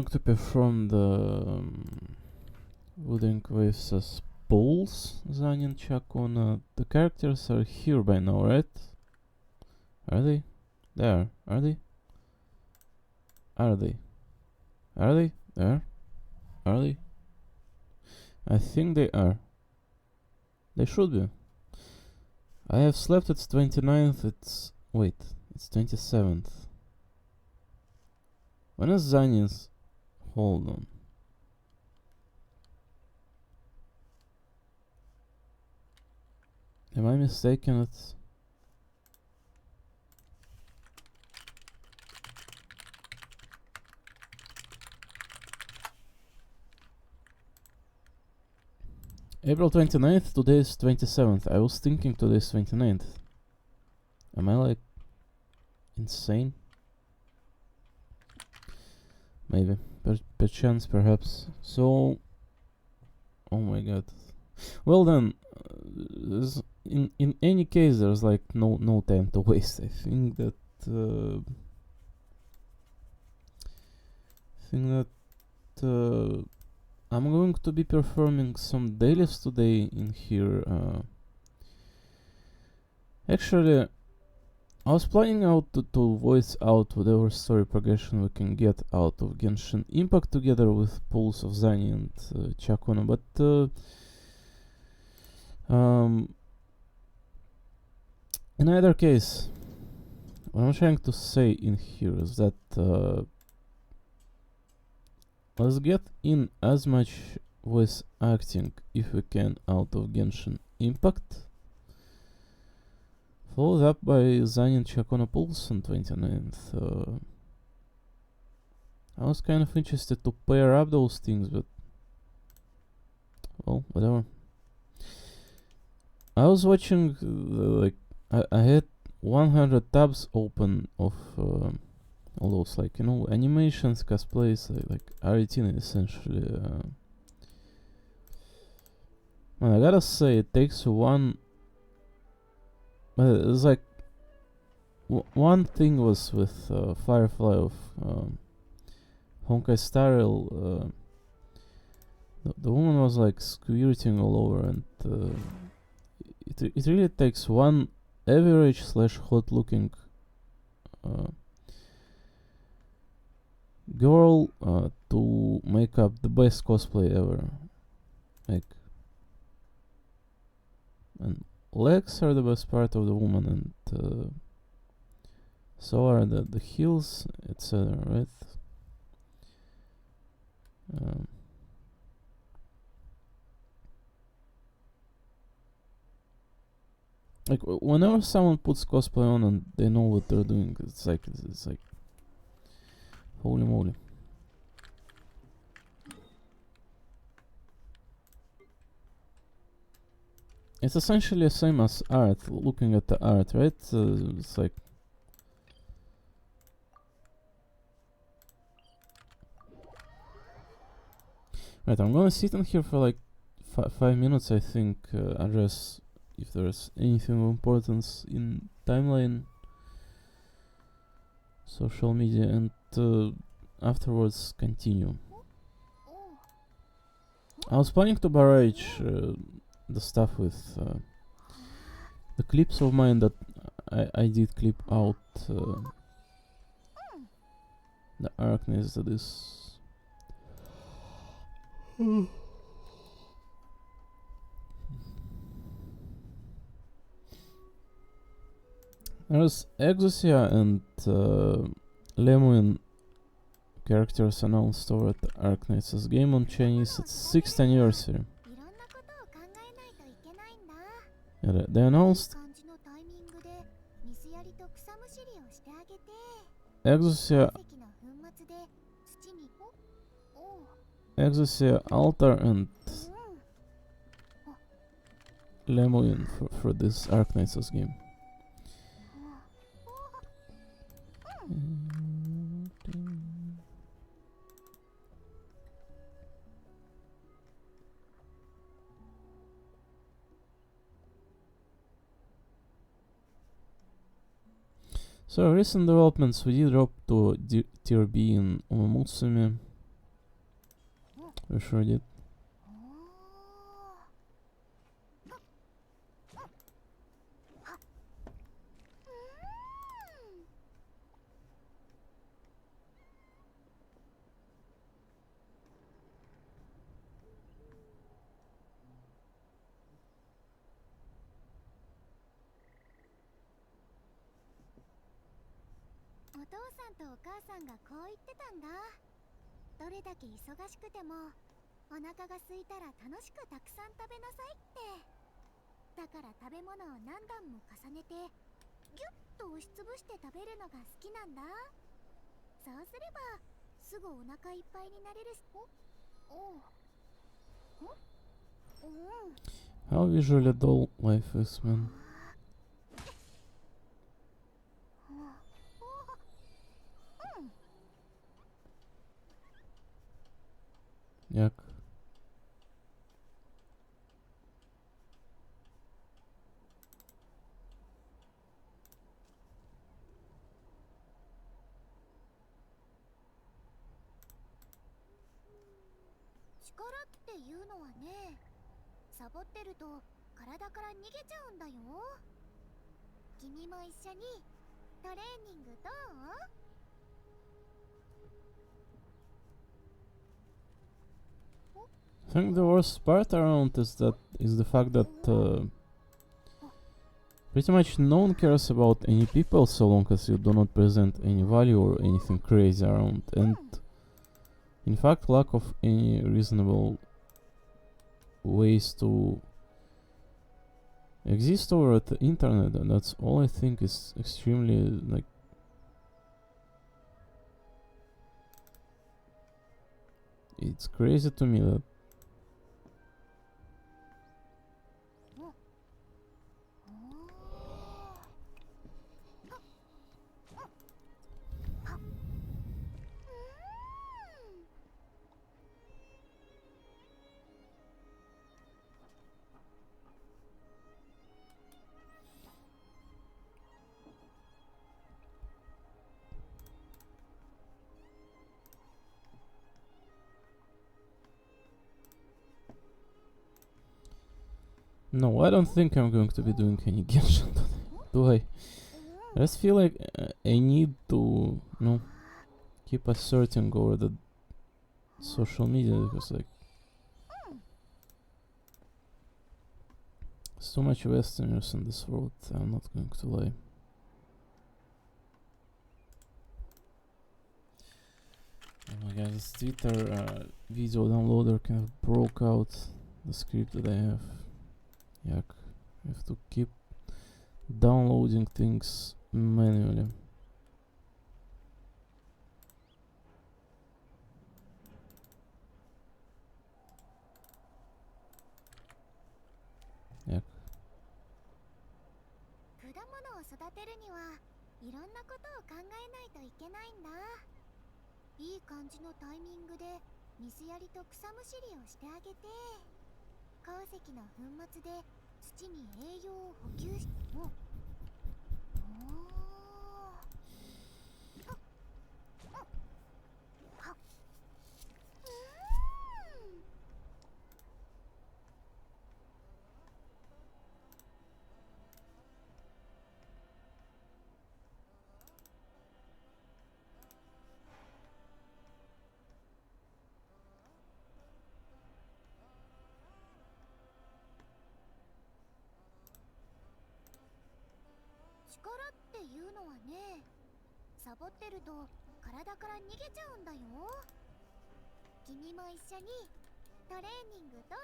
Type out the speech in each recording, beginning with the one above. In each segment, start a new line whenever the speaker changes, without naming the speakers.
going to perform the Wooding Waves as Pulse, Zanin Chakona. The characters are here by now, right? Are they? There. Are they? Are they? Are they? There? Are they? I think they are. They should be. I have slept, it's 29th, it's... Wait, it's 27th. When is Zanin's? Hold on. Am I mistaken? It's... April 29th, today is 27th. I was thinking today is 29th. Am I like insane? Maybe. Perchance, perhaps. So... Oh my god. Well then, in any case, there's like no time to waste. I think that... I'm going to be performing some dailies today in here. Actually, I was planning out to voice out whatever story progression we can get out of Genshin Impact together with Pulse of Zani and Chakona, but in either case, what I'm trying to say in here is that let's get in as much voice acting if we can out of Genshin Impact. Followed up by Zanin Chakona Pulse on 29th. I was kind of interested to pair up those things, but well, whatever. I was watching I had 100 tabs open of all those, like, you know, animations, cosplays, like Aretina essentially. I gotta say, it takes one. It's like one thing was with Firefly of Honkai Star Rail. The woman was like squirting all over, and it really takes one average / hot looking girl to make up the best cosplay ever. Like, and legs are the best part of the woman, and so are the heels, etc. Right? Like whenever someone puts cosplay on and they know what they're doing, it's like holy moly. It's essentially the same as art, looking at the art, right? It's like... Right, I'm gonna sit in here for like 5 minutes, I think, address if there's anything of importance in timeline, social media, and afterwards continue. I was planning to barrage the stuff with the clips of mine that I did clip out, the Arknights that is... There's Exosia and Lemuin characters announced over at the Arknights' game on Chinese. It's 6th anniversary. Yeah, they announced Exosia Altar and Lemuin for this Arknights' game. So recent developments, we did drop to tier B in Umamutsumi. We sure did.
お父さんとお母さんがこう言ってたんだ。どれだけ忙しくてもお腹が空いたら楽しくたくさん食べなさいって。だから食べ物を何段も重ねてギュッと押しつぶして食べるのが好きなんだ。そうすればすぐお腹いっぱいになれるし。
How visually dull life is, man. Як?
力っていうのはね、サボってると体から逃げちゃうんだよ。君も一緒にトレーニングどう？
I think the worst part around is the fact that pretty much no one cares about any people so long as you do not present any value or anything crazy around, and in fact lack of any reasonable ways to exist over the internet, and that's all I think is extremely like it's crazy to me that no, I don't think I'm going to be doing any Genshin today. Do I? I just feel like I need to, keep asserting over the social media because like so much Westerners in this world. I'm not going to lie. Oh my god, this Twitter video downloader kind of broke out the script that I have. Yuck. I have to keep downloading things manually. Yuck.
果物を育てるにはいろんなことを考えないといけないんだ。いい感じのタイミングで水やりと草むしりをしてあげて、鉱石の粉末で土に栄養を補給し、力っていうのはね、サボってると体から逃げちゃうんだよ。君も一緒にトレーニングどう？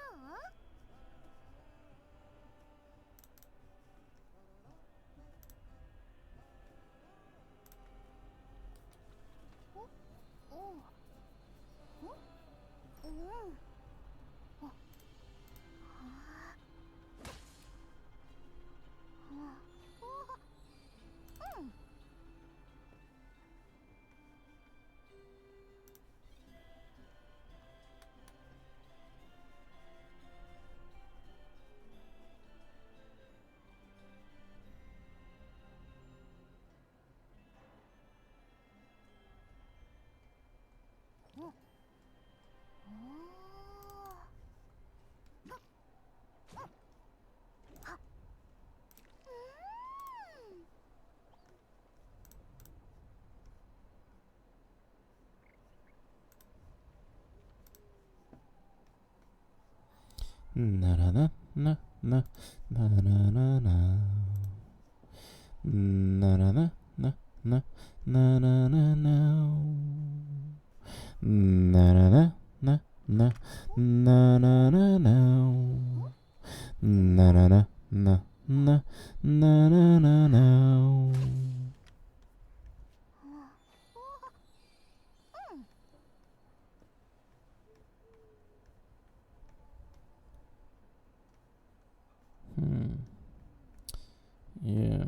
Na na na na na na na na na. Na na na na na na na na na. Na na na na na na na na na. Na na na na na na na na na. Yeah.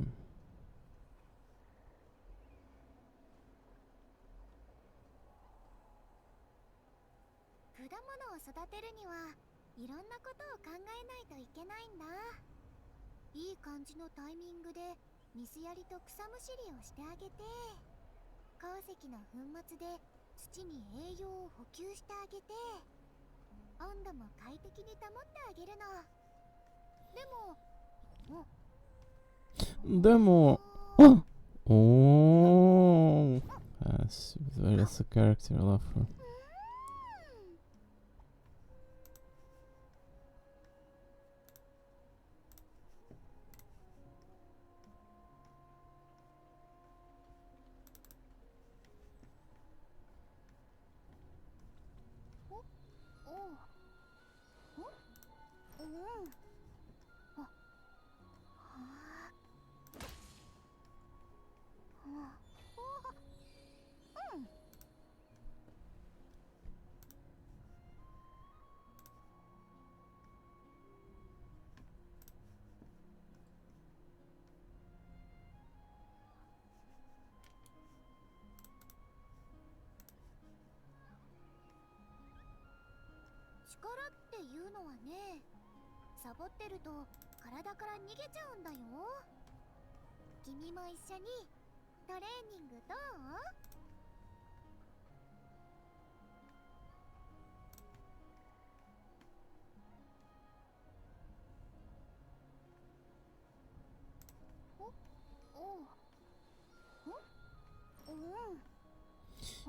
果物を育てるにはいろんなことを考えないといけないんだ。いい感じのタイミングで水やりと草むしりをしてあげて、鉱石の粉末で土に栄養を補給してあげて、温度も快適に保ってあげるの。
でも、あ、oh, that's a character I love her.
力っていうのはね、サボってると体から逃げちゃうんだよ。君も一緒にトレーニングどう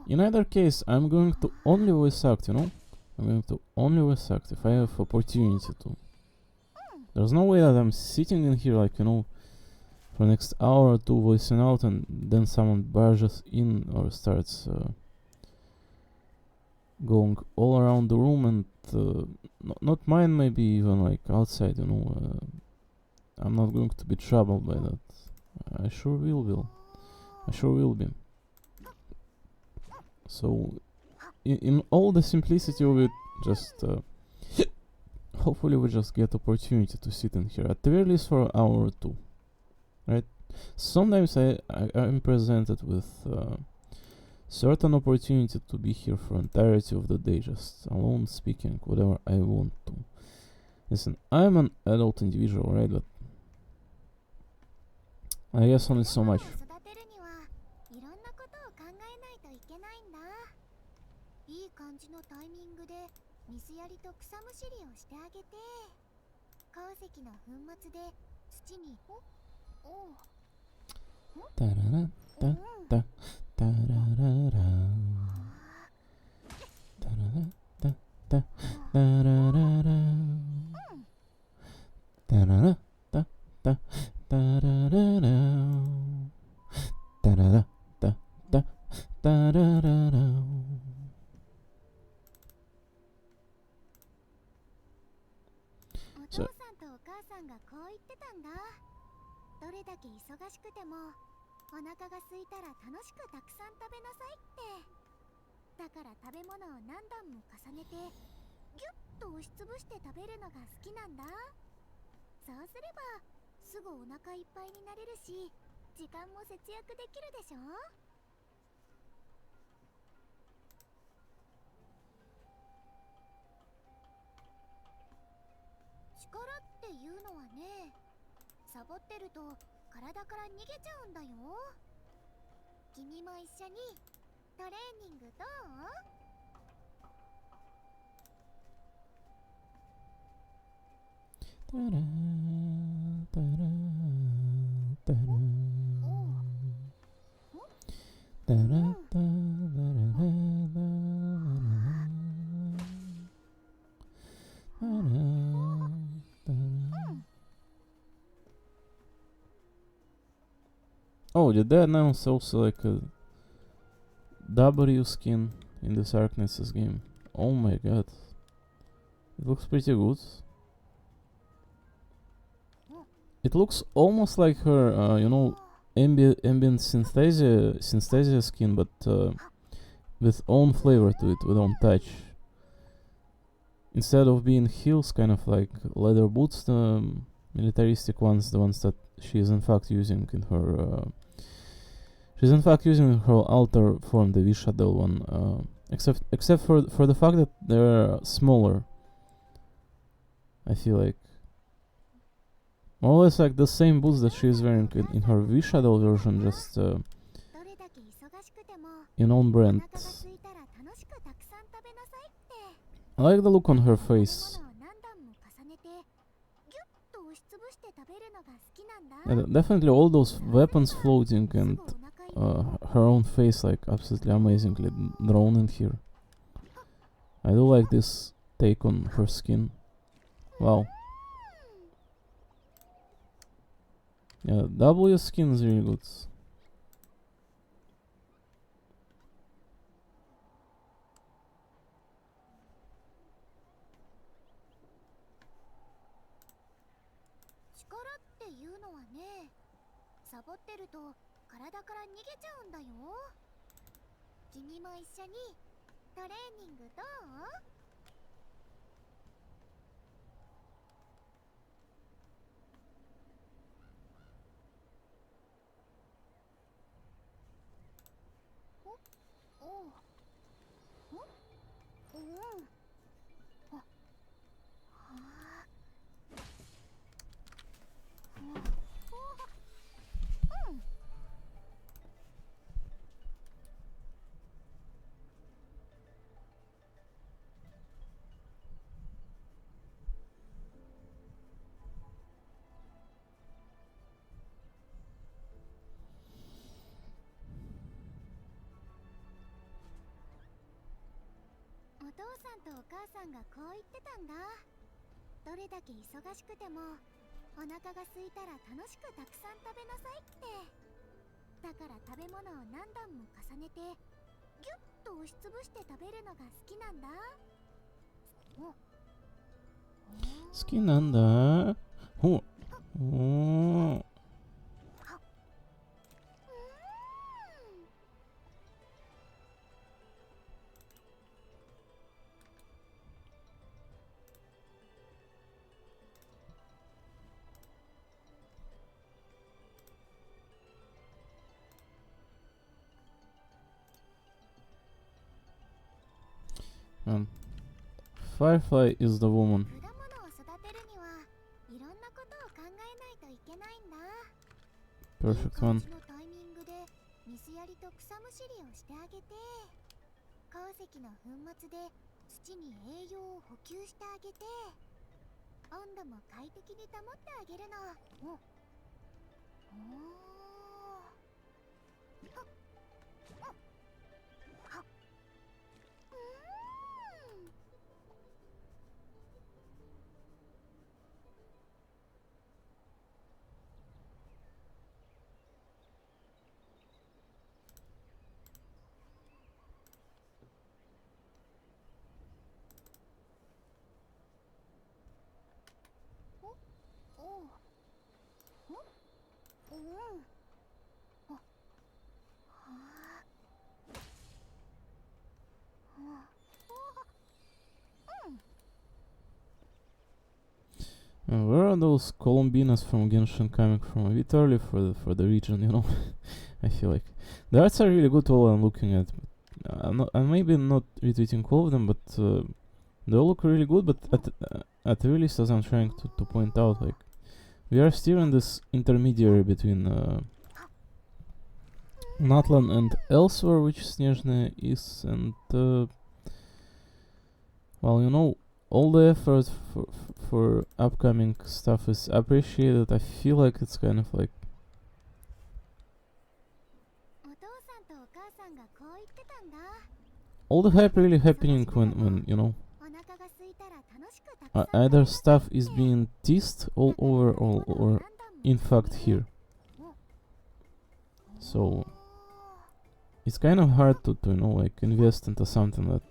？In
either case, I'm going to only voice act, you know? I'm going to only voice act if I have opportunity to. There's no way that I'm sitting in here like, you know, for the next hour or two voicing out and then someone barges in or starts going all around the room and not mine, maybe even like outside, you know. I'm not going to be troubled by that. I sure will. I sure will be. So, in all the simplicity of it, just hopefully we just get opportunity to sit in here at the very least for an hour or two, right? Sometimes I'm presented with certain opportunity to be here for entirety of the day, just alone speaking whatever I want to. Listen, I'm an adult individual, right? But I guess only so much.
いい感じのタイミングで水やりと草むしりをしてあげて、鉱石の粉末で土に
タララタタタラララタララタタタラララタララタタタラララタララタタタラララ。
お父さんとお母さんがこう言ってたんだ。どれだけ忙しくてもお腹が空いたら楽しくたくさん食べなさいって。だから食べ物を何段も重ねてギュッと押しつぶして食べるのが好きなんだ。そうすればすぐお腹いっぱいになれるし、時間も節約できるでしょ。力っていうのはね、サボってると体から逃げちゃうんだよ。君も一緒にトレーニングどう？
タラタラタラタラタララララララ technology. They announced also like a W skin in this Ark Nexus game. Oh my god. It looks pretty good. It looks almost like her, you know, ambient synesthesia skin, but with own flavor to it, with own touch. Instead of being heels, kind of like leather boots, the militaristic ones, the ones that she is in fact using in her. She's in fact using her altar form, the V-Shadow one, except for the fact that they're smaller. I feel like more or less like the same boots that she is wearing in her V-Shadow version, just in own brand. I like the look on her face. Yeah, definitely all those weapons floating and her own face, like absolutely amazingly drawn in here. I do like this take on her skin. Wow. Yeah, W skin is really good. Skin under. Oh. Firefly is the woman. Perfect one. Where are those Columbinas from Genshin coming from? A bit early for the region, you know. I feel like the arts are really good. All I'm looking at, I'm maybe not retweeting all of them, but they all look really good. But at the release, as I'm trying to point out, like we are still in this intermediary between Natlan and elsewhere, which Snezhne is, and well, you know, all the effort for upcoming stuff is appreciated. I feel like it's kind of like all the hype really happening when you know either stuff is being teased all over or in fact here. So it's kind of hard to you know, like invest into something that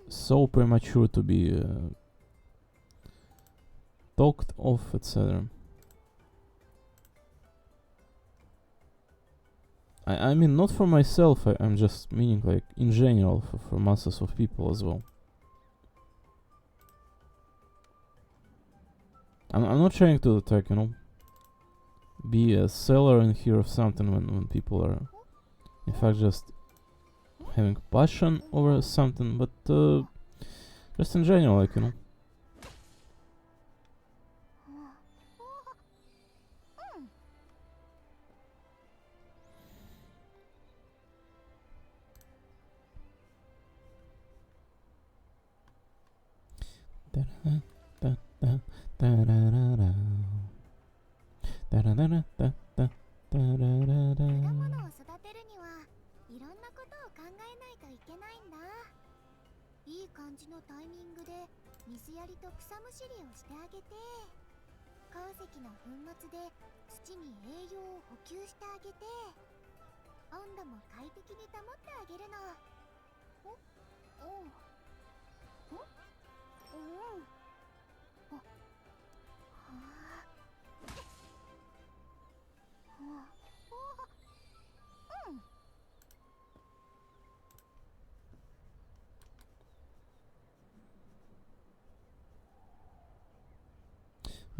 so premature to be talked of, etc. I mean, not for myself, I'm just meaning like in general for masses of people as well. I'm not trying to like, you know, be a seller in here of something when people are in fact just having passion over something, but just in general, like, you know.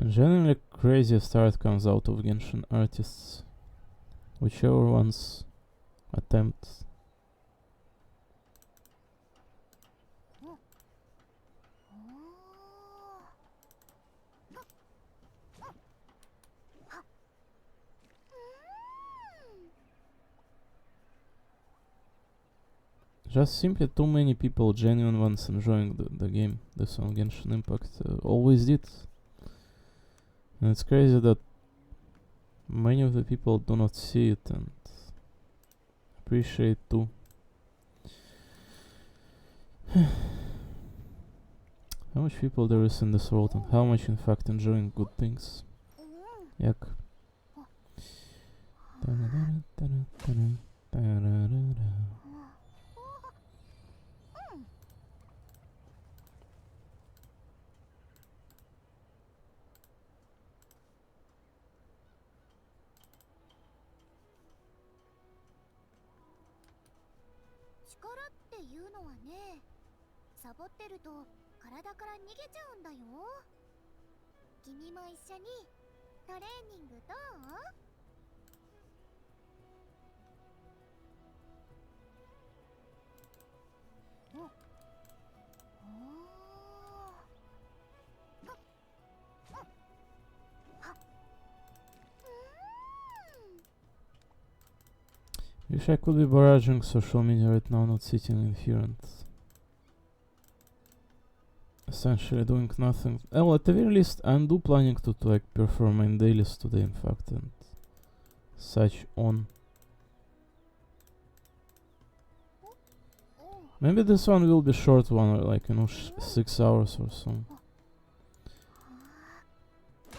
Generally, craziest art comes out of Genshin artists, whichever ones attempt. Just simply too many people, genuine ones, enjoying the game. This on Genshin Impact always did. And it's crazy that many of the people do not see it and appreciate too. How much people there is in this world and how much in fact enjoying good things. Yak. Wish I could be barraging social media right now, not sitting in here and essentially doing nothing. Well, at the very least, I'm planning to like perform my dailies today, in fact, and such on. Maybe this one will be short one, like, you know, 6 hours or so.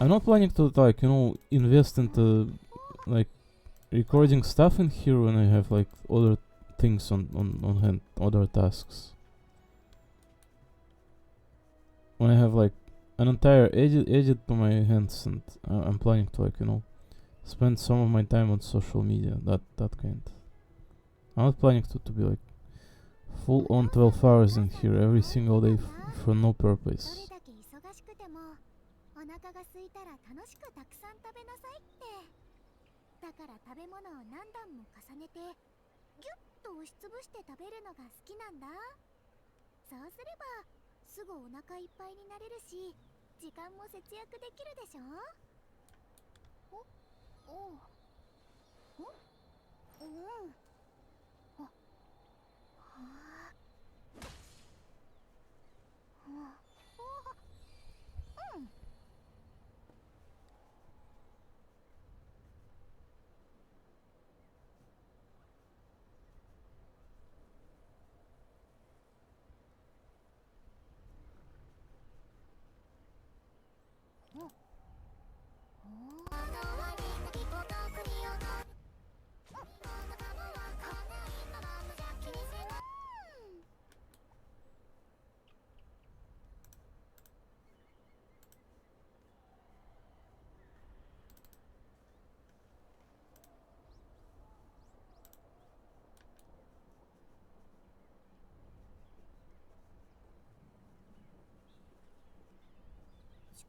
I'm not planning to like, you know, invest into like recording stuff in here when I have like other things on hand, other tasks. When I have like an entire edit to my hands, and I'm planning to like, you know, spend some of my time on social media, that kind. I'm not planning to be like full on 12 hours in here every single day for no purpose.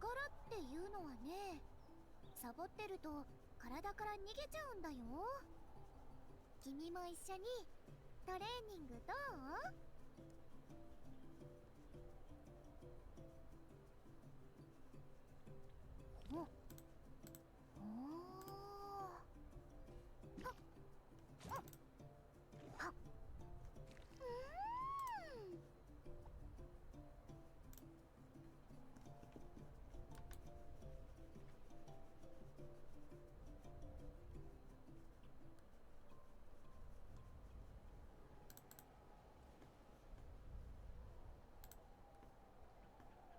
力っていうのはね、サボってると体から逃げちゃうんだよ。君も一緒にトレーニングどう？おお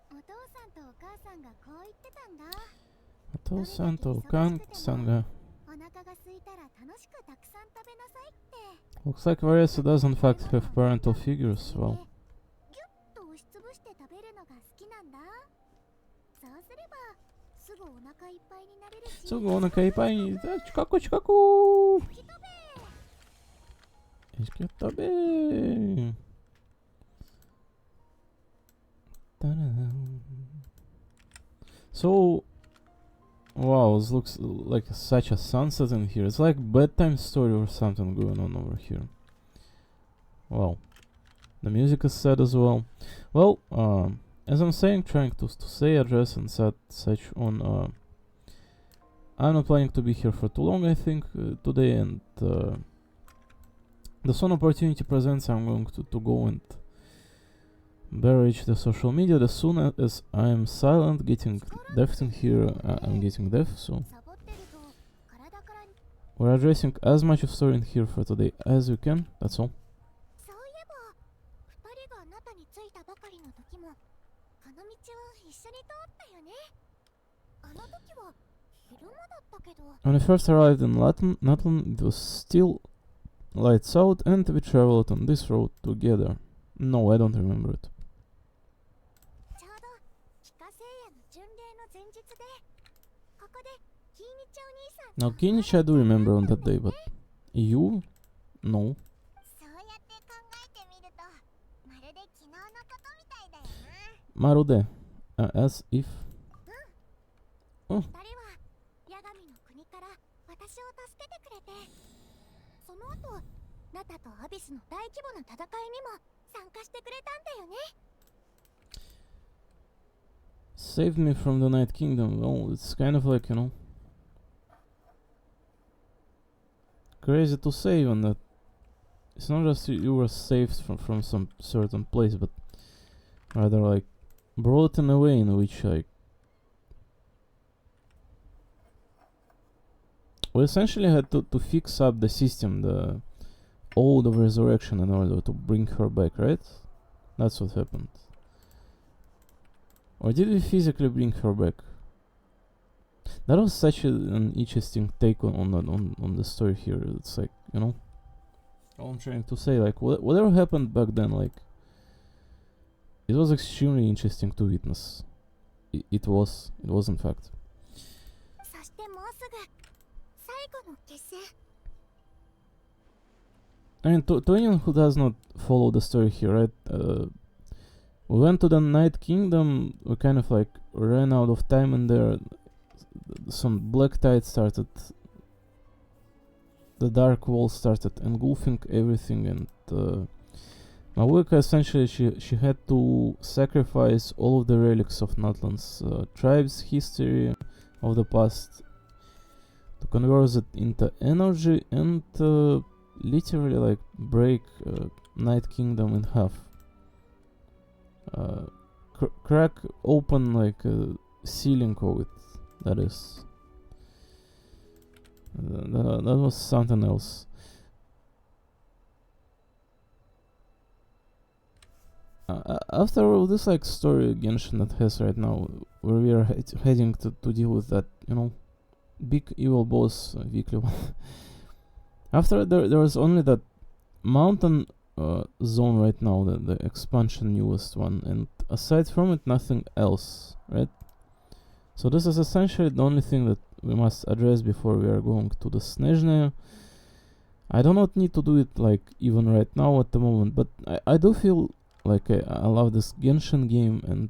お父さんとお母さんがこう言ってたんだ。
お父さんとお母さんが。
お腹が空いたら楽しくたくさん食べなさいって。
Looks like Varese does in fact have parental figures. Well,
ギュッと押しつぶして食べるのが好きなんだ。そうすればすぐお腹いっぱいになれるし。
すぐお腹いっぱいに。近く近く。Eski tabi. So, wow, this looks like such a sunset in here. It's like bedtime story or something going on over here. Wow, the music is sad as well. Well, as I'm saying, trying to say address and such on. I'm not planning to be here for too long, I think, today, and the soon opportunity presents, I'm going to go and barrage the social media. As soon as I am silent, getting deft in here, I'm getting deaf, so we're addressing as much of story in here for today as we can, that's all.
そういえば2人があなたに着いたばかりの時もこの道を一緒に通ったよね。あの時は昼間だったけど。
When we first arrived in Natlan, it was still lights out, and we traveled on this road together. No, I don't remember it.
ちょうど帰化聖夜の巡礼の前日で、ここでキイニチお兄さん。
Now, Kinich I do remember on that day, but you? No.
そうやって考えてみると、まるで昨日のことみたいだよな。
Marude. As if.
2人はヤガミの国から私を助けてくれて、その後ナタとアビスの大規模な戦いにも参加してくれたんだよね。
Saved me from the Night Kingdom. Well, it's kind of like, you know, crazy to say even that it's not just you were saved from some certain place, but rather like brought in a way in which like we essentially had to fix up the system, the ode of resurrection, in order to bring her back, right? That's what happened. Or did we physically bring her back? That was such an interesting take on the story here. It's like, you know, all I'm trying to say, like, whatever happened back then, like, it was extremely interesting to witness. It was in fact.
そしてもうすぐ最後の決戦。
I mean, to anyone who does not follow the story here, right? We went to the Night Kingdom. We kind of like ran out of time in there. Some black tide started. The dark wall started engulfing everything, and Mavuika essentially she had to sacrifice all of the relics of Natlan's tribe's history of the past to convert it into energy and literally like break Night Kingdom in half. Crack open like a ceiling of it. That is. That was something else. After all this like story Genshin that has right now, where we are heading to deal with that, you know, big evil boss weekly one. After there was only that mountain zone right now, the expansion newest one, and aside from it nothing else, right? So this is essentially the only thing that we must address before we are going to the Snezhne. I do not need to do it like even right now at the moment, but I do feel like I love this Genshin game, and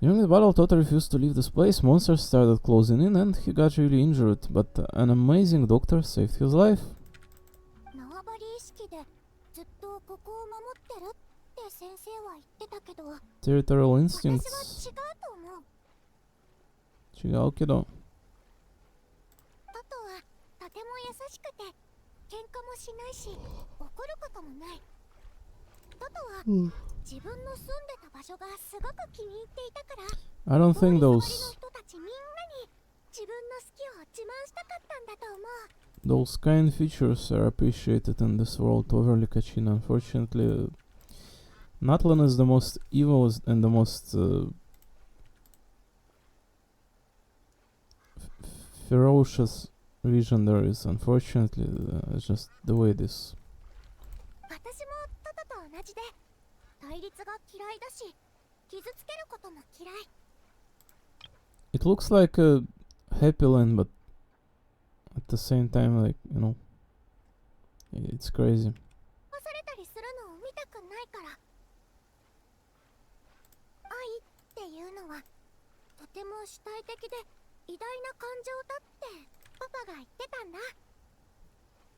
During the battle, Toto refused to leave this place. Monsters started closing in and he got really injured, but an amazing doctor saved his life.
縄張り意識でずっとここを守ってるって先生は言ってたけど、
Territorial
私は違う
instincts.
と思う。
違うけど。
トトはとても優しくて喧嘩もしないし怒ることもない。トトは自分の住んでた場所がすごく気に入っていたから、
I don't
通り
think
すがりの
those
人たちみんなに自分の好きを自慢したかったんだと思う。
those kind features are appreciated in this world overly, Kachina. Unfortunately, Natlan is the most evil and the most ferocious vision there is. Unfortunately, it's just the way it is.
私もトトと同じで対立が嫌いだし傷つけることも嫌い。
It looks like a happy land, but at the same time, like, you know, it's crazy.
殺されたりするのを見たくないから。愛っていうのはとても主体的で偉大な感情だってパパが言ってたんだ。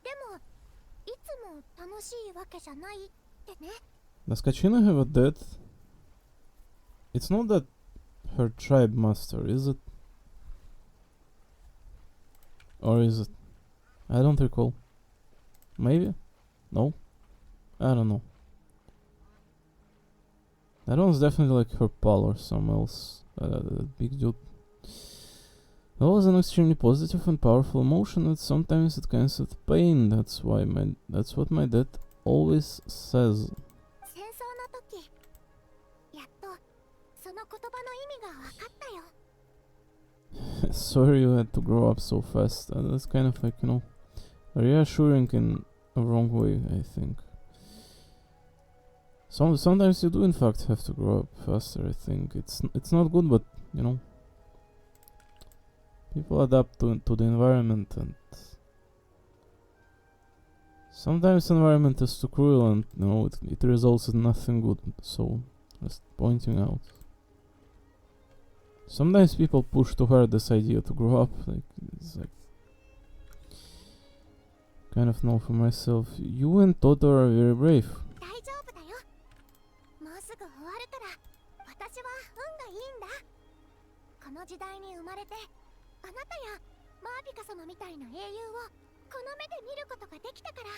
でもいつも楽しいわけじゃないってね。
Does Kachina have a dad? It's not that her tribe master, is it? Or is it? I don't recall. Maybe? No? I don't know. That one's definitely like her pal or someone else. That big dude. That was an extremely positive and powerful emotion, and sometimes it comes with pain. That's what my dad always says.
戦争の時やっとその言葉の意味が分かったよ。
Sorry you had to grow up so fast. That's kind of like, you know, reassuring in a wrong way, I think. Sometimes you do in fact have to grow up faster, I think. It's not good, but, you know, people adapt to the environment, and sometimes environment is too cruel, and, you know, it results in nothing good. So, just pointing out. Sometimes people push too hard this idea to grow up. Like, it's like, kind of know for myself. You and Toto are very brave.
大丈夫だよ。もうすぐ終わるから私は運がいいんだ。この時代に生まれてあなたやマーピカ様みたいな英雄をこの目で見ることができたから。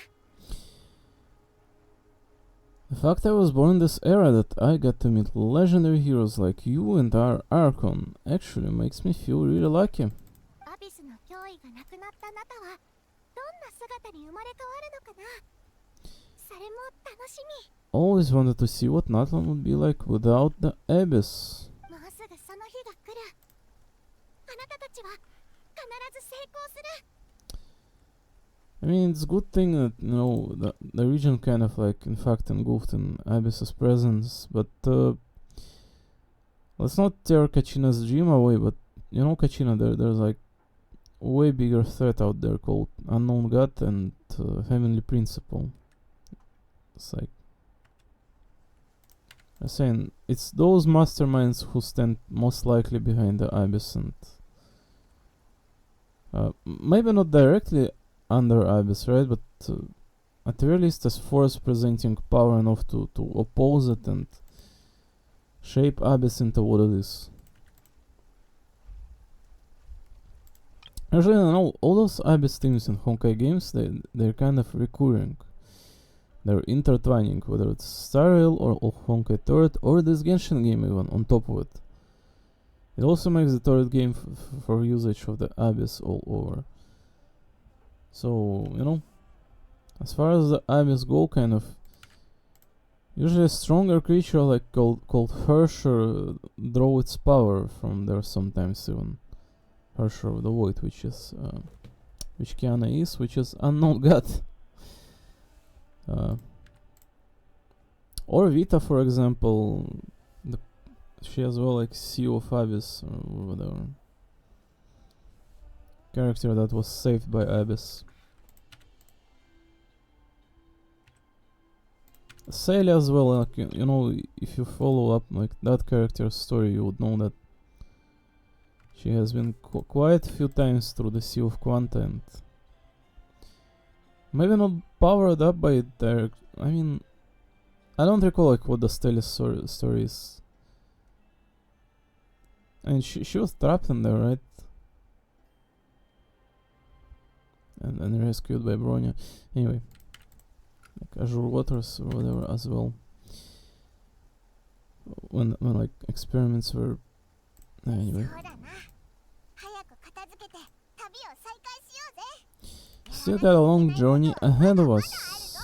The fact I was born in this era, that I got to meet legendary heroes like you and our Archon, actually makes me feel really lucky.
アビスの脅威がなくなったあなたはどんな姿に生まれ変わるのかな。それも楽しみ。
Always wanted to see what Natlan would be like without the Abyss.
もうすぐその日が来る。あなたたちは必ず成功する。
I mean, it's a good thing that, you know, the region kind of like, in fact, engulfed in Abyss's presence, but let's not tear Kachina's dream away, but, you know, Kachina, there's like a way bigger threat out there called Unknown God and Heavenly Principle. It's like, I'm saying, it's those masterminds who stand most likely behind the Abyss, and maybe not directly under Abyss, right? But at the very least, as force presenting power enough to oppose it and shape Abyss into what it is. Actually, I know all those Abyss teams in Honkai games, they're kind of recurring. They're intertwining, whether it's Star Rail or Honkai Turret or this Genshin game even on top of it. It also makes the Turret game for usage of the Abyss all over. So, you know, as far as the Abyss go, kind of, usually a stronger creature like called Hersher draw its power from there sometimes even. Hersher of the Void, which Kiana is, which is Unknown God. Or Vita, for example, she as well like Sea of Abyss or whatever. Character that was saved by Abyss. Celia as well, like, you know, if you follow up like that character's story, you would know that she has been quite a few times through the Sea of Quanta, and maybe not powered up by it direct. I mean, I don't recall like what the Stelia story is. And she was trapped in there, right? And rescued by Bronya. Anyway, like Azure Waters or whatever as well. When like experiments were anyway. Still got a long journey ahead of us.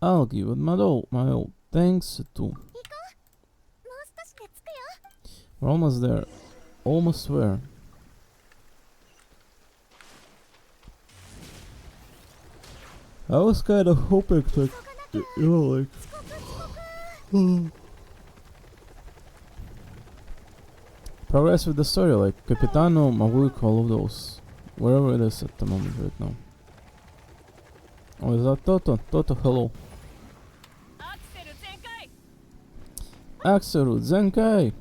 I'll give it my all thanks to. We're almost there. Almost where? I was kind of hoping to, you know, like. Progress with the story, like Capitano, Mavuk, all of those. Wherever it is at the moment right now. Oh, is that Toto? Toto, hello. Axeru Zenkai!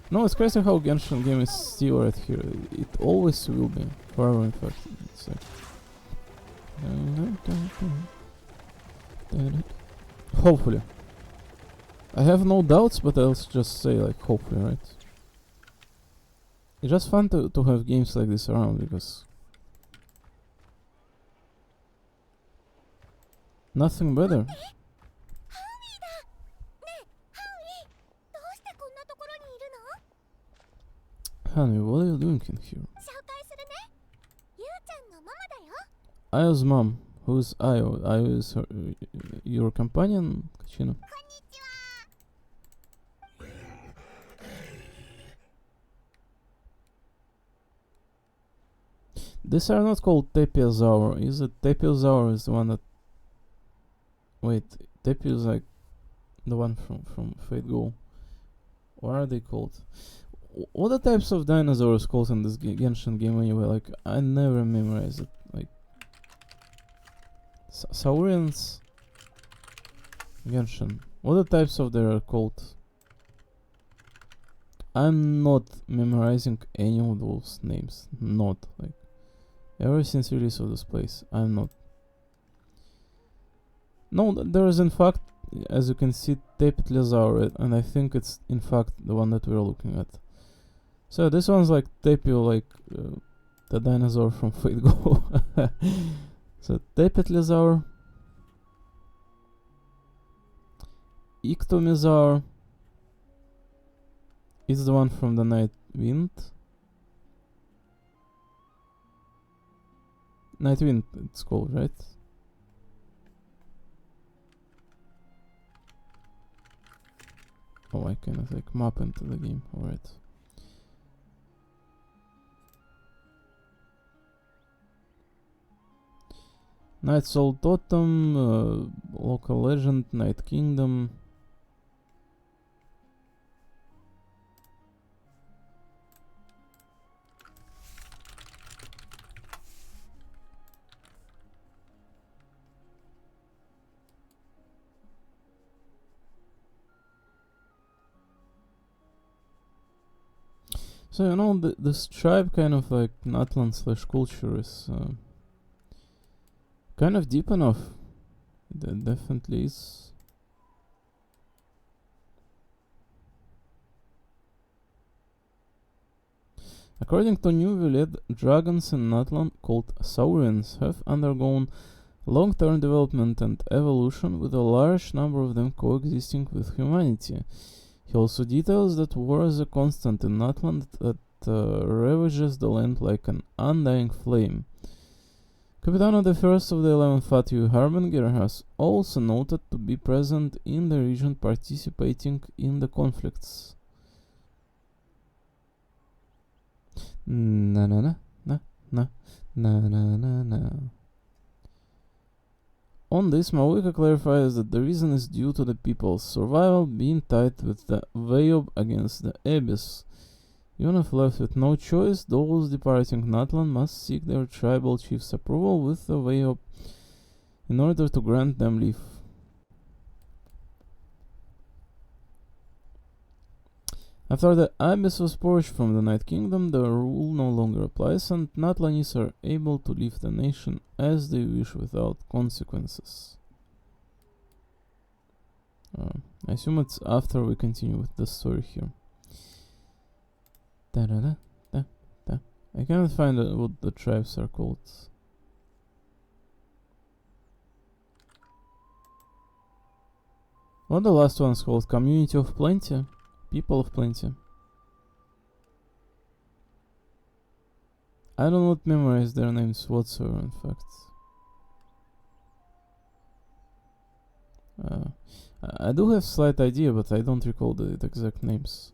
No, it's crazy how Genshin game is still right here. It always will be. Forever, in fact. It's like hopefully. I have no doubts, but I'll just say like hopefully, right? It's just fun to have games like this around because nothing better. Honey, what are you doing in here? Ayo's mom. Who's Ayo? Ayo is her, your companion, Kachino? These are not called Tepiozaur. Is it Tepiozaur is the one that... Wait, Tepio is like the one from Fate Go. What are they called? What are types of dinosaurs called in this Genshin game anyway? Like, I never memorized it. Like, Saurians? Genshin. What are types of there are called? I'm not memorizing any of those names. Not. Like, ever since release of this place, I'm not. No, there is in fact, as you can see, Tepetlezaur, and I think it's in fact the one that we're looking at. So this one's like Tepio, like the dinosaur from Fate Go. So Tepetlezaur, Ictomizaur is the one from the Night Wind. Night Wind, it's called, right? Oh, I cannot like map into the game. Alright. Night Soul Totem, Local Legend, Night Kingdom. So, you know, this tribe kind of like Natlan / culture is kind of deep enough. That definitely is. According to New Villette, dragons in Natlan called Saurians have undergone long-term development and evolution, with a large number of them coexisting with humanity. He also details that war is a constant in Natlan that ravages the land like an undying flame. Capitano the First of the 11th Fatui Harbinger has also noted to be present in the region, participating in the conflicts. Na na na na na na na na na. On this, Mawika clarifies that the reason is due to the people's survival being tied with the Veyob against the Abyss. Even if left with no choice, those departing Natlan must seek their tribal chief's approval with the Wayop in order to grant them leave. After the Abyss was purged from the Night Kingdom, the rule no longer applies, and Natlanis are able to leave the nation as they wish without consequences. I assume it's after we continue with the story here. I cannot find what the tribes are called. What the last one's called? Community of Plenty? People of Plenty. I do not memorize their names whatsoever, in fact. I do have slight idea, but I don't recall the exact names.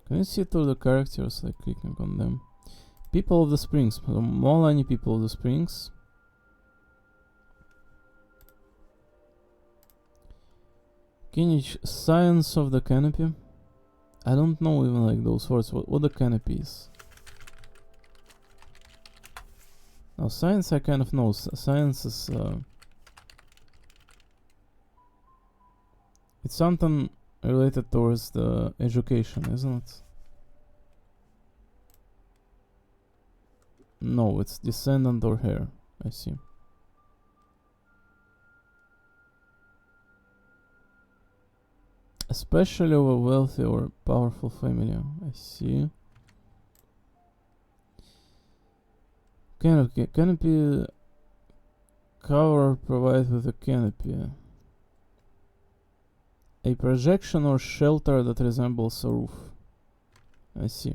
Can you see through the characters, like clicking on them? People of the Springs. Molani People of the Springs. Kinich Science of the Canopy. I don't know even like those words. What the canopy is. Now science I kind of know. Science is it's something related towards the education, isn't it? No, it's descendant or heir. I see. Especially of a wealthy or powerful family. I see. Canopy cover provided with a canopy. A projection or shelter that resembles a roof. I see.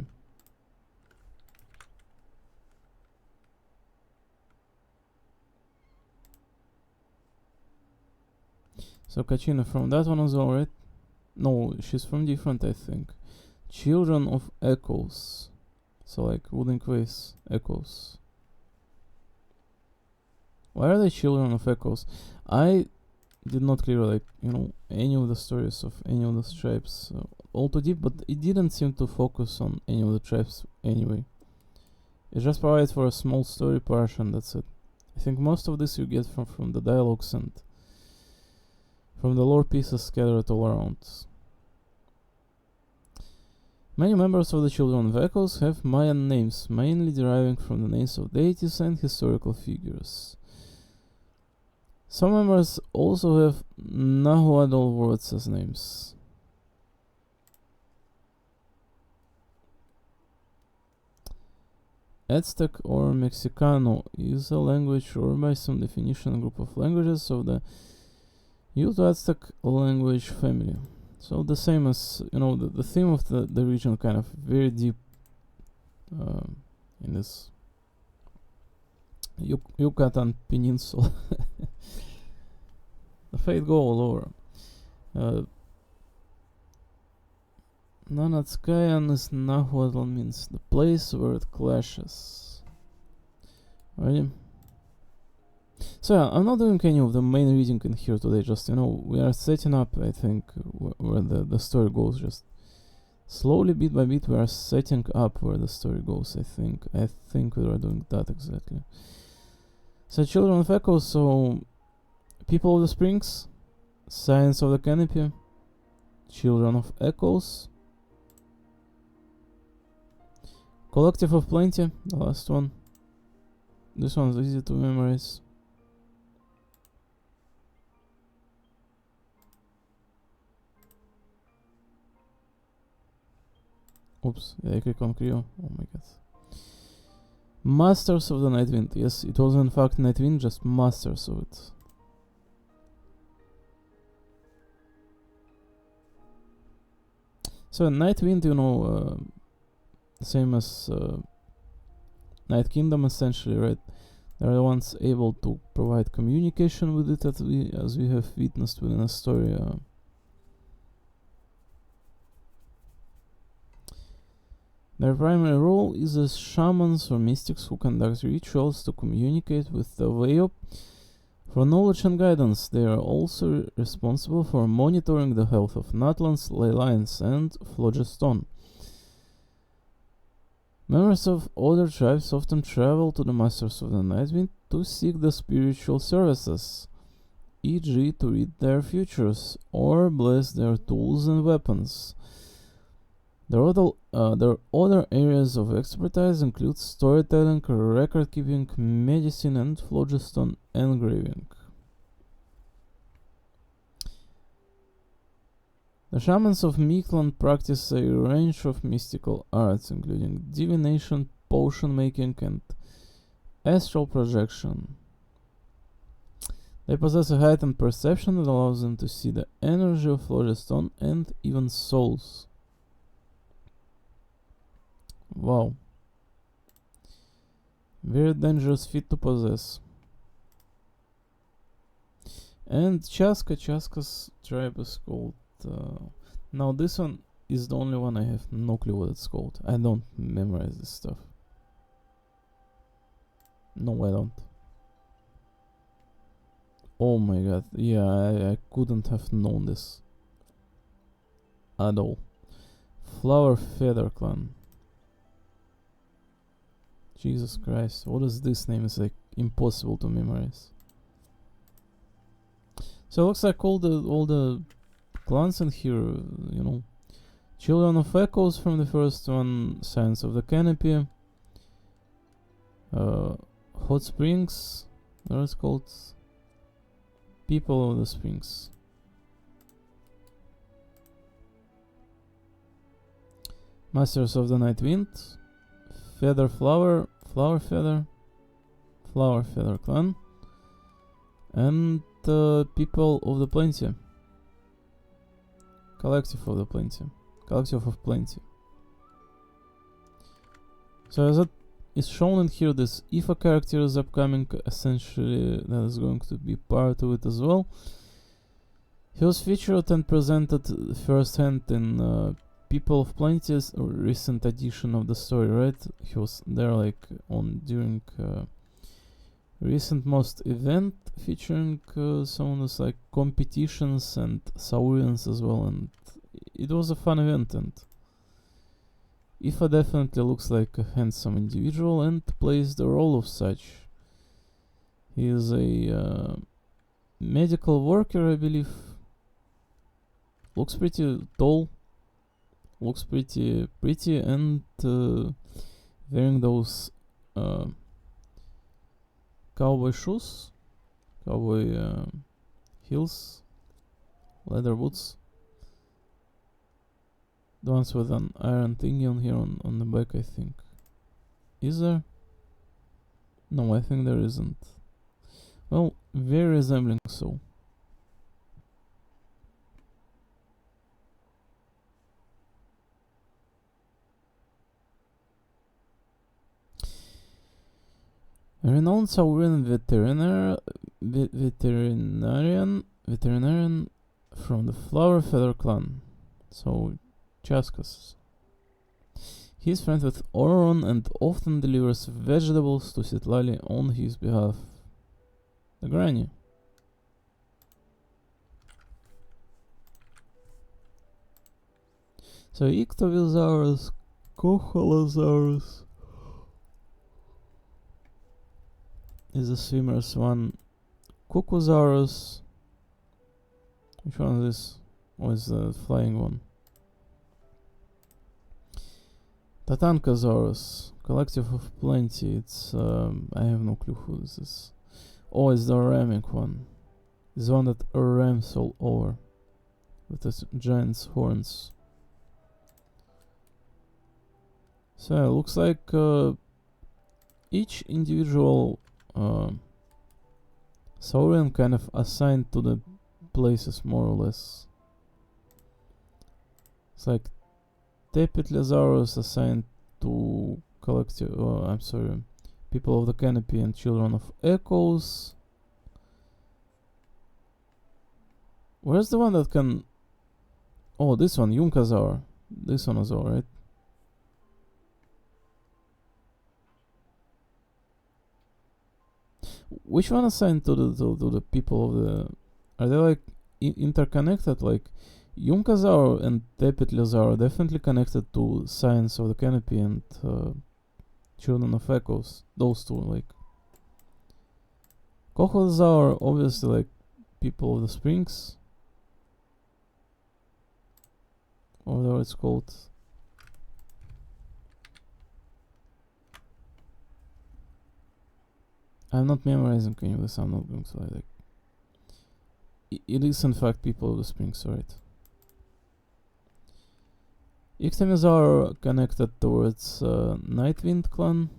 So Kachina from that one as well, right? No, she's from different, I think. Children of Echoes. So like Wooden Quays Echoes. Why are they Children of Echoes? I did not clear like, any of the stories of any of the tribes all too deep, but it didn't seem to focus on any of the tribes anyway. It just provides for a small story portion, that's it. I think most of this you get from the dialogues and from the lore pieces scattered all around. Many members of the Children of Echoes have Mayan names, mainly deriving from the names of deities and historical figures. Some members also have Nahuatl words as names. Aztec or Mexicano is a language, or by some definition a group of languages of the Uto-Aztec language family. So the same as, the theme of the region kind of very deep in this Yucatan Peninsula. The fate go all over. Nanatskayan is Nahuatl, means the place where it clashes. Right? So yeah, I'm not doing any of the main reading in here today, just, we are setting up, I think, where the story goes, just slowly, bit by bit, we are setting up where the story goes, I think we are doing that exactly. So Children of Echoes, so People of the Springs, Science of the Canopy, Children of Echoes, Collective of Plenty, the last one. This one's easy to memorize. Oops, I click on Creo. Oh my god. Masters of the Night Wind. Yes, it was in fact Night Wind, just masters of it. So Night Wind, same as Night Kingdom essentially, right? They're the ones able to provide communication with it, as we have witnessed within a story. Their primary role is as shamans or mystics who conduct rituals to communicate with the Wayop. For knowledge and guidance, they are also responsible for monitoring the health of Natlan's ley lines and phlogiston. Members of other tribes often travel to the Masters of the Nightwind to seek the spiritual services, e.g. to read their futures or bless their tools and weapons. Their other areas of expertise include storytelling, record keeping, medicine, and phlogiston engraving. The shamans of Miklan practice a range of mystical arts, including divination, potion making, and astral projection. They possess a heightened perception that allows them to see the energy of phlogiston and even souls. Wow. Very dangerous feat to possess. And Chaska's tribe is called... now this one is the only one I have no clue what it's called. I don't memorize this stuff. No, I don't. Oh my god, yeah, I couldn't have known this at all. Flower Feather Clan. Jesus Christ, what is this name? It's like impossible to memorize. So it looks like all the clans in here, you know. Children of Echoes from the first one, Science of the Canopy, Hot Springs, what is it called? People of the Springs. Masters of the Night Wind, Feather Flower, Flower Feather Clan, and People of the Plenty. Collective of Plenty. So as it is shown in here, this Ifa character is upcoming, essentially that is going to be part of it as well. He was featured and presented firsthand in People of Plenty's recent edition of the story, right? He was there like during recent most event featuring some of those like competitions and Saurians as well, and it was a fun event. And Ifa definitely looks like a handsome individual and plays the role of such. He is a medical worker, I believe. Looks pretty tall, looks pretty and wearing those cowboy shoes, cowboy heels, leather boots. The ones with an iron thingy on here on the back, I think. Is there? No, I think there isn't. Well, very resembling so. A renowned Saurian veterinarian from the Flower Feather Clan. So, Chaskas. He is friends with Auron and often delivers vegetables to Citlali on his behalf. The granny. So Ictovisaurus, Coholosaurus is the swimmer's one. Cucosaurus. Which one is this? Or is the flying one? Tatankasaurus, Collective of Plenty. It's I have no clue who this is. Oh, it's the ramic one. It's the one that rams all over with the giant's horns. So yeah, looks like each individual Saurian kind of assigned to the places more or less. It's like Tepetlesaurus assigned to collective, People of the Canopy and Children of Echoes. Where's the one that can... Oh, this one, Yunkazaur. This one as well, right? Which one assigned to the people of the... Are they like interconnected? Like Yunkazaur and Tepetlesaur are definitely connected to Science of the Canopy and Children of Echoes. Those two, like. Kohos are obviously like people of the Springs. Or whatever it's called. I'm not memorizing any of this, I'm not going to lie. Like, it is in fact people of the Springs, right? Ichtemis are connected towards Nightwind clan.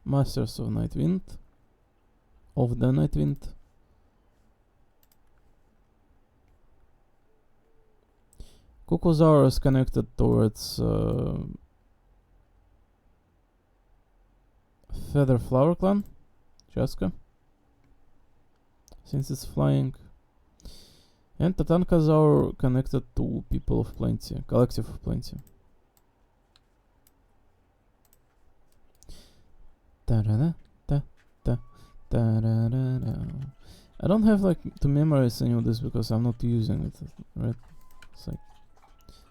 Masters of Nightwind. Of the Nightwind. Kukuzaur is connected towards Feather Flower clan. Chaska. Since it's flying. And Tatankazaur connected to People of Plenty. Collective of Plenty. I don't have like to memorize any of this because I'm not using it, right? It's like,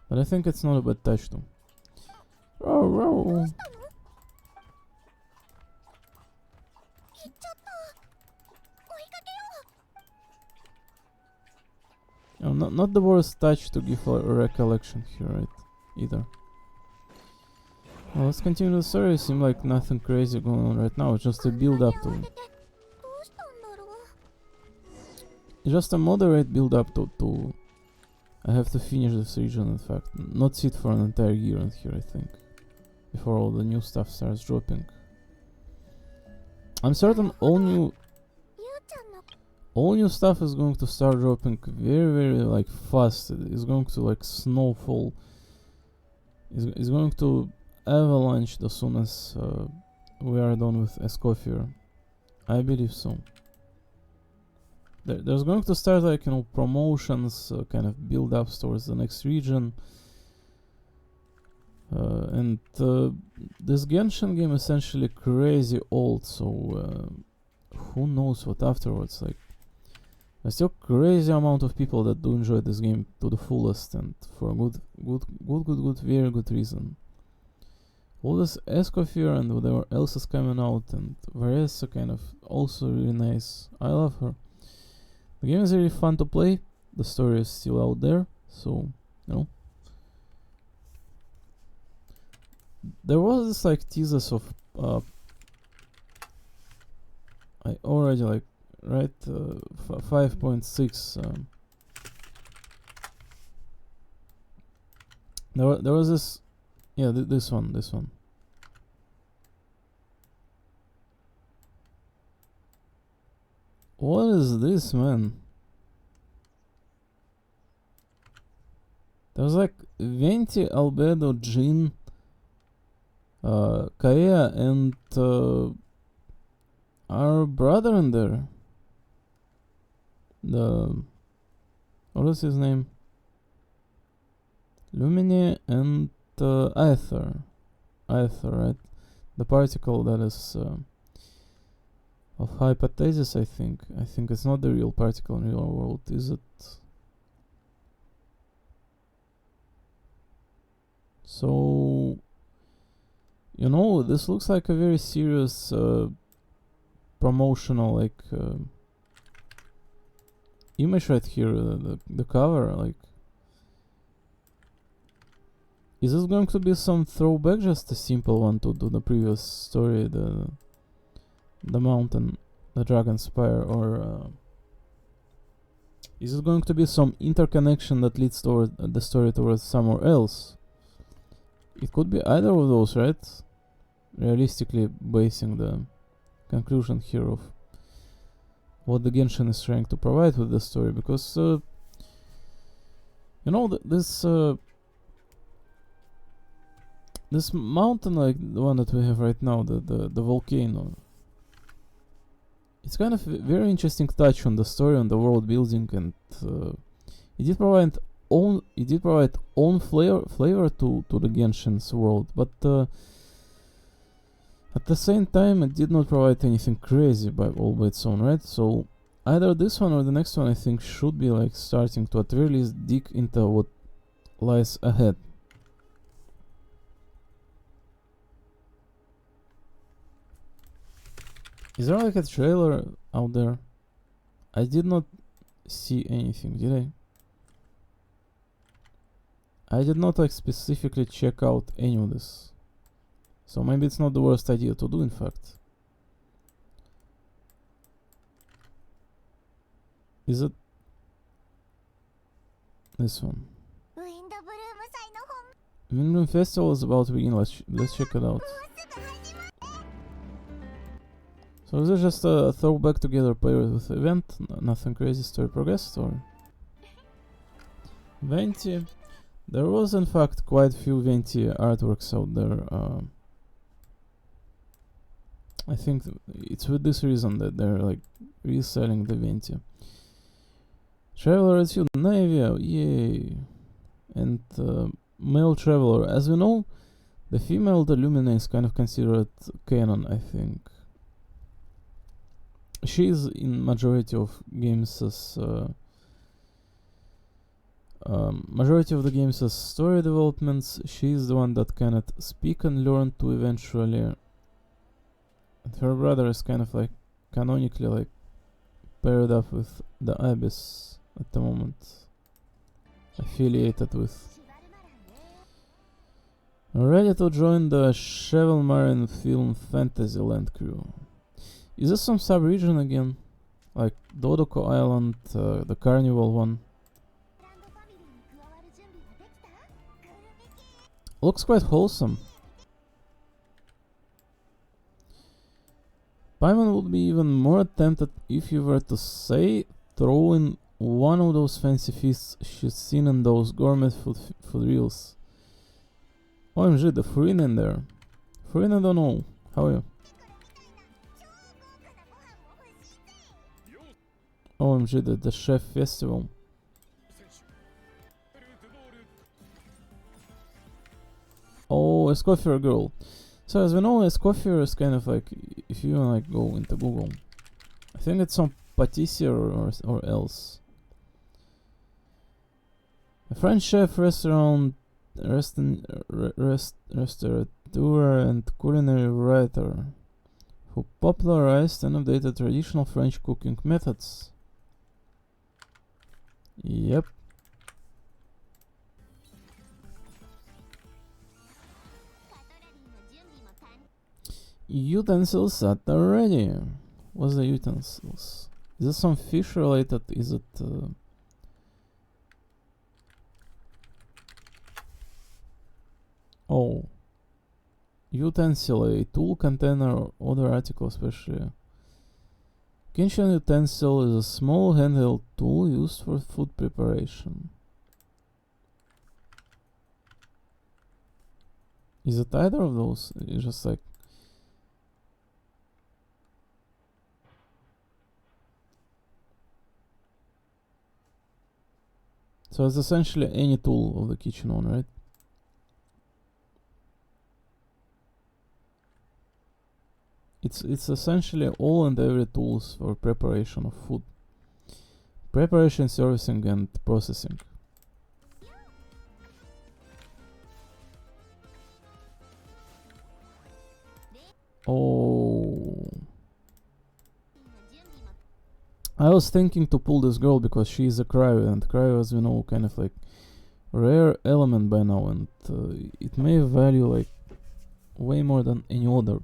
but I think it's not a bad touch too. Oh. Not the worst touch to give a recollection here, right? Either. Well, let's continue the story. It seems like nothing crazy going on right now. It's just a build up to. It's just a moderate build up to. I have to finish this region. In fact, not sit for an entire year in here. I think before all the new stuff starts dropping. I'm certain all new stuff is going to start dropping very like fast. It's going to like snowfall. It's going to avalanche as soon as we are done with Escoffier. I believe so. There's going to start like, you know, promotions, kind of build ups towards the next region. And this Genshin game is essentially crazy old, so who knows what afterwards. Like, there's still crazy amount of people that do enjoy this game to the fullest and for a good, very good reason. All this Escoffier and whatever else is coming out, and Varese kind of also really nice. I love her. The game is really fun to play. The story is still out there, so you know. There was this like teasers of I already like 5.6. There was this, yeah, this one. What is this, man? There was like Venti, Albedo, Jin, Kaeya, and our brother in there. What is his name? Lumine and Aether. Aether, right? The particle that is of hypothesis, I think. I think it's not the real particle in real world, is it? So, you know, this looks like a very serious promotional, like, image right here, the cover, like. Is this going to be some throwback, just a simple one to the previous story, the mountain, the dragon spire, or is it going to be some interconnection that leads toward the story towards somewhere else? It could be either of those, right? Realistically, basing the conclusion here of what the Genshin is trying to provide with the story, because you know, this mountain, like the one that we have right now, the volcano, it's kind of a very interesting touch on the story, on the world building, and it did provide own flavor to the Genshin's world. But At the same time, it did not provide anything crazy all by its own, right? So either this one or the next one, I think, should be like starting to at very least dig into what lies ahead. Is there like a trailer out there? I did not see anything, did I? I did not like specifically check out any of this. So maybe it's not the worst idea to do, in fact. Is it this one? Windbloom Festival is about to begin. Let's check it out. So is it just a throwback together paired with event? Nothing crazy, story progressed, or? Venti. There was in fact quite a few Venti artworks out there. I think it's with this reason that they're like reselling the Venti. Traveler Attitude Navia, yay! And male traveler. As we know, the female Lumina is kind of considered canon, I think. She is in majority of games as majority of the games as story developments. She is the one that cannot speak and learn to eventually. And her brother is kind of like canonically like paired up with the Abyss at the moment, affiliated with. Ready to join the Cheval Marine Film Fantasyland crew. Is this some sub-region again? Like Dodoko Island, the carnival one? Looks quite wholesome. Paimon would be even more tempted if you were to say throw in one of those fancy feasts she's seen in those gourmet food reels. OMG, the Furina in there. Furina, don't know. How are you? OMG, the chef festival. Oh, Escoffier girl. So as we know, Escoffier is kind of like, if you like go into Google, I think it's some patissier or else. A French chef, restaurateur and culinary writer who popularized and updated traditional French cooking methods. Yep. Utensils at the ready. What's the utensils? Is this some fish related? Is it oh, utensil, a tool, container, or other article, especially. Kitchen utensil is a small handheld tool used for food preparation. Is it either of those? It's just like. So it's essentially any tool of the kitchen one, right? It's essentially all and every tools for preparation of food. Preparation, servicing, and processing. Oh. I was thinking to pull this girl because she is a cryo, and cryo, as we know, kind of like rare element by now, and it may value like way more than any other.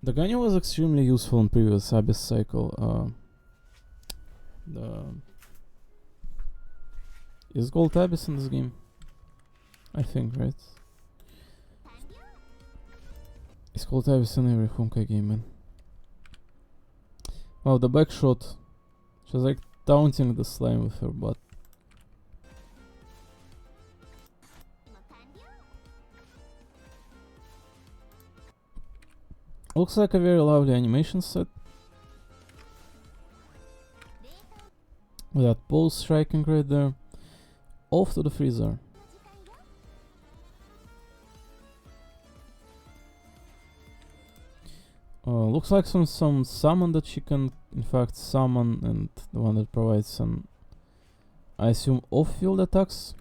The Ganyu was extremely useful in previous Abyss cycle. Is Gold Abyss in this game? I think, right? It's called Abyss in every Honkai game, man. Wow, the back shot. She's like taunting the slime with her butt. Looks like a very lovely animation set. With that pose striking right there. Off to the freezer. Looks like some summon that she can in fact summon, and the one that provides some, I assume, off-field attacks.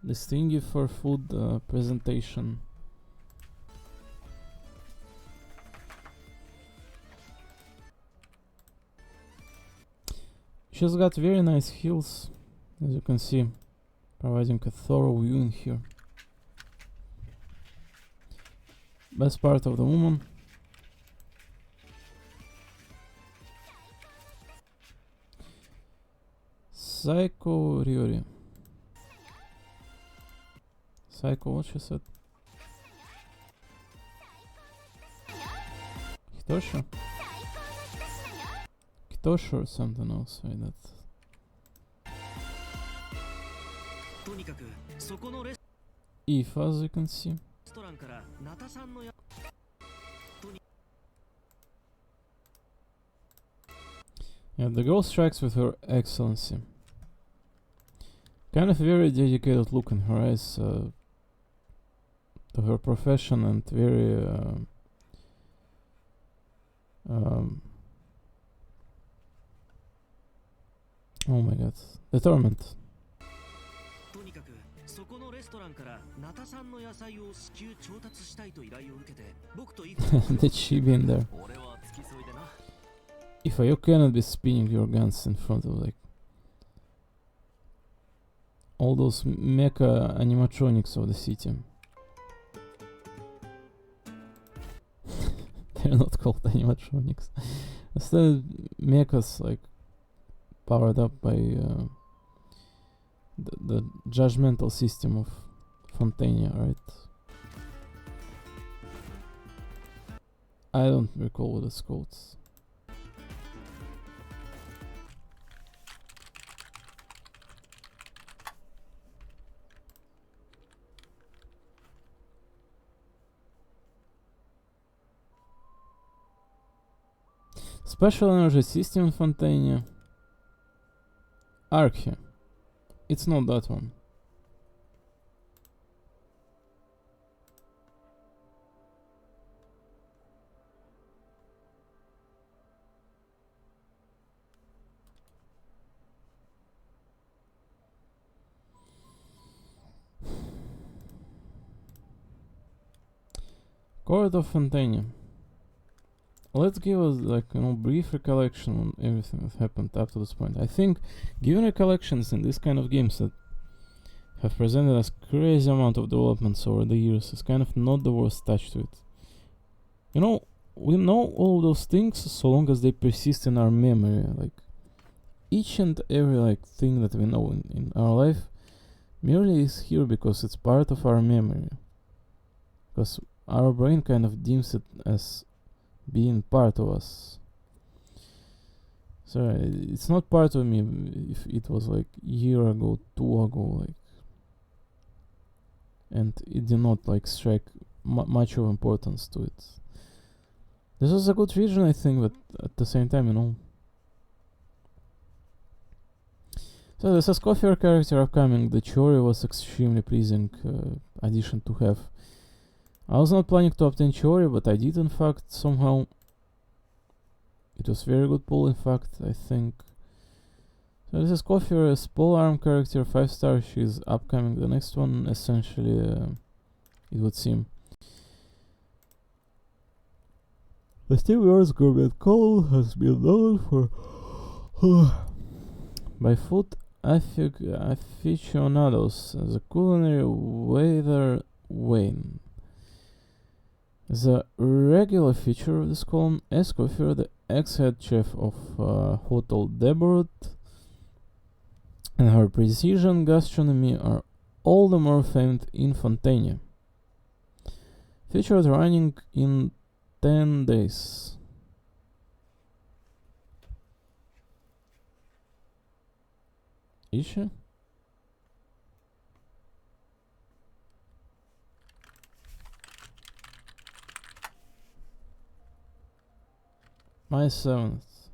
The stingy for food presentation. She's got very nice heals, as you can see, providing a thorough view in here. Best part of the woman. Psycho Ryori. Psycho, what she said? Hitosha? Hitosha or something else, right? That's...
とにかくそこのレス
If, as you can see.
トランからナタさんのや
Yeah, the girl strikes with her excellency. Kind of very dedicated look in her eyes to her profession, and very oh my god, determined.
とにかくそこのレストランからナタさんの野菜を至急調達したいと依頼を受けて僕とイフ
Did she be in there?
俺は付き添いでな
If you cannot be spinning your guns in front of like all those mecha animatronics of the city. They're not called animatronics. Instead, mechas like powered up by the judgmental system of Fontania, right? I don't recall what it's called. Special energy system in Fontania. Archie. It's not that one. Court of Fontania. Let's give us like brief recollection on everything that happened up to this point. I think giving recollections in this kind of games that have presented us crazy amount of developments over the years is kind of not the worst touch to it. You know, we know all those things so long as they persist in our memory. Like each and every like thing that we know in our life merely is here because it's part of our memory. Because our brain kind of deems it as being part of us. So it's not part of me if it was like year ago, 2 ago, like, and it did not like strike much of importance to it. This was a good region, I think, but at the same time, So this is Coffee character upcoming. The Chori was extremely pleasing addition to have. I was not planning to obtain Chori, but I did in fact somehow. It was very good pull in fact, I think. So this is Coffee, a polearm character, 5-star. She's upcoming. The next one, essentially, it would seem. The Steve Wars Gourmet Call has been known for by food aficionados as a culinary weather vane. The regular feature of this column, Escoffier, the ex-head chef of Hotel Deborah, and her precision gastronomy are all the more famed in Fontania. Featured running in 10 days. Is she? My 7th.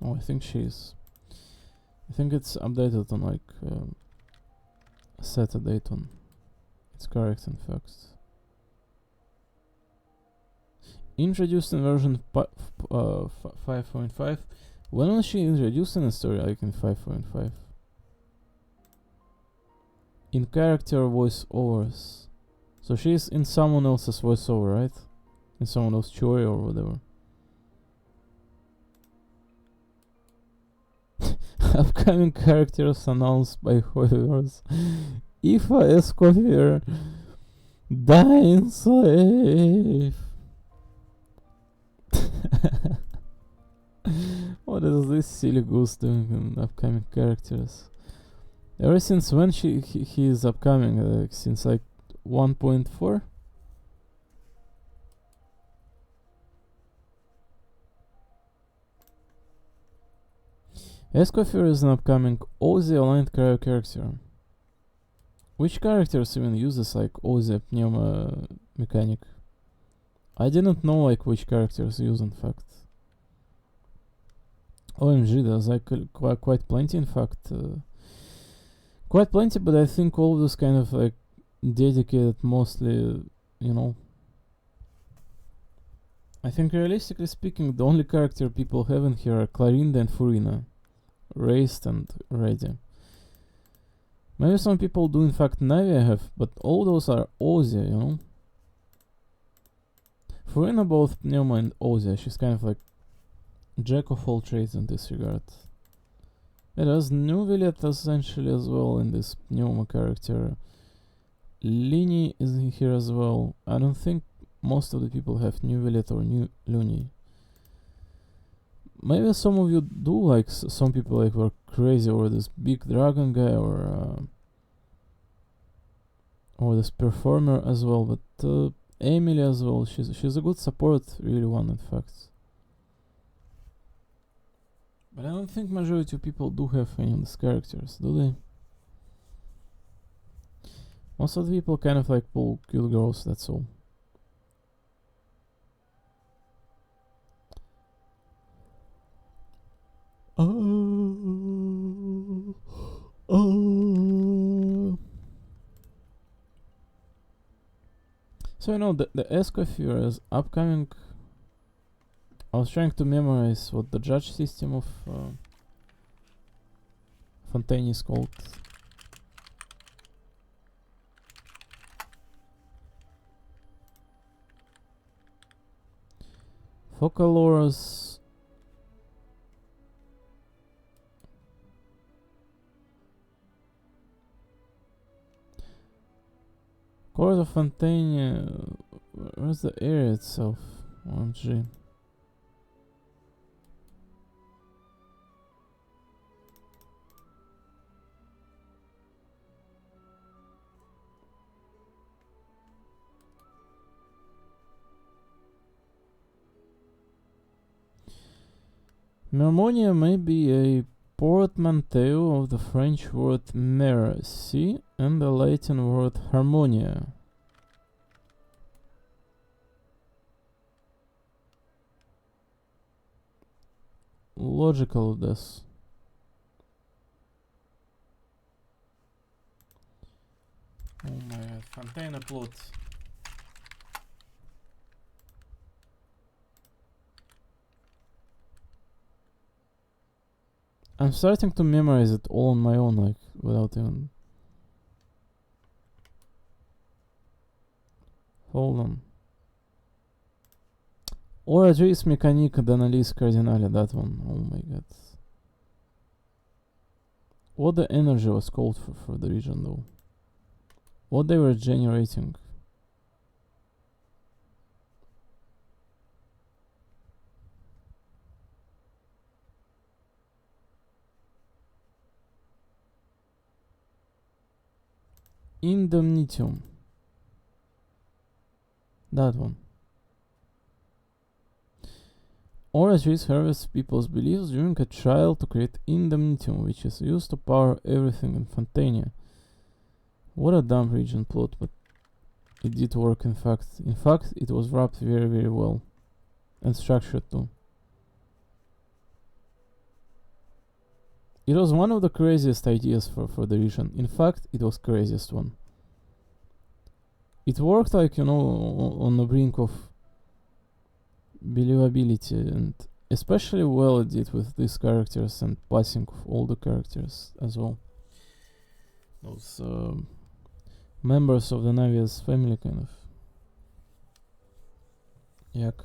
Oh, I think she is. I think it's updated on like set a date on. It's correct in fact. Introduced in version 5.5. When was she introduced in the story like in 5.5? In character voiceovers. So she's in someone else's voiceover, right? In someone else's Choi or whatever. Upcoming characters announced by Hoyoverse. Ifa Escoffier. Dying Slave. What is this silly goose doing in upcoming characters? Ever since when he is upcoming? Since like 1.4? Escoffier is an upcoming Ozzy aligned character. Which characters even uses like Ozzy Pneuma mechanic? I didn't know like which characters use in fact. OMG, there's like quite plenty in fact. Quite plenty, but I think all of those kind of like dedicated mostly, you know. I think realistically speaking, the only character people have in here are Clarinda and Furina. Raised and ready. Maybe some people do in fact Navi have, but all those are Ozzy, you know. Furina both Pneuma and Ozzy, she's kind of like jack of all trades in this regard. It has New Villet essentially as well in this Pneuma character. Lini is in here as well. I don't think most of the people have New Villet or New Luni. Maybe some of you do, like some people like were crazy over this big dragon guy or this performer as well, but Emily as well, she's a good support, really one in fact. But I don't think majority of people do have any of these characters, do they? Most of the people kind of like pull cute girls, that's all. So you know the Escoffier is upcoming. I was trying to memorize what the judge system of Fontaine is called. Focalora's Court of Fontaine, where's the area itself? OMG. Mermonia may be a portmanteau of the French word merci and the Latin word harmonia. Logical this. Oh my god, Fontaine plot. I'm starting to memorize it all on my own, like, without even... Hold on. Ora Juris Mechanica d'Analyse Cardinale, that one. Oh my god. What the energy was called for the region, though. What they were generating. Indemnitium. That one. Oratories harvest people's beliefs during a trial to create indemnitium, which is used to power everything in Fontainia. What a dumb region plot, but it did work in fact. In fact, it was wrapped very, very well. And structured too. It was one of the craziest ideas for the region. In fact, it was craziest one. It worked like, on the brink of believability, and especially well it did with these characters and passing of all the characters as well. Those members of the Navia's family, kind of. Yuck.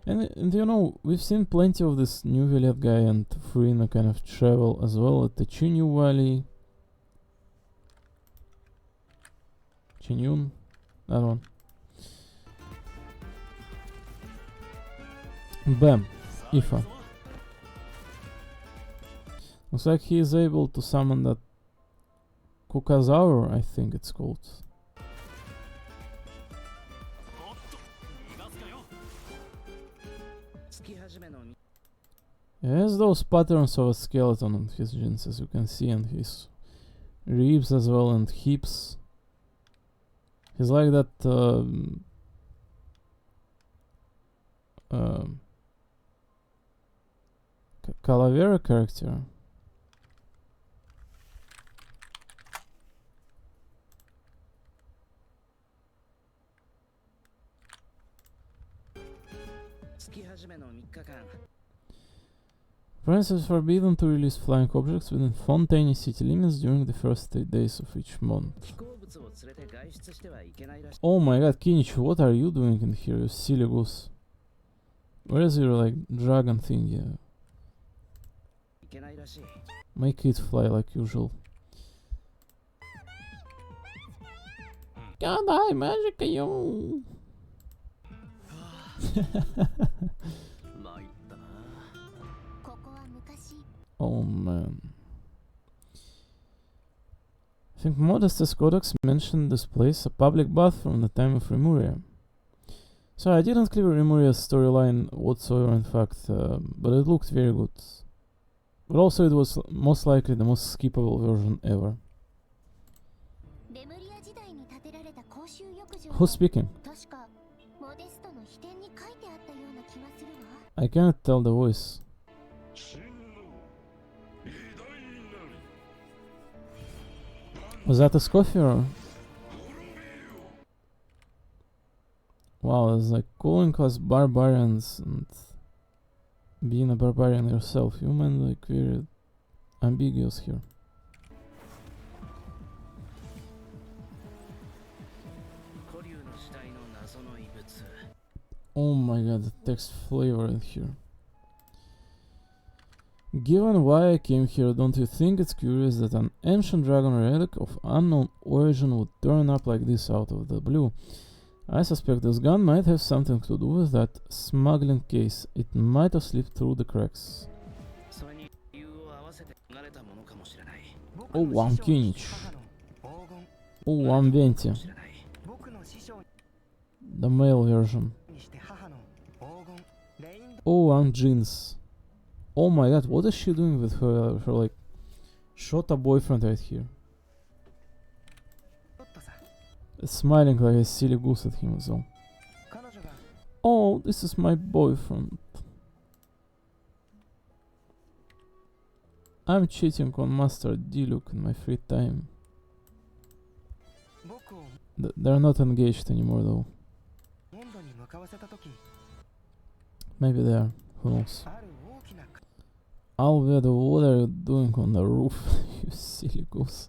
And we've seen plenty of this new Villette guy and Furina kind of travel as well at the Chinyu Valley. Chinyun? That one. Bam. Ifa. Looks like he is able to summon that Kukazaur, I think it's called. He has those patterns of a skeleton on his jeans, as you can see, and his ribs as well, and hips. He's like that Calavera character. France is forbidden to release flying objects within Fontaine city limits during the first 3 days of each month. Oh my god, Kinich, what are you doing in here, you silly goose? Where is your, dragon thing? Yeah. Make it fly like usual. God, I magic you! Oh man. I think Modestus Codex mentioned this place, a public bath from the time of Remuria. So I didn't clear Remuria's storyline whatsoever, in fact, but it looked very good. But also it was most likely the most skippable version ever. Who's speaking? I cannot tell the voice. Was that a Scoffier? Wow, it's like calling us barbarians and being a barbarian yourself. You mean very ambiguous here. Oh my god, the text flavor in here. Given why I came here, don't you think it's curious that an ancient dragon relic of unknown origin would turn up like this out of the blue? I suspect this gun might have something to do with that smuggling case. It might have slipped through the cracks. Oh, one Kinich. Oh, one Venti. The male version. Oh, one Jeans. Oh my god, what is she doing with her shota boyfriend right here? Smiling like a silly goose at him as well. Oh, this is my boyfriend. I'm cheating on Master Diluc in my free time. They're not engaged anymore though. Maybe they are, who knows. Albedo, what are you doing on the roof, you silly goose?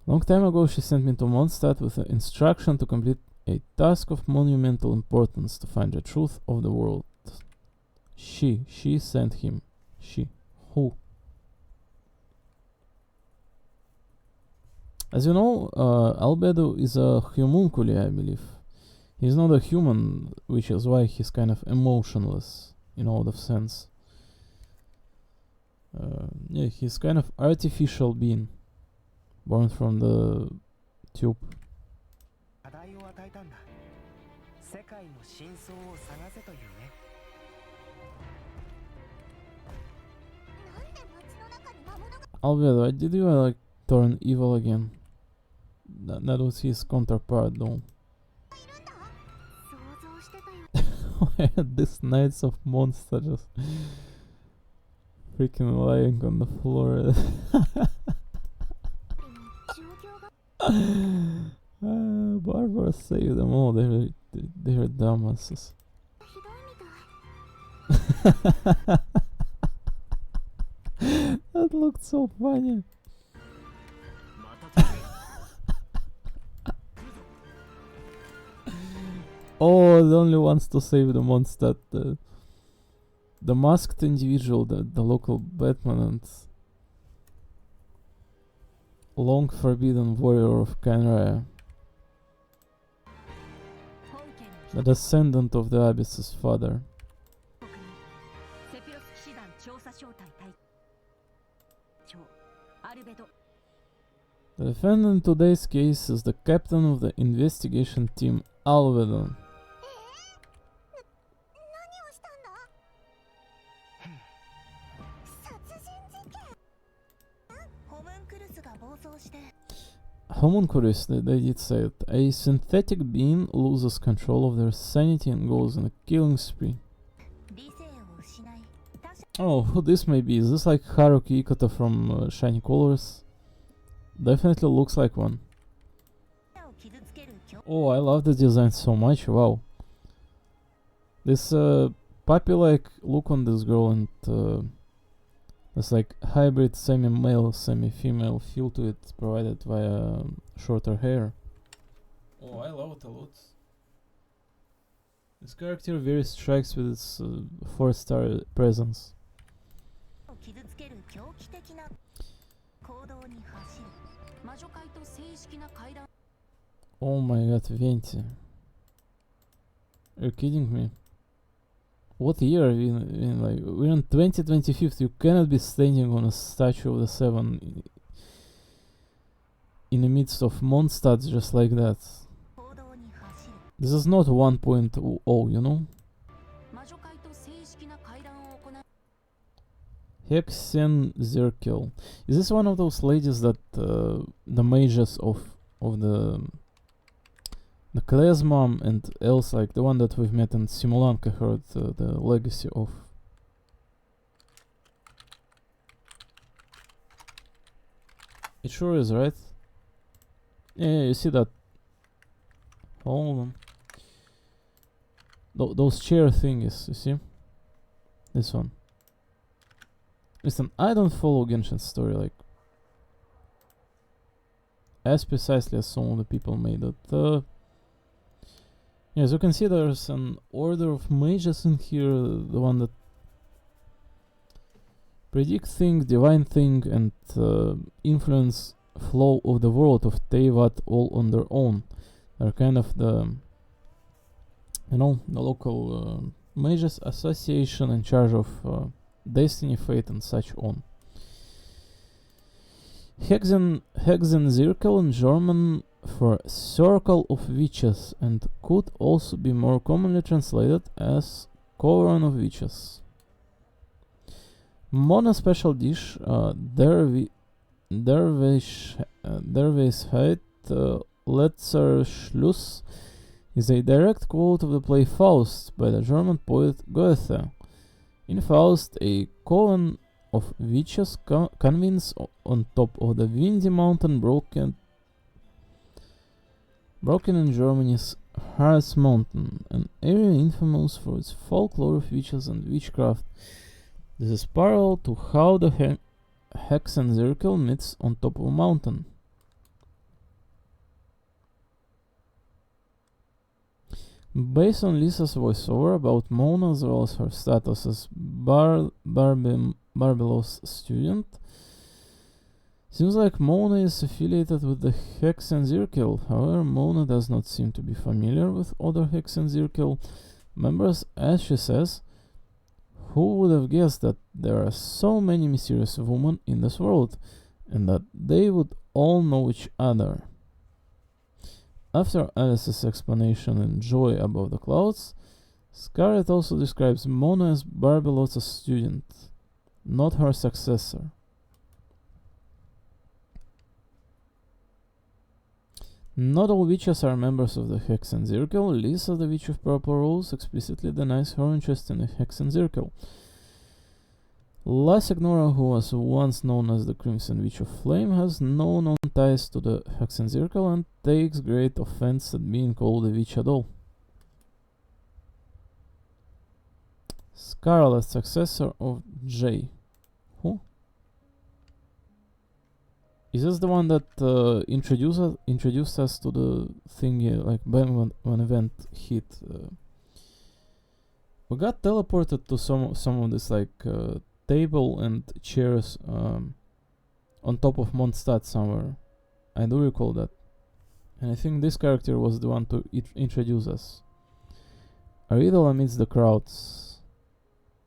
Long time ago she sent me to Mondstadt with the instruction to complete a task of monumental importance to find the truth of the world. She sent him. She. Who? As you know, Albedo is a homunculi, I believe. He's not a human, which is why he's kind of emotionless, in all of sense. Yeah, he's kind of artificial being, born from the tube. Albedo, did you turn evil again? That was his counterpart though. This Knights of Monster just freaking lying on the floor.
状況が
Barbara saved them all. They're dumbasses.
ひどいみたい。
That looked so funny.
また来る
Oh, the only ones to save the monster. The masked individual, the local Batman, and long forbidden warrior of Kanraya,
本家の
the descendant of the Abyss's father.
国にセピロス騎士団調査小隊隊長アルベド
The defendant in today's case is the captain of the investigation team, Alvedon.
何をしたんだ。殺人事件。
ホムンクルスが暴走して
Homunculus, they did say it. A synthetic being loses control of their sanity and goes on a killing spree.
理性を失い他者
Oh, who this may be? Is this like Haruki Ikota from Shiny Colors? Definitely looks like one.
を傷つける強
Oh, I love the design so much. Wow. This puppy-like look on this girl and this like hybrid semi-male, semi-female feel to it provided via shorter hair. Oh, I love it a lot. This character very strikes with its 4-star presence.
を傷つける狂気的な行動に走る魔女会と正式な会談
Oh my god, Venti. Are you kidding me? What year are we in? Like, we're in 2025. You cannot be standing on a statue of the Seven in the midst of Mondstadt just like that.
行動に走る
This is not 1.0, you know?
魔女会と正式な会談を行う
Hexen Zirkel. Is this one of those ladies that the mages of the Klezmam and else, like the one that we've met in Simulanka, heard the legacy of? It sure is, right? Yeah, you see that. Hold on. Those chair thingies, you see? This one. Listen, I don't follow Genshin's story like as precisely as some of the people made it. Yeah, as you can see, there's an order of mages in here, the one that predict thing, divine thing, and influence flow of the world of Teyvat all on their own. They're kind of the, you know, the local mages association in charge of destiny, fate, and such on. Hexenzirkel in German for circle of witches, and could also be more commonly translated as cauldron of witches. Mono special dish, Derweisheit, Letzer Schluss, is a direct quote of the play Faust by the German poet Goethe. In Faust, a coven of witches convenes on top of the windy mountain broken in Germany's Harz Mountain, an area infamous for its folklore of witches and witchcraft. This is parallel to how the Hexenzirkel meets on top of a mountain. Based on Lisa's voiceover about Mona as well as her status as Barbelow's student, seems like Mona is affiliated with the Hexenzirkel. However, Mona does not seem to be familiar with other Hexenzirkel members, as she says, who would have guessed that there are so many mysterious women in this world, and that they would all know each other. After Alice's explanation in Joy Above the Clouds, Scarlet also describes Mona as Barbelow's student, not her successor. Not all witches are members of the Hexenzirkel. Lisa, the Witch of Purple Rose, explicitly denies her interest in the Hexenzirkel. La Signora, who was once known as the Crimson Witch of Flame, has no known ties to the Hexenzirkel and takes great offense at being called a witch at all. Scarlet, successor of Jay. Who? Is this the one that introduced us to the thingy, like when event hit? We got teleported to some of this like table and chairs on top of Mondstadt somewhere. I do recall that, and I think this character was the one to introduce us. A riddle amidst the crowds.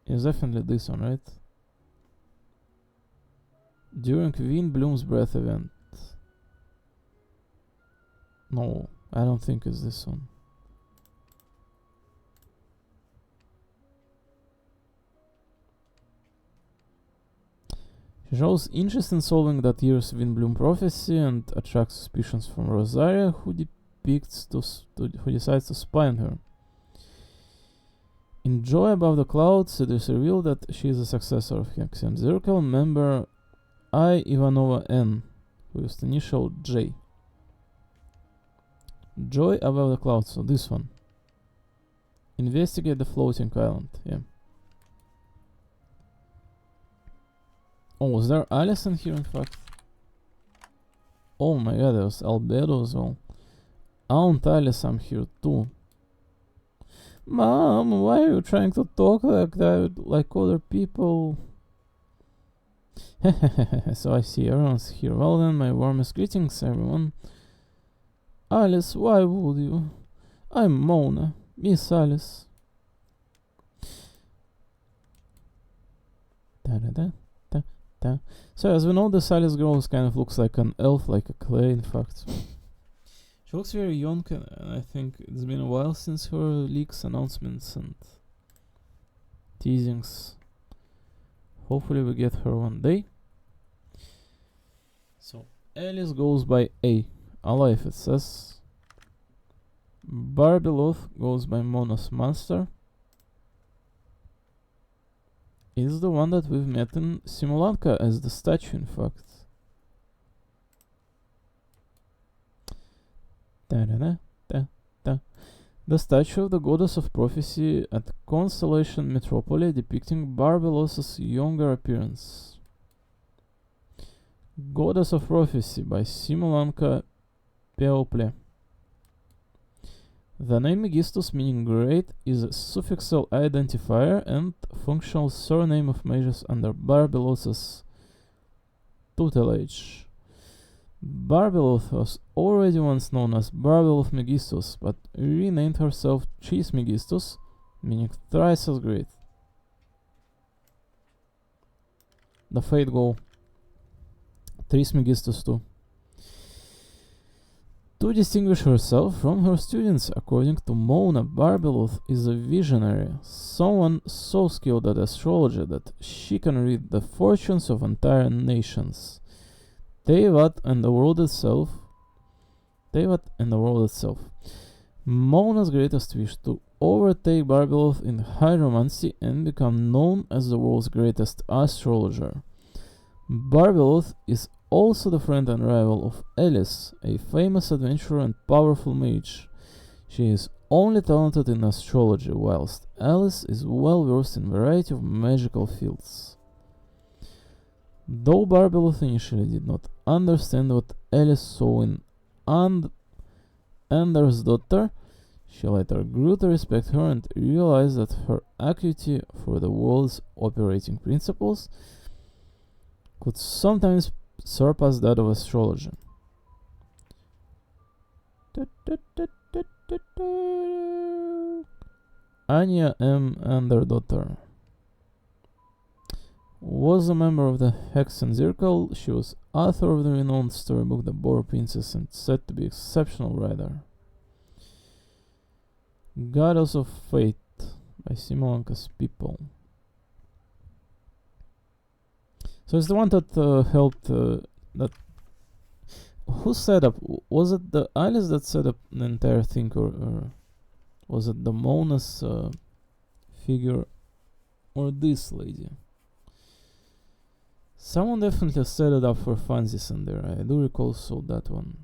It's definitely this one, right? During Wind Bloom's Breath event. No, I don't think it's this one. She shows interest in solving that year's Windbloom prophecy and attracts suspicions from Rosaria, who decides to spy on her. In Joy Above the Clouds, it is revealed that she is a successor of Hexenzirkel member I. Ivanova N, who used the initial J. Joy Above the Clouds, so this one. Investigate the floating island, yeah. Oh, was there Alison here in fact? Oh my god, there was Albedo as well. Aunt Alice, I'm here too. Mom, why are you trying to talk like that, like other people? So I see everyone's here. Well then, my warmest greetings, everyone. Alice, why would you? I'm Mona, Miss Alice. Da-da-da. So as we know, this Alice girl kind of looks like an elf, like a clay in fact. She looks very young, and I think it's been a while since her leaks, announcements and teasings. Hopefully we get her one day. So Alice goes by A. Alive it says. Barbeloth goes by Mona's Monster. Is the one that we've met in Simulanka as the statue in fact. The statue of the goddess of prophecy at Constellation Metropole depicting Barbeloth's younger appearance. Goddess of Prophecy by Simulanka People. The name Megistus, meaning great, is a suffixal identifier and functional surname of mages under Barbeloth's tutelage. Barbeloth was already once known as Barbeloth Megistus, but renamed herself Trismegistus, meaning thrice as great. The Fate Goal. Trismegistus too. To distinguish herself from her students, according to Mona, Barbeloth is a visionary, someone so skilled at astrology that she can read the fortunes of entire nations. Teyvat and the world itself. Mona's greatest wish to overtake Barbeloth in hieromancy and become known as the world's greatest astrologer. Barbeloth is also the friend and rival of Alice, a famous adventurer and powerful mage. She is only talented in astrology, whilst Alice is well versed in a variety of magical fields. Though Barbeloth initially did not understand what Alice saw in Anders' daughter, she later grew to respect her and realized that her acuity for the world's operating principles could sometimes surpass that of astrology. Anya M. Anderdottir was a member of the Hexenzirkel. She was author of the renowned storybook The Boar Princess and said to be exceptional writer. Goddess of Fate by Simulanka's People. So it's the one that helped that. Who set up? Was it the Alice that set up the entire thing, or was it the Mona's figure, or this lady? Someone definitely set it up for funsies in there. I do recall saw that one.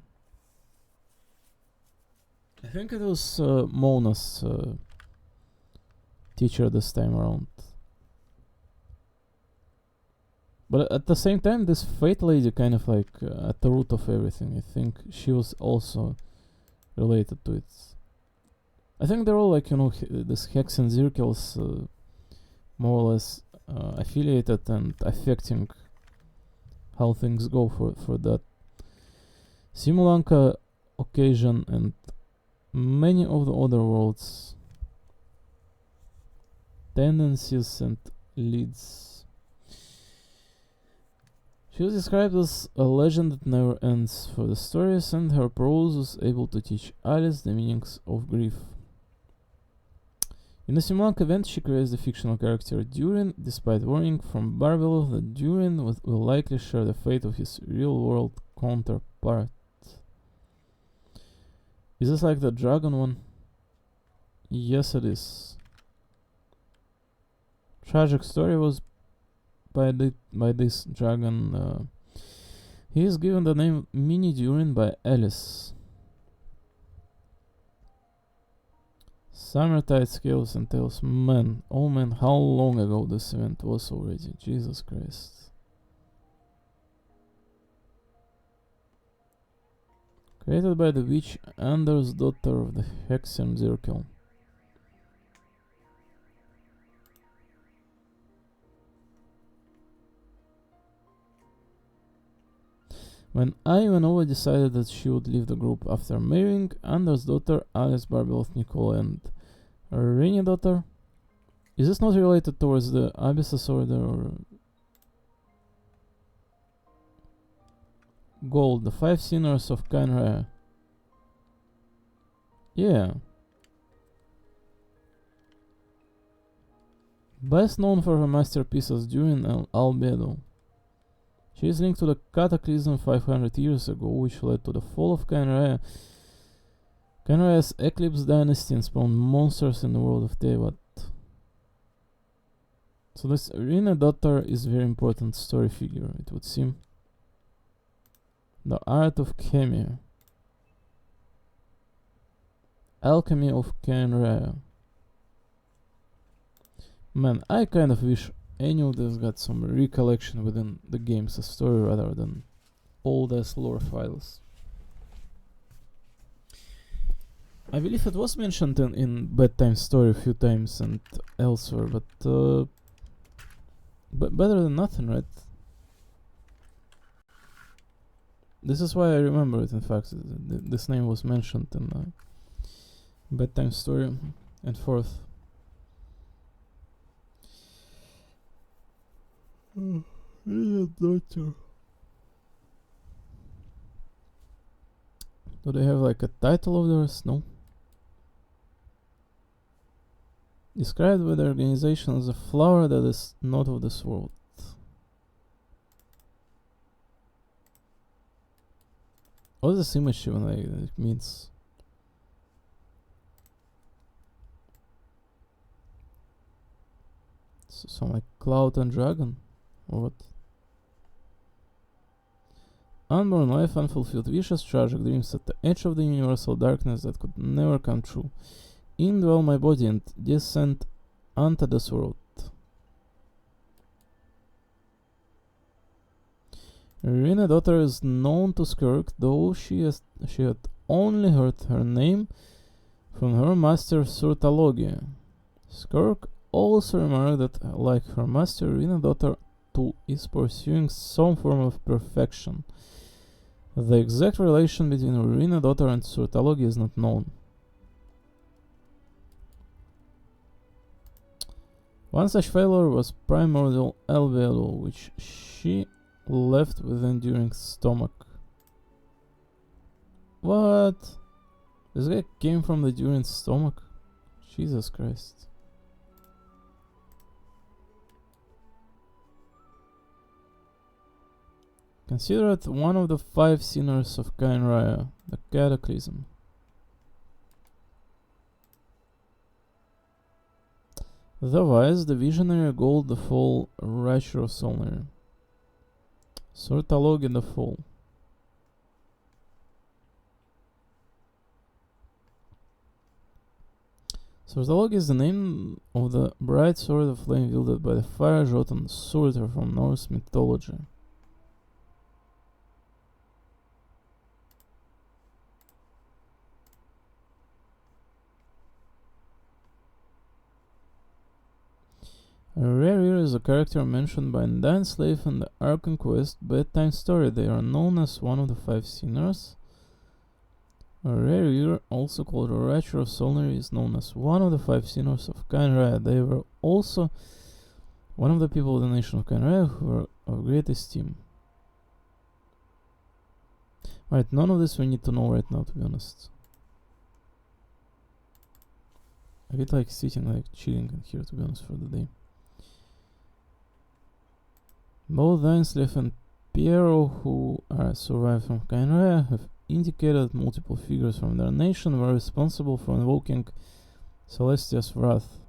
I think it was Mona's teacher this time around. But at the same time, this Fate Lady kind of like at the root of everything. I think she was also related to it. I think they're all like, you know, this Hex and Zirkels more or less affiliated and affecting how things go for that Simulanka occasion and many of the other worlds, tendencies and leads. She was described as a legend that never ends for the stories, and her prose was able to teach Alice the meanings of grief. In the Simulanka event, she creates the fictional character Durin, despite warning from Barbelov that Durin will likely share the fate of his real-world counterpart. Is this like the dragon one? Yes, it is. Tragic story was by this dragon. He is given the name Mini Durin by Alice. Summertide Scales and Tales. Man, oh man, how long ago this event was already. Jesus Christ. Created by the witch Anders, daughter of the Hexian Zirkel. When Ivanova decided that she would leave the group after marrying Anders' daughter Alice Barbelov Nicola and Rini daughter. Is this not related towards the Abyssus Order or Gold, the 5 sinners of Kain. Yeah. Best known for her masterpieces Durin and Albedo. She is linked to the Cataclysm 500 years ago, which led to the fall of Kain. Kain-Raya's Eclipse dynasty and spawned monsters in the world of Teyvat. So this Rina daughter is a very important story figure, it would seem. The art of Khemia. Alchemy of Kain-Raya. Man, I kind of wish any of this got some recollection within the game's story rather than old ass lore files. I believe it was mentioned in Bedtime Story a few times and elsewhere, but better than nothing, right? This is why I remember it, in fact. This name was mentioned in Bedtime Story and Fourth. Daughter. Do they have like a title of theirs? No. Described by the organization as a flower that is not of this world. What does this image even like it means? Some like cloud and dragon? Or what? Unborn life, unfulfilled wishes, tragic dreams at the edge of the universal darkness that could never come true. Indwell my body and descend unto this world. Rina daughter is known to Skirk, though she had only heard her name from her master Surtalogia. Skirk also remarked that, like her master, Rina daughter too is pursuing some form of perfection. The exact relation between Rina daughter and Surtalogia is not known. One such failure was primordial alveolo, which she left within during stomach. What? This guy came from the Durin stomach? Jesus Christ. Considered one of the 5 sinners of Kain-Raya, the Cataclysm. The wise, the visionary, Gold, the fall, Ratcher of Solnir. Surtalogi the Fall. Surtalogi is the name of the bright sword of flame wielded by the fire Jotun Surtur from Norse mythology. Rerir is a character mentioned by Undyne Slave in the Archon Quest bedtime story. They are known as one of the five sinners. Rerir, also called Ratcher of Solnir, is known as one of the five sinners of Khaenri'ah. They were also one of the people of the nation of Khaenri'ah who were of great esteem. Right, none of this we need to know right now, to be honest. A bit like sitting, like chilling in here, to be honest, for the day. Both Ainsleif and Piero, who are survived from Khaenri'ah, have indicated that multiple figures from their nation were responsible for invoking Celestia's wrath.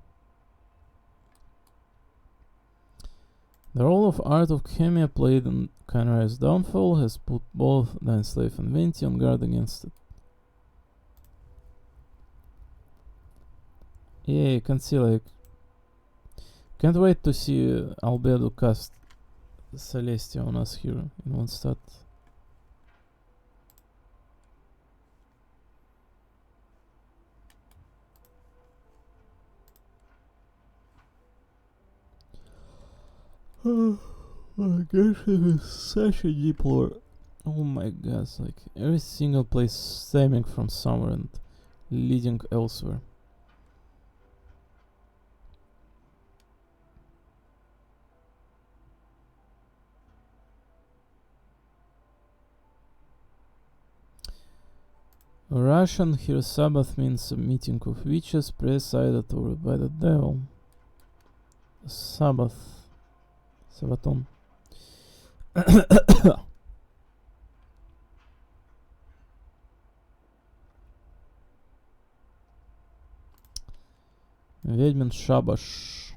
The role of Art of Chemia played in Khaenri'ah's downfall has put both Ainsleif and Venti on guard against it. Yeah, you can see, like, can't wait to see Albedo cast Celestia on us here in Mondstadt. My gosh, it is such a deep lore. Oh my god, like every single place stemming from somewhere and leading elsewhere. Russian here Sabbath means a meeting of witches presided over by the devil. Sabbath. Sabaton. Ведьмин Шабаш.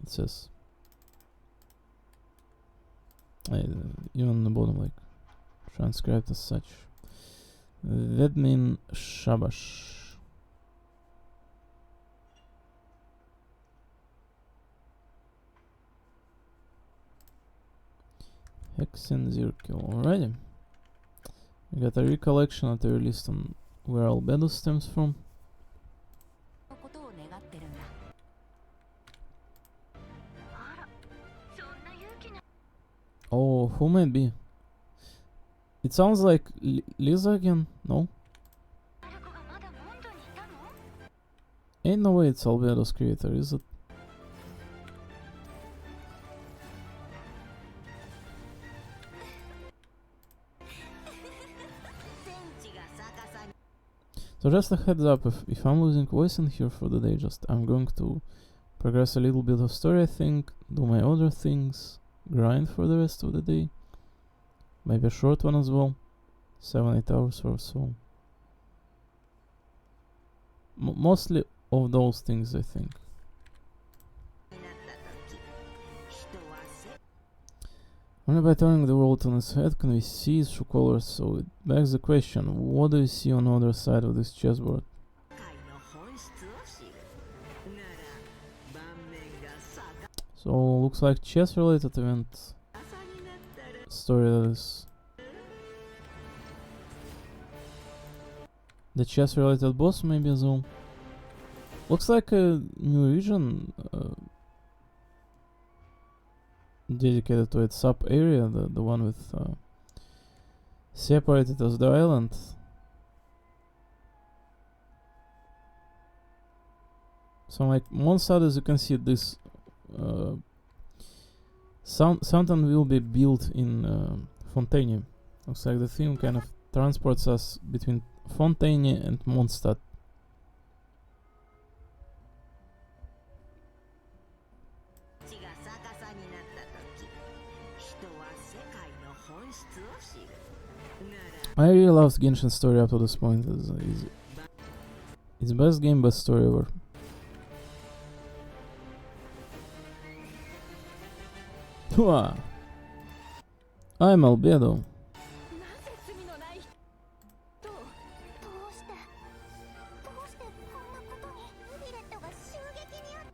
It says. Even on the bottom, like, transcribed as such. Vedmin Shabash. Hexen Zirkel. Alrighty. We got a recollection at the release on where Albedo stems from. Oh, who might be? It sounds like Lisa again, no? Ain't no way it's Albedo's creator, is it? So just a heads up, if I'm losing voice in here for the day, I'm going to progress a little bit of story, I think, do my other things, grind for the rest of the day. Maybe a short one as well, 7-8 hours or so. Mostly of those things, I think. Only by turning the world on its head can we see its true colors, so it begs the question, what do you see on the other side of this chessboard? So, looks like chess related event. Story that is. The chess related boss maybe as well. Looks like a new region dedicated to its sub area, the one with separated as the island. So like Mondstadt, as you can see, this something will be built in Fontaine. Looks like the theme kind of transports us between Fontaine and Mondstadt. I really loved Genshin's story up to this point. It's best game, best story ever. I'm Albedo.
なぜ罪のない人
どうしてこんなことにヴィレットが襲撃にあっ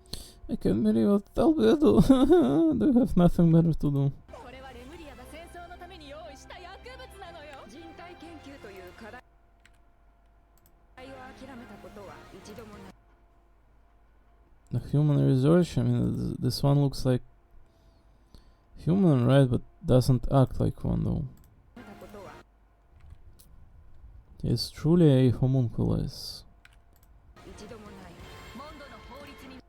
I can't believe it, Albedo. Do you have nothing better to do?
これはレムリアが戦争のために用意した薬物なのよ。人体研究という課題を諦めたことは一度もない。
The human research, I mean, this one looks like human, right? But doesn't act like one, though.
たことは
He's truly a homunculus.
一度もない。モンドの法律に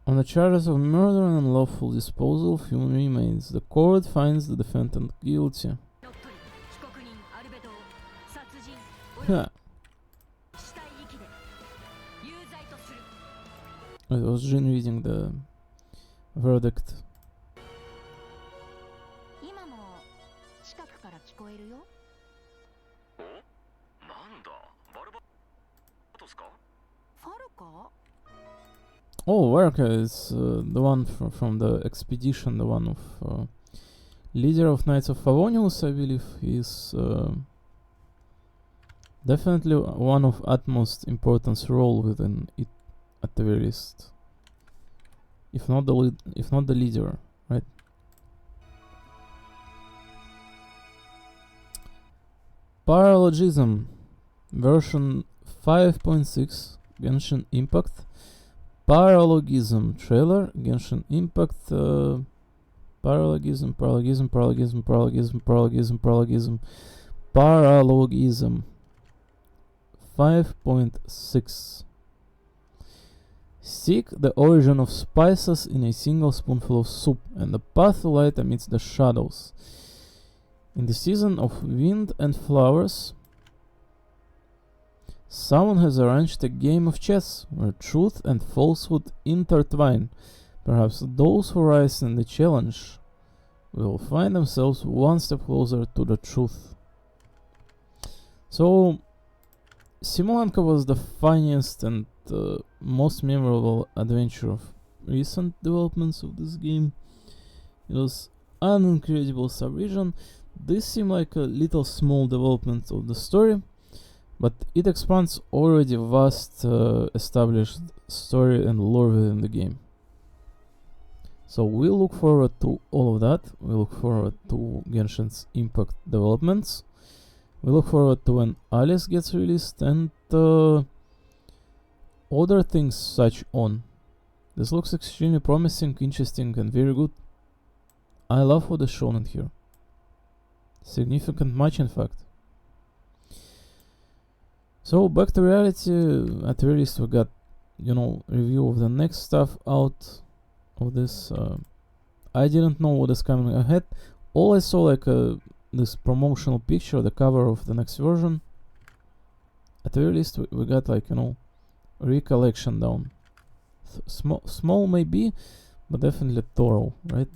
On the charges of murder and unlawful disposal of human remains, the court finds the defendant guilty.
のっとり被告人アルベドを殺人およ
Huh.
び死体遺棄で有罪とする。
I was Jin reading the verdict.
今も近くから聞こえるよ。
なんだバルバトスか？
ファルカ？
Oh, Varka is the one from the expedition, the one of leader of Knights of Favonius, I believe. He's definitely one of utmost importance role within it, at the very least. If not the leader, right? Paralogism version 5.6 Genshin Impact. Paralogism trailer Genshin Impact. Paralogism 5.6. Seek the origin of spices in a single spoonful of soup, and the path to light amidst the shadows. In the season of wind and flowers, someone has arranged a game of chess where truth and falsehood intertwine. Perhaps those who rise in the challenge will find themselves one step closer to the truth. So, Simulanka was the funniest and most memorable adventure of recent developments of this game. It was an incredible subregion. This seemed like a little small development of the story, but it expands already vast established story and lore within the game. So we look forward to all of that. We look forward to Genshin's Impact developments. We look forward to when Alice gets released and other things such on. This looks extremely promising, interesting, and very good. I love what is shown in here. Significant much, in fact. So back to reality. At the very least, we got, review of the next stuff out of this. I didn't know what is coming ahead. All I saw this promotional picture, the cover of the next version. At the very least, we got recollection down. Small maybe, but definitely thorough, right?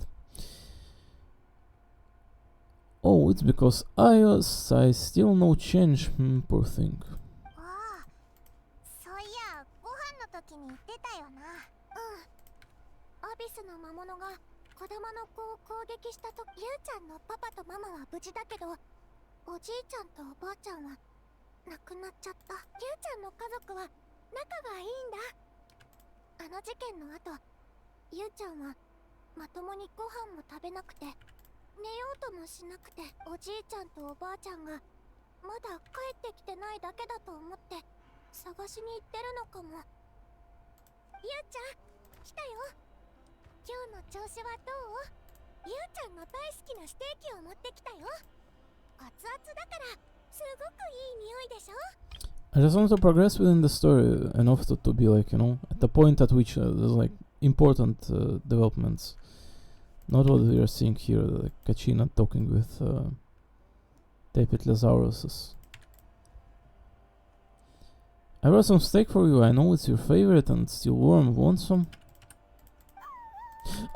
Oh, it's because iOS, I still no change. Poor thing.
ああ、そういやご飯の時に言ってたよな。アビスの魔物が子供の子を攻撃したとき、ゆうちゃんのパパとママは無事だけど、おじいちゃんとおばあちゃんは亡くなっちゃった。ゆうちゃんの家族は仲がいいんだ。あの事件の後、ゆうちゃんはまともにご飯も食べなくて、寝ようともしなくて、おじいちゃんとおばあちゃんがまだ帰ってきてないだけだと思って探しに行ってるのかも。ゆうちゃん、来たよ。今日の調子はどう？ゆうちゃんの大好きなステーキを持ってきたよ。熱々だからすごくいい匂いでしょ。
I just want to progress within the story enough to be at the point at which there's important developments. Not what we are seeing here, like Kachina talking with Tepetlesaurus. I brought some steak for you. I know it's your favorite and it's still warm. Want some?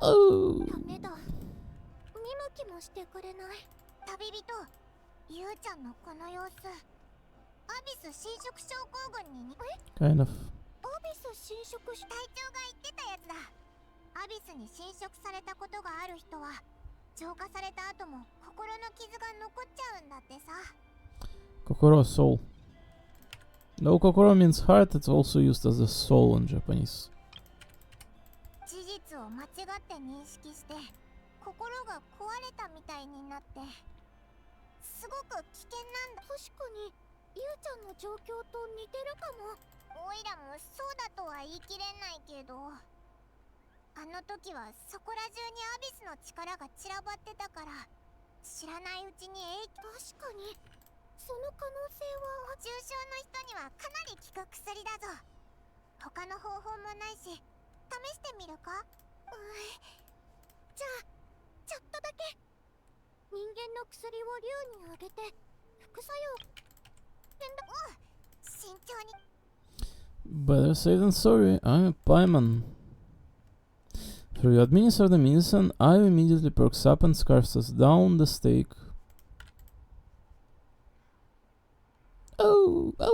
Oh!
ダメだ。見向きもしてくれない。旅人、ゆうちゃんのこの様子、アビス侵食症候群に
Kind of.
アビス侵食し隊長が言ってたやつだ。アビスに侵食されたことがある人は浄化された後も心の傷が残っちゃうんだってさ。
Kokoro soul. Though Kokoro means heart, it's also used as the soul in Japanese.
事実を間違って認識して心が壊れたみたいになってすごく危険なんだ。確かにゆうちゃんの状況と似てるかも。オイラもそうだとは言い切れないけど、あの時はそこら中にアビスの力が散らばってたから知らないうちに確かにその可能性は。重症の人にはかなり効く薬だぞ。他の方法もないし試してみるか。じゃあちょっとだけ人間の薬を竜にあげて副作用慎重に。
Better safe than sorry, I'm a pieman. After you administer the medicine, Io immediately perks up and scarfs us down the stake. Oh, oh!
も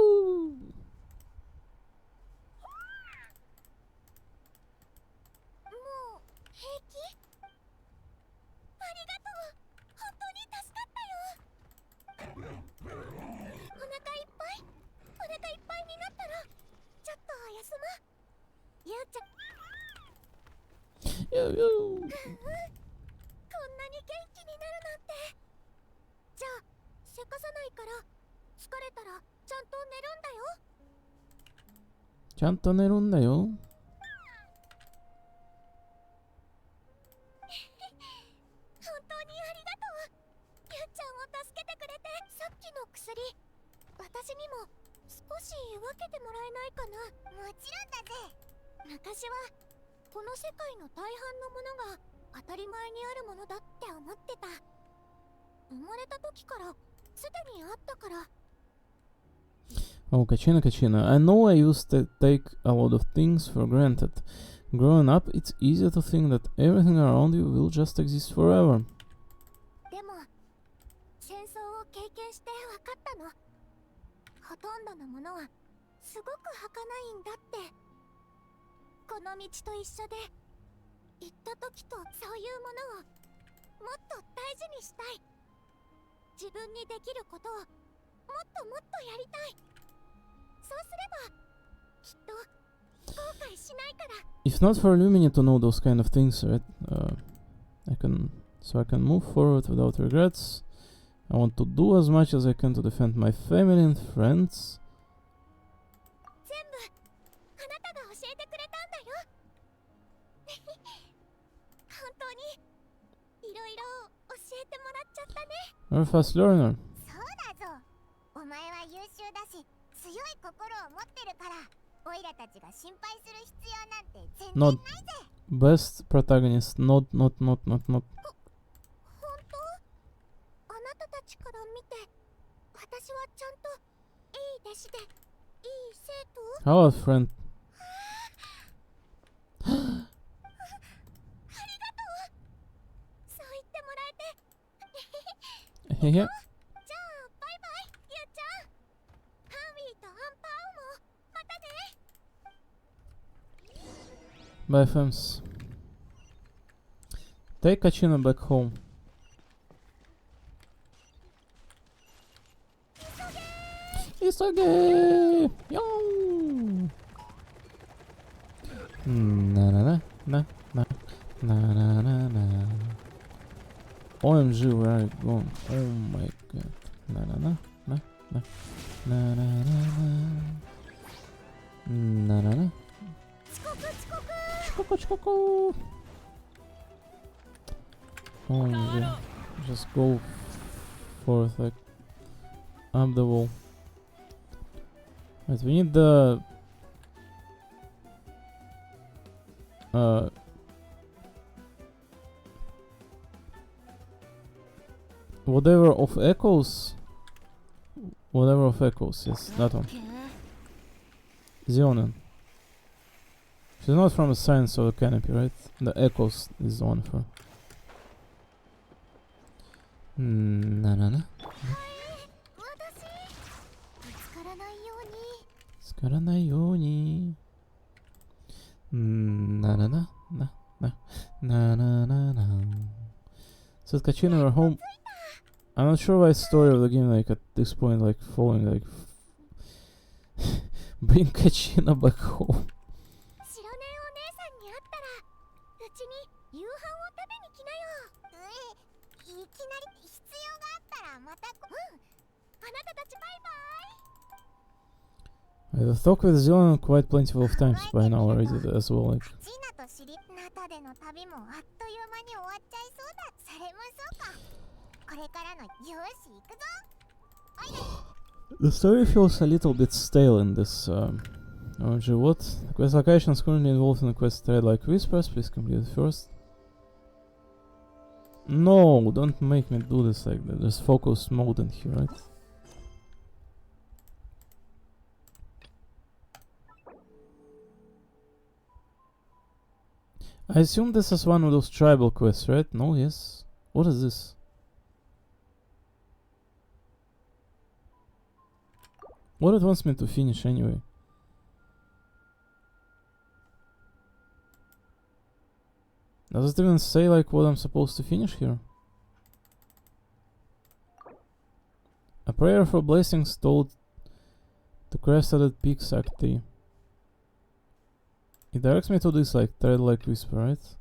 う平気？ありがとう。本当に助かったよ。お腹いっぱいになったらちょっと休ま。ゆうちゃん
Yo, yo!
こんなに元気になるなんて。じゃあせかさないから疲れたらちゃんと寝るんだよ。
ちゃんと寝るんだよ。
本当にありがとう。ゆうちゃんを助けてくれて。さっきの薬私にも少し分けてもらえないかな。もちろんだぜ。昔はこの世界の大半のものが当たり前にあるものだって思ってた。生まれた時からすでにあったから。
Oh, Kachina, Kachina. I know I used to take a lot of things for granted. Growing up, it's easier to think that everything around you will just exist forever.
でも戦争を経験して分かったの。ほとんどのものはすごく儚いんだって。この道と一緒で行った時とそういうものをもっと大事にしたい。自分にできることをもっともっとやりたい。そうすればきっと後悔しないから。
If not for Lumini to know those kind of things, right? I can move forward without regrets. I want to do as much as I can to defend my family and friends.
全部あなたが教えてくれたんだよ。本当にいろいろ教えてもらっちゃったね。
You're a fast learner.
そうだぞ。お前は優秀だし強い心を持ってるからオイラたちが心配する必要なんて全然
Not
ないぜ。
best protagonist. Not.
本当？あなたたちから見て私はちゃんといい弟子でいい生徒？
How a friend.
ありがとう。そう言ってもらえて。
Hehe.
じゃあバイバイゆうちゃん。ハーミーとアンパンもまたね。
Bye, fams. Take Kachina back home. Isage! Yo! Na na na na na na na na na. OMG, where are you going? Oh my god. Na na na na na na na na na na na na.
遅刻遅刻。
Chikoko. OMG. Just go forth, like up the wall. Wait, we need the whatever of echoes. Whatever of echoes, yes, that one. Xeonin. She's not from the science of the canopy, right? The echoes is the one for. Na na na.
私ぶつからないように。
つからないように。ななななななななな。So Said Kachina, we're home. I'm not sure why story of the game, like, at this point, like, following, like... Bring Kachina back home.
白根お姉さんに会ったらうちに夕飯を食べに来なよ。いきなり必要があったらまたあなたたちバイバイ。
I've talked with Zion quite plentiful of times by now already as well, like...
ジーナと知りナタでの旅もあっという間に終わっちゃいそうだ。それもそうか。これからのよし行くぞ。
The story feels a little bit stale in this OMG. What? The quest location is currently involved in a quest thread like Whispers. Please complete it first. No, don't make me do this like that. There's focus mode in here, right? I assume this is one of those tribal quests, right? No, yes. What is this? What it wants me to finish anyway? Does it even say like what I'm supposed to finish here? A prayer for blessings told to Crested Peaks Act 3. It directs me to this like thread like whisper, right?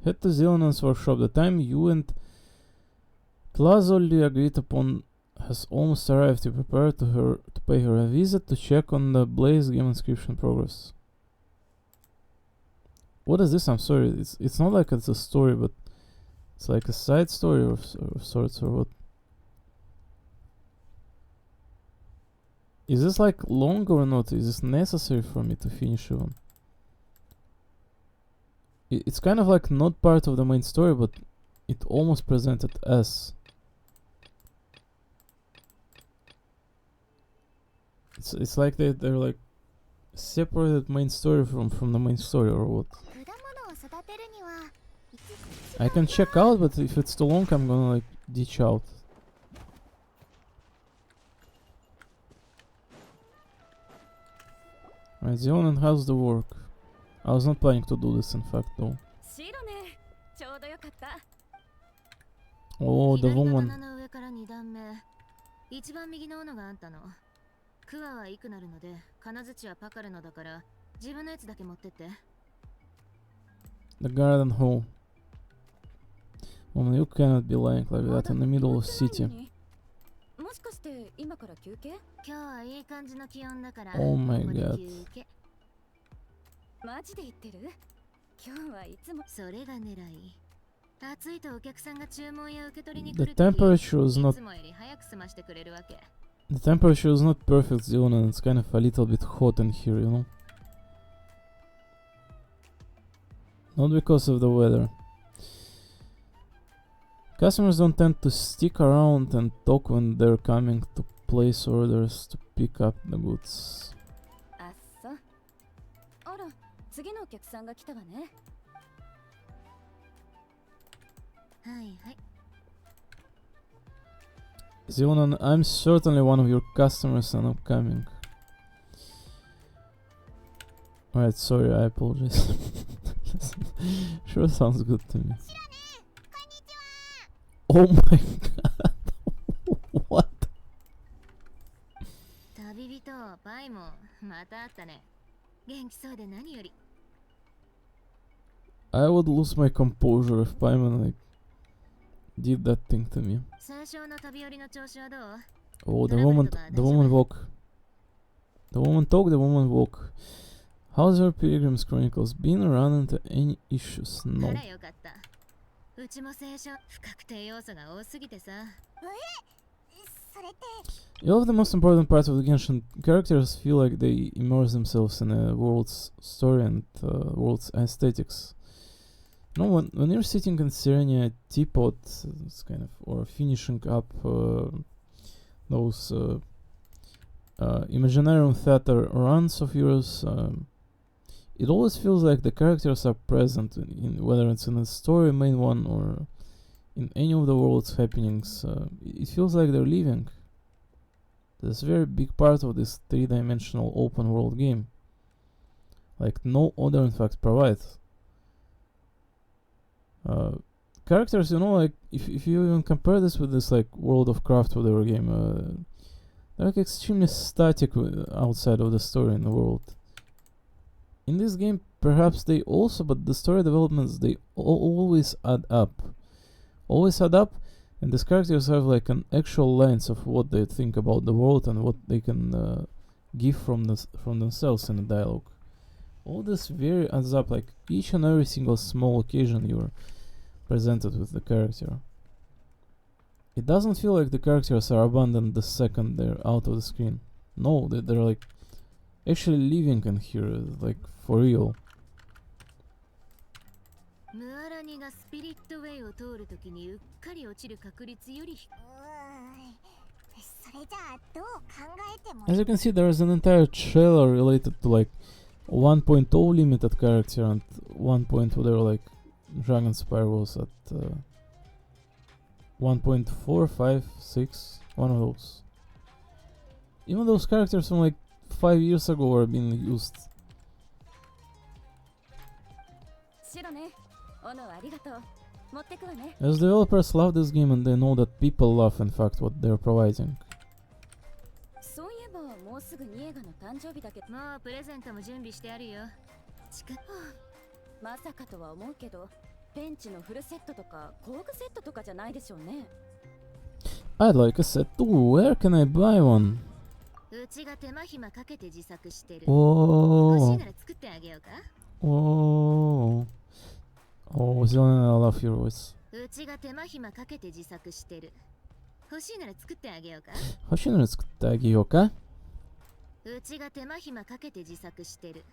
Head to Zelenon's workshop. The time you and Plazoli agreed upon has almost arrived. You prepare to pay her a visit to check on the Blaze game inscription progress. What is this? I'm sorry. It's not like it's a story, but it's like a side story of sorts or what? Is this like long or not? Is this necessary for me to finish even? It's kind of like not part of the main story, but it almost presented as. It's like they're like separated main story from the main story or what? I can check out, but if it's too long, I'm gonna like ditch out. Alright, Zeonin, how's the work? I was not planning to do this in fact though. Oh, the woman.
一番右の斧があんたの。クワはイクナルので、金槌はパカルのだから、自分のやつだけ持ってって。
The garden hole. Woman, you cannot be lying like that in the middle of city.
もしかして今から休憩？
今日はいい感じの気温だから。
Oh my god.
マジで言ってる？今日はいつも
それが狙い。暑いとお客さんが注文や受け取りに来
The
るとき、
temperature is
い
not
つもより早く済ましてくれるわけ。
the temperature is not perfect, Zeon, and it's kind of a little bit hot in here, you know? Not because of the weather. Customers don't tend to stick around and talk when they're coming to place orders to pick up the goods.
あっそ。あら、次のお客さんが来たわね。
はいはい。
Zeonon, I'm certainly one of your customers and I'm coming. Alright, sorry, I apologize. Sure sounds good to me. Oh my god. What?
旅人、パイもまた会ったね。元気そうで何より。
I would lose my composure if Paimon like did that thing to me.
最初の旅寄りの調子はどう？
Oh, the woman walk. The woman talk, the woman walk. How's your Pilgrim's Chronicles? Been run into any issues? No.
ならよかった。うちも聖書不確定要素が多すぎてさ。
それって
You know, the most important part of the Genshin characters feel like they immerse themselves in a world's story and world's aesthetics. You know, when you're sitting and staring at a teapot, it's kind of, or finishing up those Imaginarium theater runs of yours, it always feels like the characters are present in whether it's in the story main one or in any of the world's happenings. It feels like they're living. That's a very big part of this three-dimensional open world game. Like no other in fact provides. characters, you know, like if you even compare this with this like World of Craft whatever game, they're like extremely static outside of the story in the world. In this game, perhaps they also, but the story developments they always add up, and these characters have like an actual lens of what they think about the world and what they can give from themselves in the dialogue. All this very adds up, like each and every single small occasion you're presented with the character. It doesn't feel like the characters are abandoned the second they're out of the screen. No, they're like actually living in here, like for real.
ムアラニがスピリットウェイを通るときにうっかり落ちる確率より低い。
それじゃあどう考えても
As you can see, there is an entire trailer related to like 1.0 limited character and 1. Whatever, like Dragon Spire was at 1.4, 5, 6, one of those. Even those characters from like 5 years ago are being used.
白ね。オノありがとう。持ってくわね。
As developers love this game and they know that people love in fact what they're providing.
そういえばもうすぐニエガの誕生日だけど。
もうプレゼントも準備してあるよ。近く。
まさかとは思うけど、ペンチのフルセットとか工具セットとかじゃないでしょうね。
I'd like a set too. Where can I buy one?
うちが手間暇かけて自作してる。欲しい
Oh,
なら作ってあげようか。
oh, oh, Zelena, I love your voice.
うちが手間暇かけて自作してる。欲しいなら作ってあげようか。
欲しいなら作ってあげようか。
うちが手間暇かけて自作してる。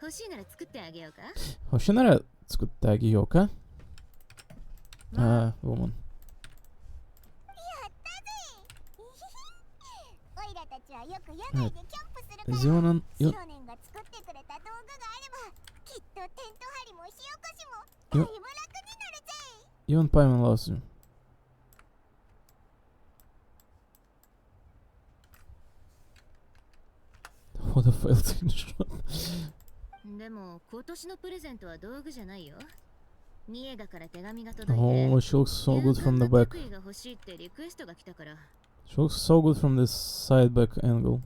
欲しいなら作ってあげようか。
欲しいなら作ってあげようか。
まあ、
woman.
オイラたちはよく野外でキャンプするから、
ゼオナン、
シロネンが作ってくれた道具があればきっとテント張りも火起こしもだいぶ楽になるぜ。
even Paimon loves you. What a failed screenshot.
でも今年のプレゼントは道具じゃないよ。ニエガから手紙が届いて。
Oh, she looks so good from the back.
得意が欲しいってリクエストが来たから。
She looks so good from this side back angle.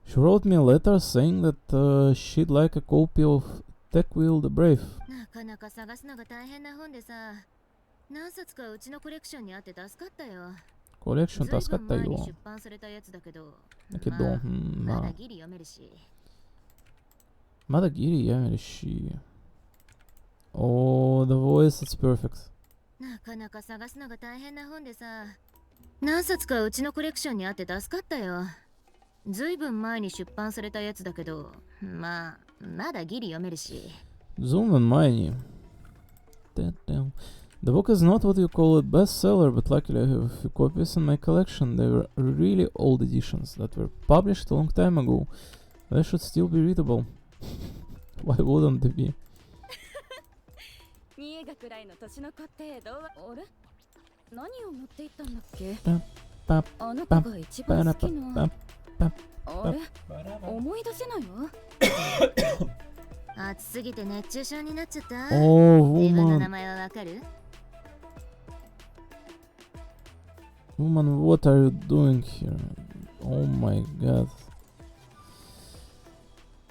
She wrote me a letter saying that she'd like a copy of Techwheel the Brave.
なかなか探すのが大変な本でさ。何冊かうちのコレクションにあって助かったよ。
コレクション助かったよ。
ずいぶん前に出版されたやつだけど。
だけど、
まだギリ読めるし。
まだギリ読めるし。Oh, the voice, it's perfect.
なかなか探すのが大変な本でさ。何冊かうちのコレクションにあって助かったよ。ずいぶん前に出版されたやつだけど、まだギリ読めるし。
ずいぶん前に。The book is not what you call a bestseller, but luckily I have a few copies in my collection. They were really old editions that were published a long time ago. They should still be readable. Why wouldn't they be?
ニエガくらいの年の子ってどうあれ何を持っていったんだっけ
パ
あの子が一番好きなあれ思い出せないわ
暑すぎて熱中症になっちゃった。
Oh,
自分の
woman.
名前はわかる？
Woman, what are you doing here? Oh my god.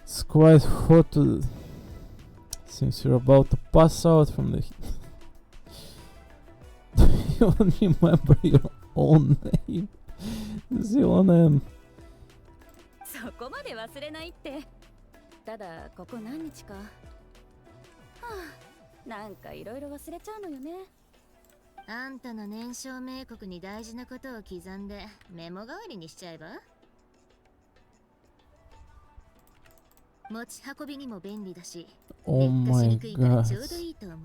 It's quite hot. Seems you're about to pass out from the heat. Do you even remember your own name? Zelena.
そこまで忘れないってただここ何日かはあなんかいろいろ忘れちゃうのよね
あんたの燃焼明刻に大事なことを刻んでメモ代わりにしちゃえば持ち運びにも便利だし
Oh
劣化し
my
にくいから
god.
ちょうどいいと思う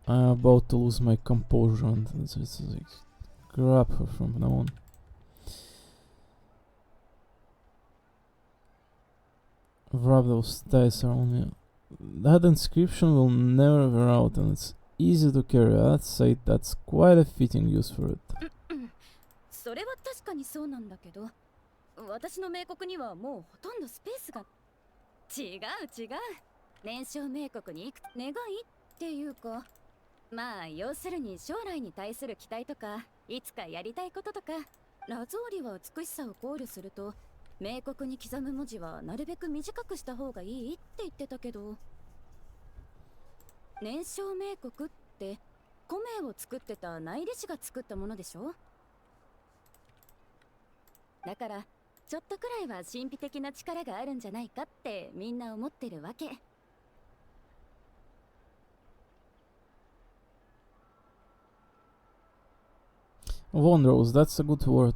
I'm about to lose my composure and it's like grab her from now on. Wrap those ties around me. That inscription will never wear out and it's easy to carry. I'd say that's quite a fitting use for it.
それは確かにそうなんだけど私の明刻にはもうほとんどスペースが違う年少冥国に行く願いっていうか、まあ要するに将来に対する期待とか、いつかやりたいこととか。ラゾーリは美しさを考慮すると、冥国に刻む文字はなるべく短くした方がいいって言ってたけど、年少冥国って古名を作ってた内裏師が作ったものでしょ。だからちょっとくらいは神秘的な力があるんじゃないかってみんな思ってるわけ。
Wondrous, that's a good word.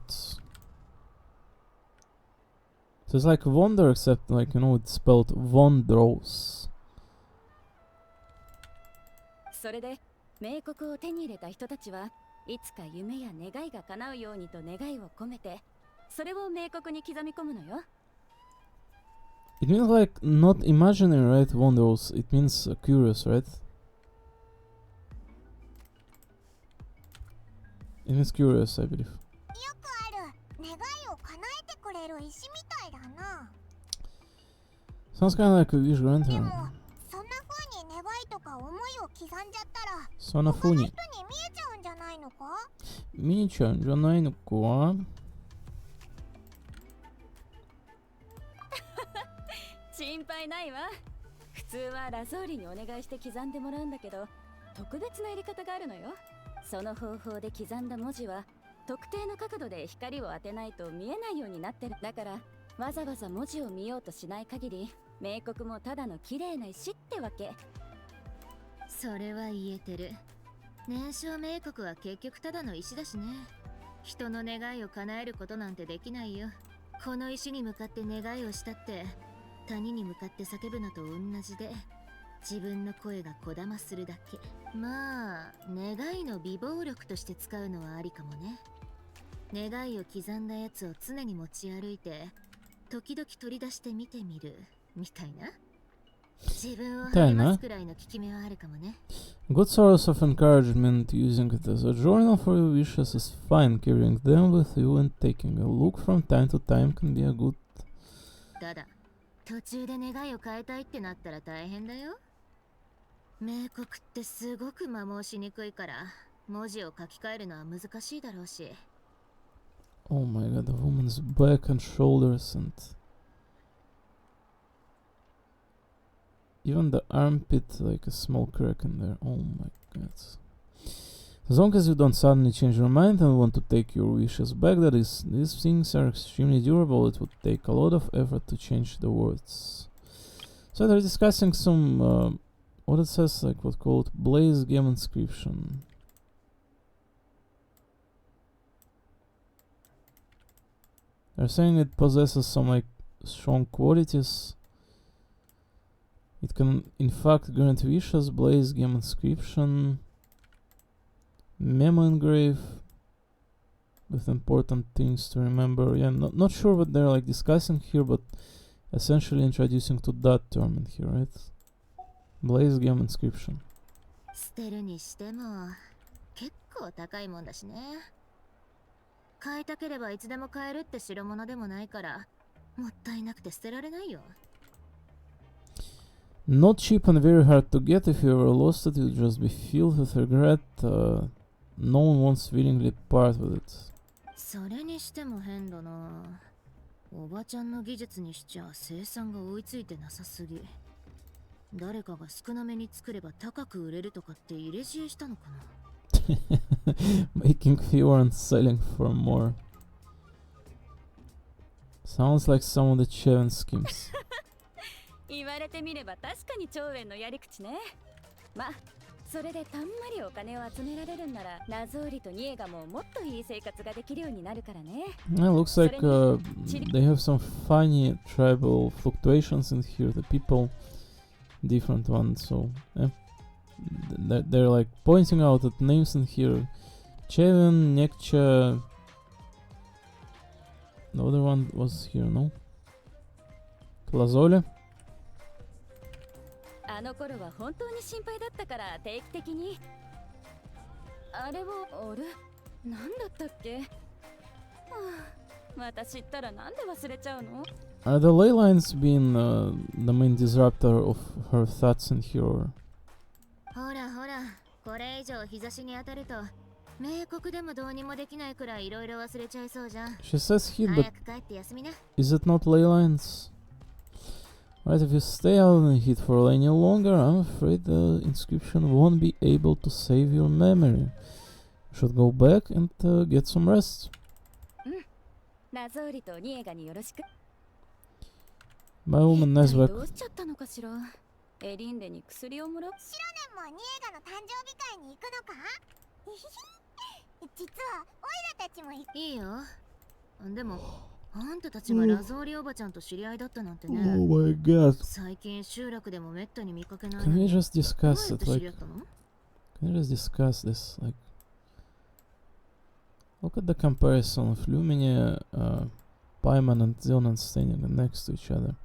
So it's like wonder, except like, you know, it's spelled Wondrous.
それで冥国を手に入れた人たちはいつか夢や願いが叶うようにと願いを込めて、それを冥国に刻み込むのよ。
It means like not imaginary, right? Wondrous. It means curious, right? It means curious, I believe.
よくある願いを叶えてくれる石みたいだな。
Sounds kind of like a wish
で
granter.
もそんな風に願いとか思いを刻んじゃったら
そんな風に
他の人に見えちゃうんじゃないのか。
見えちゃうんじゃないのか。
心配ないわ。普通はラゾーリにお願いして刻んでもらうんだけど、特別なやり方があるのよ。その方法で刻んだ文字は特定の角度で光を当てないと見えないようになってる。だからわざわざ文字を見ようとしない限り、冥国もただの綺麗な石ってわけ。
それは言えてる。年少冥国は結局ただの石だしね。人の願いを叶えることなんてできないよ。この石に向かって願いをしたって谷に向かって叫ぶのと同じで、自分の声がこだまするだけ。まあ願いの美貌力として使うのはありかもね。願いを刻んだやつを常に持ち歩いて時々取り出して見てみるみたいな。自分を励ますくらいの効き目はあるかもね。
Good source of encouragement using it as a journal for your wishes is fine. Carrying them with you and taking a look from time to time can be a good.
ただ途中で願いを変えたいってなったら大変だよ。冥国ってすごく摩耗しにくいから文字を書き換えるのは難しいだろうし。
Oh my god, the woman's back and shoulders and even the armpit, like a small crack in there. Oh my god. As long as you don't suddenly change your mind and want to take your wishes back, that is, these things are extremely durable. It would take a lot of effort to change the words. So they're discussing some, what it says, like what called Blaze Game Inscription. They're saying it possesses some like strong qualities. It can in fact grant wishes, Blaze Game Inscription, Memo Engrave, with important things to remember. Yeah, not sure what they're like discussing here, but essentially introducing to that term in here, right? Blaze Game Inscription.
捨てるにしても結構高いもんだしね。買いたければいつでも買えるって代物でもないからもったいなくて捨てられないよ。
Not cheap and very hard to get. If you ever lost it, you'll just be filled with regret. No one wants willingly part with it.
それにしても変だな。おばちゃんの技術にしちゃ生産が追いついてなさすぎ。誰かが少なめに作れば高く売れるとかって入れ知恵したのかな。
Making fewer and selling for more. Sounds like some of the Cheven schemes.
言われてみれば確かに長園のやり口ね。まあそれでたんまりお金を集められるんならラゾーリとニエガももっといい生活ができるようになるからね。
Yeah, looks like they have some funny tribal fluctuations in here. The people, different ones. So yeah, they're like pointing out at names in here. Cheven, Nekcha. The other one was here, no? Klazole.
あの頃は本当に心配だったから定期的に。あれはあれ何だったっけ、はあ、私ったらなんで忘れちゃうの。
Are the ley lines being the main disruptor of her thoughts in here? Or-
ほらほら、これ以上日差しに当たると冥国でもどうにもできないくらいいろいろ忘れちゃいそうじゃん。
She says heat, but
早く帰って休みな。
is it not ley lines? Right, if you stay out in the heat for any longer, I'm afraid the inscription won't be able to save your memory. You should go back and get some rest.
ラゾーリとニエガによろしく。
My woman
一体
Nesbeck.
どうしちゃったのかしら。エリンレに薬をもらう。
シロネンもニエガの誕生日会に行くのか実はオイラたちも行く。
いいよ。でも、あんたたちがラゾーリおばちゃんと知り合いだったなんてね。
my god.
最近集落でもめったに見かけない
Can
の
we
に。
just
どう
discuss
やって
it?
知
Like,
り合ったの？
can we just discuss this? Like, look at the comparison of Lumine, Paimon, and Zilnan standing next to each other.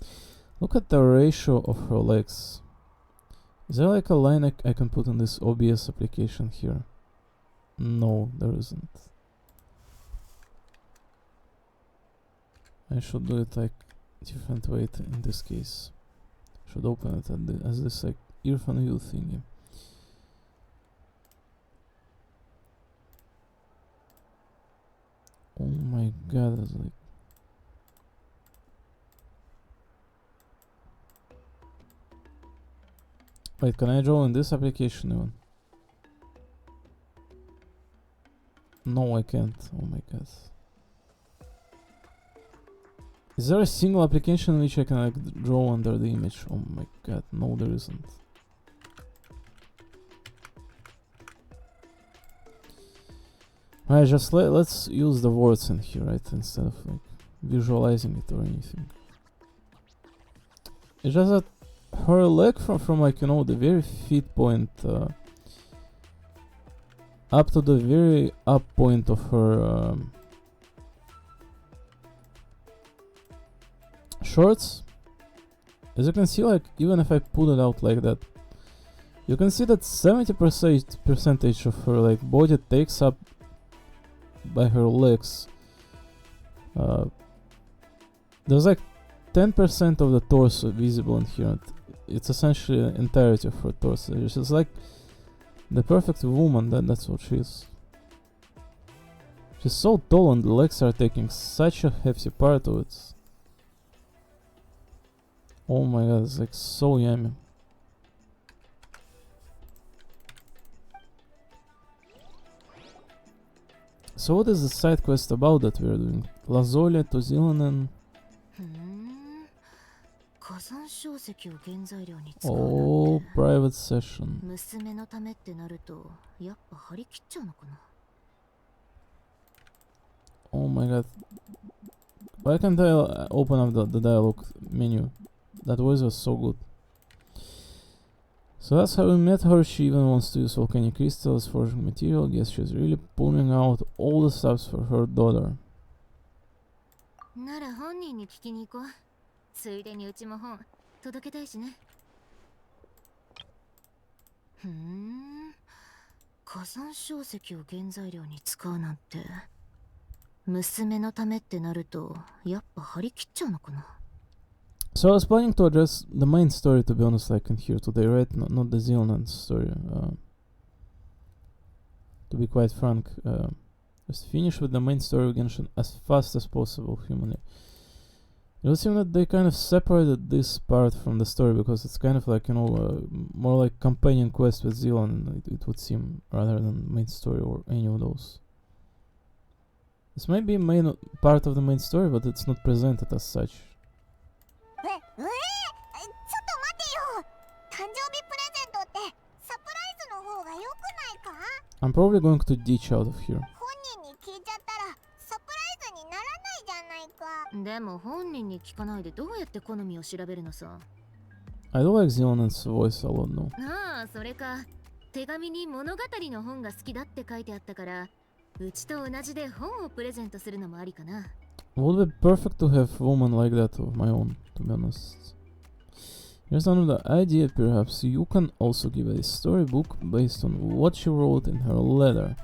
Look at the ratio of her legs. Is there like a line I can put in this OBS application here? No, there isn't. I should do it like different way in this case. Should open it as this like earphone view thingy. Oh my god, it's like wait, can I draw in this application even? No, I can't. Oh my god. Is there a single application in which I can like draw under the image? Oh my god, no there isn't. Alright, just let's use the words in here, right, instead of like visualizing it or anything. It's just that her leg from like, you know, the very feet point up to the very up point of her shorts, as you can see, like even if I pull it out like that, you can see that 70% of her like body takes up by her legs. There's like 10% of the torso visible in here. It's essentially the entirety of her torso. She's like the perfect woman, that's what she is. She's so tall and the legs are taking such a hefty part of it. Oh my god, it's like so yummy. So what is the side quest about that we're doing? Lazolia to Zilonen.
ふーん。火山硝石を原材料に使うなんて。
Oh, private session.
娘のためってなると、やっぱ張り切っちゃうのかな。
Oh my god. Why can't I open up the dialogue menu? That voice was so good. So that's how we met her. She even wants to use volcanic crystals as forging material. Guess she's really pulling out all the stops for her daughter.
なら本人に聞きに行こう。ついでにうちも本届けたいしね。ふーん。火山硝石を原材料に使うなんて。娘のためってなると、やっぱ張り切っちゃうのかな。
So I was planning to address the main story, to be honest, like in here today, right? Not the Zealand story. To be quite frank, just finish with the main story of Genshin as fast as possible, humanly. It would seem that they kind of separated this part from the story because it's kind of like, you know, more like companion quest with Zealand, it would seem, rather than main story or any of those. This might be main part of the main story, but it's not presented as such.
ちょっと待てよ。誕生日プレゼントってサプライズの方が良くないか？
I'm probably going to ditch out of here.
本人に聞いちゃったらサプライズにならないじゃないか。
でも本人に聞かないでどうやって好みを調べるのさ。
I do like Zealand's voice a lot, though.
ああ、それか。手紙に物語の本が好きだって書いてあったから、うちと同じで本をプレゼントするのもありかな。
Would be perfect to have a woman like that of my own, to be honest. Here's another idea, perhaps you can also give a storybook based on what she wrote in her letter.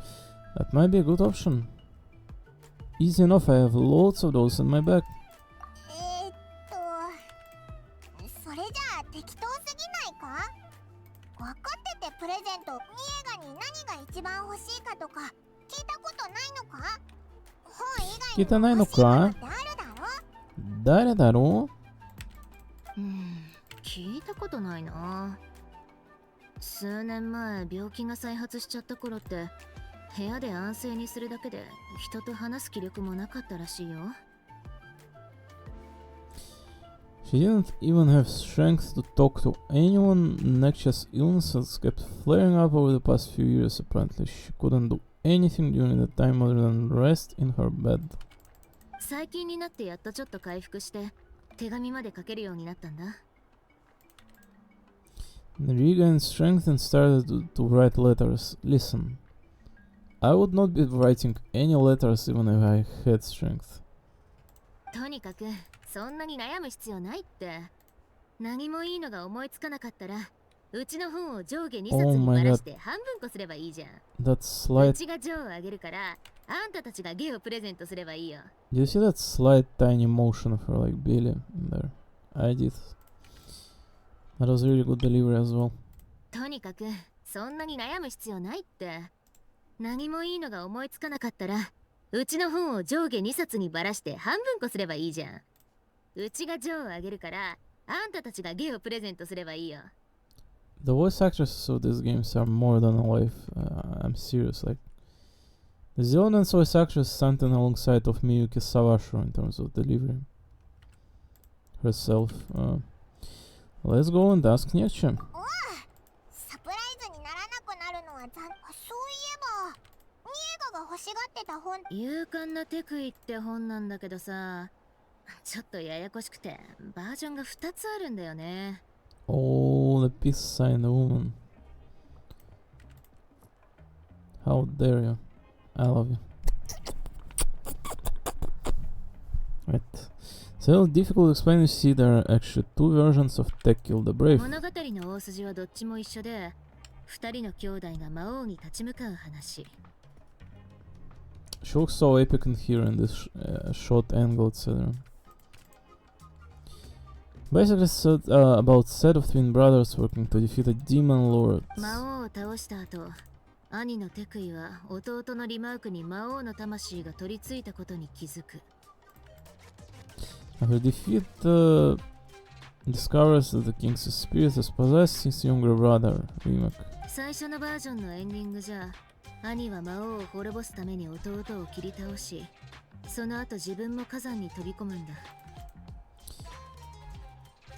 That might be a good option. Easy enough, I have loads of those in my bag.
一番欲しいかとか聞いたことないのか？本以
聞いてないの
外にも欲しいもの
か？
ってあるだろ？
誰だろ
聞いたことないな。数年前病気が再発しちゃった頃って部屋で安静にするだけで人と話す気力もなかったらしいよ。
She didn't even have strength to talk to anyone. Nexia's illnesses kept flaring up over the past few years. Apparently, she couldn't do anything during the time other than rest in her bed.
最近になってやっとちょっと回復して手紙まで書けるようになったんだ。
Regained strength and started to write letters. Listen, I would not be writing any letters even if I had strength.
とにかくそんなに悩む必要ないって。何もいいのが思いつかなかったらうちの本を上下2冊
Oh
に
my
ばら
god.
して半分こすればいいじゃん。
That
う
slight.
ちがジョーをあげるからあんたたちがゲをプレゼントすればいいよ。
Do you see that slight tiny motion of her like Billy in there? I did. That was really good delivery as well.
とにかくそんなに悩む必要ないって。何もいいのが思いつかなかったらうちの本を上下2冊にばらして半分こすればいいじゃん。うちがジョーをあげるからあんたたちがゲをプレゼントすればいいよ。
The voice actresses of these games are more than alive. I'm serious. Like the Zealand's voice actress stand alongside of Miyuki Sawashiro in terms of delivery herself. Let's go and ask Nechia.
サプライズにならなくなるのはそういえばニエガが欲しがってた本。
勇敢なテクイって本なんだけどさ、ちょっとややこしくてバージョンが2つあるんだよね。
Oh, the peace sign, the woman. How dare you? I love you. Right. So difficult to explain. You see, there are actually two versions of Tekil the Brave.
物語の大筋はどっちも一緒で、2人の兄弟が魔王に立ち向かう話。
She looks so epic in here in this short angle, etc. Basically, it's about set of twin brothers working to defeat a demon lord.
魔王を倒した後、兄のテクイは弟のリマークに魔王の魂が取り付いたことに気づく。
After defeat, discovers that the king's spirit has possessed his younger brother, Rimak.
最初のバージョンのエンディングじゃ、兄は魔王を滅ぼすために弟を切り倒し、その後自分も火山に飛び込むんだ。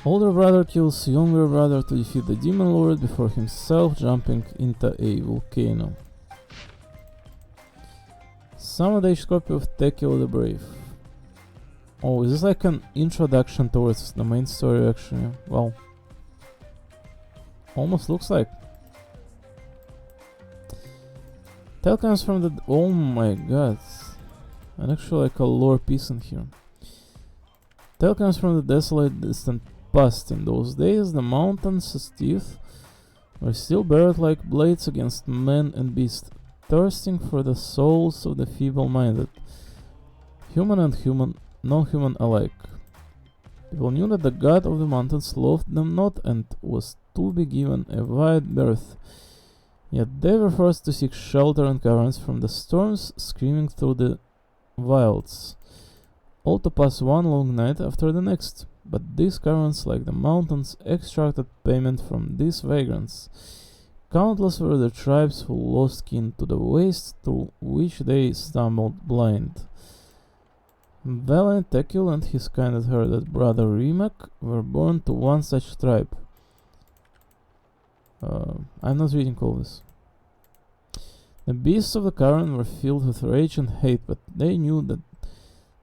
Older brother kills younger brother to defeat the demon lord before himself jumping into a volcano. Some-dated copy of Tekil the Brave. Oh, is this like an introduction towards the main story actually? Well, almost looks like. Tale comes from the... Oh my god. And actually like a lore piece in here. Tale comes from the desolate distant past. In those days, the mountains' teeth were still bared like blades against man and beast, thirsting for the souls of the feeble-minded, human and non-human alike. People knew that the god of the mountains loved them not and was to be given a wide berth. Yet they were forced to seek shelter and caverns from the storms screaming through the wilds, all to pass one long night after the next. But these caverns, like the mountains, extracted payment from these vagrants. Countless were the tribes who lost kin to the waste through which they stumbled blind. Valiant Tekil and his kind-hearted brother Rimak were born to one such tribe. I'm not reading all this. The beasts of the cavern were filled with rage and hate, but they knew that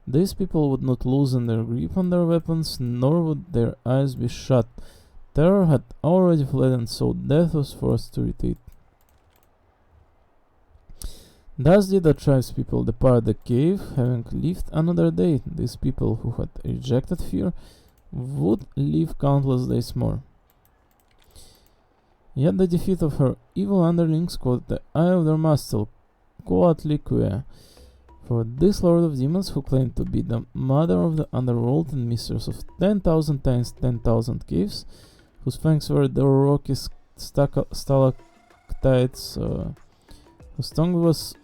these people would not loosen their grip on their weapons, nor would their eyes be shut. Terror had already fled, and so death was forced to retreat. Thus did the tribespeople depart the cave, having lived another day. These people who had rejected fear would live countless days more. Yet the defeat of her evil underlings caught the eye of their master, Coatlicue. For this lord of demons, who claimed to be the mother of the underworld and mistress of 10,000 times 10,000 caves, whose fangs were the rocky stalactites, whose tongue was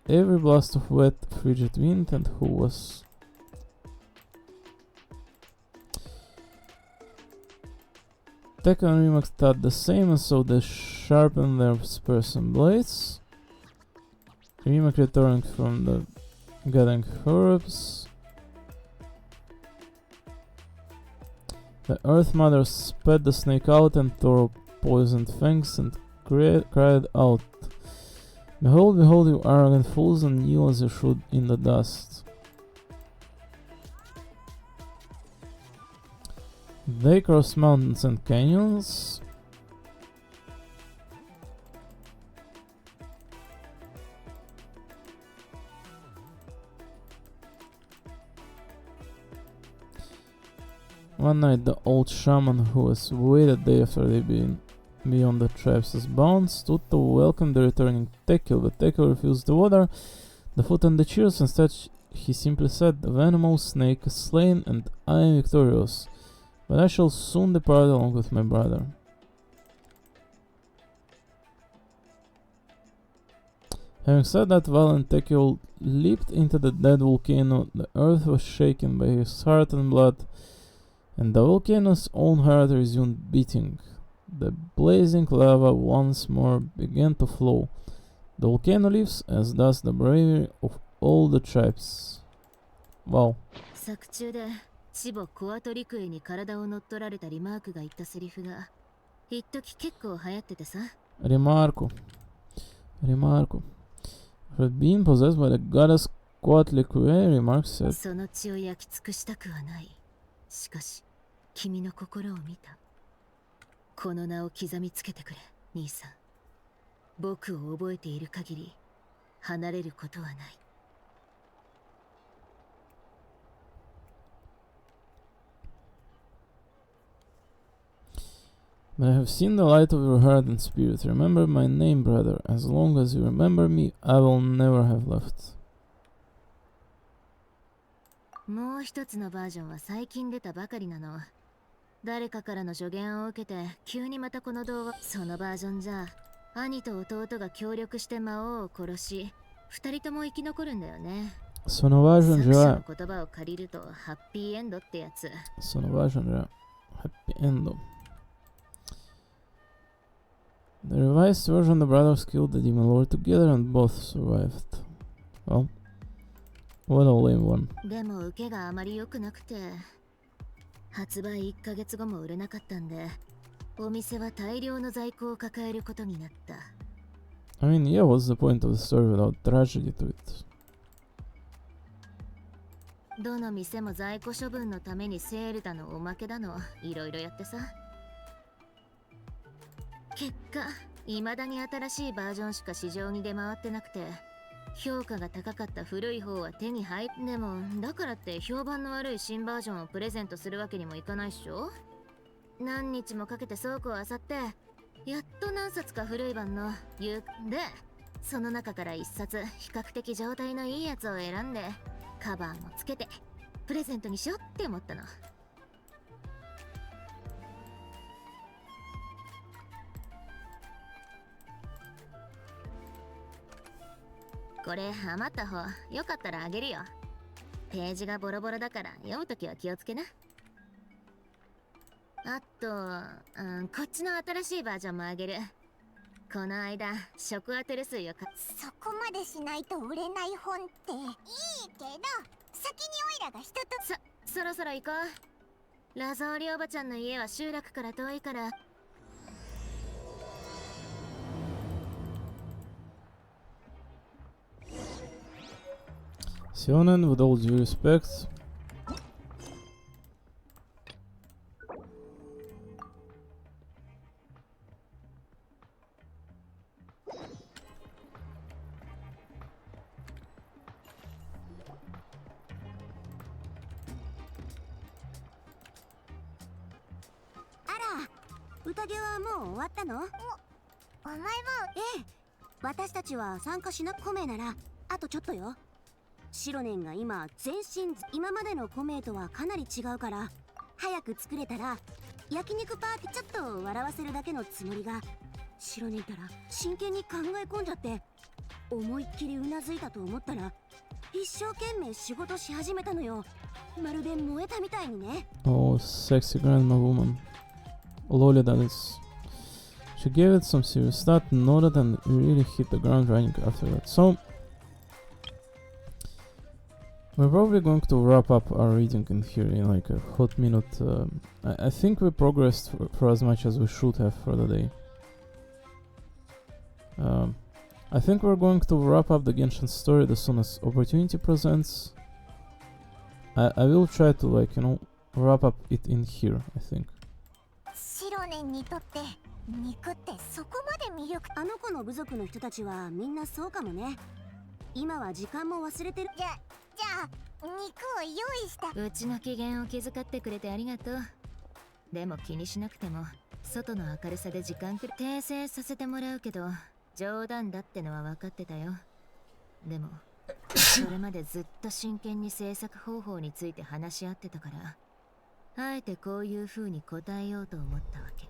every blast of wet, frigid wind, and who was Tekken and Remix thought the same, and so they sharpened their spurs and blades. Remix returned from the gathering herbs. The Earth Mother spat the snake out and tore poisoned fangs and cried out, "Behold, behold, you arrogant fools, and kneel as you should in the dust." They crossed mountains and canyons. One night, the old shaman, who was waited day after they been beyond the tribe's bounds, stood to welcome the returning Tekil, but Tekil refused the water, the food, and the cheers. Instead, he simply said, "The venomous snake is slain, and I am victorious, but I shall soon depart along with my brother." Having said that, valiant Tekil leaped into the dead volcano. The earth was shaken by his heart and blood, and the volcano's own heart resumed beating. The blazing lava once more began to flow. The volcano lives, as does the bravery of all the tribes. Wow.
作中でチボ・コアトリクエに体を乗っ取られたリマークが言ったセリフが一時結構流行っててさ。
Remarco. For being possessed by the goddess Coatlicue, Remark said,
その血を焼き尽くしたくはない。しかし、君の心を見た。この名を刻みつけてくれ、兄さん。僕を覚えている限り、離れることはない。
But I have seen the light of your heart and spirit. Remember my name, brother. As long as you remember me, I will never have left.
もう一つのバージョンは最近出たばかりなの。誰かからの助言を受けて急にまたこの動画。そのバージョンじゃ兄と弟が協力して魔王を殺し二人とも生き残るんだよね。
そのバージョンじゃ
作者の言葉を借りるとハッピーエンドってやつ。
そのバージョンじゃハッピーエンド。The revised version, the brothers killed the demon lord together and both survived. Well, what a lame one.
でも受けがあまり良くなくて発売1ヶ月後も売れなかったんでお店は大量の在庫を抱えることになった。
I mean, yeah, what's the point of the story without tragedy to it?
どの店も在庫処分のためにセールだのおまけだのいろいろやってさ。結果、未だに新しいバージョンしか市場に出回ってなくて評価が高かった古い方は手に入ってもだからって評判の悪い新バージョンをプレゼントするわけにもいかないっしょ。何日もかけて倉庫を漁ってやっと何冊か古い版のでその中から1冊比較的状態のいいやつを選んでカバーもつけてプレゼントにしようって思ったの。これ余った方よかったらあげるよ。ページがボロボロだから読むときは気をつけな。あと、こっちの新しいバージョンもあげる。この間食当てる水を
そこまでしないと売れない本っていいけど先にオイラが人と
そろそろ行こう。ラゾーリおばちゃんの家は集落から遠いから。
Sionen, with all due respect,
あら、宴はもう終わったの？お前も？ええ、私たちは参加しなコメならあとちょっとよ。シロネンが今今までのコメとはかなり違うから早く作れたら焼肉パーティーちょっと笑わせるだけのつもりがシロネンたら真剣に考え込んじゃって
思いっきりうなずいたと思ったら一生懸命仕事し始めたのよ。まるで燃えたみたいにね。
Oh, sexy grandma woman. Lolly that is. She gave it some serious thought and nodded and really hit the ground running after that. So, we're probably going to wrap up our reading in here in like a hot minute. I think we progressed for as much as we should have for the day. I think we're going to wrap up the Genshin story as soon as opportunity presents. I will try to, like, you know, wrap up it in here, I think.
白年にとって肉ってそこまで魅力。
あの子の部族の人たちはみんなそうかもね。今は時間も忘れてる。
じゃあ肉を用意した。
うちの機嫌を気遣ってくれてありがとう。でも気にしなくても外の明るさで時間く訂正させてもらうけど冗談だってのは分かってたよ。でもそれまでずっと真剣に制作方法について話し合ってたからあえてこういう風に答えようと思ったわけ。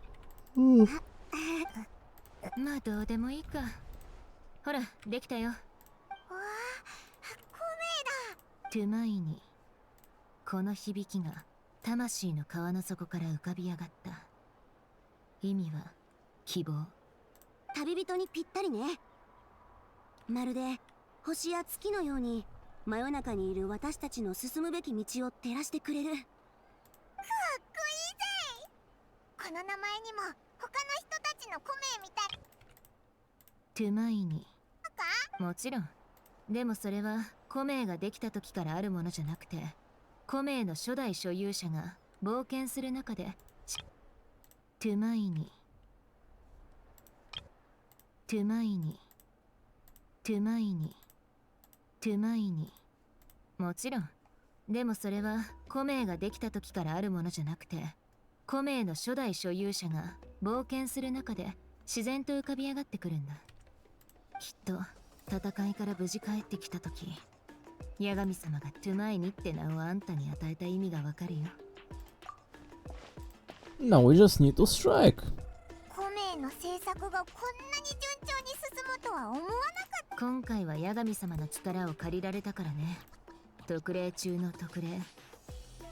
まあどうでもいいか。ほらできたよ。
わあ、
トゥマイにこの響きが魂の川の底から浮かび上がった。意味は希望。
旅人にぴったりね。まるで星や月のように真夜中にいる私たちの進むべき道を照らしてくれる。
かっこいいぜ。この名前にも他の人たちのコメみたい。
トゥマイにもちろん。でもそれはコメができた時からあるものじゃなくてコメの初代所有者が冒険する中でトゥマイにトゥマイにトゥマイにトゥマイにもちろん。でもそれはコメができた時からあるものじゃなくてコメの初代所有者が冒険する中で自然と浮かび上がってくるんだ。きっと戦いから無事帰ってきた時八神様がトゥマイニって名をあんたに与えた意味がわかるよ。
Now we just need to strike.
コメの制作がこんなに順調に進むとは思わなかった。
今回は八神様の力を借りられたからね。特例中の特例。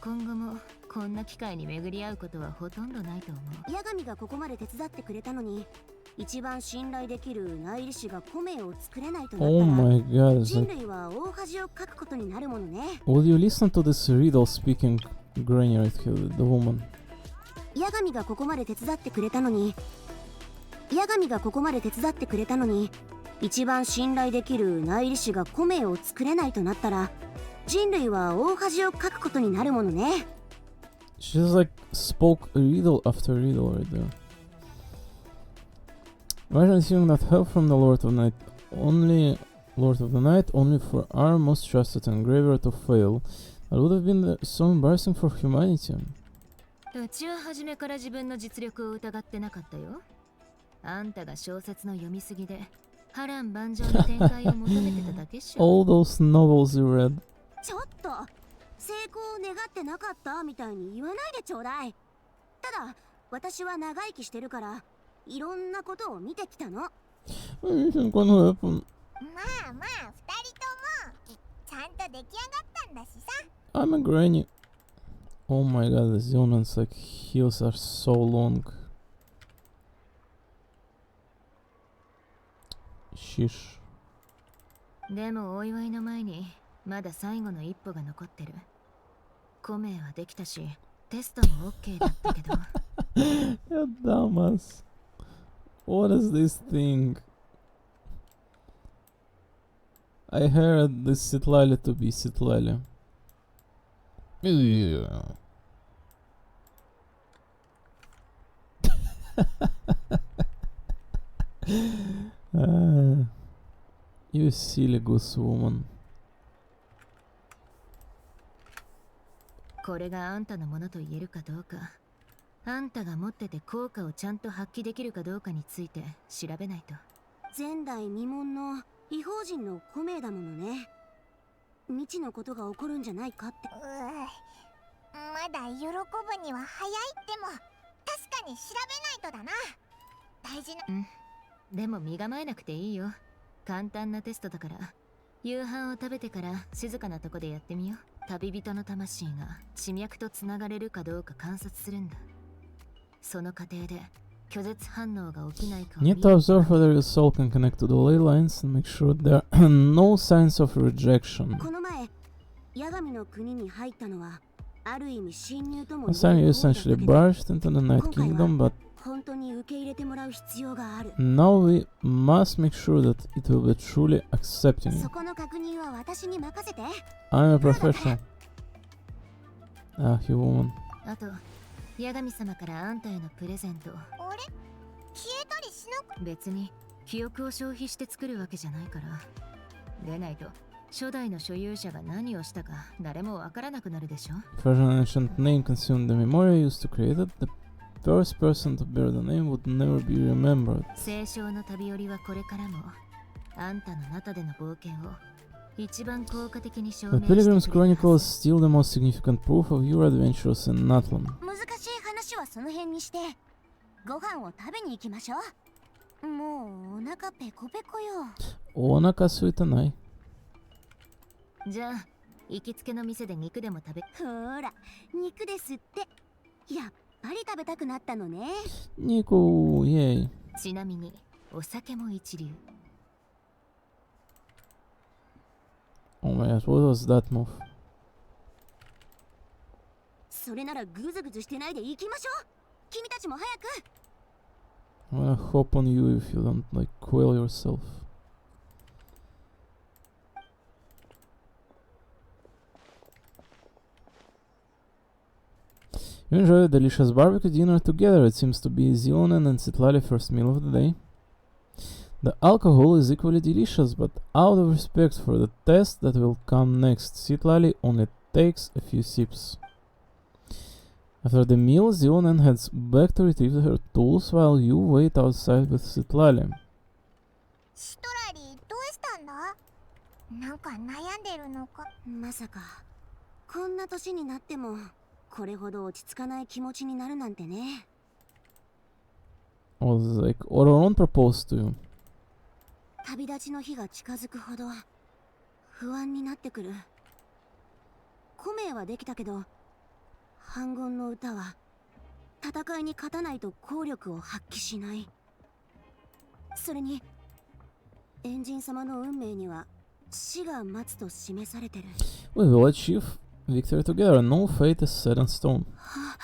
今後もこんな機会に巡り合うことはほとんどないと思う。
八神がここまで手伝ってくれたのに一番信頼できる内裏士がコメを作れないとなった
Oh
ら
my god, it's
人
like,
類は大恥をかくことになるものね。
will you listen to this riddle speaking granny right here, the woman?
八神がここまで手伝ってくれたのに八神がここまで手伝ってくれたのに一番信頼できる内裏士がコメを作れないとなったら人類は大恥をかくことになるものね。
She just like spoke riddle after riddle right there. Imagine assuming that help from the Lord of Night, only Lord of the Night, only for our most trusted engraver to fail. That would have been so embarrassing for humanity.
うちは初めから自分の実力を疑ってなかったよ。あんたが小説の読みすぎで波乱万丈な展開を求めてただけっしょ。
All those novels you read.
ちょっと成功を願ってなかったみたいに言わないでちょうだい。ただ私は長生きしてるからいろんなことを見てきたの。
Anything gonna happen?
まあまあ二人ともちゃんと出来上がったんだしさ。
I'm a granny. Oh my god, the Zion's like heels are so long. Sheesh.
でもお祝いの前にまだ最後の一歩が残ってる。コメはできたしテストも OK だったけど
You dumbass. What is this thing? I heard this Sitlali to be Sitlali. Yeah. You silly goose woman.
これがあんたのものと言えるかどうかあんたが持ってて効果をちゃんと発揮できるかどうかについて調べないと。
前代未聞の異邦人のコメだものね。未知のことが起こるんじゃないかって。
まだ喜ぶには早いっても確かに調べないとだな。大事な。
でも身構えなくていいよ。簡単なテストだから夕飯を食べてから静かなとこでやってみよう。旅人の魂が地脈とつながれるかどうか観察するんだ。その過程で拒絶反応が起きないかを見
Need to observe whether your soul can connect to the ley lines and make sure there are no signs of rejection.
この前八神の国に入ったのはある意味侵入とも
Last time you essentially barged into the Night Kingdom, but
本当に受け入れてもらう必要がある。
now we must make sure that it will be truly accepting you.
そこの確認は私に任せて。
I'm a professional. Ah, you woman.
あと八神様からあんたへのプレゼント。
あれ消えたりしなく。
別に記憶を消費して作るわけじゃないから。でないと初代の所有者が何をしたか誰もわからなくなるでしょ。
If an ancient name consumed the memory used to create it, the first person to bear the name would never be remembered.
聖書の旅寄りはこれからもあんたの中での冒険を一番効果的に証
The
明してくれる
Pilgrim's Chronicle is still the most significant proof of your adventures in Natlan.
難しい話はその辺にしてご飯を食べに行きましょう。もうお腹ペコペコよ。
お腹空いてない。
じゃあ行きつけの店で肉でも食べ。
ほら肉ですって。やっぱり食べたくなったのね。
肉、イエイ。
ちなみにお酒も一流。
Oh my god, what was that move?
それならグズグズしてないで行きましょう。君たちも早く。
I'm gonna hop on you if you don't like quail yourself. You enjoy a delicious barbecue dinner together. It seems to be Zionen and Citlali first meal of the day. The alcohol is equally delicious, but out of respect for the test that will come next, Citlali only takes a few sips. After the meal, Zionen heads back to retrieve her tools while you wait outside with Citlali.
シトラリーどうしたんだ。なんか悩んでるのか。
まさかこんな年になってもこれほど落ち着かない気持ちになるなんてね。
Was like Ororon proposed to you.
旅立ちの日が近づくほど不安になってくる。古名はできたけど反言の歌は戦いに勝たないと効力を発揮しない。それにエンジン様の運命には死が待つと示されてる。
We will achieve victory together. No fate is set in stone.
はあ、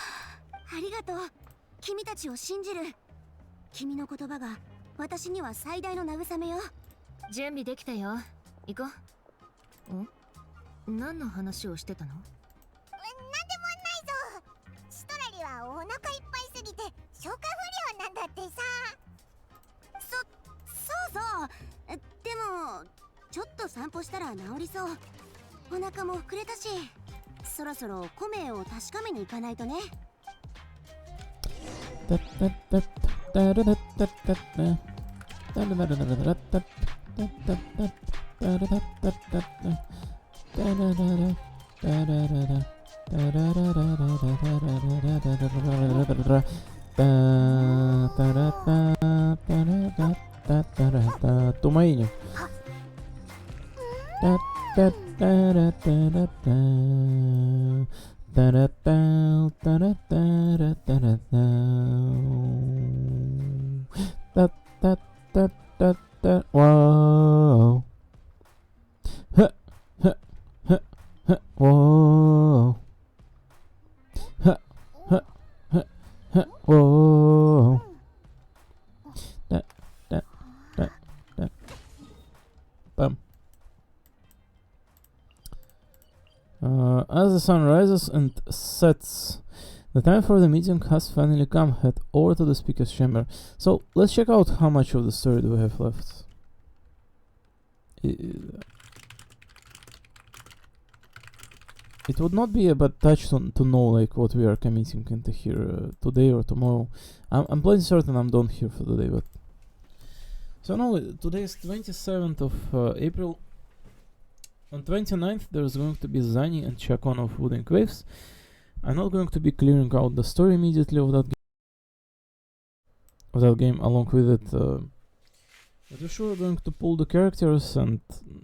ありがとう。君たちを信じる。君の言葉が私には最大の慰めよ。
準備できたよ。行こう。ん？何の話をしてたの？
なんでもないぞ。シトラリはお腹いっぱいすぎて消化不良なんだってさ。
そうそう。でもちょっと散歩したら治りそう。お腹も膨れたし、そろそろ古名を確かめに行かないとね。
Tomainho. Wow. Huh, huh, huh, huh, whoa. Huh, huh, huh, huh, whoa. Bam. As the sun rises and sets, the time for the meeting has finally come. Head over to the speaker's chamber. So let's check out how much of the story do we have left. It would not be a bad touch to know like what we are committing into here today or tomorrow. I'm pretty certain I'm done here for the day, but so now today is 27th of April. On 29th there's going to be Zani and Chakon of Wooden Waves. I'm not going to be clearing out the story immediately of that game along with it. But we're sure going to pull the characters, and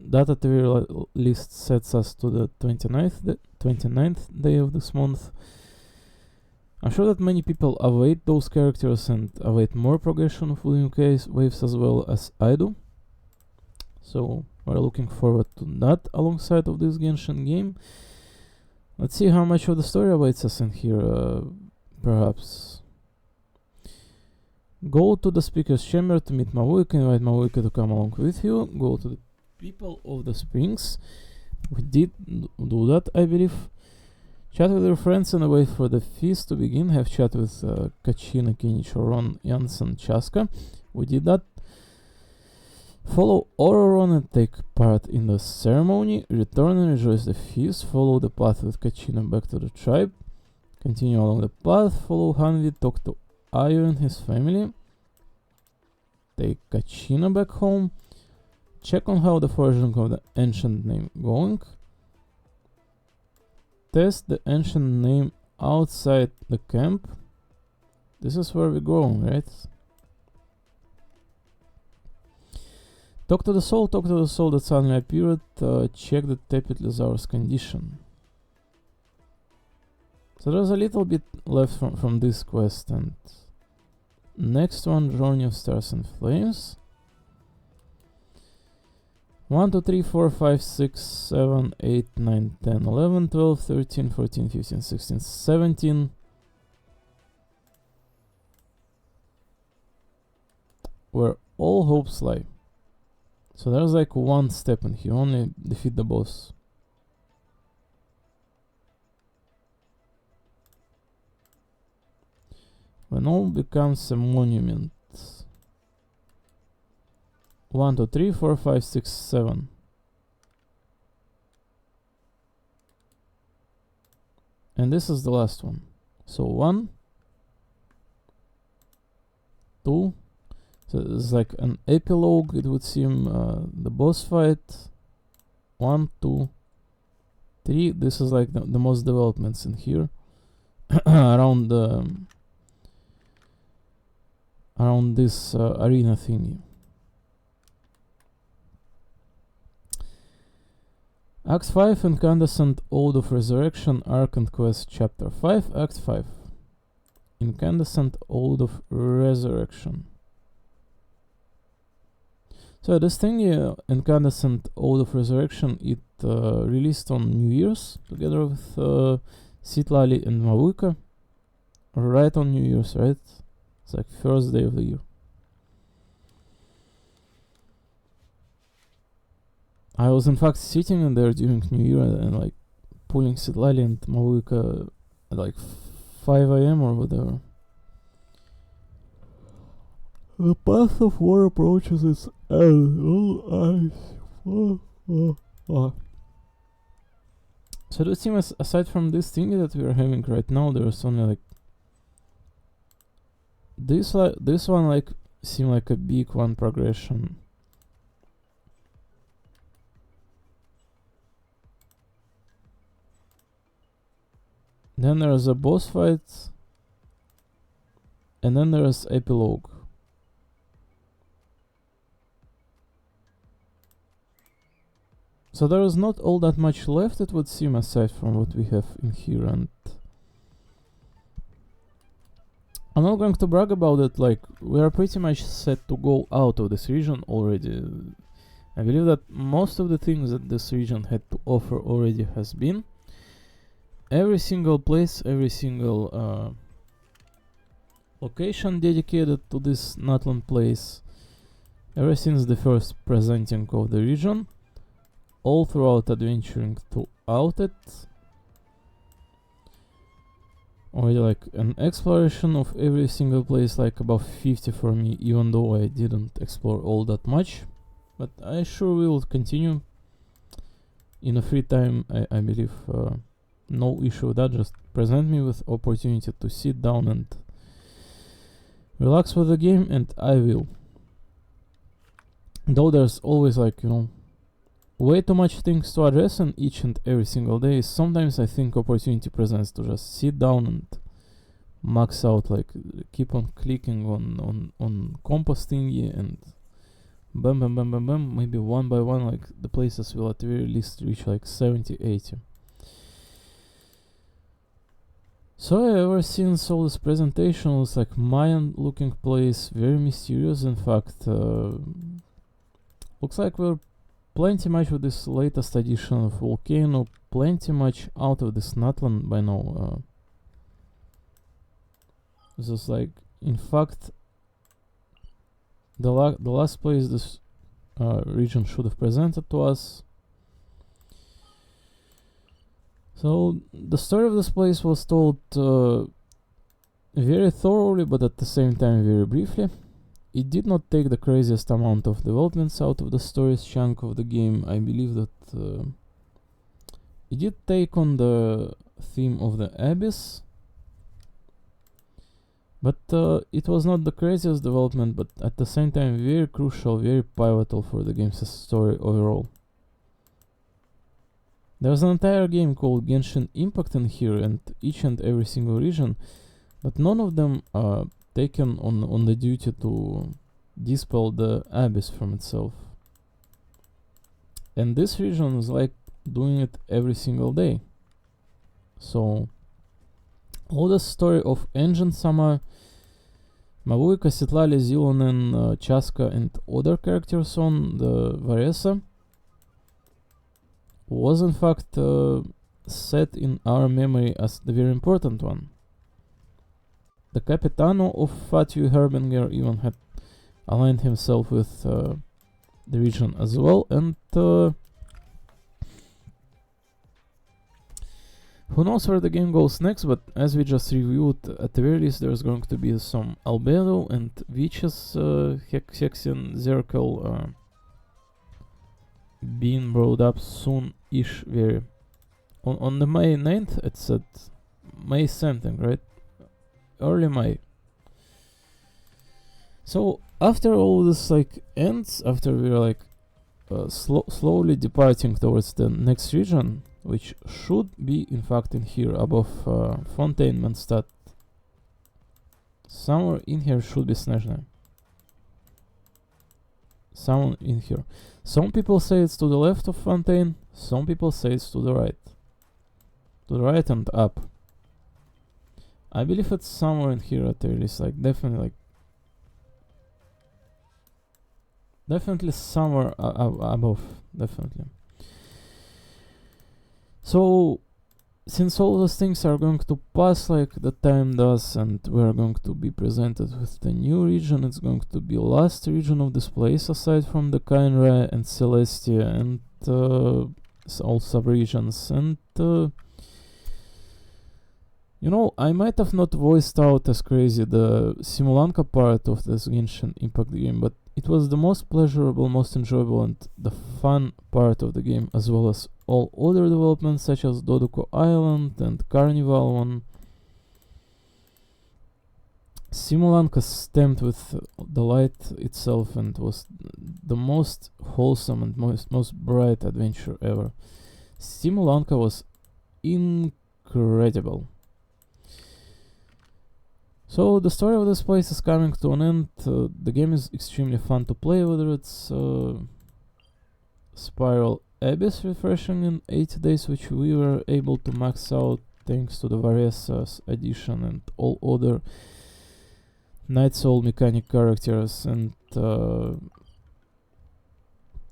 data tier list sets us to the 29th day of this month. I'm sure that many people await those characters and await more progression of William K's waves as well as I do. So we're looking forward to that alongside of this Genshin game. Let's see how much of the story awaits us in here, perhaps. Go to the speaker's chamber to meet Mavuika, invite Mavuika to come along with you. Go to the people of the springs. We did do that, I believe. Chat with your friends and wait for the feast to begin. Have chat with Kachina, Kenichi, Ron, Janssen, Chaska. We did that. Follow Ororon and take part in the ceremony. Return and rejoice the feast. Follow the path with Kachina back to the tribe. Continue along the path. Follow Hanvi. Talk to Ayo and his family. Take Kachina back home. Check on how the forging of the ancient name going. Test the ancient name outside the camp. This is where we're going, right? Talk to the soul that suddenly appeared. Check the Tepid Lizar's condition. So there's a little bit left from this quest, and next one, Journey of Stars and Flames. 1, 2, 3, 4, 5, 6, 7, 8, 9, 10, 11, 12, 13, 14, 15, 16, 17. Where all hopes lie. So there's like one step in here, only defeat the boss. When all becomes a monument. 1, 2, 3, 4, 5, 6, 7. And this is the last one. So 1, 2. So it's like an epilogue, it would seem, the boss fight. 1, 2, 3. This is like the most developments in here. around this arena thingy. Act 5, Incandescent Ode of Resurrection, Arc and Quest Chapter 5, Act 5. Incandescent Ode of Resurrection. So this thing, Incandescent Ode of Resurrection, it released on New Year's together with Citlali and Mavuika. Right on New Year's, right? It's like first day of the year. I was in fact sitting in there during New Year and like pulling Citlali and Mavuika at like 5 AM or whatever. The path of war approaches its end. All eyes. So it seems aside from this thing that we are having right now, there's only like this one like seem like a big one progression. Then there's a boss fight, and then there's epilogue. So there is not all that much left, it would seem, aside from what we have in here, and I'm not going to brag about it, like, we are pretty much set to go out of this region already. I believe that most of the things that this region had to offer already has been. Every single place, every single location dedicated to this Natlan place, ever since the first presenting of the region, all throughout adventuring throughout it. Already like an exploration of every single place, like about 50 for me, even though I didn't explore all that much. But I sure will continue in a free time, I believe. No issue with that, just present me with opportunity to sit down and relax with the game, and I will. Though there's always like, you know, way too much things to address in each and every single day, sometimes I think opportunity presents to just sit down and max out, like keep on clicking on compass thingy and Bam, bam, bam, bam, bam. Maybe one by one, like the places will at the very least reach like 70, 80. So ever since all this presentation was like Mayan looking place, very mysterious. In fact, looks like we're plenty much with this latest edition of Volcano, plenty much out of this Natlan by now. This is like, in fact, the last place this region should have presented to us. So the story of this place was told very thoroughly, but at the same time very briefly. It did not take the craziest amount of developments out of the story's chunk of the game. I believe that it did take on the theme of the Abyss, but it was not the craziest development, but at the same time very crucial, very pivotal for the game's story overall. There's an entire game called Genshin Impact in here, and each and every single region, but none of them are taken on the duty to dispel the Abyss from itself. And this region is like doing it every single day. So all the story of Engine-sama, Mavuika, Sitlali, Zilonen, Chaska and other characters on the Varese was in fact set in our memory as the very important one. The Capitano of Fatih Herbinger even had aligned himself with the region as well, and who knows where the game goes next, but as we just reviewed, at the very least there's going to be some Albedo and Witches Hexian Zirkel being brought up soon-ish, very. On the May 9th, it's at May something, right? Early May. So after all this like ends, after we're like slowly departing towards the next region, which should be in fact in here above Fontaine Manstadt, somewhere in here should be Snezhne. Someone in here. Some people say it's to the left of Fontaine, some people say it's to the right. To the right and up. I believe it's somewhere in here at the least, like definitely somewhere above, definitely. So since all those things are going to pass like the time does, and we're going to be presented with the new region, it's going to be last region of this place aside from the Kainra and Celestia and all sub-regions, and you know, I might have not voiced out as crazy the Simulanka part of this Genshin Impact game, but it was the most pleasurable, most enjoyable and the fun part of the game, as well as all other developments such as Dodoco Island and Carnival one. Simulanka stamped with the light itself and was the most wholesome and most bright adventure ever. Simulanka was incredible. So the story of this place is coming to an end. The game is extremely fun to play, whether it's Spiral Abyss refreshing in 80 days, which we were able to max out thanks to the Varesa's edition and all other Night Soul mechanic characters, and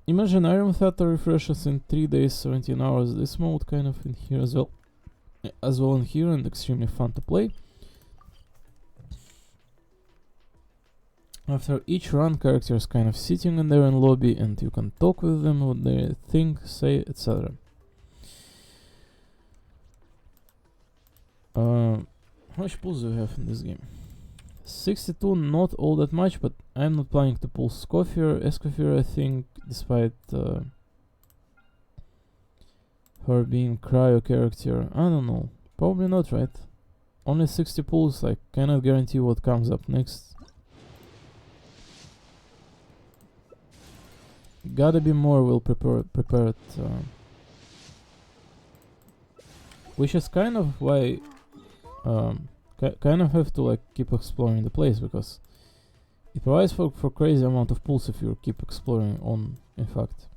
Imaginarium Theater refreshes in 3 days, 17 hours. This mode kind of in here as well in here, and extremely fun to play. After each run, characters kind of sitting in their own lobby, and you can talk with them, what they think, say, etc. How much pulls do you have in this game? 62, not all that much, but I'm not planning to pull Escoffier, I think, despite her being cryo character. I don't know, probably not, right? Only 60 pulls, I cannot guarantee what comes up next. Gotta be more well prepared, which is kind of why kind of have to like keep exploring the place, because It provides for crazy amount of pulls if you keep exploring on, in fact.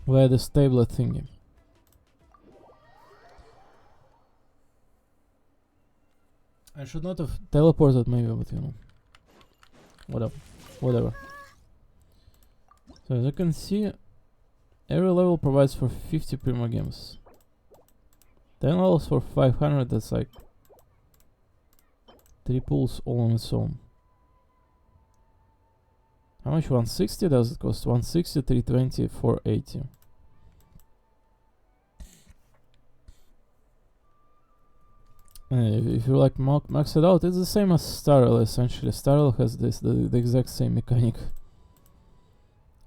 Via the stablet thingy. I should not have teleported maybe, but you know. Whatever. So as you can see, every level provides for 50 Prima games. 10 levels for 500, that's like 3 pulls all on its own. How much? 160 does it cost? 160, 320, 480. If you like max it out, it's the same as Starrel essentially. Starrel has the exact same mechanic.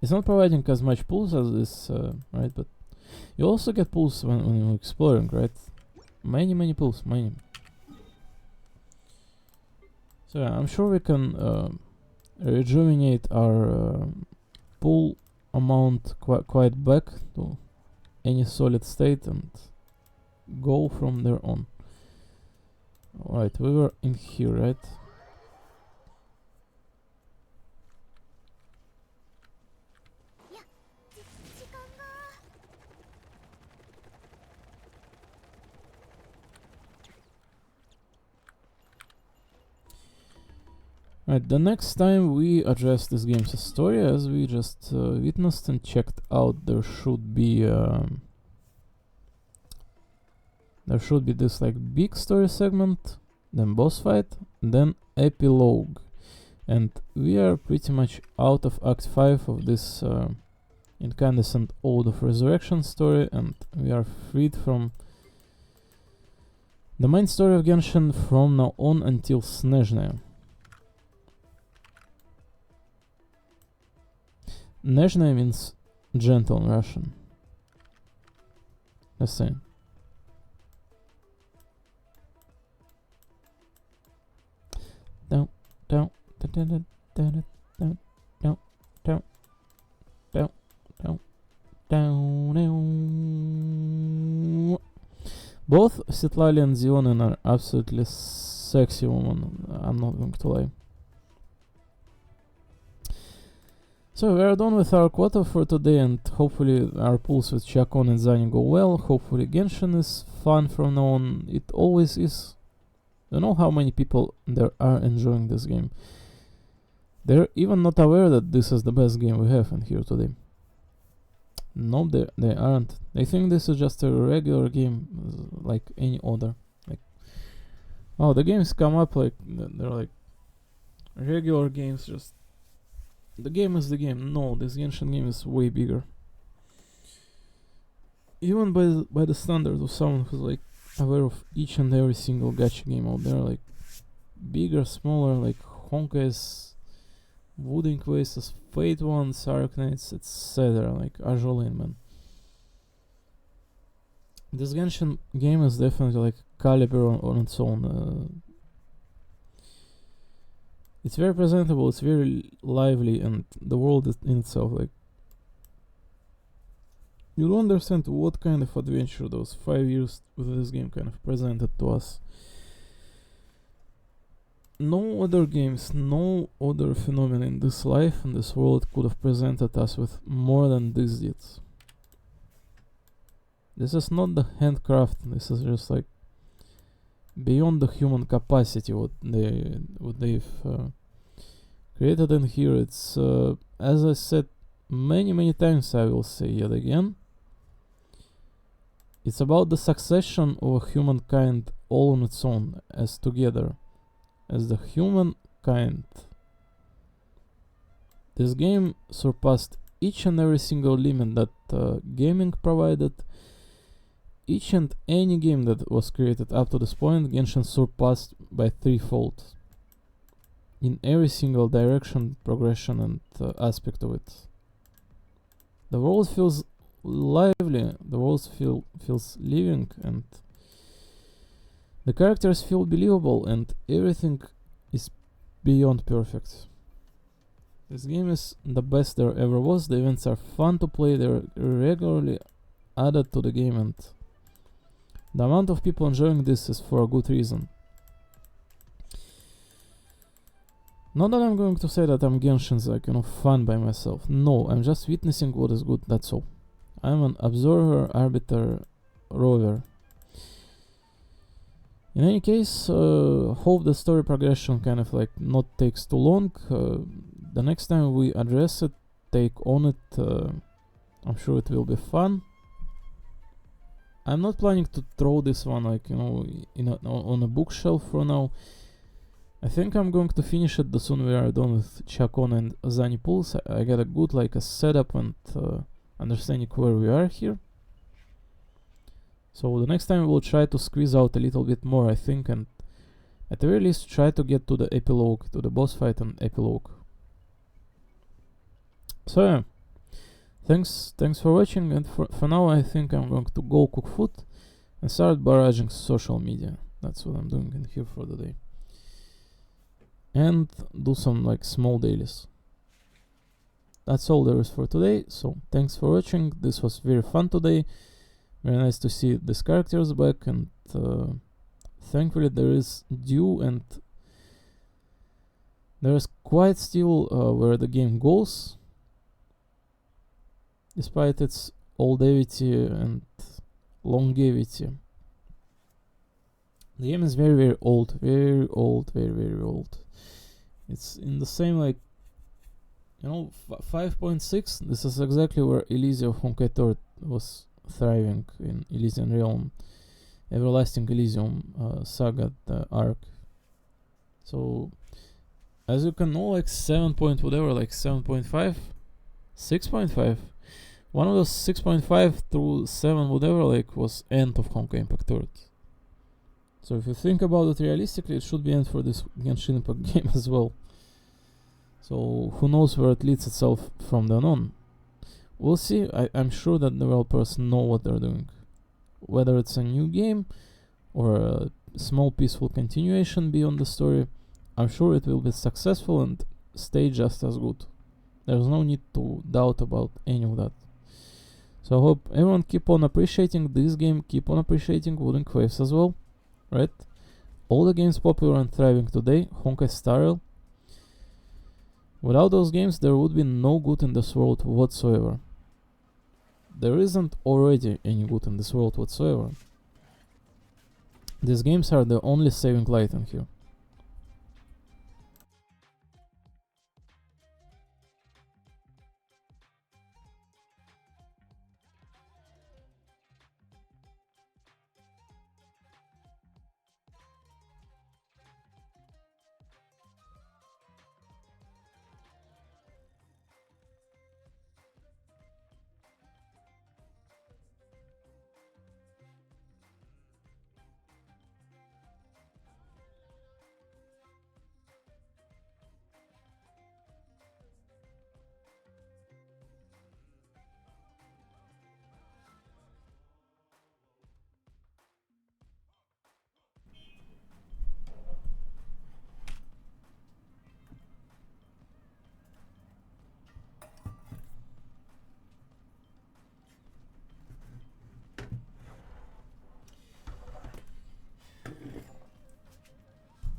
It's not providing as much pulls as this, right? But you also get pulls when you're exploring, right? Many pulls, many. So yeah, I'm sure we can rejuvenate our pull amount quite back to any solid state and go from there on. Alright, we were in here, right? Right, the next time we address this game's story, as we just witnessed and checked out, there should be this like big story segment, then boss fight, then epilogue, and we are pretty much out of Act 5 of this incandescent Ode of Resurrection story, and we are freed from the main story of Genshin from now on until Snezhnaya. Nezhnaya means gentle in Russian. Let's say. Down, down, down, down, down, down, down, down, down, down, down. Both Citlali and Zionin are absolutely sexy women. I'm not going to lie. So we are done with our quota for today, and hopefully our pulls with Chacon and Zani go well. Hopefully Genshin is fun from now on. It always is. You know how many people there are enjoying this game. They're even not aware that this is the best game we have in here today. No, they aren't. They think this is just a regular game like any other. Like, oh, the games come up like they're like regular games, just the game is the game. No, this Genshin game is way bigger. Even by the standard of someone who's like aware of each and every single gacha game out there, like bigger, smaller, like Honka's, Wooden Quests, Fate Ones, Arknights, etc. Like Ajolin, man. This Genshin game is definitely like caliber on its own. It's very presentable, it's very lively, and the world in itself, like, you don't understand what kind of adventure those 5 years with this game kind of presented to us. No other games, no other phenomenon in this life, in this world, could have presented us with more than this did. This is not the handcraft, this is just like beyond the human capacity what they've created in here. It's as I said many times, I will say yet again, it's about the succession of humankind all on its own, as together, as the humankind. This game surpassed each and every single limit that gaming provided. Each and any game that was created up to this point, Genshin surpassed by threefold. In every single direction, progression, and aspect of it. The world feels lively, the world feels living, and the characters feel believable, and everything is beyond perfect. This game is the best there ever was. The events are fun to play, they're regularly added to the game, and the amount of people enjoying this is for a good reason. Not that I'm going to say that I'm Genshin's like, fun by myself. No, I'm just witnessing what is good, that's all. I'm an observer, arbiter, rover. In any case, hope the story progression kind of like not takes too long. The next time we address it, take on it, I'm sure it will be fun. I'm not planning to throw this one like, on a bookshelf for now. I think I'm going to finish it the soon we are done with Chacon and Zani Pulse. I got a good like a setup and understanding where we are here. So the next time we'll try to squeeze out a little bit more, I think, and at the very least try to get to the epilogue, to the boss fight and epilogue. So yeah, thanks for watching, and for now I think I'm going to go cook food and start barraging social media. That's what I'm doing in here for the day. And do some like small dailies. That's all there is for today, so thanks for watching. This was very fun today. Very nice to see these characters back, and thankfully there is Dew, and there is quite still where the game goes, despite its oldavity and longevity. The game is very old, very old. It's in the same like 5.6. This is exactly where Elysia of Honkai Third was thriving, in Elysian Realm, Everlasting Elysium saga, the arc. So as you can know, like 7 point whatever, like 7.5, 6.5, one of those 6.5 through 7 whatever like was end of Honkai Impact Third. So if you think about it realistically, it should be end for this Genshin Impact game as well. So who knows where it leads itself from then on. We'll see. I'm sure that developers know what they're doing. Whether it's a new game or a small peaceful continuation beyond the story, I'm sure it will be successful and stay just as good. There's no need to doubt about any of that. So I hope everyone keep on appreciating this game, keep on appreciating Wooden Waves as well. Right? All the games popular and thriving today, Honkai Star Rail. Without those games, there would be no good in this world whatsoever. There isn't already any good in this world whatsoever. These games are the only saving light in here.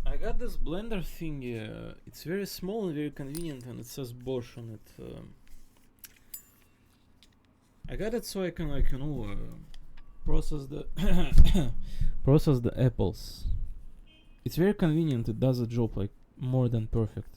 I got this blender thingy. It's very small and very convenient, and it says Bosch on it. I got it so I can process the process the apples. It's very convenient. It does the job like more than perfect.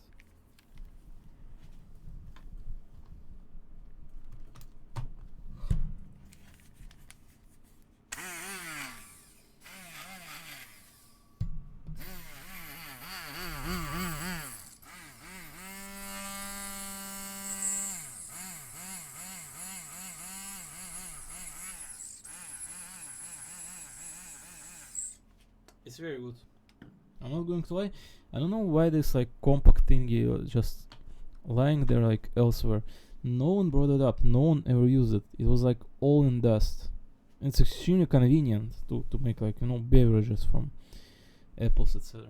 It's very good. I'm not going to lie. I don't know why this like compact thingy just lying there like elsewhere. No one brought it up. No one ever used it. It was like all in dust. It's extremely convenient to make like beverages from apples, etc.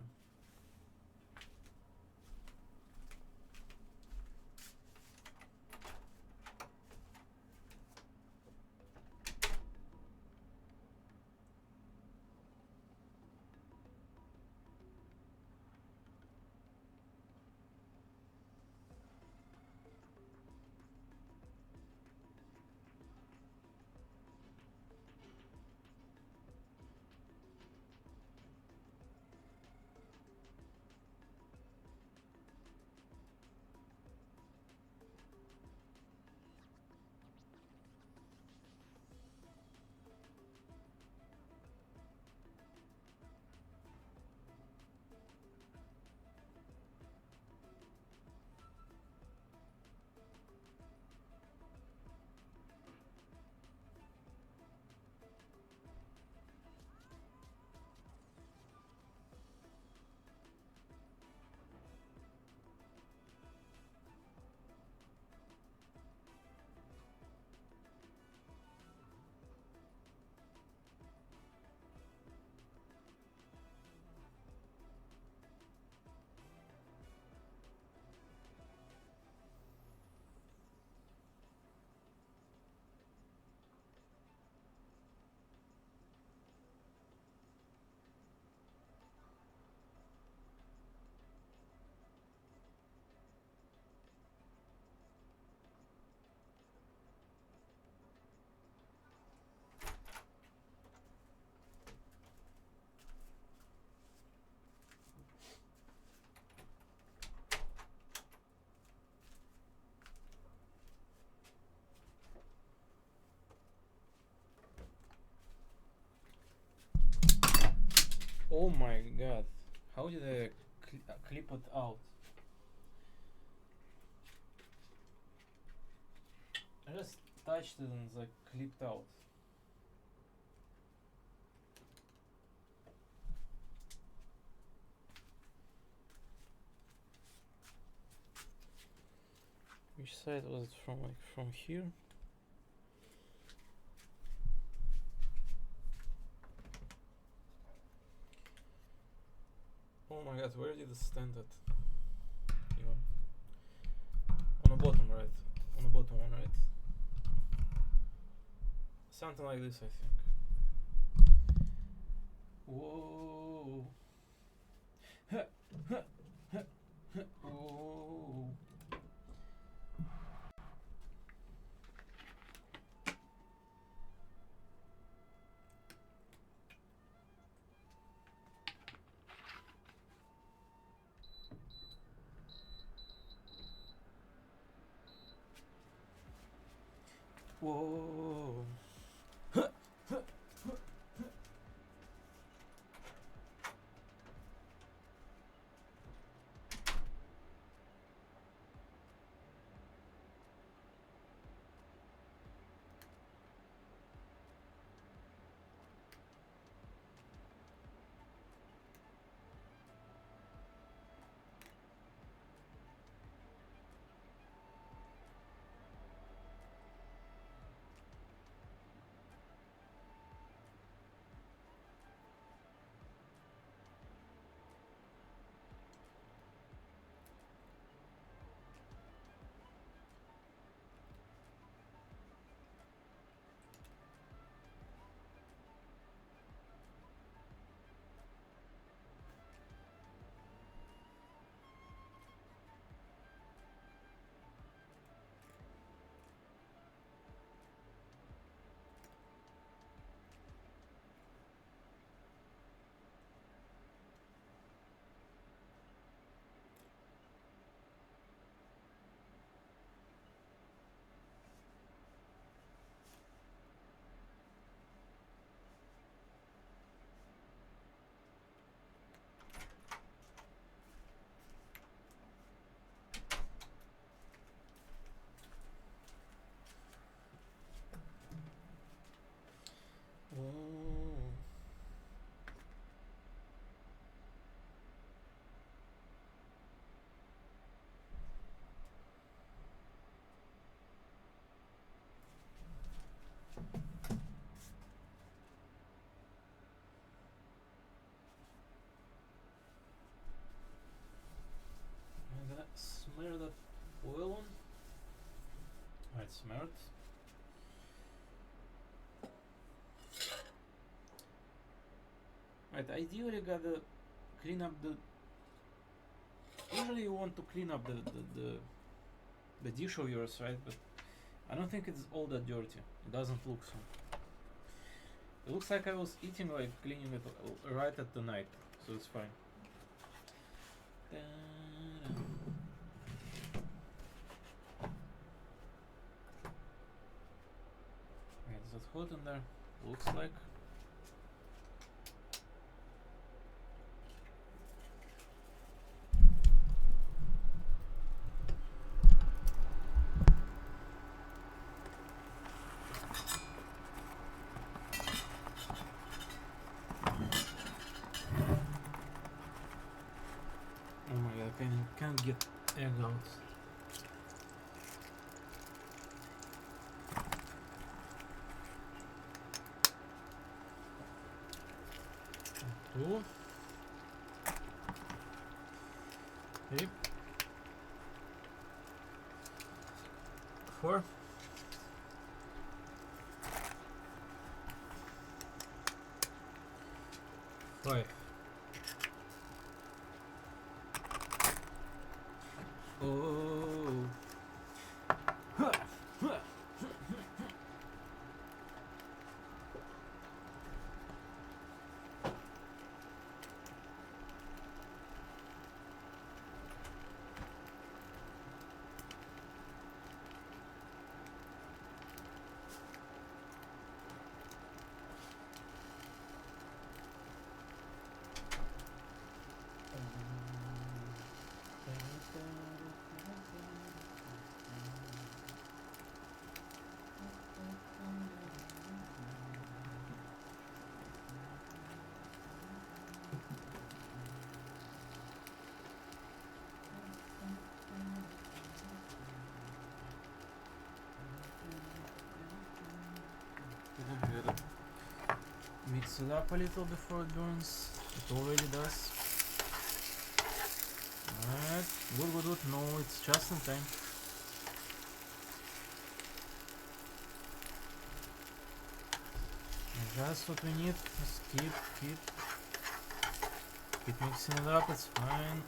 my god. How did I clip it out? I just touched it and it's like clipped out. Which side was it from? Like from here? Oh my god, where did it stand at? Even. On the bottom right. On the bottom one, right? Something like this, I think. Whoa. Whoa. Whoa. Whoa. I'm gonna smear that oil on. Alright, smeared. Right, ideally gotta clean up the. Usually you want to clean up the dish of yours, right? But I don't think it's all that dirty. It doesn't look so. It looks like I was eating, like cleaning it right at the night, so it's fine. Right, is that hot in there? Looks like. Oh my god, I can't get egg out. Two. Three. 4. 5. Oh. heats it up a little before it burns. It already does. Alright, good. No, it's just in time. Just what we need. Just keep mixing it up. It's fine.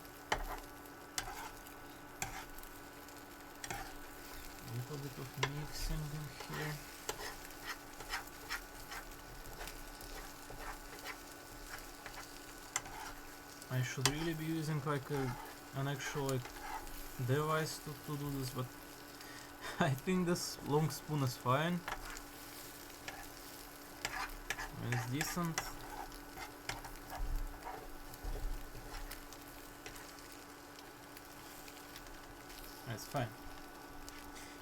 Little bit of mixing in here. I should really be using like an actual like device to do this, but I think this long spoon is fine. It's decent. It's fine.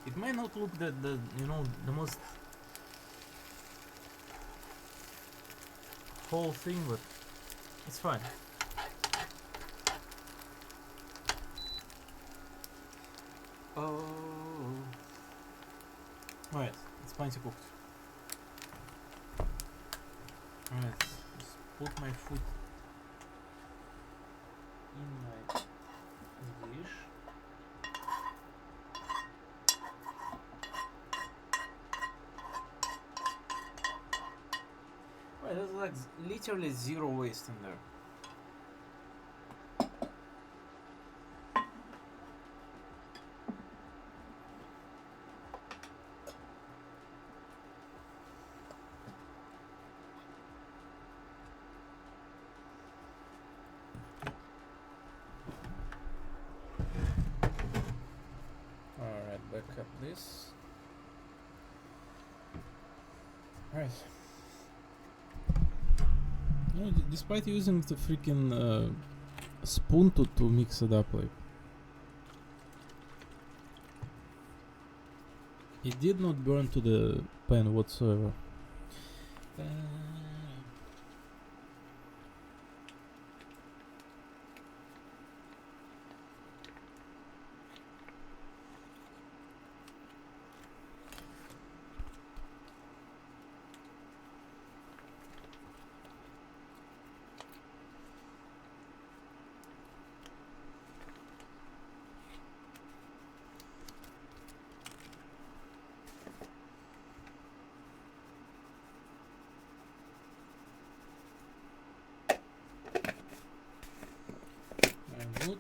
It may not look the most whole thing, but it's fine. Oh. Alright, it's plenty cooked. Alright, just put my foot in my dish. Right, there's like literally zero waste in there. Back up this. Alright. You know, despite using the freaking spoon to mix it up, like, it did not burn to the pan whatsoever. Good.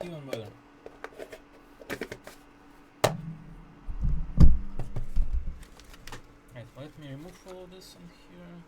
Even better. Right, let me remove all of this in here.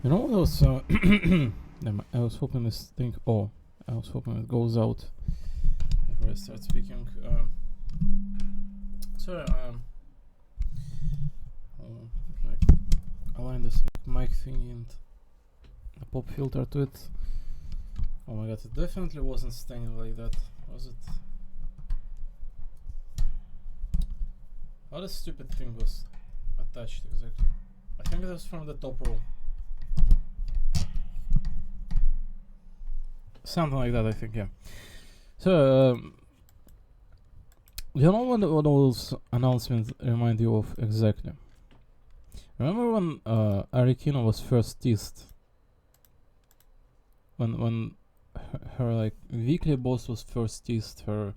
You know what else? I was hoping this thing. Oh, I was hoping it goes out before I start speaking. So like, align this mic thingy and a pop filter to it. Oh my god, it definitely wasn't staying like that, was it? How the stupid thing was attached exactly? I think it was from the top row. Something like that, I think, yeah. So, you know what those announcements remind you of exactly? Remember when Arikino was first teased? When her like weekly boss was first teased, her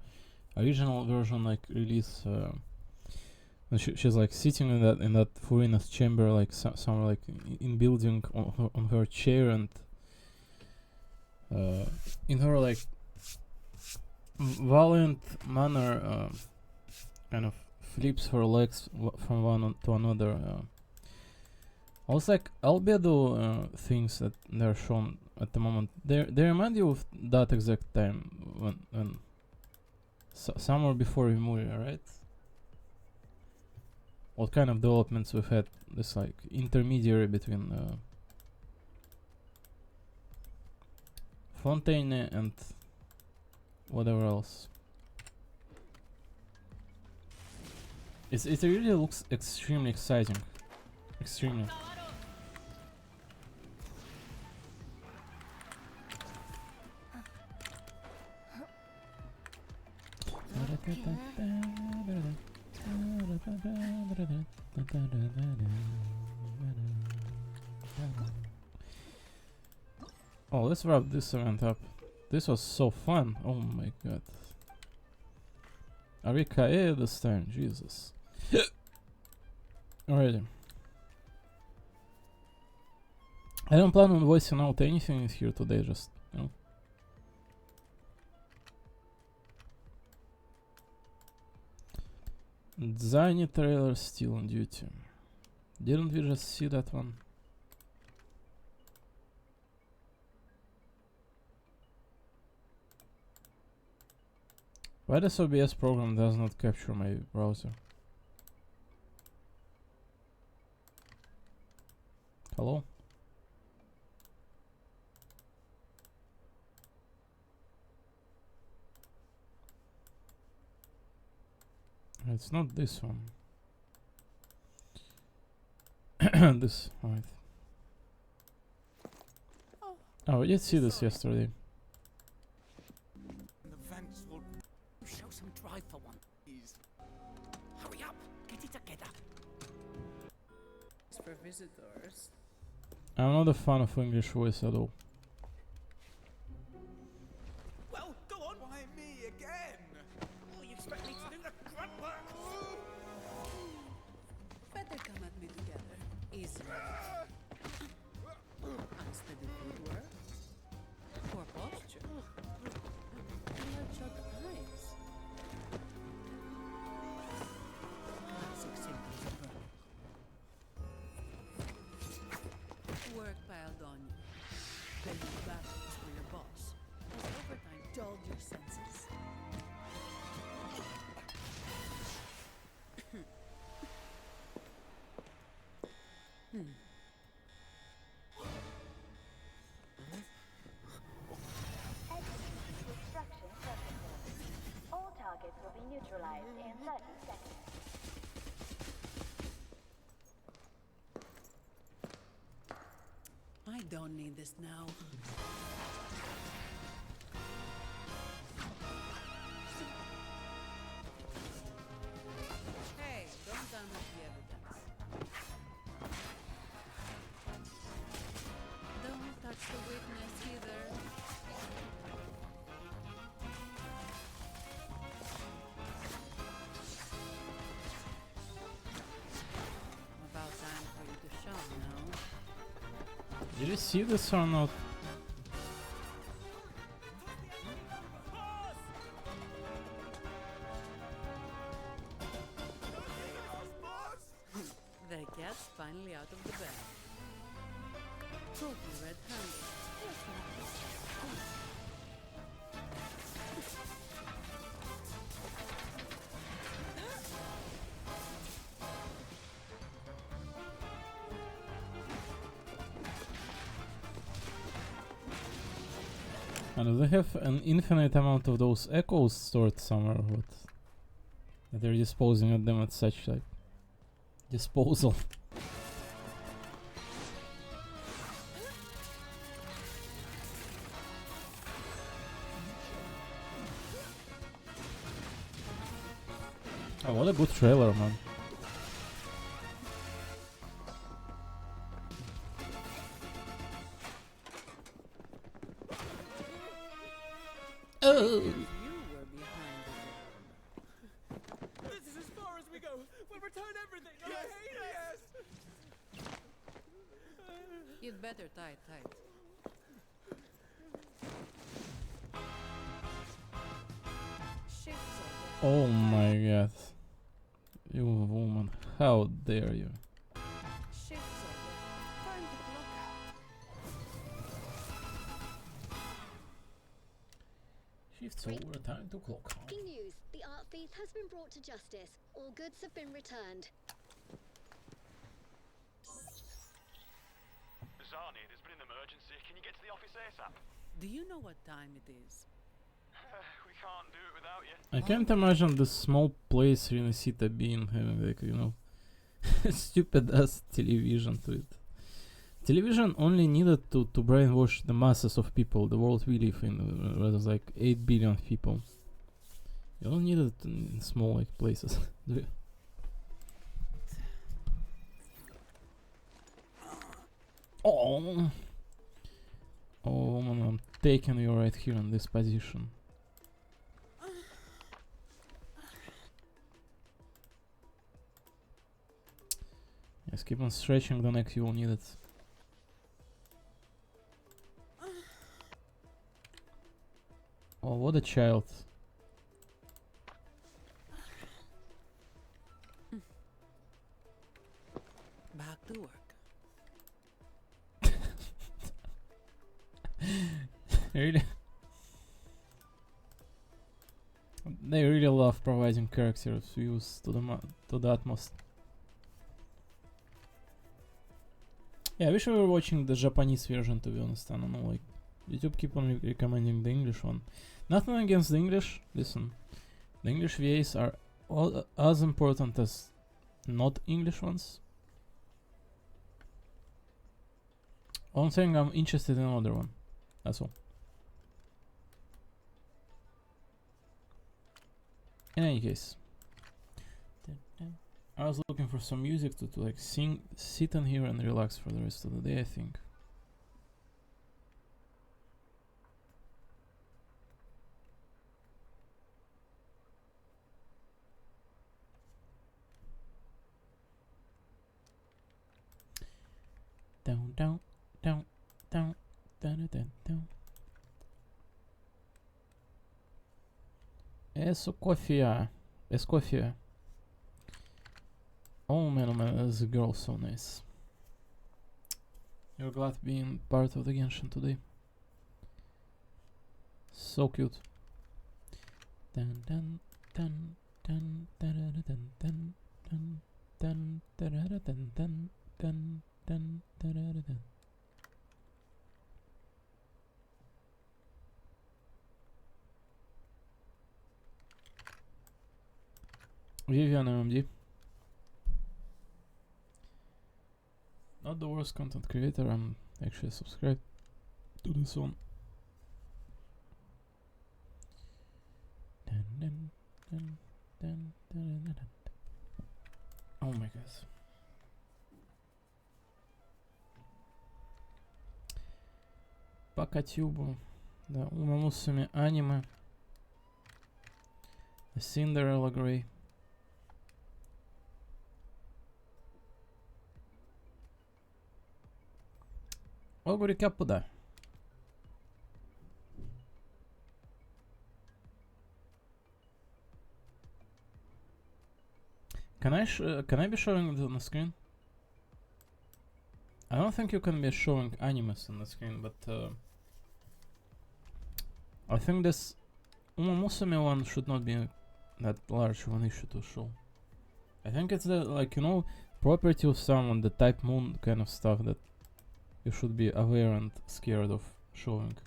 original version like release. And she's like sitting in that Furina's chamber, like somewhere like in building on her chair, and in her like valiant manner, kind of flips her legs from one to another. I was like, albedo things that they're shown at the moment, they remind you of that exact time when somewhere before Rimuri, right? What kind of developments we've had, this like intermediary between Fontaine and whatever else. It really looks extremely exciting. Extremely. Oh, let's wrap this event up. This was so fun. Oh my god. Are we KA this time? Jesus. Alrighty. I don't plan on voicing out anything here today, just, you know. Zany trailer still on duty. Didn't we just see that one? Why this OBS program does not capture my browser? Hello? It's not this one. This, right. Oh, we did see this yesterday.
The vents will show some drive for one. Please. Hurry up, get it together.
It's for visitors.
I'm not a fan of English voice at all.
Well, go on. Why me again? Oh, you expect me to do the grunt work?
Better come at me together. Easy. Unsteady footwork. Poor posture. Bloodshot eyes. Classic symptoms of burn. Work piled on you. Paying battles for your boss. Has overtime dulled your senses?
Destruction protocol. All targets will be neutralized in 30 seconds.
I don't need this now. Hey, don't damage the evidence. Don't touch the witness either. About time for you to show now.
Did you see this or not?
The cat's finally out of the bag. trophy red-handed.
And do they have an infinite amount of those echoes stored somewhere or what? That they're disposing of them at such like disposal. Oh, what a good trailer, man. Oh.
You were behind the wall.
This is as far as we go. We'll return everything. Yes, yes.
You'd better tie it tight. Shift's over.
Oh my god. You woman, how dare you?
Shift's over. Time to clock out.
Shift's over, time to clock out.
Breaking news. The art thief has been brought to justice. All goods have been returned.
Zani, there's been an emergency. Can you get to the office ASAP?
Do you know what time it is?
We can't do it without you.
I can't imagine this small place Renesita being having like, you know, stupid ass television to it. Television only needed to brainwash the masses of people, the world we live in, where there's like 8 billion people. You don't need it in small like places, do you? Oh, woman, I'm taking you right here in this position. Yes, keep on stretching the neck, you will need it. Oh, what a child.
Back to work.
Really? They really love providing characters views to the utmost. Yeah, I wish I were watching the Japanese version, to be honest. I don't know, like YouTube keep on recommending the English one. Nothing against the English. Listen, the English VAs are as important as not English ones. All I'm saying, I'm interested in another one. That's all. In any case, I was looking for some music to like sit in here and relax for the rest of the day, I think. Down, down, down, down, down, down, down. Escofia. Escofia. Oh man, this girl so nice. You're glad being part of the Genshin today. So cute. Dun dun dun dun dun dun dun dun dun dun dun dun dun dun dun dun dun. Vivian MMD. Not the worst content creator, I'm actually subscribed to this one. Dun, dun, dun, dun, dun, dun, dun. Oh my god. По Катюбу. Да, Uma Musume аниме. Cinderella Grey. I'll recap that. Can I be showing it on the screen? I don't think you can be showing animes on the screen, but I think this Musume one should not be that large of an issue to show. I think it's the, like, you know, property of someone, the type moon kind of stuff that you should be aware and scared of showing.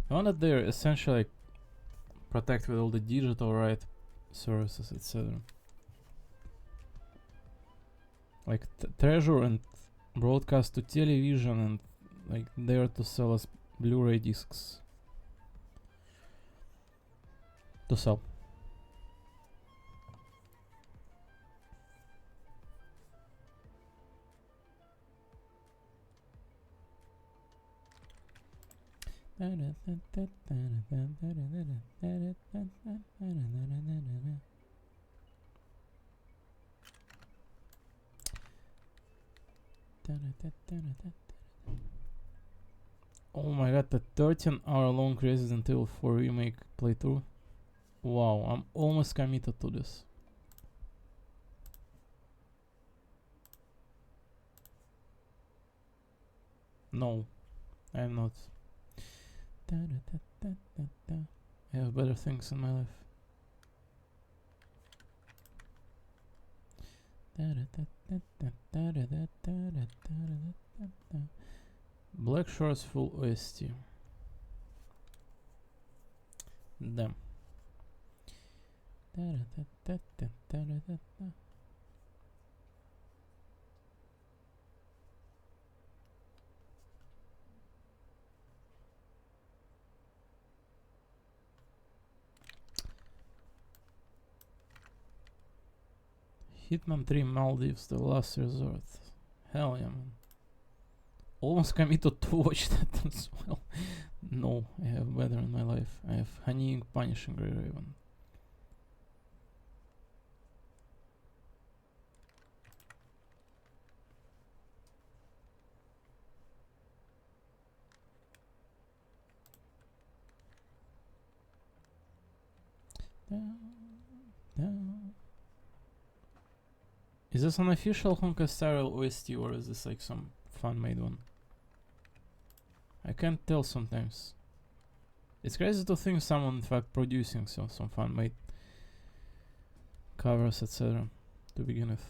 The one that they're essentially protect with all the digital right services, etc. Like treasure and broadcast to television and like there to sell us Blu-ray discs. To sell. Oh my god, the 13-hour long Resident Evil 4 remake playthrough. Wow, I'm almost committed to this. No, I'm not. I have better things in my life. Black Shores full OST. Damn. Hitman 3 Maldives, the last resort. Hell yeah, man. Almost committed to watch that as well. No, I have better in my life. I have Honeying Punishing Grey Raven. Is this an official Honkai Star Rail OST or is this like some fan-made one? I can't tell sometimes. It's crazy to think someone in fact producing some fan-made covers, etc. to begin with.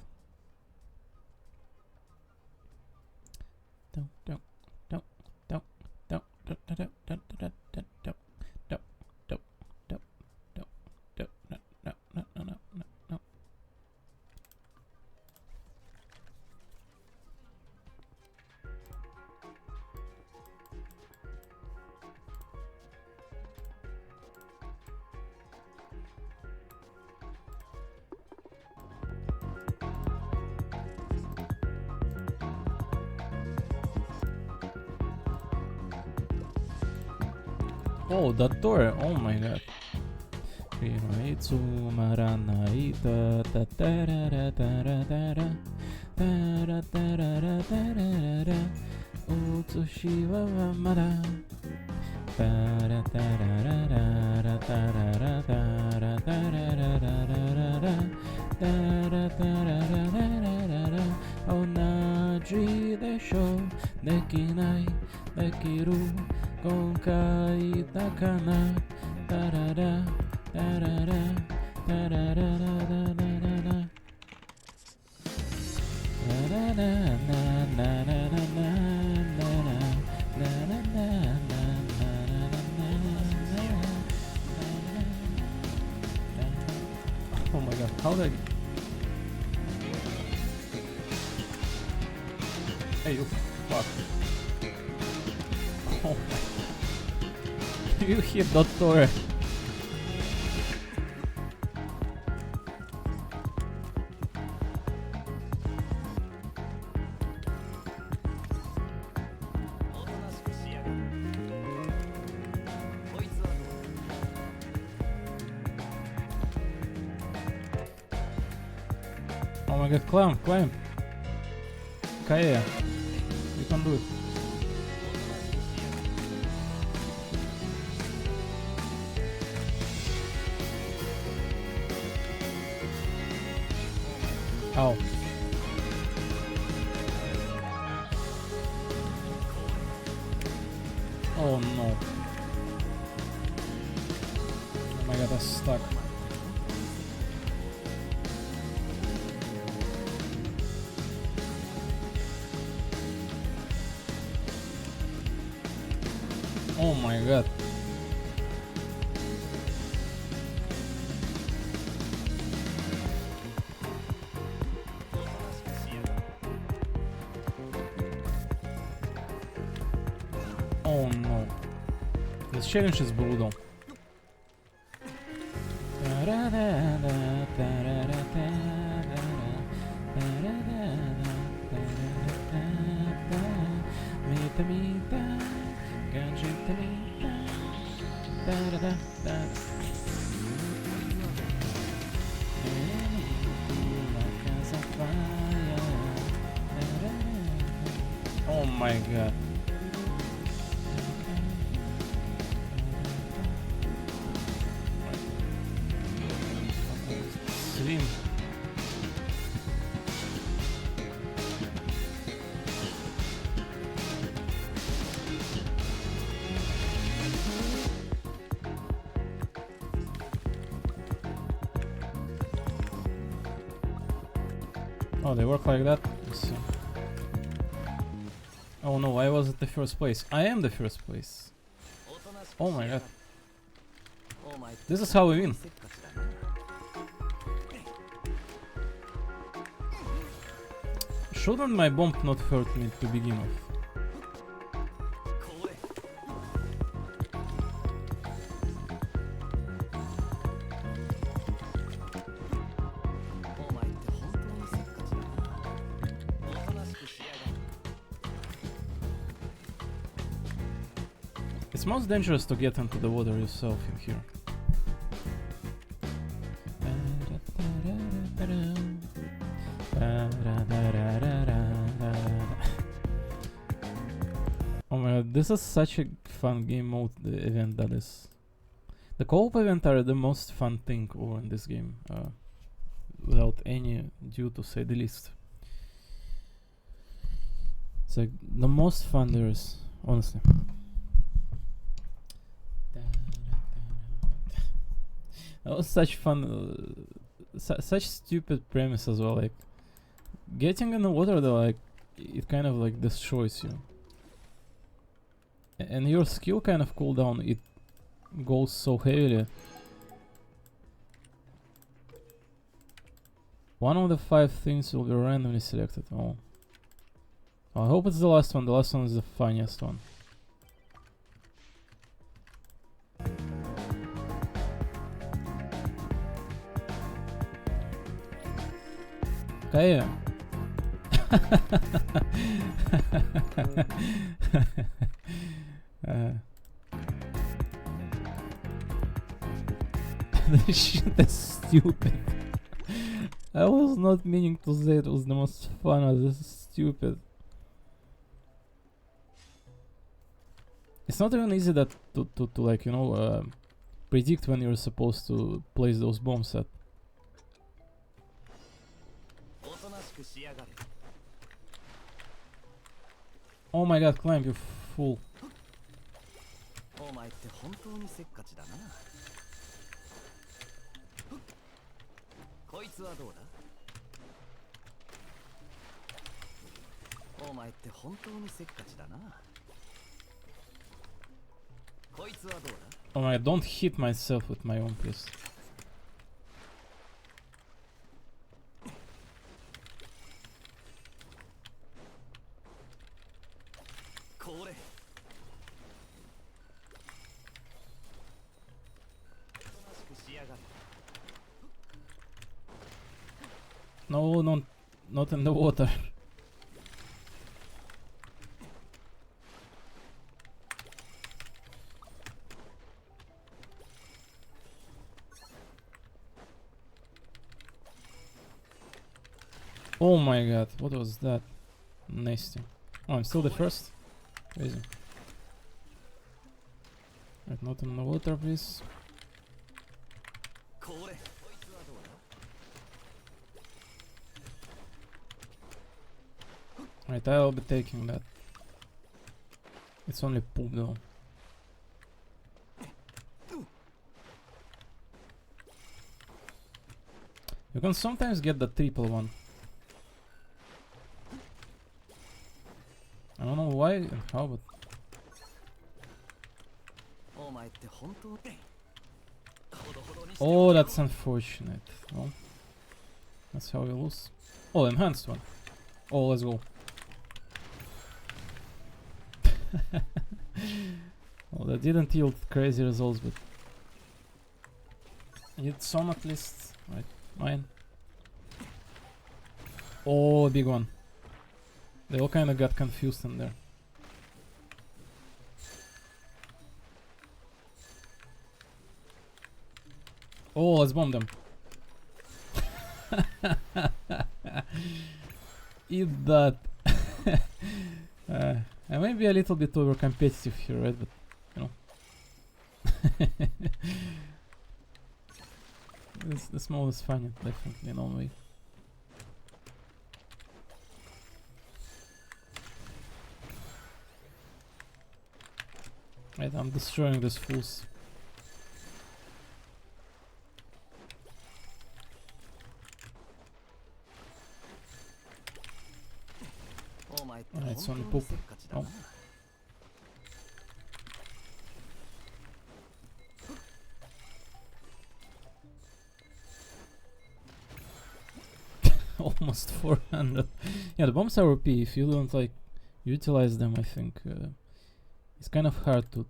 Oh, that door! Oh my god! Oh my god, how did I... Hey, you fuck. Oh my... You hit that door. Oh my god, climb! Kaeya, you can do it. Ow.
my god, I'm stuck. Oh my god. Oh no. This challenge is brutal. Oh my god. Swim. Oh, they work like that? Let's see. Oh no, I was at the first place. I am the first place. Oh my god. This is how we win. Shouldn't my bomb not hurt me to begin with? It's most dangerous to get into the water yourself in here. Oh my god, this is such a fun game mode, the event that is. The co-op event are the most fun thing over in this game, without any due to say the least. It's like the most fun there is, honestly. That was such fun, such stupid premise as well, like getting in the water though, like it kind of like destroys you. And your skill kind of cooldown, it goes so heavily. One of the 5 things will be randomly selected. Oh. I hope it's the last one. The last one is the funniest one. Okay. This shit is stupid. I was not meaning to say it was the most fun. This is stupid. It's not even easy that to like, you know, predict when you're supposed to place those bombs at. Oh my god, climb, you fool. Oh my god, don't hit myself with my own please. No, not in the water. Oh my god, what was that? Nasty. Oh, I'm still the first? Crazy. Right, not in the water, please. Right, I'll be taking that. It's only poop though. You can sometimes get the triple one. I don't know why and how, but oh, that's unfortunate. Well, that's how we lose. Oh, enhanced one. Oh, let's go. Well, that didn't yield crazy results, but need some at least. Right, mine. Oh, big one. They all kind of got confused in there. Oh, let's bomb them. Eat that. I may be a little bit over competitive here, right? But you know, this mode is funny, definitely in own way. Right, I'm destroying these fools. Alright, it's only poop. Oh. Almost 400. Yeah, the bombs are OP. If you don't like utilize them, I think it's kind of hard to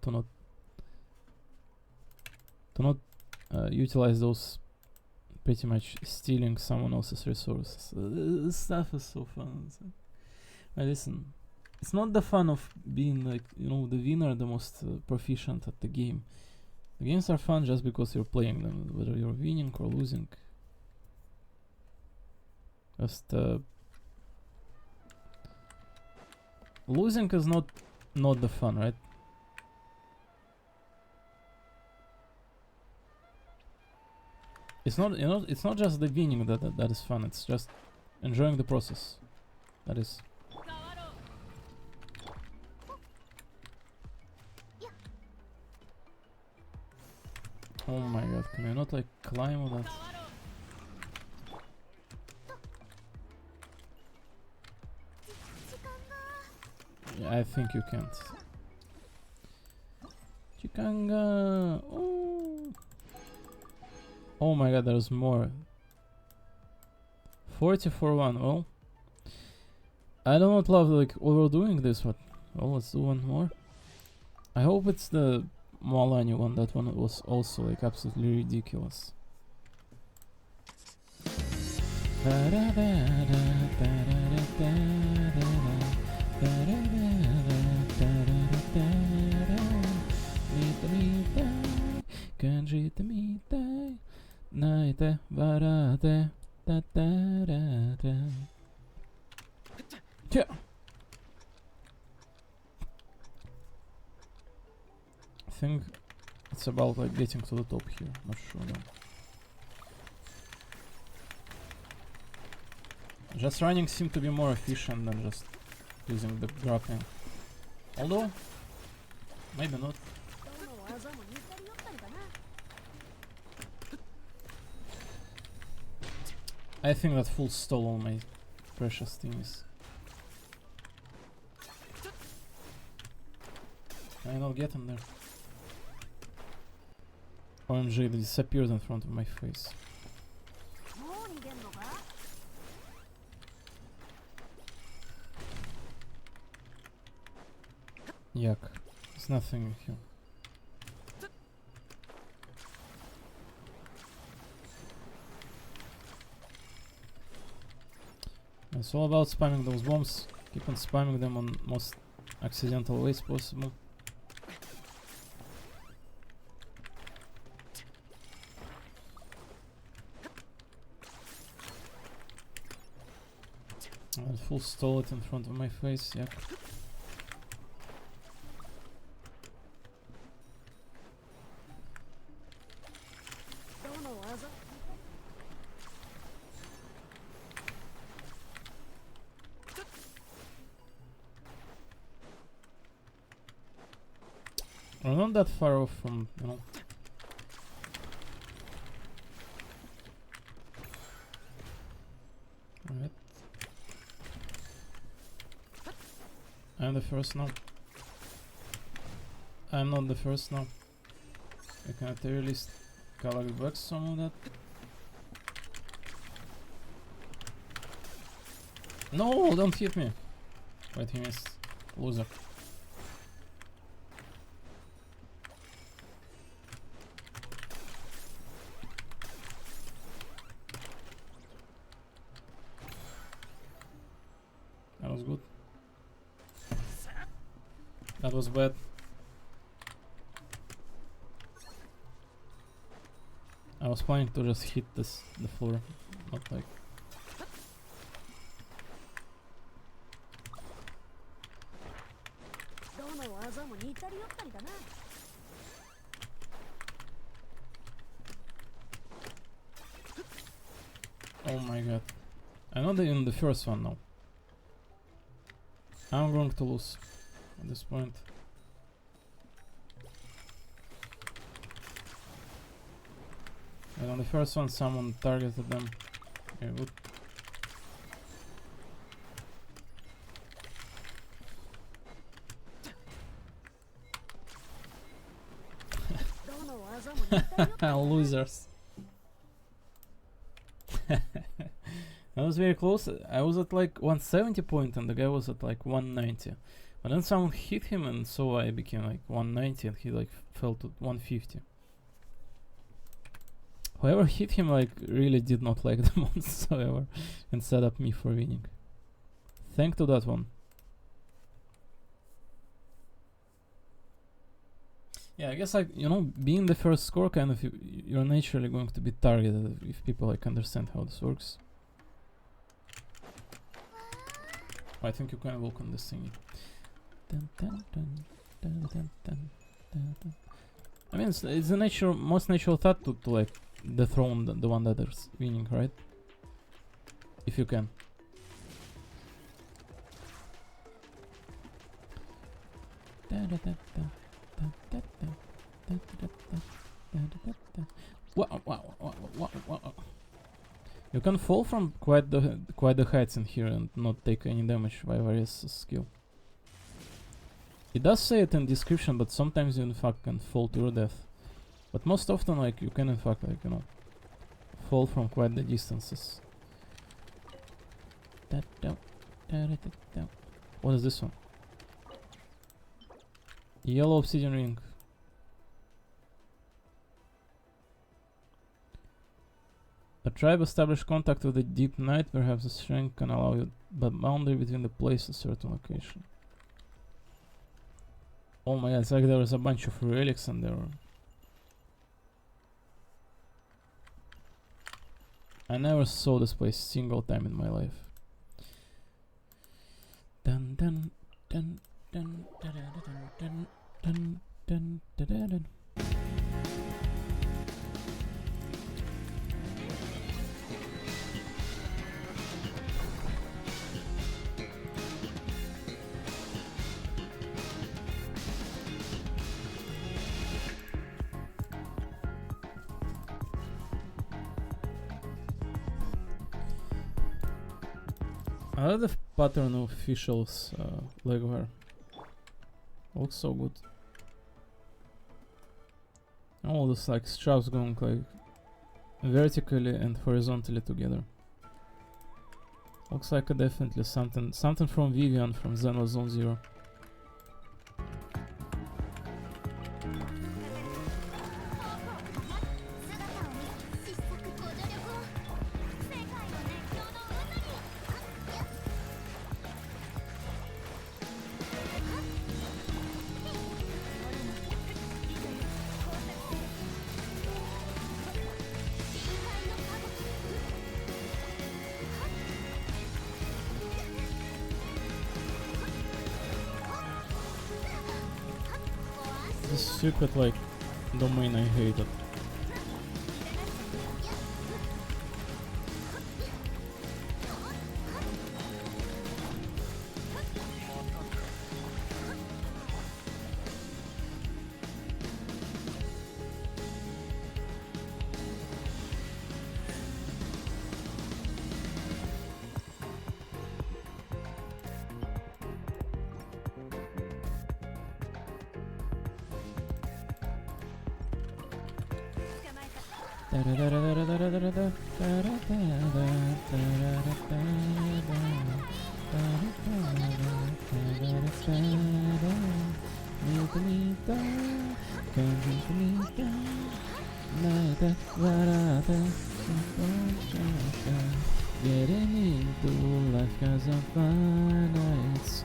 not utilize those. Pretty much stealing someone else's resources. This stuff is so fun. Listen, it's not the fun of being like, you know, the winner, the most proficient at the game. The games are fun just because you're playing them, whether you're winning or losing. Just losing is not the fun, right? It's not, you know, it's not just the winning that is fun. It's just enjoying the process. That is. Oh my god, can I not like climb on that? Yeah, I think you can't. Chikanga! Oh! Oh my god, there's more. 40-for-1. Well, I do not love like overdoing this, but well, let's do one more. I hope it's the Moalani one. That one was also like absolutely ridiculous. Naite varate ta ta ra ra. Yeah. I think it's about like getting to the top here. Not sure though. Just running seemed to be more efficient than just using the grappling. Although, maybe not. I think that full stole all my precious things. Can I not get in there? OMG, they disappeared in front of my face. Yuck. There's nothing here. It's all about spamming those bombs. Keep on spamming them on most accidental ways possible. I'll full stall it in front of my face, yeah. We're not that far off from, you know. I'm the first now. I'm not the first now. I can at the very least collect back some of that. No, don't hit me! Wait, he missed. Loser. That was good. That was bad. I was planning to just hit the floor, not like... Oh my god. I'm not even the first one now. I'm going to lose at this point. And on the first one someone targeted them. Okay, good. Losers. I was very close. I was at like 170 point and the guy was at like 190. But then someone hit him and so I became like 190 and he like fell to 150. Whoever hit him like really did not like the monster however and set up me for winning. Thank to that one. Yeah, I guess like, you know, being the first score kind of, you're naturally going to be targeted if people like understand how this works. I think you can walk on this thingy. Dun, dun, dun, dun, dun, dun, dun, dun. I mean, it's the most natural thought to like dethrone the one that is winning, right? If you can. Wow. You can fall from quite the heights in here and not take any damage by various skill. It does say it in description, but sometimes you in fact can fall to your death. But most often, like, you can in fact, like, you know, fall from quite the distances. What is this one? Yellow obsidian ring. A tribe established contact with the deep night. Perhaps a shrine can allow you the boundary between the place and certain location. Oh my god, it's like there was a bunch of relics and there were... I never saw this place single time in my life. Dun dun dun dun dun dun dun dun dun dun dun. I love the pattern of officials legwear. Looks so good. All this like straps going like vertically and horizontally together. Looks like definitely something from Vivian from Xenoblade Zone Zero. This secret like domain I hated.
Getting into life 'cause I'm fine nights.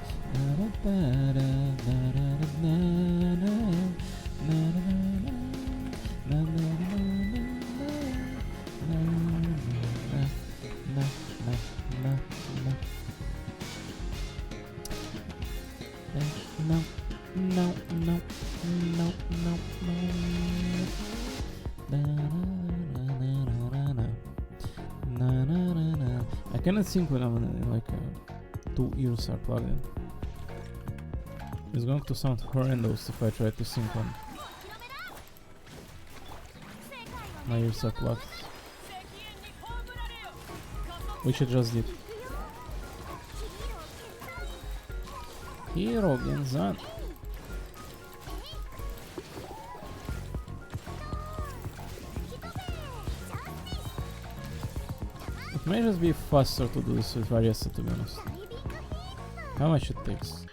I cannot sync when I'm like two ears are plugged in. It's going to sound horrendous if I try to sync on my ears are plugged, which I just did. Hero Genzan. It may just be faster to do this with Variesta, to be honest. How much it takes?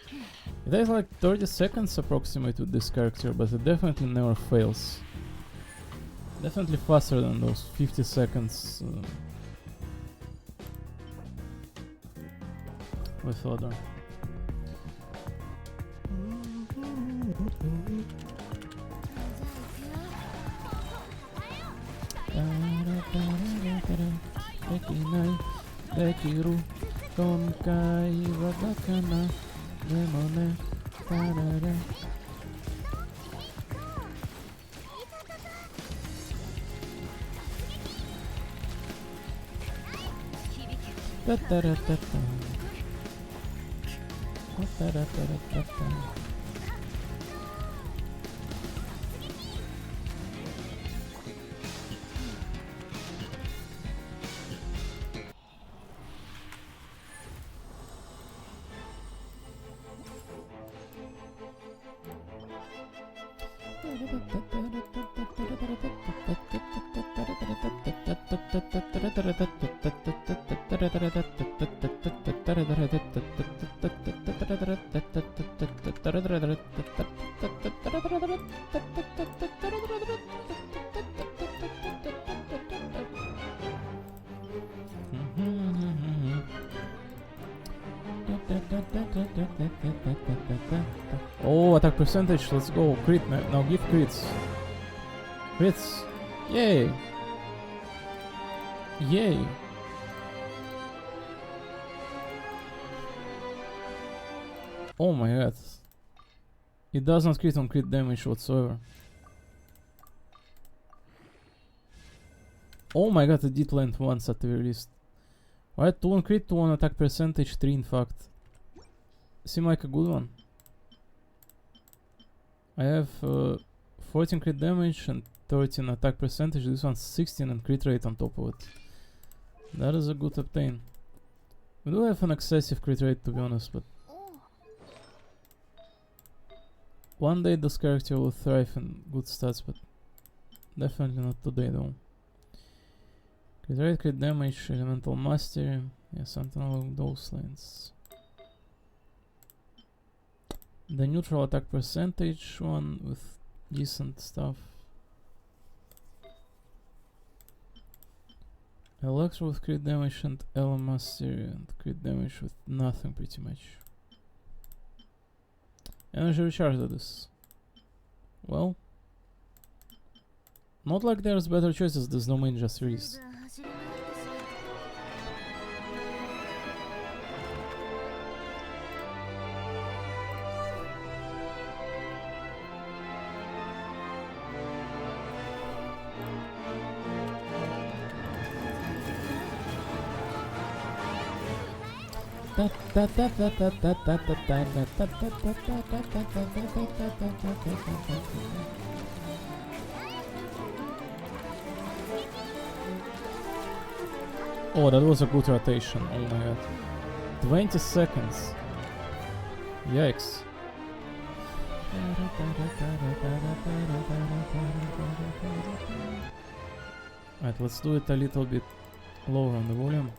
It takes like 30 seconds approximate with this character, but it definitely never fails. Definitely faster than those 50 seconds with other. Dekiru Tonkai Wadakana Demone Tarare. Oh, attack percentage, let's go. Crit, now give crits. Crits. Yay. Yay. Oh my god. It does not crit on crit damage whatsoever. Oh my god, it did land once at the very least. Alright, 2 on crit, 2 on attack percentage, 3 in fact. Seem like a good one. I have 14 crit damage and 13 attack percentage. This one's 16 and crit rate on top of it. That is a good obtain. We do have an excessive crit rate, to be honest, but one day this character will thrive in good stats, but definitely not today though. Crit rate, crit damage, elemental mastery, yeah, something along those lines. The neutral attack percentage one with decent stuff. Electro with crit damage and Ela mastery and crit damage with nothing pretty much. Energy recharge that is. Well, not like there's better choices, this domain just released. Oh, that was a good rotation. Oh my god. 20 seconds. Yikes.
Right, let's do it a little bit lower on the volume.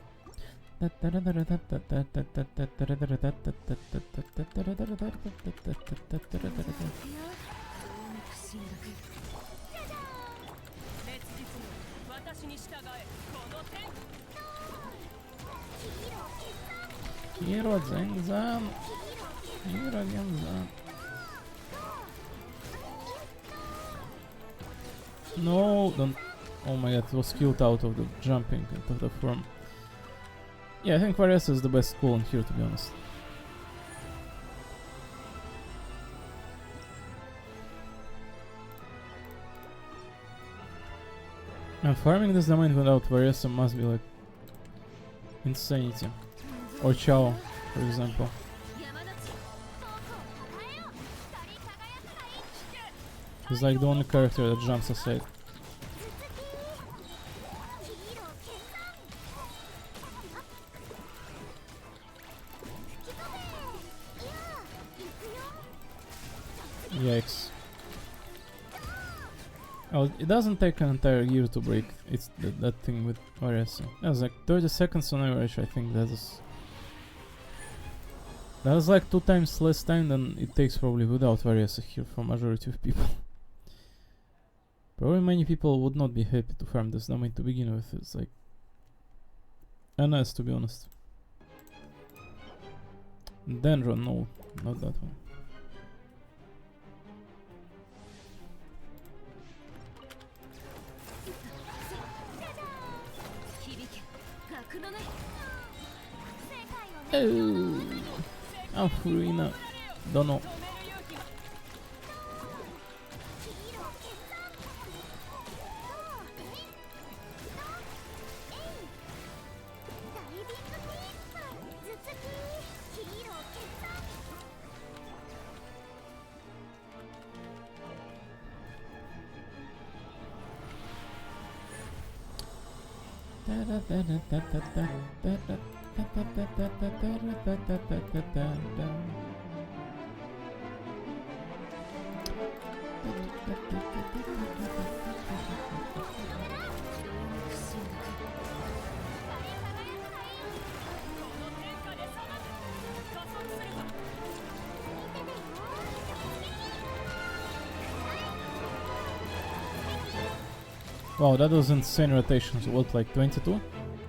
Hero Zenzan. Hero Genzan. No, don't. Oh my god, it was killed out of the jumping into the form. Yeah, I think Varese is the best call in here, to be honest. And farming this domain without Varese must be like insanity. Or Chao, for example. He's like the only character that jumps aside. Yikes. Oh, it doesn't take an entire year to break. It's that thing with Varese. That's like 30 seconds on average. I think that is like 2 times less time than it takes probably without Varese here for majority of people. Probably many people would not be happy to farm this domain to begin with. It's like nice, to be honest. Dendron, no, not that one. Oh, Furina, don't know. Wow, that was insane rotations. What, like 22?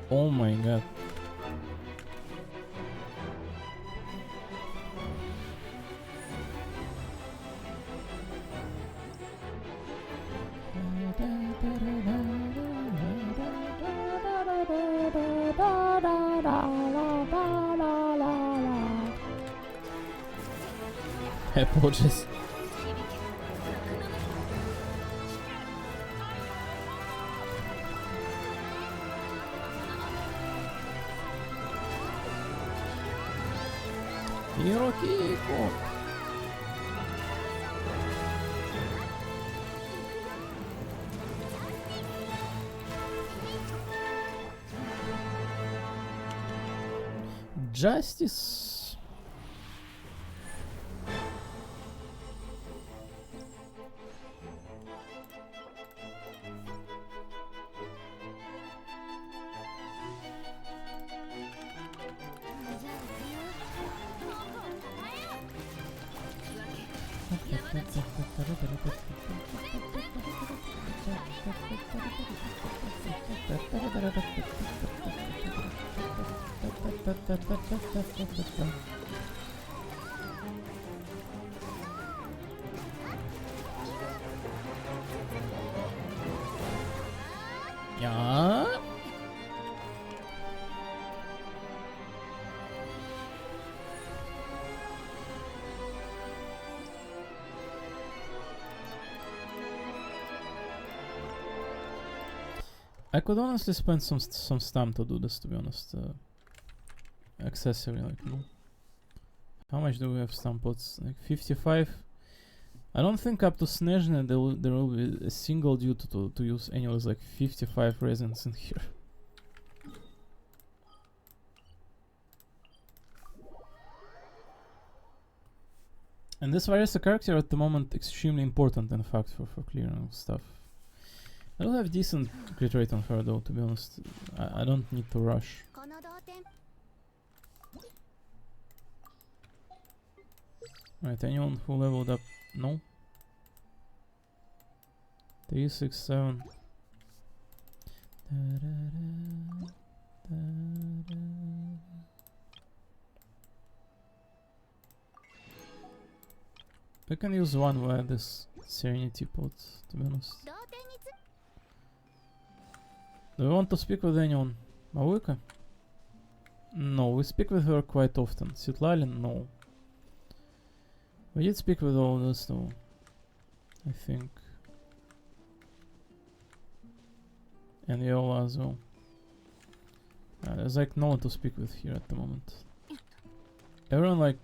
Oh my god. Apologies. Hirokiko. Justice. Yeah. I could honestly spend some stamp to do this, to be honest. Excessively, like, no. How much do we have stamp pots? Like 55. I don't think up to Snezhne there will be a single due to use anyways, like 55 resins in here. And this Varese character at the moment extremely important in fact for clearing stuff. I don't have decent crit rate on her though, to be honest. I don't need to rush.
この同点
Right, anyone who leveled up? No? 3, 6, 7. I can use one via this Serenity pot, to be honest.
同点につ
Do we want to speak with anyone? Malika? No, we speak with her quite often. Sitlalin? No. We did speak with all of us though, I think. And Yola as well. There's like no one to speak with here at the moment. Everyone like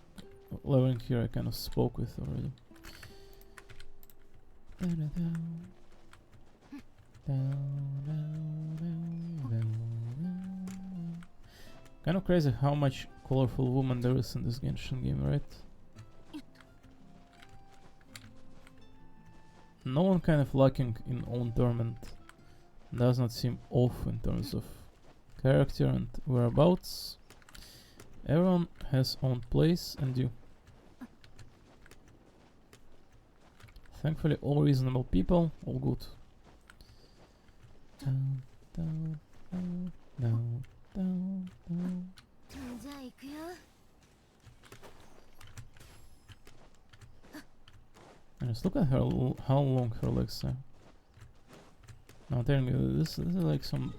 leveling here I kind of spoke with already. Kind of crazy how much colorful woman there is in this Genshin game, right? No one kind of lacking in own torment. Does not seem off in terms of character and whereabouts. Everyone has own place and you. Thankfully all reasonable people, all good. Down, down, down, down, down, down.
じゃあ行くよ
And just look at her, how long her legs are. Now telling me this is like some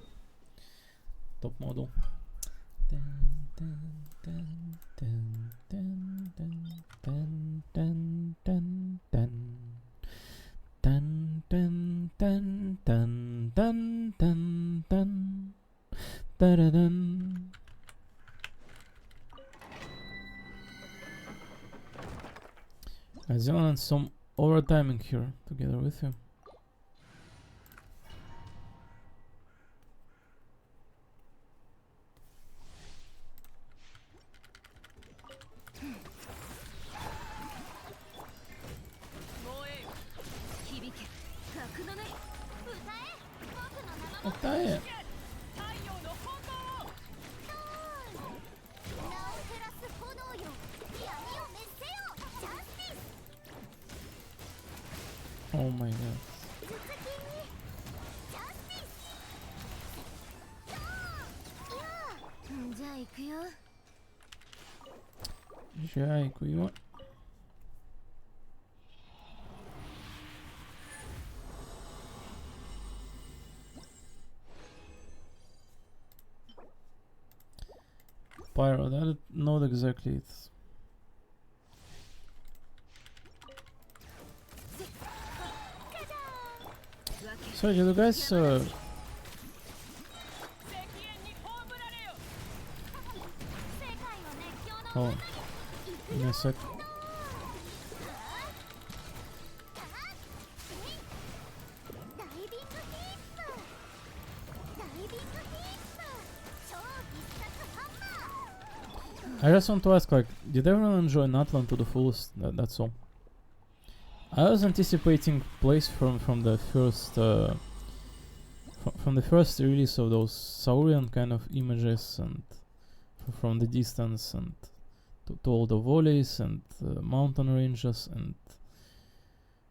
top model. Dun, dun, dun, dun, dun, dun, dun, dun, dun. Dun, dun, dun, dun, dun, dun, dun. Da-da-dun. Zion and some overtiming here together with you. Otae. Oh my god.
じゃあ行くよ
じゃあ行くよ Pyro, I don't know exactly it. So did you guys oh, give me a sec. I just want to ask, like, did everyone enjoy Natlan to the fullest? That's all. I was anticipating plays from the first from the first release of those Saurian kind of images and from the distance and to all the volleys and mountain ranges and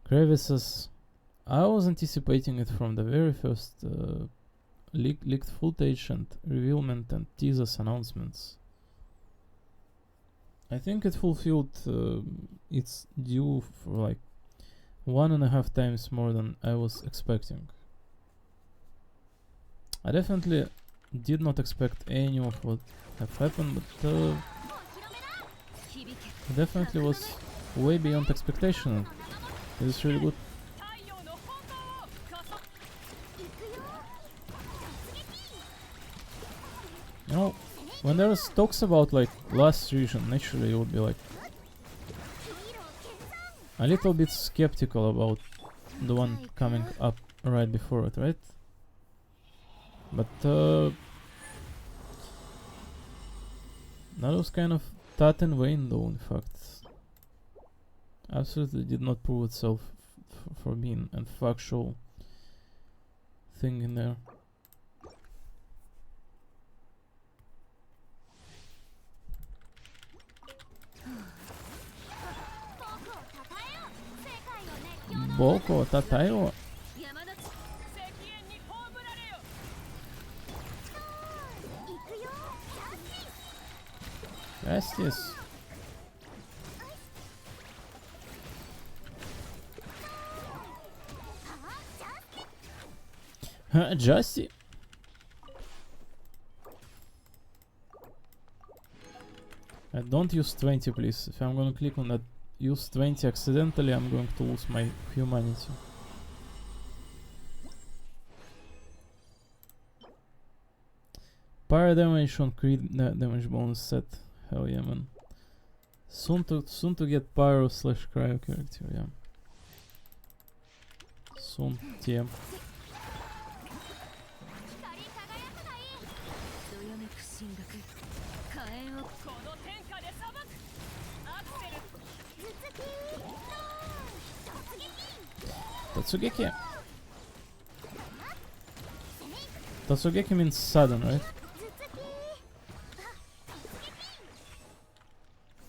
crevices. I was anticipating it from the very first leaked footage and revealment and teasers announcements. I think it fulfilled its due for like 1.5 times more than I was expecting. I definitely did not expect any of what have happened, but it definitely was way beyond expectation. It is really good. You know, when there's talks about like last region, naturally you would be like a little bit skeptical about the one coming up right before it, right? But that was kind of that in vain though, in fact. Absolutely did not prove itself for being a factual thing in there. Boko Tatayo. Justice. Justy. Don't use 20, please. If I'm gonna click on that use 20 accidentally, I'm going to lose my humanity. Pyro damage on crit damage bonus set. Hell yeah, man. Soon to get pyro slash cryo character, yeah. Soon, TM. Tatsugeki. Tatsugeki means sudden, right?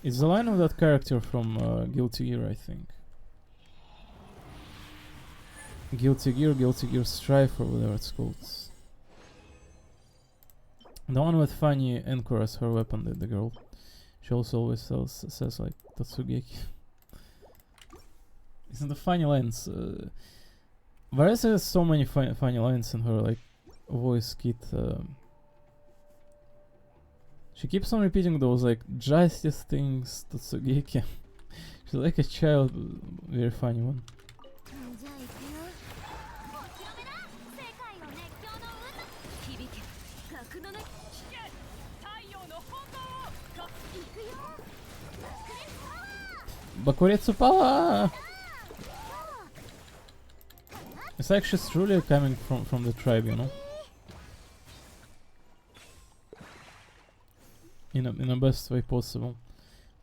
It's the line of that character from Guilty Gear, I think. Guilty Gear Strife, or whatever it's called. The one with funny anchor as her weapon, the girl. She also always says like Tatsugeki. It's the funny lines. Varese has so many funny lines in her like voice kit. She keeps on repeating those like justice things, Tatsugeki. She's like a child, very funny one. Bakuretsu power! It's like she's truly coming from the tribe, you know? In a best way possible.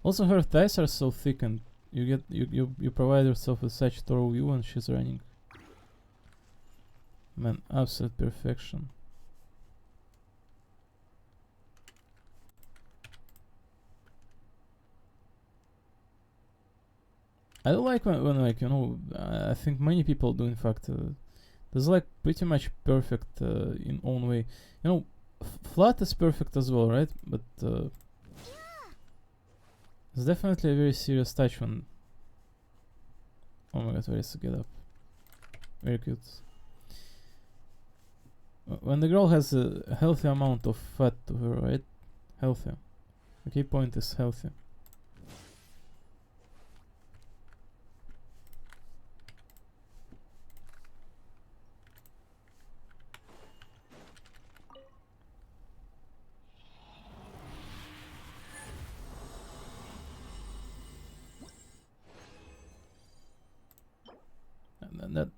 Also, her thighs are so thick, and you provide yourself with such thorough view when she's running. Man, absolute perfection. I don't like when like, you know, I think many people do, in fact. There's like pretty much perfect in own way. You know, flat is perfect as well, right? But it's definitely a very serious touch when... Oh my god, where is the get up? Very cute. When the girl has a healthy amount of fat to her, right? Healthy. The key point is healthy.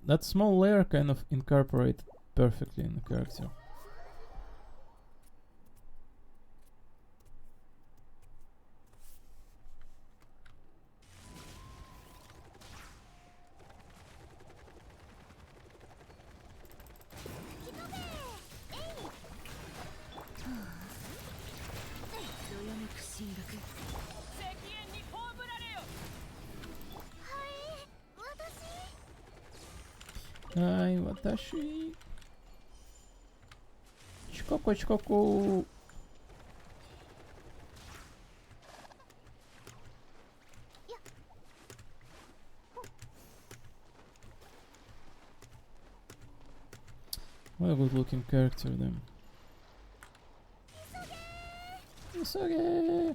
That small layer kind of incorporated perfectly in the character. Ai, watashi. Chikoko, chikoko. What a good looking character then. Isage!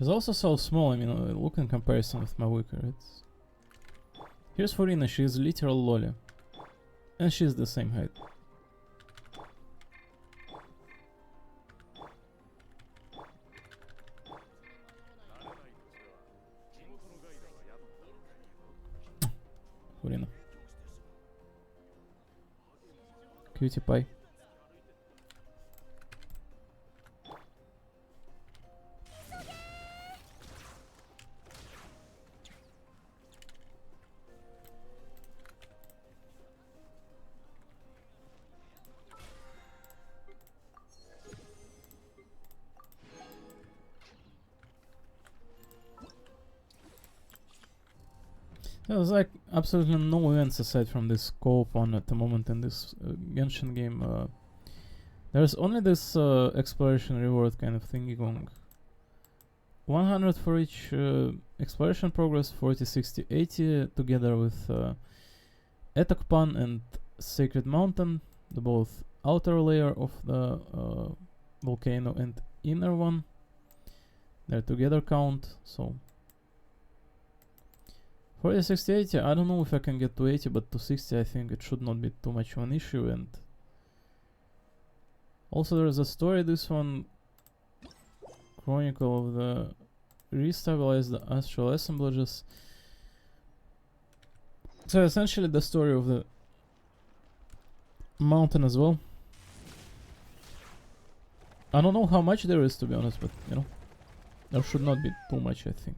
She's also so small, I mean, look in comparison with Mavuka, right? Here's Furina, she's literal loli. And she's the same height. Furina. Cutie pie. There's like absolutely no events aside from this scope on at the moment in this Genshin game. There's only this exploration reward kind of thingy going. 100 for each exploration progress, 40, 60, 80 together with Etokpan and Sacred Mountain, the both outer layer of the volcano and inner one. They're together count, so 40, 60, 80, I don't know if I can get to 80, but to 60 I think it should not be too much of an issue. And also there is a story, this one, Chronicle of the Restabilize the Astral Assemblages. So essentially the story of the mountain as well. I don't know how much there is, to be honest, but you know, there should not be too much, I think.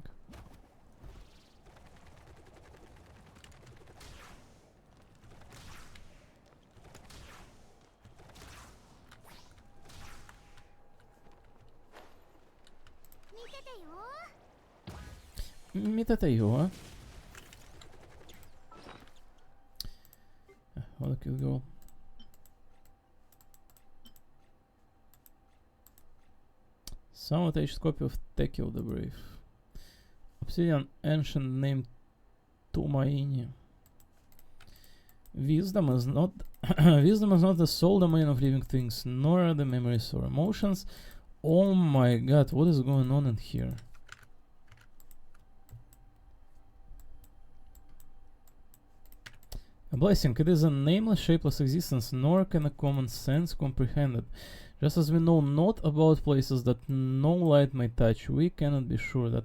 Mitateyo, huh? What a cute girl. Somewhat aged copy of Tekio the Brave. Obsidian ancient named Tumaini. Wisdom is not wisdom is not the sole domain of living things, nor are the memories or emotions. Oh my god, what is going on in here? A blessing, it is a nameless, shapeless existence, nor can a common sense comprehend it. Just as we know not about places that no light may touch, we cannot be sure that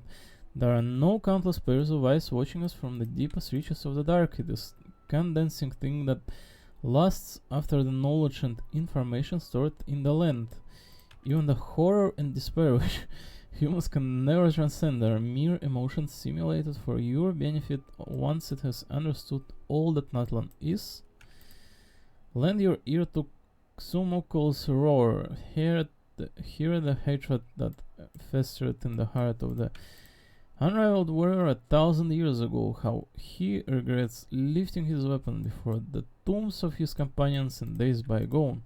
there are no countless pairs of eyes watching us from the deepest reaches of the dark. It is condensing thing that lasts after the knowledge and information stored in the land. Even the horror and despair which humans can never transcend are mere emotions simulated for your benefit once it has understood all that Natlan is. Lend your ear to Xumukul's roar. Hear the hatred that festered in the heart of the unrivaled warrior 1,000 years ago, how he regrets lifting his weapon before the tombs of his companions in days bygone.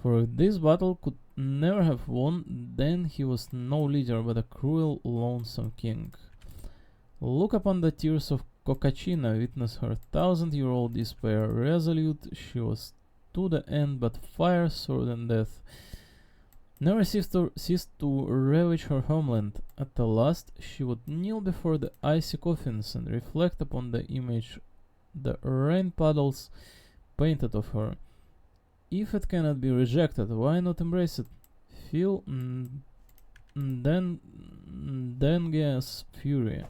For if this battle could never have won, then he was no leader but a cruel, lonesome king. Look upon the tears of Kokachina, witness her 1,000-year-old despair. Resolute she was to the end, but fire, sword, and death never ceased to ravage her homeland. At the last, she would kneel before the icy coffins and reflect upon the image the rain puddles painted of her. If it cannot be rejected, why not embrace it? Feel Denge's fury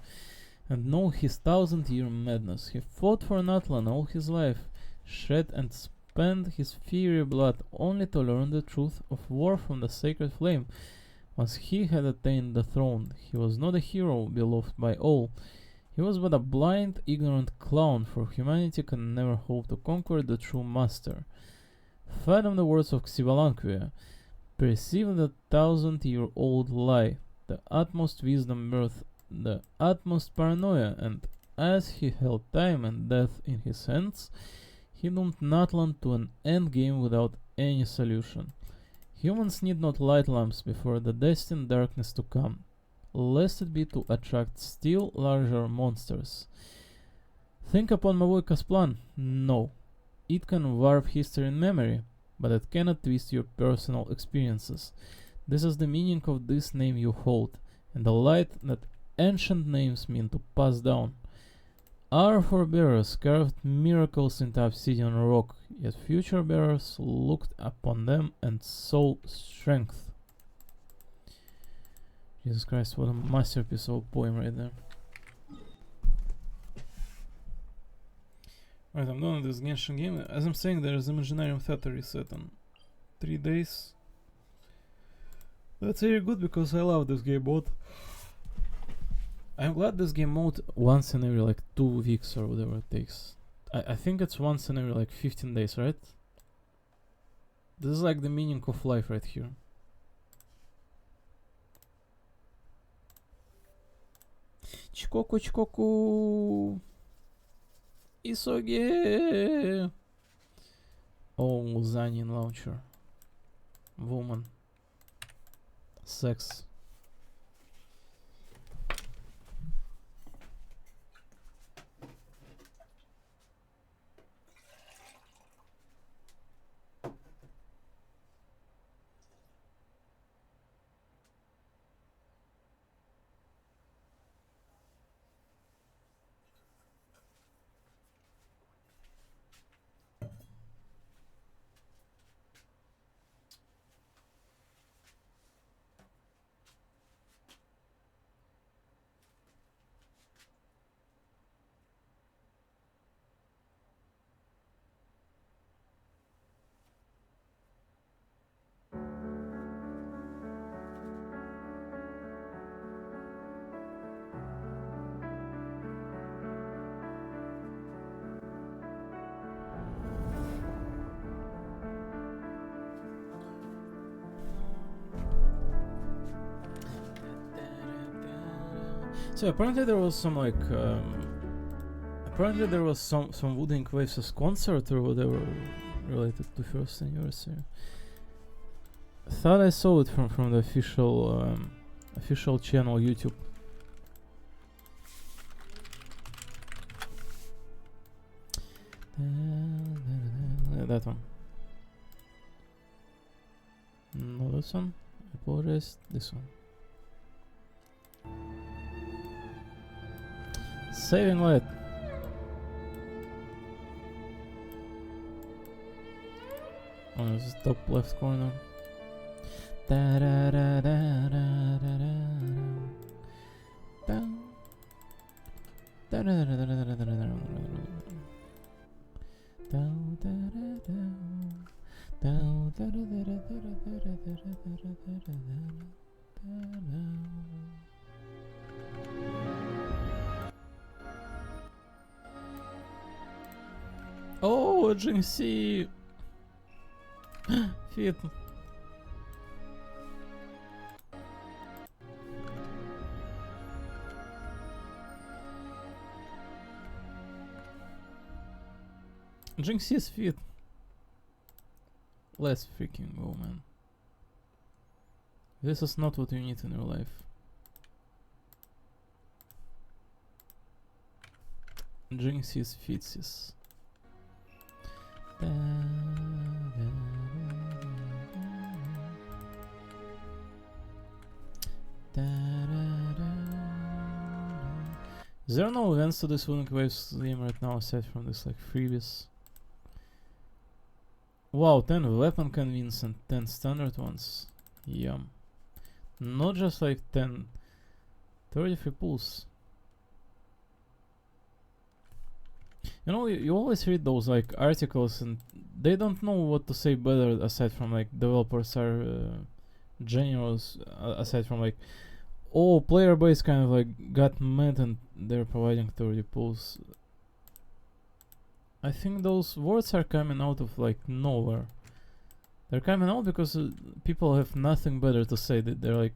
and know his 1,000-year madness. He fought for Natlan all his life, shed and spent his fiery blood only to learn the truth of war from the sacred flame. Once he had attained the throne, he was not a hero beloved by all. He was but a blind, ignorant clown, for humanity can never hope to conquer the true master. Fathom the words of Xibalanquia. Perceive the 1,000-year-old lie, the utmost wisdom mirth, the utmost paranoia, and as he held time and death in his hands, he doomed Natlan to an endgame without any solution. Humans need not light lamps before the destined darkness to come, lest it be to attract still larger monsters. Think upon Mavuika's plan. No. It can warp history and memory, but it cannot twist your personal experiences. This is the meaning of this name you hold. and the light that ancient names mean to pass down. Our forebears carved miracles into obsidian rock, yet future bearers looked upon them and saw strength. Jesus Christ, what a masterpiece of a poem right there. Right, I'm done with this Genshin game. As I'm saying, there is Imaginarium Theta reset in 3 days. That's very good because I love this game mode. I'm glad this game mode once in every like 2 weeks or whatever it takes. I think it's once in every like 15 days, right? This is like the meaning of life right here. Chikoku Chikoku Isoge. Oh, Zanin launcher. Woman. Sex. So apparently there was some like apparently there was some Wooding Waves concert or whatever related to first anniversary. I thought I saw it from the official channel YouTube. That one. No, this one. I apologize. This one. Saving light. On the top left corner. Oh, GNC Fit. Jinx is fit. Let's freaking go, man. This is not what you need in your life. Jinx is fitsis. There are no events to this Wooding Waves game right now aside from this like freebies. Wow, 10 weapon convenience and 10 standard ones. Yum. Not just like 10 33 pulls. You know, you always read those like articles and they don't know what to say better aside from like developers are generous aside from like, oh, player base kind of like got mad and they're providing 30 pulls. I think those words are coming out of like nowhere. They're coming out because people have nothing better to say. That they're like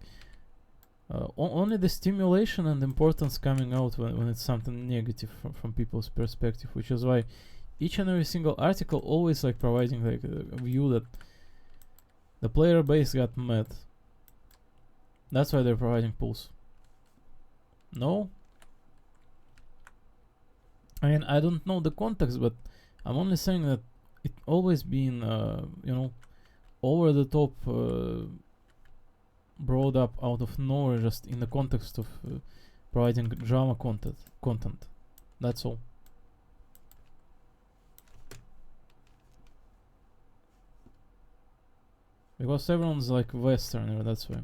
only the stimulation and importance coming out when it's something negative from people's perspective, which is why each and every single article always like providing like a view that the player base got mad. That's why they're providing pulls. No? I mean, I don't know the context, but I'm only saying that it always been, you know, over the top brought up out of nowhere just in the context of providing drama content. That's all. Because everyone's like Westerner, that's why.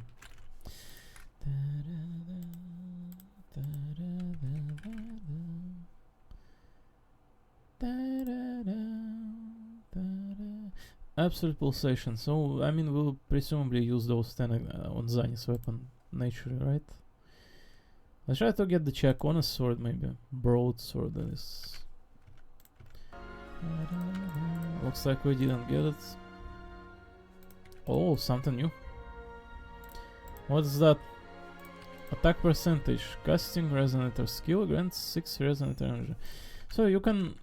Absolute pulsation. So, I mean, we'll presumably use those 10 on Zani's weapon naturally, right? Let's try to get the check on a sword, maybe. Broadsword, that is. Looks like we didn't get it. Oh, something new. What's that? Attack percentage. Casting resonator skill grants 6 resonator energy. So you can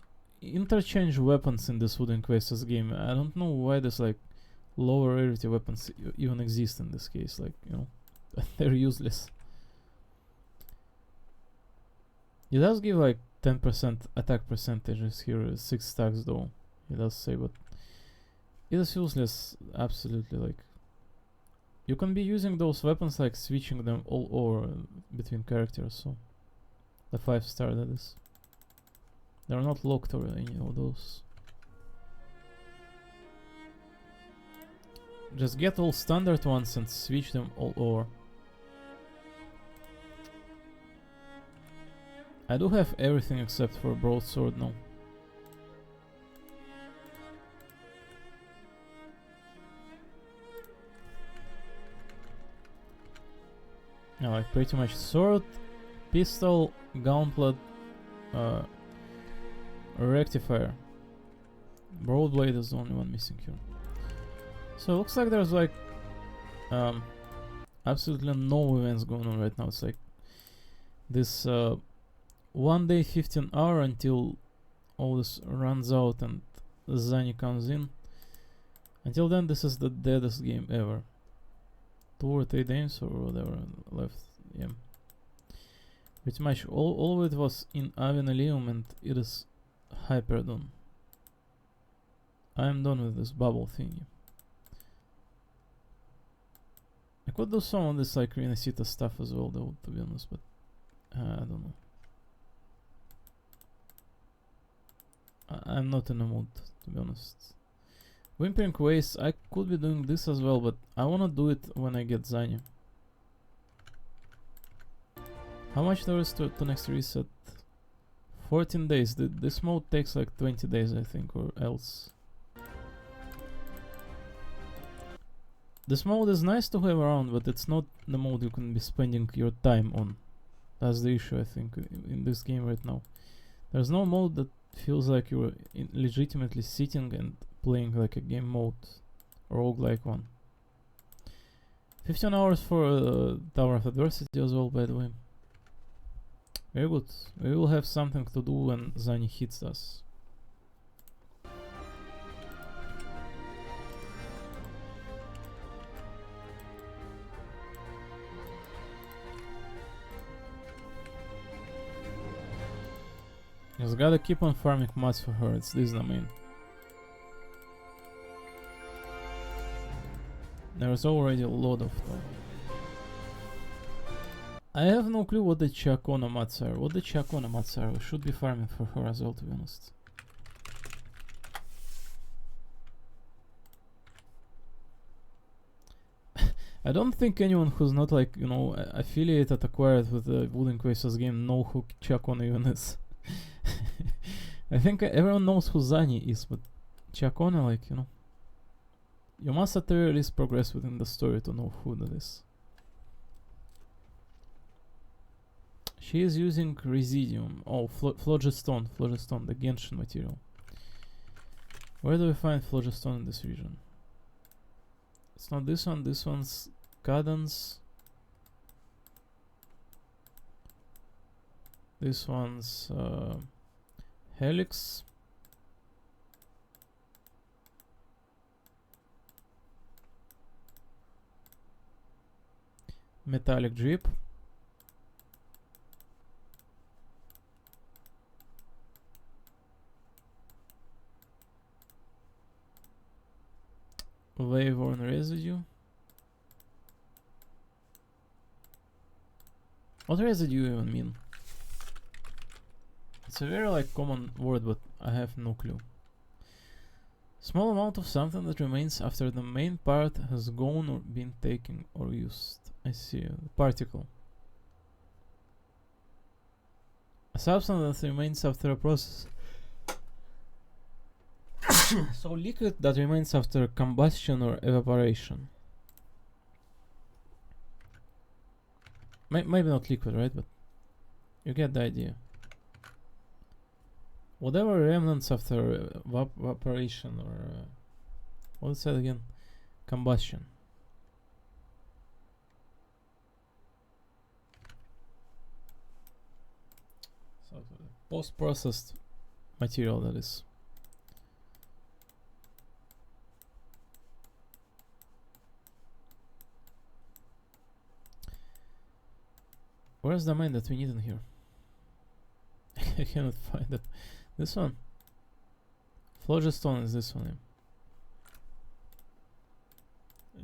interchange weapons in this Wooden Quasars game. I don't know why there's like lower rarity weapons even exist in this case. Like, you know, they're useless. It does give like 10% attack percentages here, 6 stacks though. It does say, but it is useless, absolutely. Like, you can be using those weapons, like switching them all over between characters. So the 5-star, that is. They're not locked or any of those. Just get all standard ones and switch them all over. I do have everything except for broadsword now. Yeah, like pretty much sword, pistol, gauntlet, rectifier. Broadblade is the only one missing here. So it looks like there's like absolutely no events going on right now. It's like this 1 day 15 hour until all this runs out and Zani comes in. Until then, this is the deadest game ever. 2 or 3 days or whatever left. Yeah, pretty much all of it was in Avenalium and it is hyper done. I am done with this bubble thingy. I could do some of this like Renacita stuff as well though, to be honest, but I don't know. I'm not in the mood, to be honest. Whimpering Waste, I could be doing this as well, but I wanna do it when I get Zani. How much there is to next reset? 14 days. This mode takes like 20 days, I think, or else. This mode is nice to have around, but it's not the mode you can be spending your time on. That's the issue, I think, in this game right now. There's no mode that feels like you're legitimately sitting and playing like a game mode, roguelike one. 15 hours for Tower of Adversity as well, by the way. Very good. We will have something to do when Zani hits us. Just gotta keep on farming mods for her, this is the main. There's already a lot of them. I have no clue what the Chacona mods are. What the Chacona mods are, we should be farming for her as well, to be honest. I don't think anyone who's not like, you know, affiliated, acquired with the Wooden Quasars game know who Chacona even is. I think everyone knows who Zani is, but Chacona, like, you know, you must at the very least progress within the story to know who that is. She is using Residium. Oh, Phlogiston, the Genshin material. Where do we find Phlogiston in this region? It's not this one, this one's Cadence. This one's Helix. Metallic Drip. Waveworn Residue. What residue even mean? It's a very like common word, but I have no clue. Small amount of something that remains after the main part has gone or been taken or used. I see. Particle. A substance that remains after a process. So liquid that remains after combustion or evaporation. Maybe not liquid, right? But you get the idea. Whatever remnants after evaporation or what's that again? Combustion. So post-processed material, that is. Where's the mine that we need in here? I cannot find it. This one. Phlogiston is this one.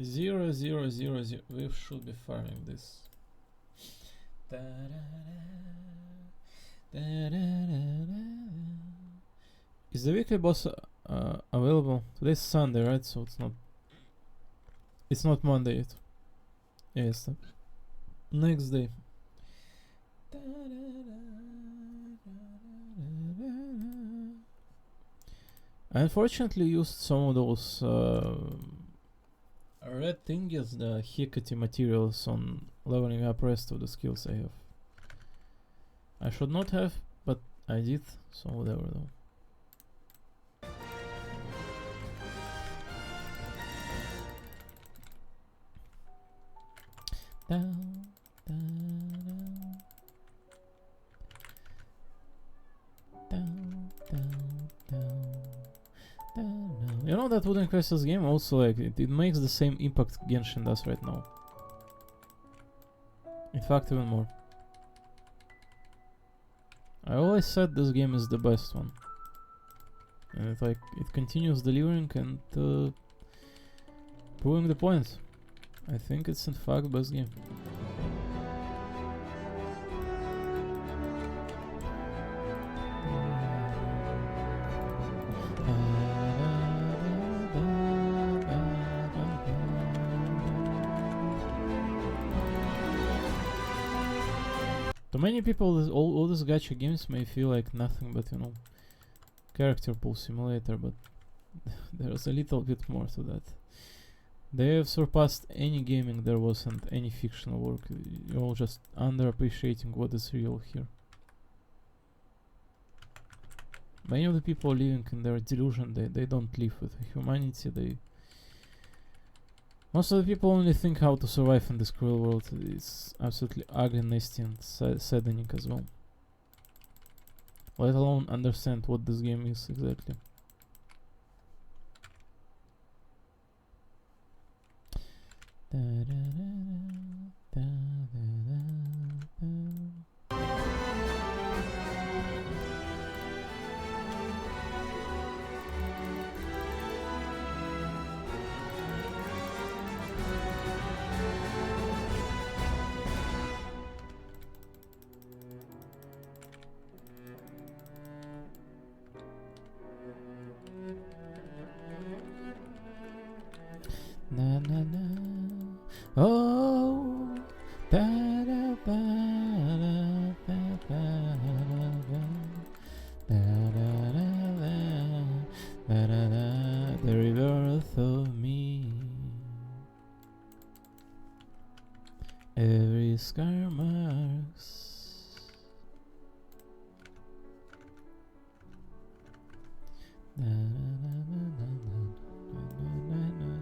0, 0, 0, 0. We should be farming this. Is the weekly boss available? Today's Sunday, right? So it's not Monday yet. Yeah, it's the next day. I unfortunately used some of those red thingies, the Hecate materials, on leveling up rest of the skills I have. I should not have, but I did, so whatever though. Down, down, down, down, down, down. You know that Wooden Crystals game also, like, it makes the same impact Genshin does right now. In fact, even more. I always said this game is the best one, and it continues delivering and proving the point. I think it's in fact the best game. To many people, all these gacha games may feel like nothing but, you know, character pool simulator, but there's a little bit more to that. They have surpassed any gaming there was and any fictional work. You're all just underappreciating what is real here. Many of the people living in their delusion, they don't live with humanity. Most of the people only think how to survive in this cruel world. It's absolutely ugly, nasty, and saddening as well. Let alone understand what this game is exactly. Na na na. Oh, da da ba da ba ba ba da da da da da. The rebirth of me. Every scar marks. Na na na na na na na na.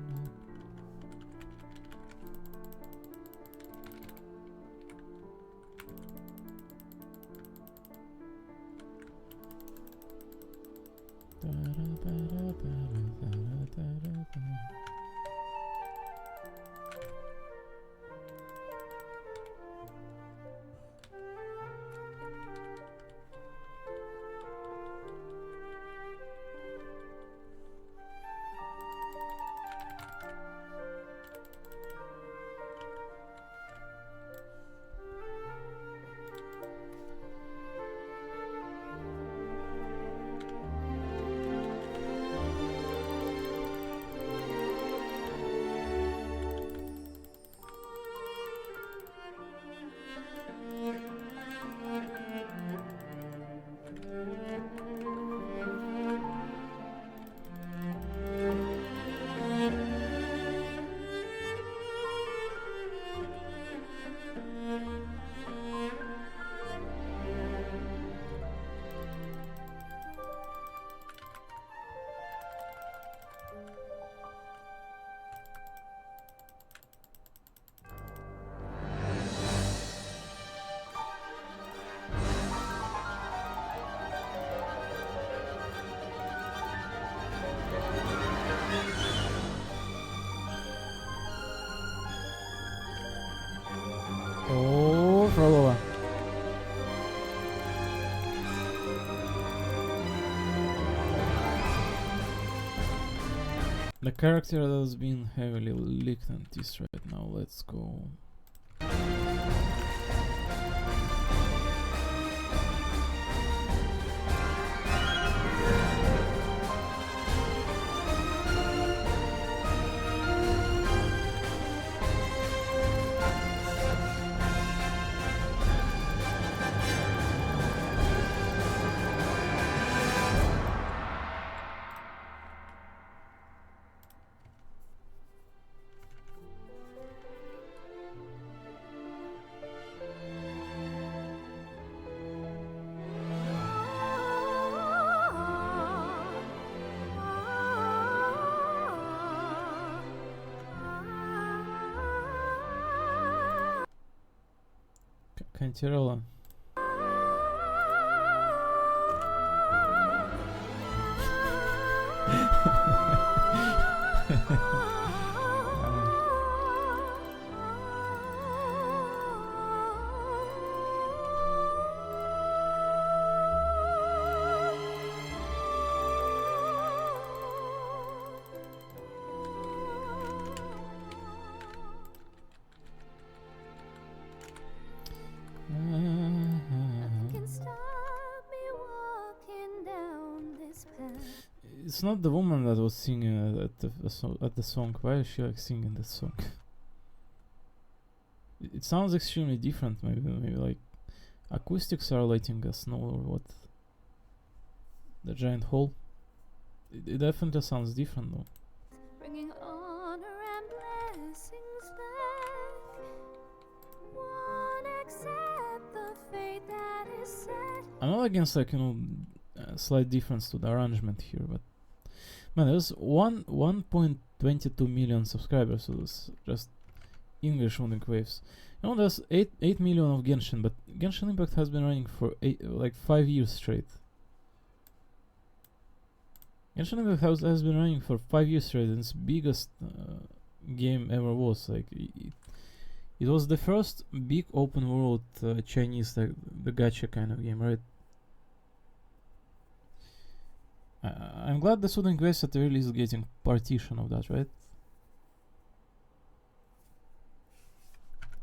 The character that has been heavily leaked and teased right now. Let's go. Cantirella. It's not the woman that was singing at the song. Why is she like singing that song? It sounds extremely different. Maybe like acoustics are letting us know or what. The giant hole. It definitely sounds different though.
Bringing honor and blessings back. Won't accept the fate that is set.
I'm not against like slight difference to the arrangement here, but man, there's 1.22 million subscribers to this just English Wounding Waves. You know, there's 8 million of Genshin, but Genshin Impact has been running for 5 years straight. Genshin Impact has been running for 5 years straight, and its biggest game ever was. Like it was the first big open world Chinese, like the gacha kind of game, right? I'm glad the Wounding Waves at the very least getting partition of that, right?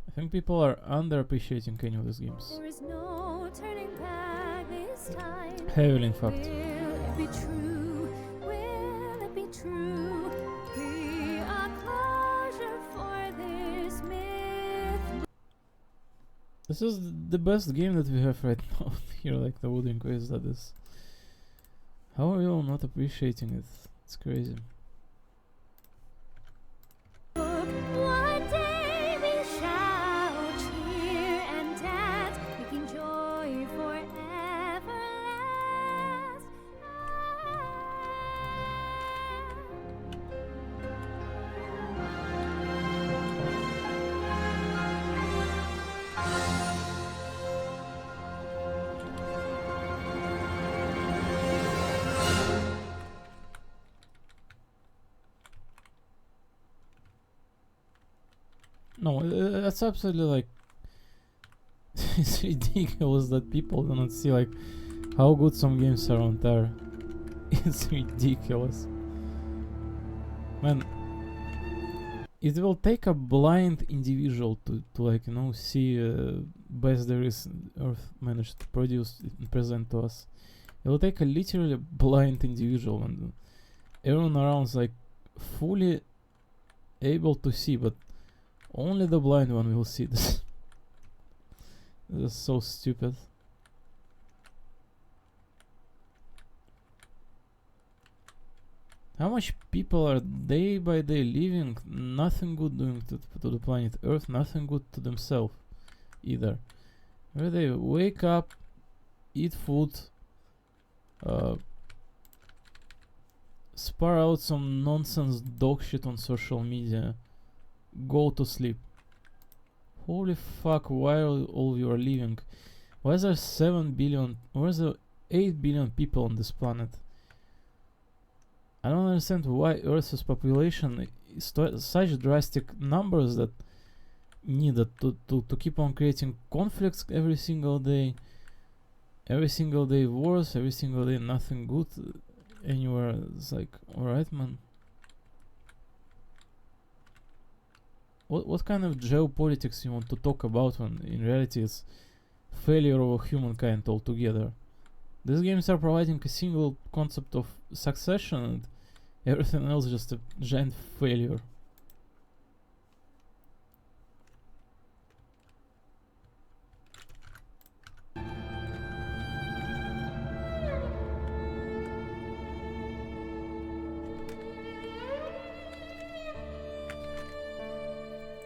I think people are underappreciating any of these games.
There is no turning back this time.
Heavily, in fact.
Will it be true? Will it be true? Be a closure for this myth.
This is the best game that we have right now here, like the Wounding Waves, that is. How are you all not appreciating it? It's crazy.
One day we shall cheer and dance, making joy forever last.
No, that's absolutely like it's ridiculous that people do not see like how good some games are on there. It's ridiculous, man. It will take a blind individual to like see best there is Earth managed to produce and present to us. It will take a literally blind individual, and everyone around is like fully able to see, but only the blind one will see this. This is so stupid. How much people are day by day living nothing good doing to the planet Earth, nothing good to themselves either. Where they wake up, eat food, spar out some nonsense dog shit on social media, go to sleep. Holy fuck, why are all you are living? Why is there 7 billion, why is there 8 billion people on this planet? I don't understand why Earth's population is such drastic numbers that needed to keep on creating conflicts every single day wars, every single day nothing good anywhere. It's like, alright man, what kind of geopolitics you want to talk about when in reality it's failure of humankind altogether? These games are providing a single concept of succession and everything else just a giant failure.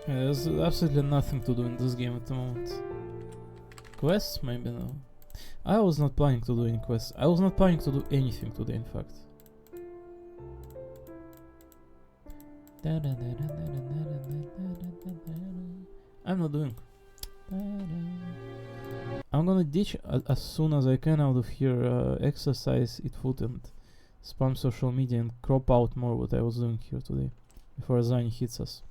Yeah, there's absolutely nothing to do in this game at the moment. Quests? Maybe no. I was not planning to do any quests. I was not planning to do anything today, in fact. I'm not doing. I'm gonna ditch as soon as I can out of here, exercise, eat food and spam social media and crop out more what I was doing here today before Zani hits us.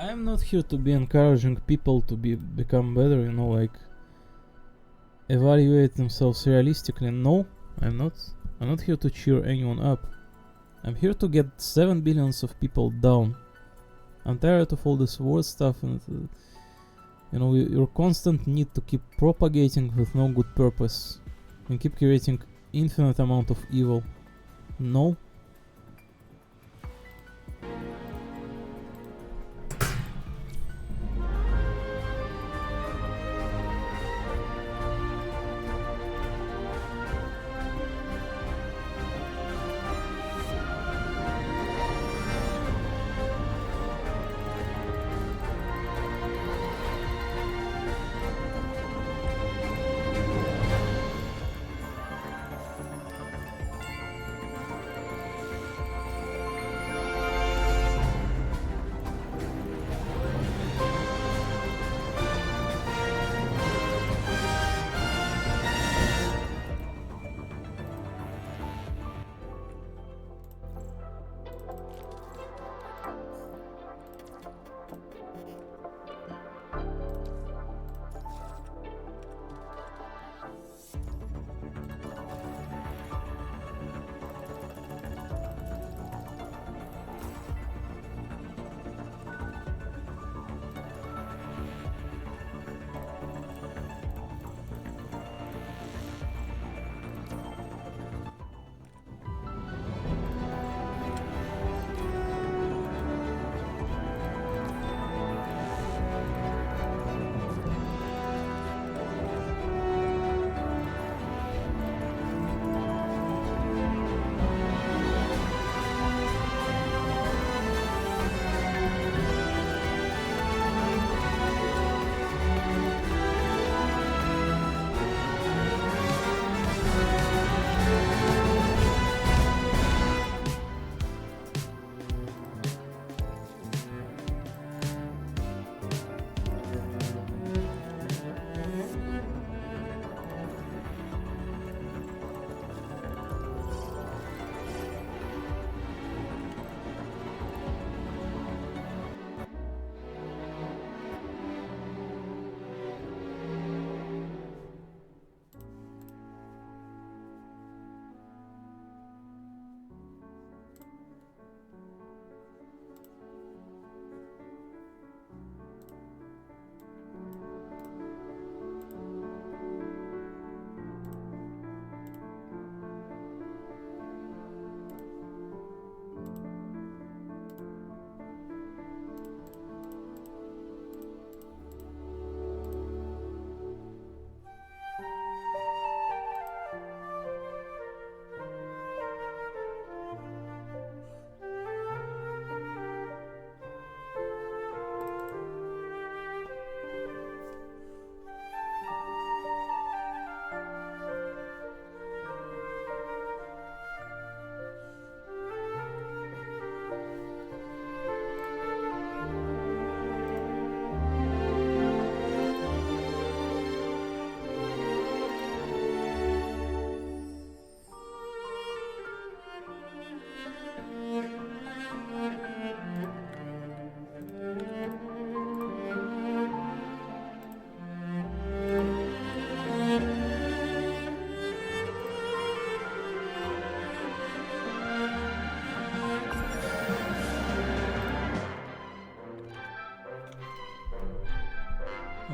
I'm not here to be encouraging people to become better, you know, like evaluate themselves realistically. No, I'm not. I'm not here to cheer anyone up. I'm here to get 7 billions of people down. I'm tired of all this war stuff and you know, your constant need to keep propagating with no good purpose and keep creating infinite amount of evil. No.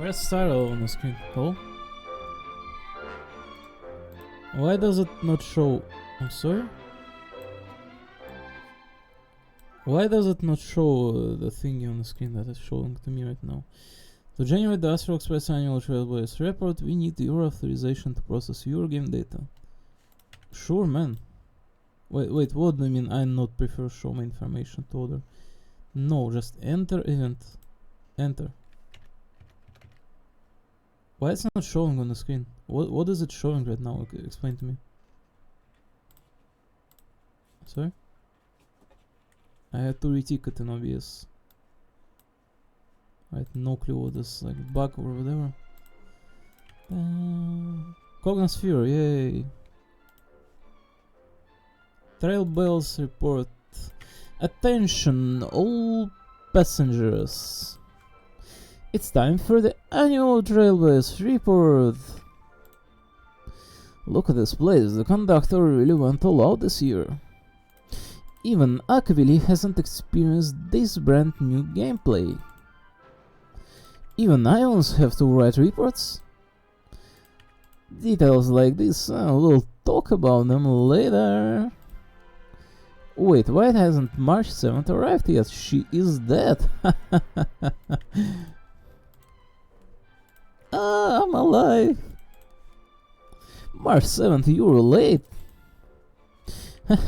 Where's Starro on the screen? Oh? Why does it not show? I'm sorry? Why does it not show the thingy on the screen that is showing to me right now? To generate the Astro Express annual Trailblaze report, we need your authorization to process your game data. Sure, man. Wait, what do you mean I not prefer show my information to other? No, just enter event. Enter. Why it's not showing on the screen? What is it showing right now? Okay, explain to me. Sorry? I had to retick it in OBS. I had no clue what this like bug or whatever. Cognosphere, yay! Trailblaze report. Attention, all passengers. It's time for the annual Trailblaze report. Look at this place, the conductor really went all out this year. Even Akvili hasn't experienced this brand new gameplay. Even Ions have to write reports. Details like this, we'll talk about them later. Wait, why hasn't March 7th arrived yet? She is dead. Ah, I'm alive. March 7th, you're late.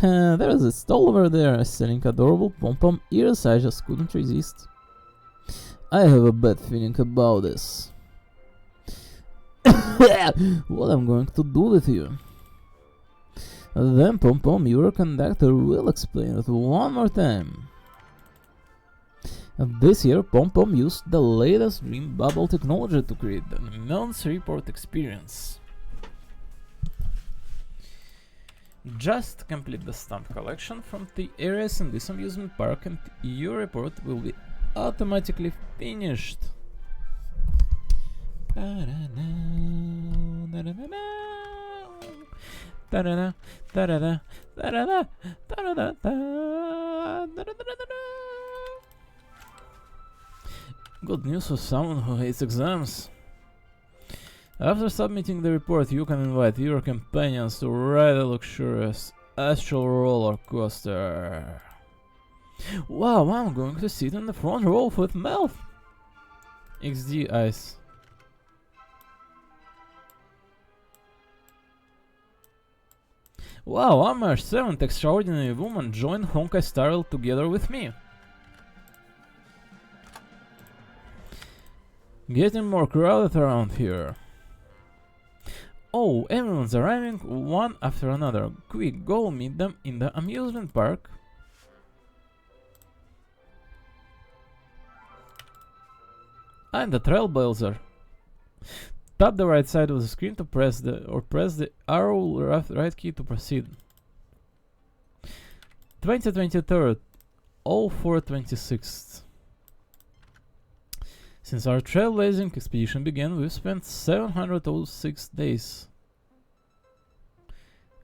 There's a stall over there selling adorable pom-pom ears. I just couldn't resist. I have a bad feeling about this. What I'm going to do with you. Then Pom-Pom, your conductor, will explain it one more time. This year, Pom-Pom used the latest Dream Bubble technology to create an immense report experience. Just complete the stamp collection from the areas in this amusement park and your report will be automatically finished. Good news for someone who hates exams. After submitting the report, you can invite your companions to ride a luxurious astral roller coaster. Wow, I'm going to sit in the front row with Mel. XD Ice. Wow, I'm our 7th extraordinary woman. Join Honkai Star Rail together with me. Getting more crowded around here. Oh, everyone's arriving one after another. Quick, go meet them in the amusement park. I'm the Trailblazer. Tap the right side of the screen to press the arrow right key to proceed. 2023, 04/26. Since our trailblazing expedition began, we've spent 706 days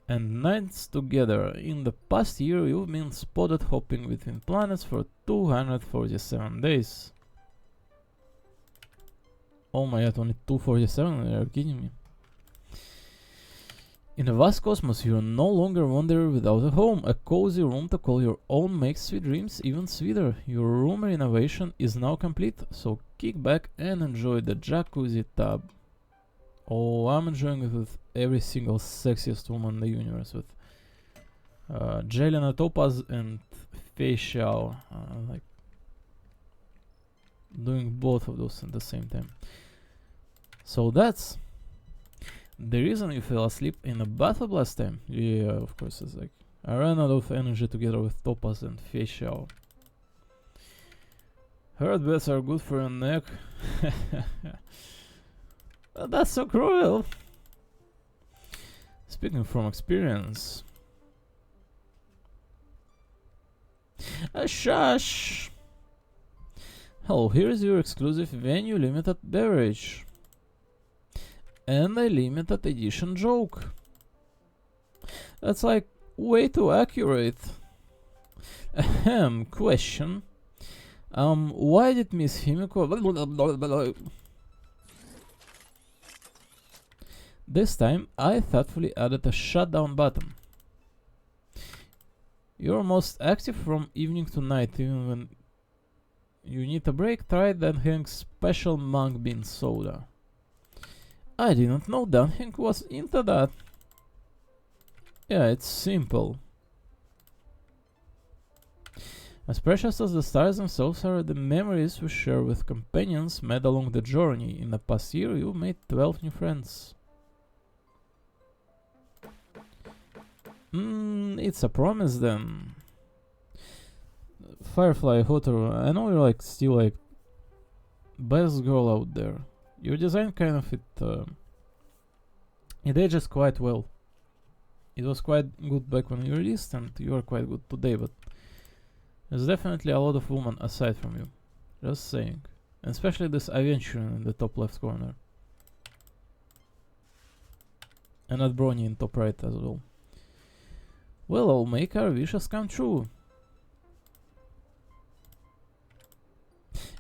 and nights together. In the past year, you've been spotted hopping between planets for 247 days. Oh my god, only 247? Are you kidding me? In the vast cosmos, you're no longer wanderer without a home. A cozy room to call your own makes sweet dreams even sweeter. Your room renovation is now complete, so kick back and enjoy the jacuzzi tub. Oh, I'm enjoying it with every single sexiest woman in the universe, with Jelena Topaz and Fei Xiao. Like doing both of those at the same time. So that's the reason you fell asleep in the bathtub last time. Yeah, of course, it's like I ran out of energy together with Topaz and Fei Xiao. Heard beds are good for your neck. That's so cruel. Speaking from experience. Shush! Hello, here's your exclusive venue limited beverage. And a limited edition joke. That's like way too accurate. Ahem, question. Why did Miss Himiko This time I thoughtfully added a shutdown button. You're most active from evening to night, even when you need a break. Try Dunhang's special mung bean soda. I didn't know Dunhang was into that. Yeah, it's simple. As precious as the stars themselves are the memories we share with companions made along the journey. In the past year, you made 12 new friends. It's a promise then. Firefly Hotaru, I know you're like still like best girl out there. Your design kind of it ages quite well. It was quite good back when you released, and you are quite good today, but there's definitely a lot of women aside from you. Just saying. And especially this Aventurine in the top left corner. And that Brony in top right as well. Well, I'll make our wishes come true.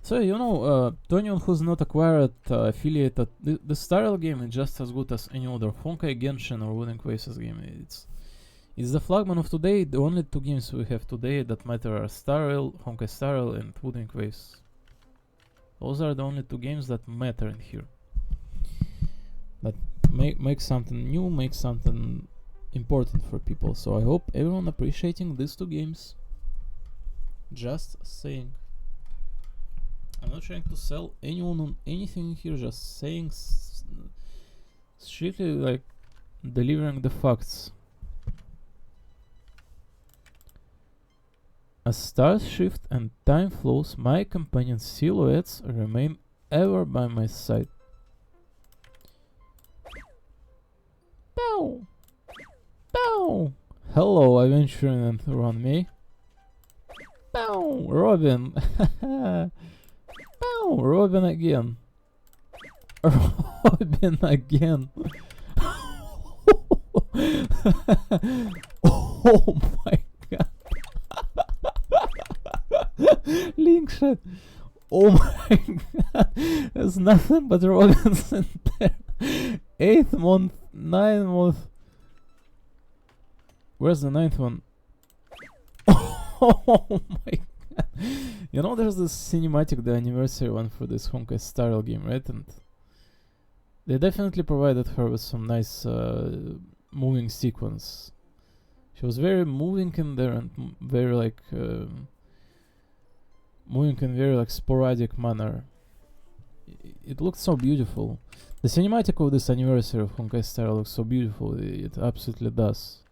So, you know, to anyone who's not acquired affiliated, the Starrel game is just as good as any other Honkai, Genshin or Wooden Quasars game. It's the flagman of today. The only two games we have today that matter are Starrel, Honkai Starrel and Wooden Quasars. Those are the only two games that matter in here. That make something new, make something important for people. So I hope everyone appreciating these two games. Just saying. I'm not trying to sell anyone on anything here, just saying strictly like delivering the facts. As stars shift and time flows, my companion silhouettes remain ever by my side. Pow! Pow! Hello, Aventurine and Ronmei. Pow! Robin! Pow! Robin again. Robin again. Oh my god. Link shot. Oh my god. There's nothing but Robins in there. 8th month, 9th month. Where's the 9th one? Oh my god. You know there's this cinematic, the anniversary one for this Honkai Star Rail game, right? And they definitely provided her with some nice moving sequence. She was very moving in there and very like moving in very like sporadic manner. It looked so beautiful. The cinematic of this anniversary of Honkai Star looks so beautiful. It absolutely does.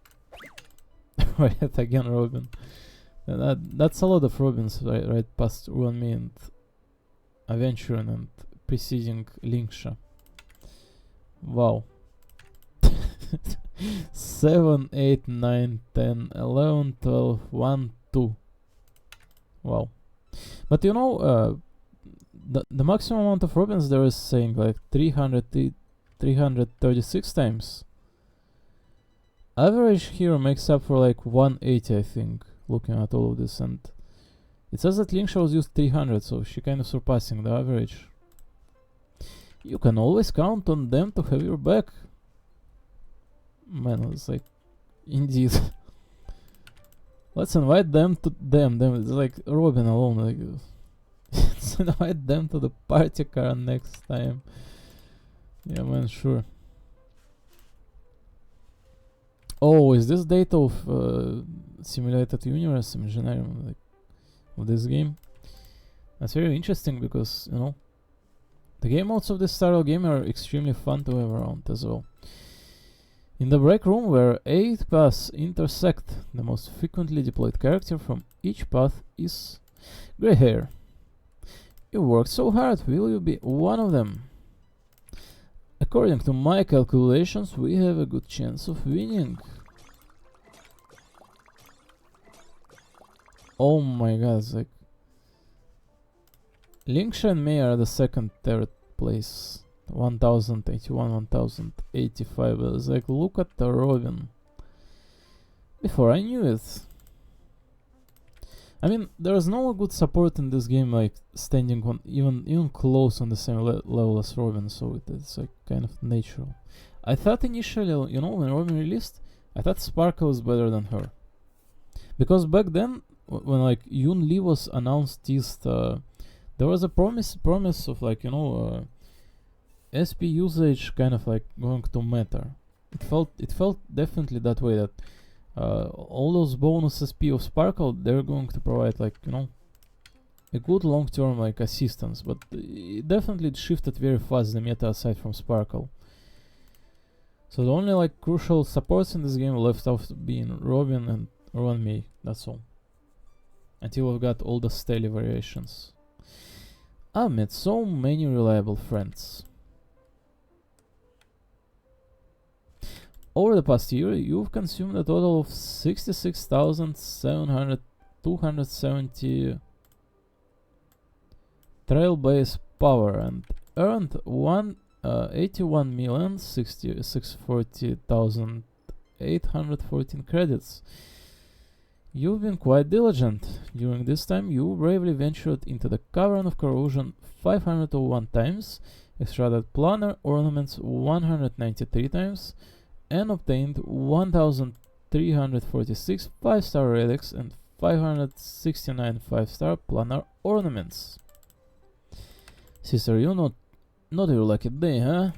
Right again, Robin. That's a lot of Robins right past Ronmei and Aventurine and preceding Linksha. Wow. 7, 8, 9, 10, 11, 12, 1, 2. Wow. But you know, the maximum amount of Robins there is saying like 336 times. Average here makes up for like 180, I think, looking at all of this, and it says that Linksha was used 300, so she kind of surpassing the average. You can always count on them to have your back. Man, it's like, indeed. Let's invite them to them. It's like Robin alone. Like, let's invite them to the party car next time. Yeah, man, sure. Oh, is this data of simulated universe Imaginarium, like, of this game? That's very interesting because, you know, the game modes of this style of game are extremely fun to have around as well. In the break room where 8 paths intersect, the most frequently deployed character from each path is Grey Hair. You worked so hard, will you be one of them? According to my calculations, we have a good chance of winning. Oh my god, it's like Linksha and Mei are the second, third place. 1081, 1085. I was like, look at the Robin. Before I knew it.
I mean, there's no good support in this game, like standing on even close on the same level as Robin, so it's like kind of natural. I thought initially, you know, when Robin released, I thought Sparkle is better than her, because back then, when like Yoon Lee was announced, there was a promise of like, you know, SP usage kind of like going to matter. It felt definitely that way, that all those bonus SP of Sparkle, they're going to provide like, you know, a good long-term like assistance, but it definitely shifted very fast the meta aside from Sparkle. So the only like crucial supports in this game left off being Robin and Ruan Mei, that's all. Until we've got all the Steli variations. I've met so many reliable friends. Over the past year, you've consumed a total of 66,270 trail-based power and earned 81,066,814 credits. You've been quite diligent. During this time, you bravely ventured into the Cavern of Corrosion 501 times, extracted Planner Ornaments 193 times, and obtained 1,346 5-star relics and 569 5-star Planner Ornaments. Sister, you not your lucky day, huh?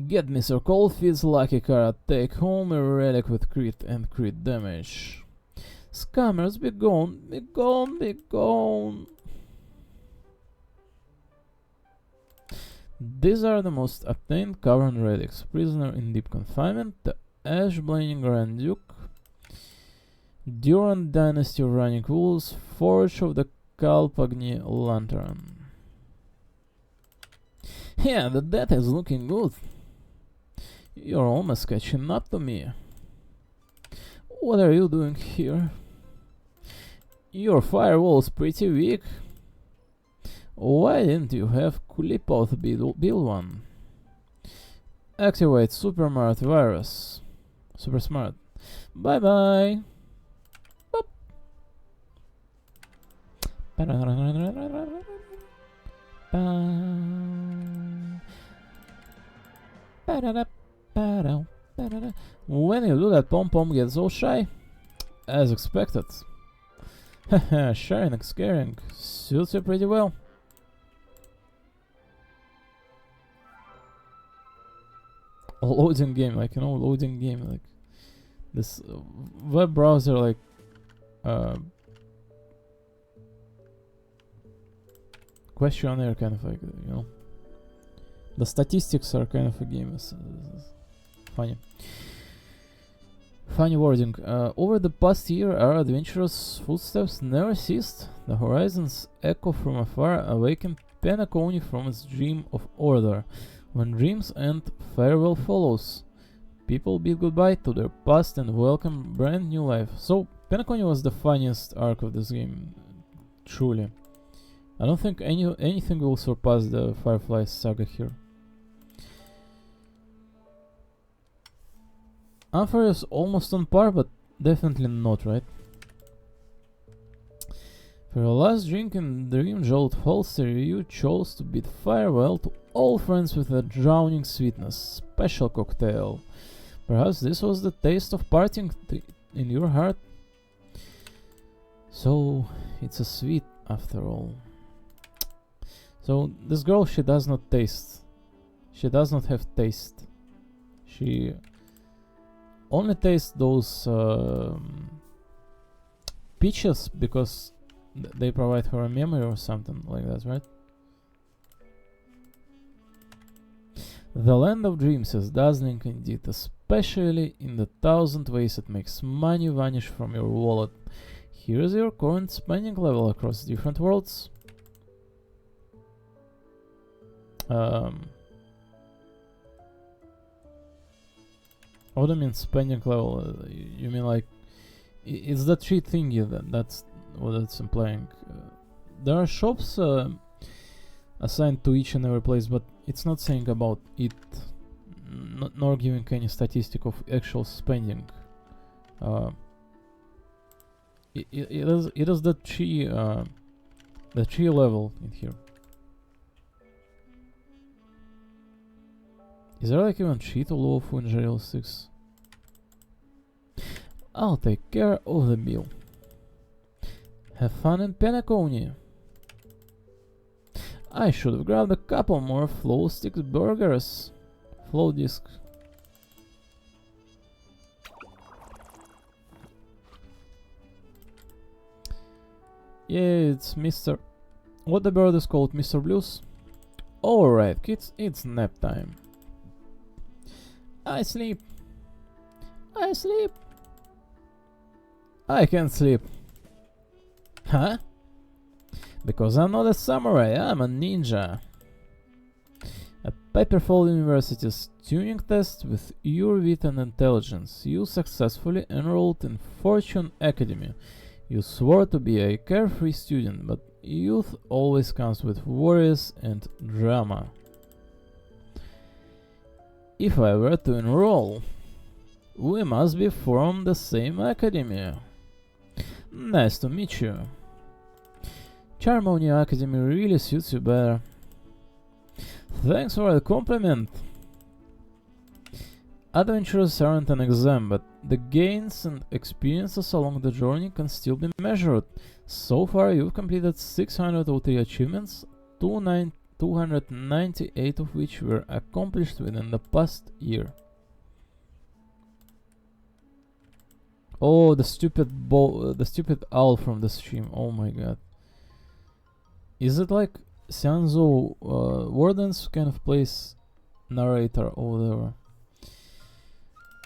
Get Mr. Coldfeet's lucky card, take home a relic with crit and crit damage. Scammers, be gone, be gone, be gone! These are the most obtained Cavern relics: Prisoner in Deep Confinement, the Ash-Blaming Grand Duke, Durand Dynasty of Running Wolves, Forge of the Kalpagni Lantern. Yeah, the data is looking good. You're almost catching up to me. What are you doing here? Your firewall's pretty weak. Why didn't you have Kulipoth build one? Activate Super Smart Virus. Super Smart. Bye bye. Boop. When you do that, Pom Pom gets all shy. As expected. Haha, sharing and scaring. Suits you pretty well. Loading game, like, you know, loading game, like this web browser, like questionnaire kind of, like, you know, the statistics are kind of a game. It's funny wording. Over the past year, our adventurous footsteps never ceased. The horizons echo from afar, awakened Penacony from its dream of order. When dreams end, farewell follows. People bid goodbye to their past and welcome brand new life. So, Penacony was the funniest arc of this game, truly. I don't think anything will surpass the Firefly saga here. Ampharos is almost on par, but definitely not, right? For your last drink in Dream Jolt Holster, you chose to bid farewell to all friends with a drowning sweetness, special cocktail. Perhaps this was the taste of parting in your heart? So, it's a sweet after all. So, this girl, she does not taste. She does not have taste. She only tastes those peaches because they provide her a memory or something like that, right? The land of dreams is dazzling indeed, especially in the 1,000 ways it makes money vanish from your wallet. Here is your current spending level across different worlds. What do you mean spending level? You mean like it's the treat thingy, that's what it's implying. There are shops assigned to each and every place, but it's not saying about it, nor giving any statistic of actual spending.
it is the chi level in here. Is there like even chi to Luofu in Jail 6? I'll take care of the bill. Have fun in Penacony. I should have grabbed a couple more flow stick burgers. Flow disc. Yeah, it's Mr. What the bird is called, Mr. Blues? Alright, kids, it's nap time. I sleep. I sleep. I can't sleep. Huh? Because I'm not a samurai, I'm a ninja. At Paperfall University's tuning test with your wit and intelligence, you successfully enrolled in Fortune Academy. You swore to be a carefree student, but youth always comes with worries and drama. If I were to enroll, we must be from the same academy. Nice to meet you. Charmonia Academy really suits you better. Thanks for the compliment. Adventures aren't an exam, but the gains and experiences along the journey can still be measured. So far, you've completed 603 achievements, 298 of which were accomplished within the past year. Oh, the stupid owl from the stream. Oh my god. Is it like Xianzhou Warden's kind of place narrator or whatever?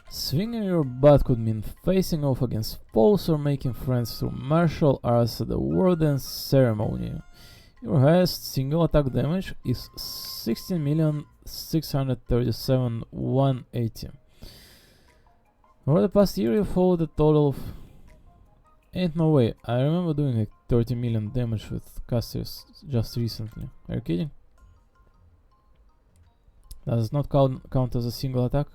Swinging your butt could mean facing off against foes or making friends through martial arts at the Warden's ceremony. Your highest single attack damage is 16,637,180. Over the past year you followed a total of... Ain't no way, I remember doing like 30 million damage with casters just recently. Are you kidding? Does it not count as a single attack?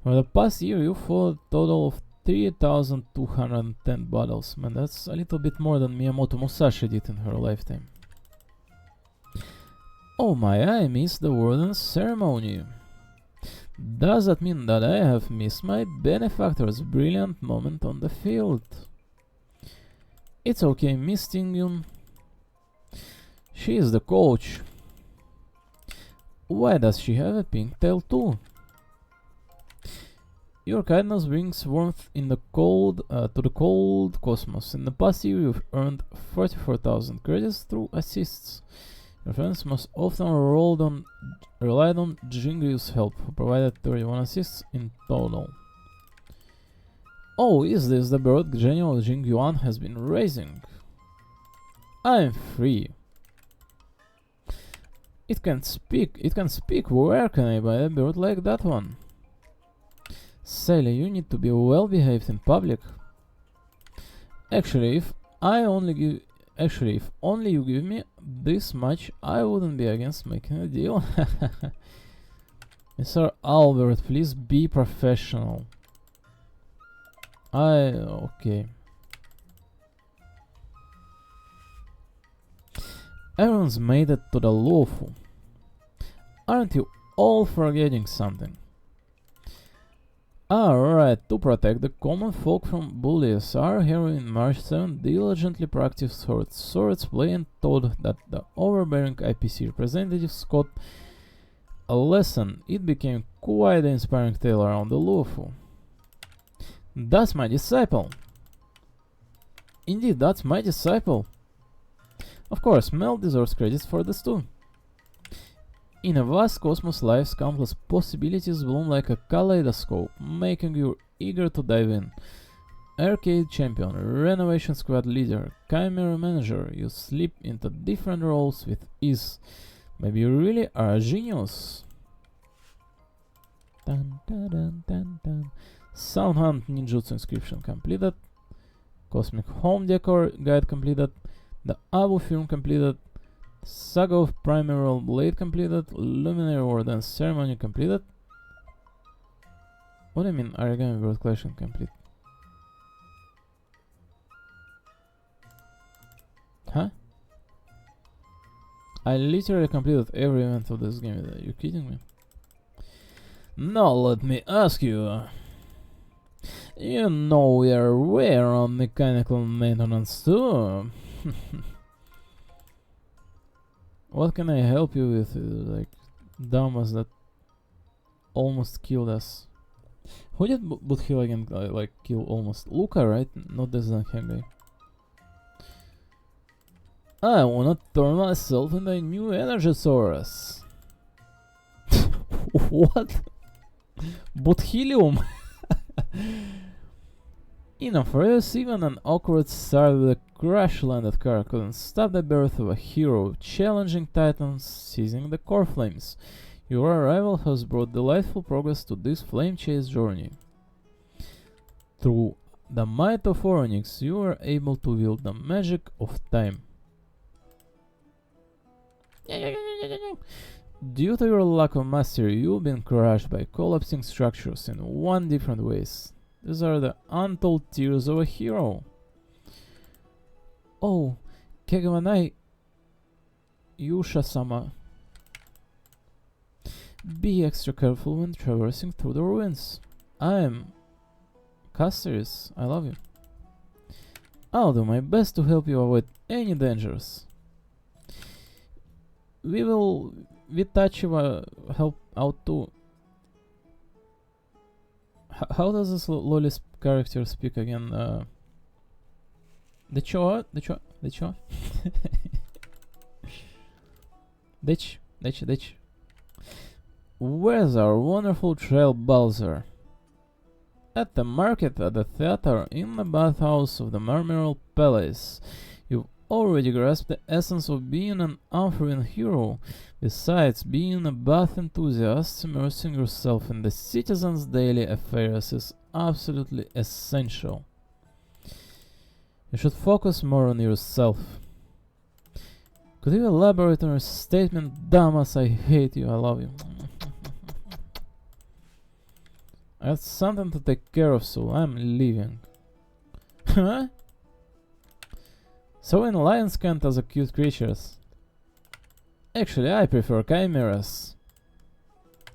For the past year you followed a total of 3,210 battles. Man, that's a little bit more than Miyamoto Musashi did in her lifetime. Oh my, I missed the Warden's ceremony. Does that mean that I have missed my benefactor's brilliant moment on the field? It's okay, Miss Tingyun. She is the coach. Why does she have a pink tail too? Your kindness brings warmth in the cold to the cold cosmos. In the past year, you've earned 44,000 credits through assists. Your friends must often relied on Jingryu's help, who provided 31 assists in total. Oh, is this the bird General Jingyuan has been raising? I'm free. It can speak. Where can I buy a bird like that one? Sally, you need to be well behaved in public. Actually, if only you give me this much, I wouldn't be against making a deal. Mr. Albert, please be professional. Okay. Everyone's made it to the Luofu. Aren't you all forgetting something? Alright, to protect the common folk from bullies, our hero in March 7 diligently practiced swordsplay and taught that the overbearing IPC representatives got a lesson. It became quite an inspiring tale around the Luofu. That's my disciple! Indeed, that's my disciple! Of course, Mel deserves credits for this too. In a vast cosmos, life's countless possibilities bloom like a kaleidoscope, making you eager to dive in. Arcade champion, renovation squad leader, chimera manager, you slip into different roles with ease. Maybe you really are a genius. Dun, dun, dun, dun, dun. Sound Hunt Ninjutsu inscription completed. Cosmic Home Decor guide completed. The Abu film completed. Saga of Primeval Blade completed. Luminary Warden Ceremony completed. What do you mean Origami World Collection complete?
Huh? I literally completed every event of this game. Are you kidding me? Now let me ask you. You know we are aware on mechanical maintenance too. What can I help you with? Like, Damas that almost killed us. Who did Budhilagen like kill almost? Luca, right? Not the Zanhem guy. I wanna turn myself into a new energy source. What? Budhilium? Enough race, even an awkward start with a crash-landed car couldn't stop the birth of a hero, challenging titans, seizing the core flames. Your arrival has brought delightful progress to this flame chase journey. Through the might of Oronix, you are able to wield the magic of time. Due to your lack of mastery, you've been crushed by collapsing structures in 1 different ways. These are the untold tears of a hero. Oh, Kegawanai Yusha-sama. Be extra careful when traversing through the ruins. I am Casteris. I love you. I'll do my best to help you avoid any dangers. We will Vitachiva help out too. How does this Loli's character speak again? The Choa? Ditch. Where's our wonderful trail Bowser? At the market, at the theater, in the bathhouse of the Marmiral Palace. You've already grasped the essence of being an unforgiving hero. Besides, being a bath enthusiast, immersing yourself in the citizens' daily affairs is absolutely essential. You should focus more on yourself. Could you elaborate on your statement, Damas? I hate you, I love you. I have something to take care of, so I'm leaving. Huh? So in lions count as cute creatures? Actually, I prefer chimeras.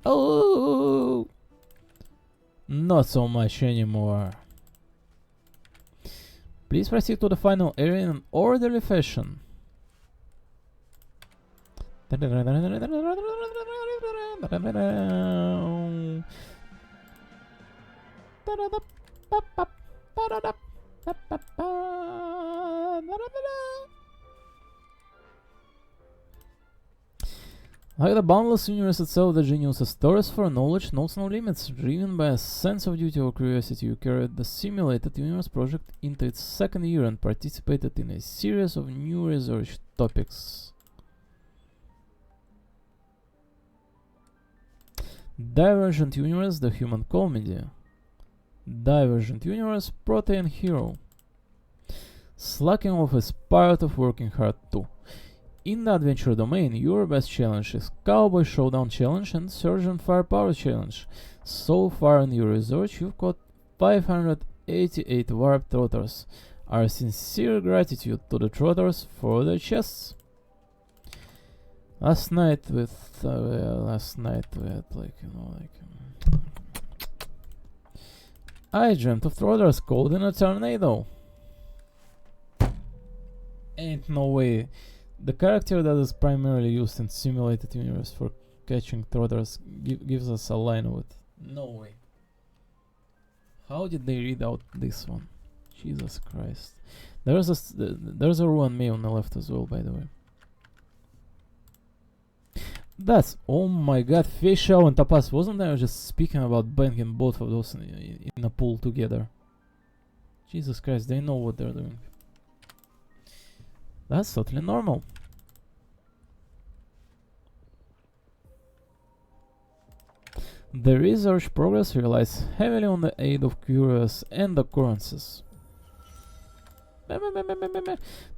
Oh, not so much anymore. Please proceed to the final area in an orderly fashion. Like the boundless universe itself, the genius has thirst for knowledge knows no limits. Driven by a sense of duty or curiosity, you carried the simulated universe project into its 2nd year and participated in a series of new research topics. Divergent Universe, the Human Comedy. Divergent Universe, Protean Hero. Slacking off is part of working hard too. In the adventure domain, your best challenge is Cowboy Showdown Challenge and Sergeant Firepower Challenge. So far in your research, you've got 588 warp trotters. Our sincere gratitude to the trotters for their chests. Last night we had I dreamt of trotters caught in a tornado. Ain't no way. The character that is primarily used in simulated universe for catching trotters gives us a line of it. No way. How did they read out this one? Jesus Christ. There's a Ruan May on the left as well, by the way. That's, oh my god, Feishao and Tapas. Wasn't I just speaking about banking both of those in a pool together? Jesus Christ, they know what they're doing. That's totally normal. The research progress relies heavily on the aid of curious and occurrences.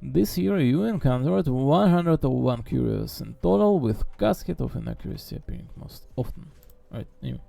This year you encountered 101 curious in total, with Casket of Inaccuracy appearing most often. Right, anyway.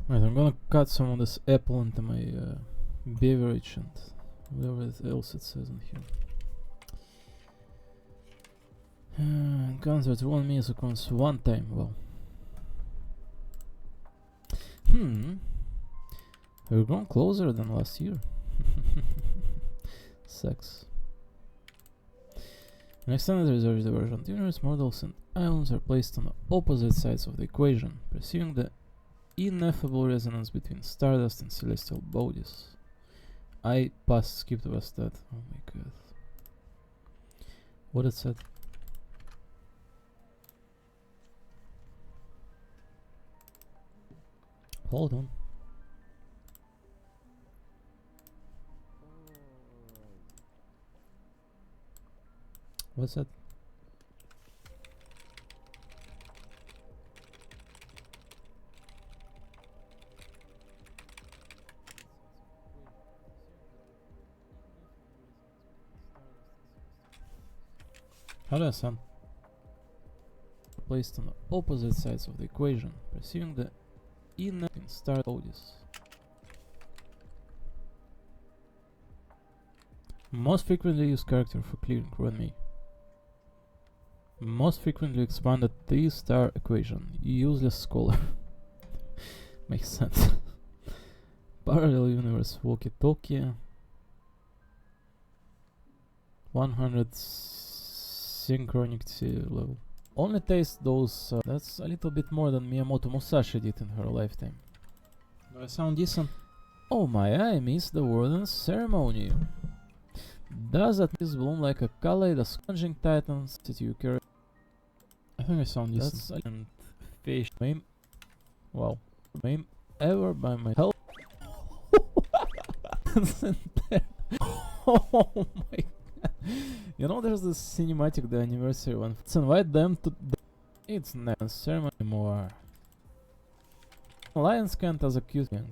Right, I'm gonna cut some of this apple into my beverage and whatever else it says in here. Concert 1 milliseconds one time. Well. We're going closer than last year. Sex. An extended reserve version. Numerous models and ions are placed on the opposite sides of the equation, perceiving the ineffable resonance between stardust and celestial bodies. I skipped past that. Oh my god. What it said? Hold on. What's that? How does sun placed on the opposite sides of the equation, perceiving the inner star bodies. Most frequently used character for clearing run me. Most frequently expanded 3-star equation. Useless scholar. Makes sense. Parallel universe walkie-talkie. 100 synchronicity level. Only taste those. That's a little bit more than Miyamoto Musashi did in her lifetime. Do I sound decent? Oh my, I missed the warden's ceremony. Does that miss bloom like a kaleidoscope? Plunging titans that you carry? I think I sound decent. That's and fish. Meme. Wow. Meme ever by my help. Oh my god. You know there's this cinematic the anniversary one. Let's invite them to it's not ceremony anymore. Lions can't as a cute gang.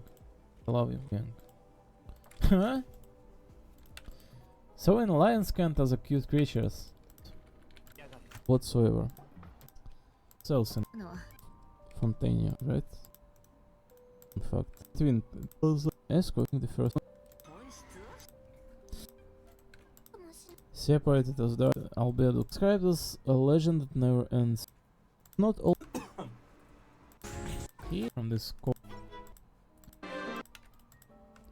I love you, gang. Huh? So in lions can't as a cute creatures whatsoever. Cells in Fontainia, right? In fact, twin Esco the first separated as dark albedo described as a legend that never ends. Not all here from this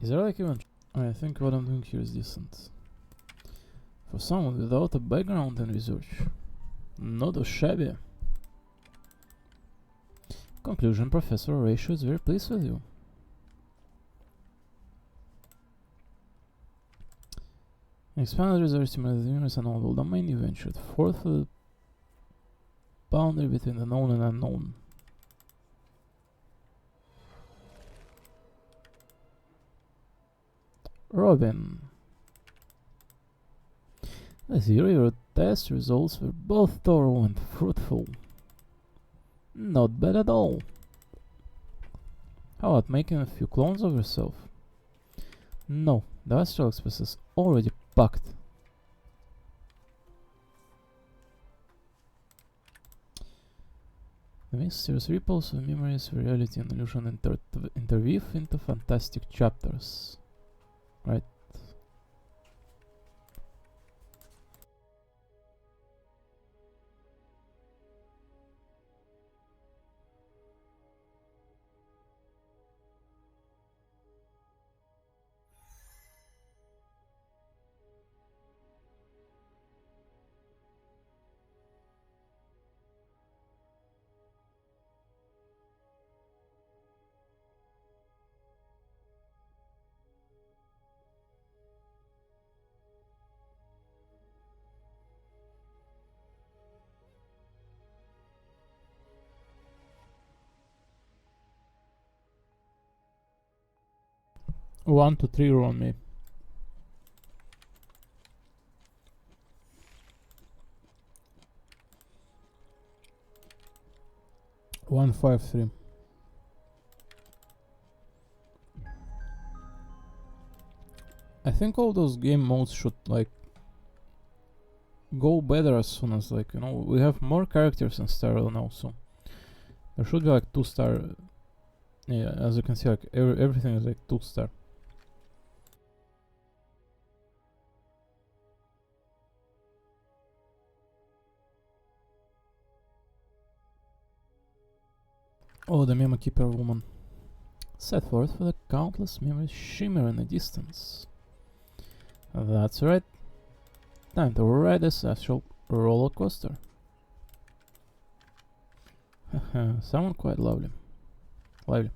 is there like even I think what I'm doing here is decent. For someone without a background in research. Not a shabby. Conclusion, Professor Horatio is very pleased with you. Expanded research simulated universe and all domain you ventured forth with the boundary between the known and unknown. Robin. I hear your test results were both thorough and fruitful. Not bad at all. How about making a few clones of yourself? No, the Astral Express is already packed. The mysterious ripples of memories, reality and illusion interweave into fantastic chapters. Right? One to three on me. One, 5, 3. I think all those game modes should like go better as soon as like we have more characters in Star Rail now, so there should be like 2-star
Yeah, as you can see, like everything is like 2-star. Oh, the Memo Keeper woman. Set forth for the countless memories shimmer in the distance. That's right. Time to ride this astral roller coaster. Someone quite lovely. Lively.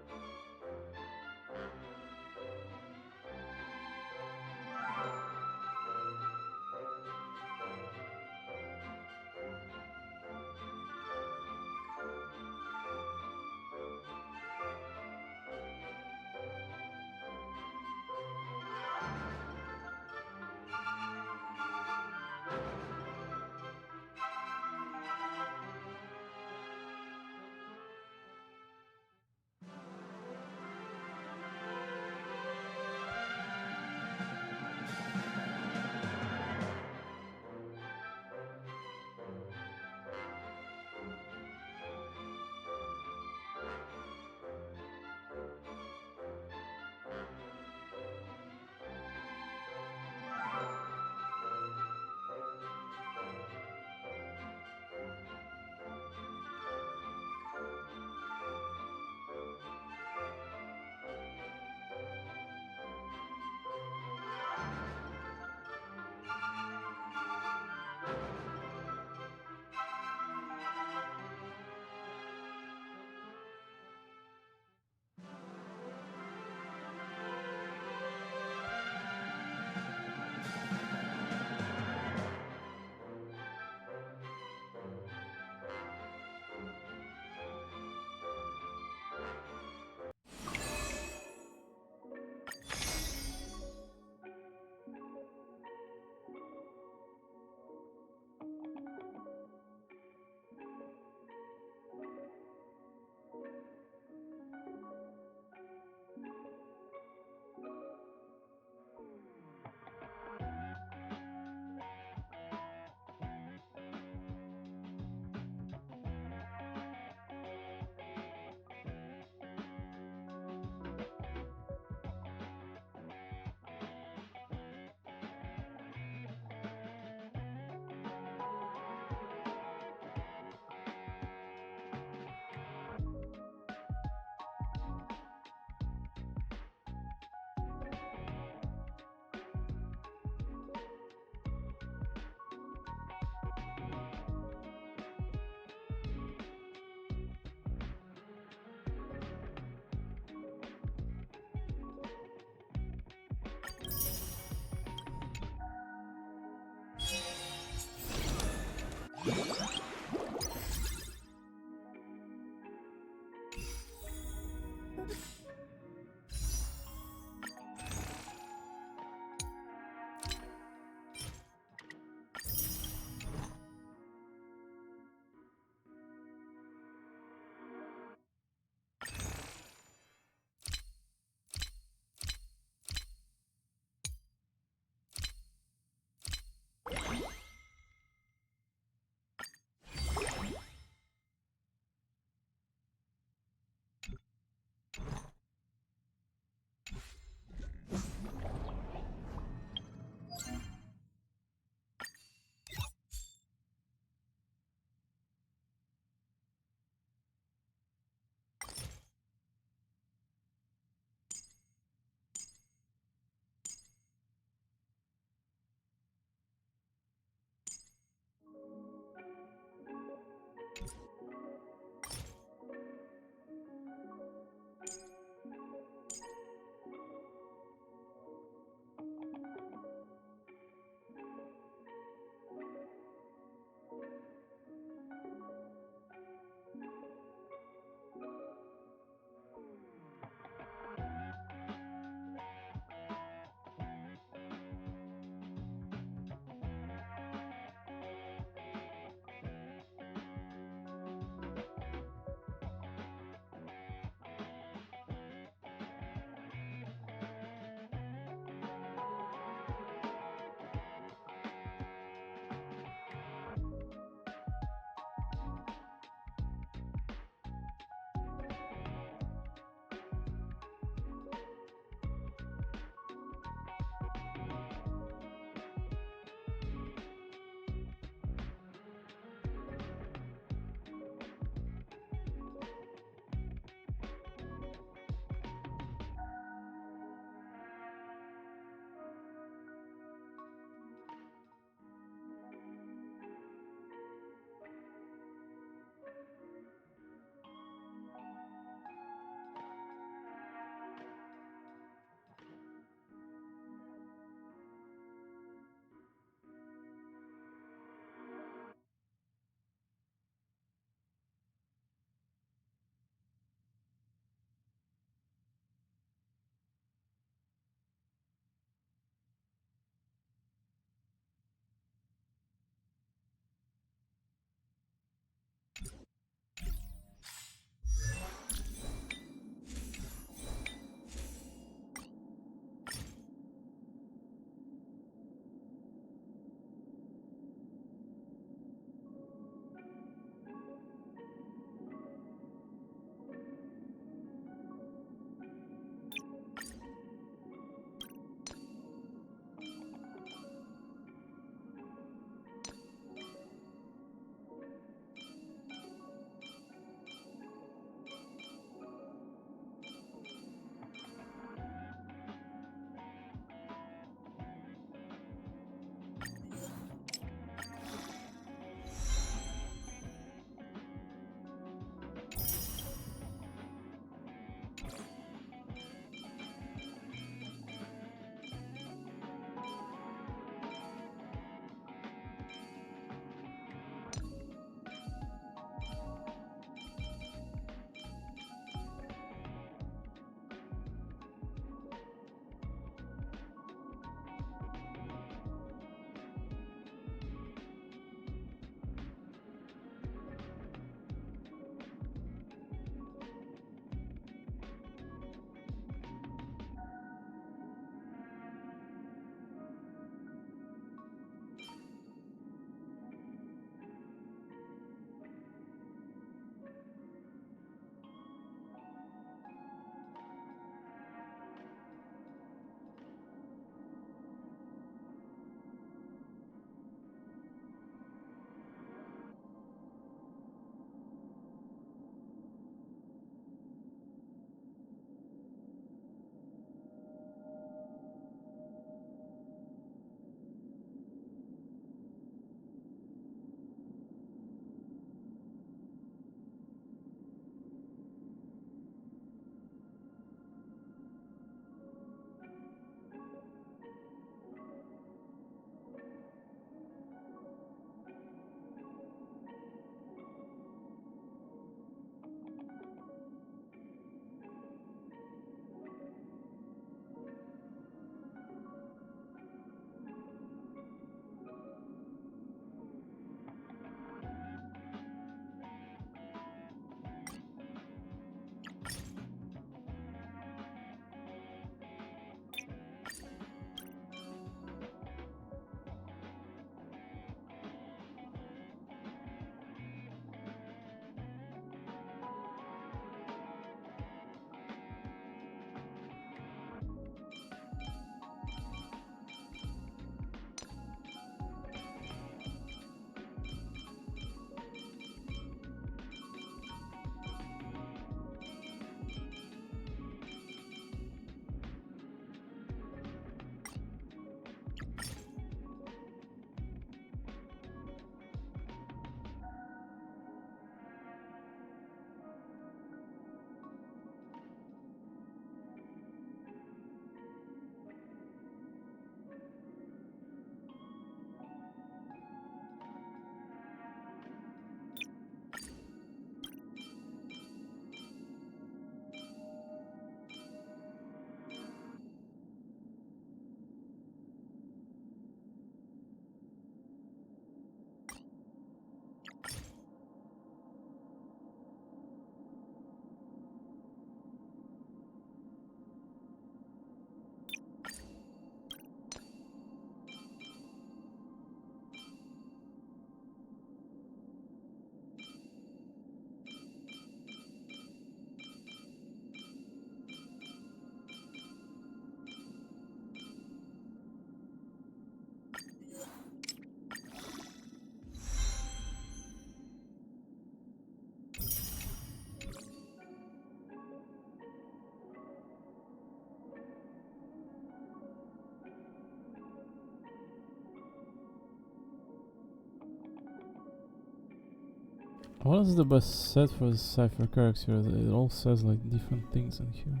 What is the best set for the Cypher character? It all says like different things in here.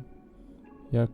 Yak.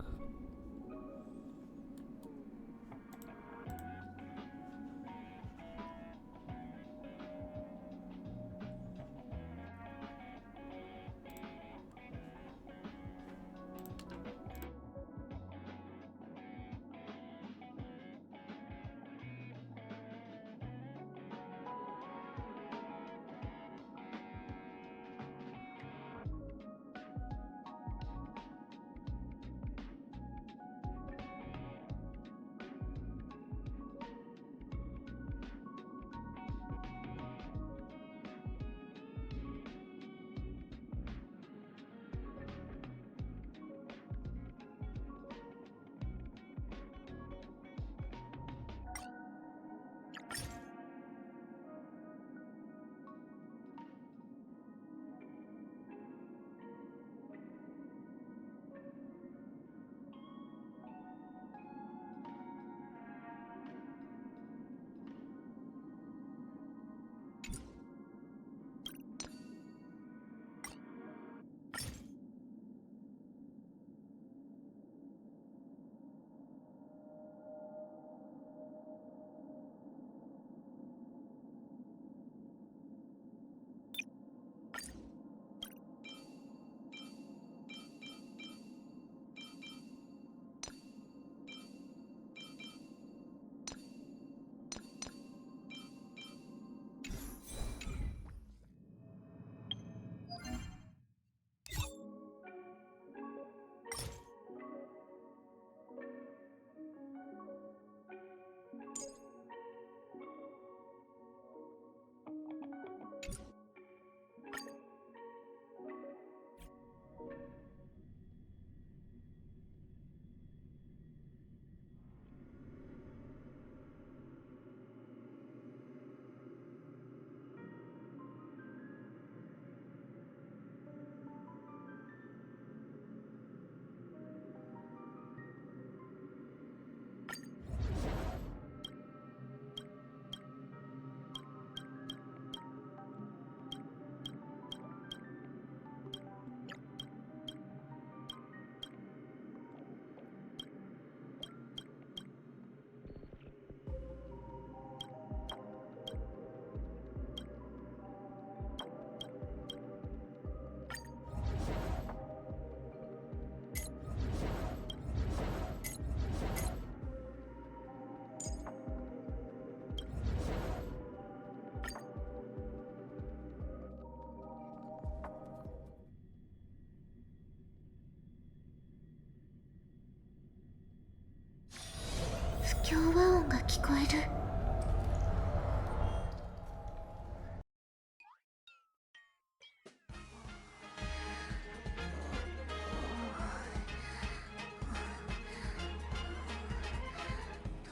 不協和音が聞こえる。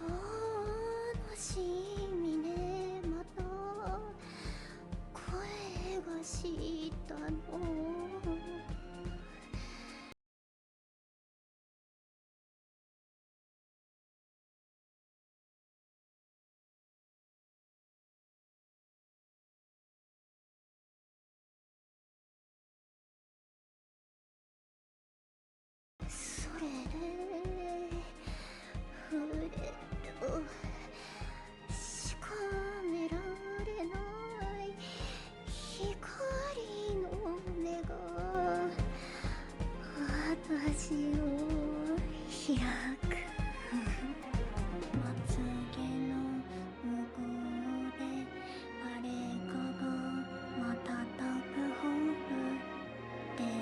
楽しみね、また声がしたの。それで触れるしかめられない光の目が私を開く。まつげの向こうで誰かが瞬くほって「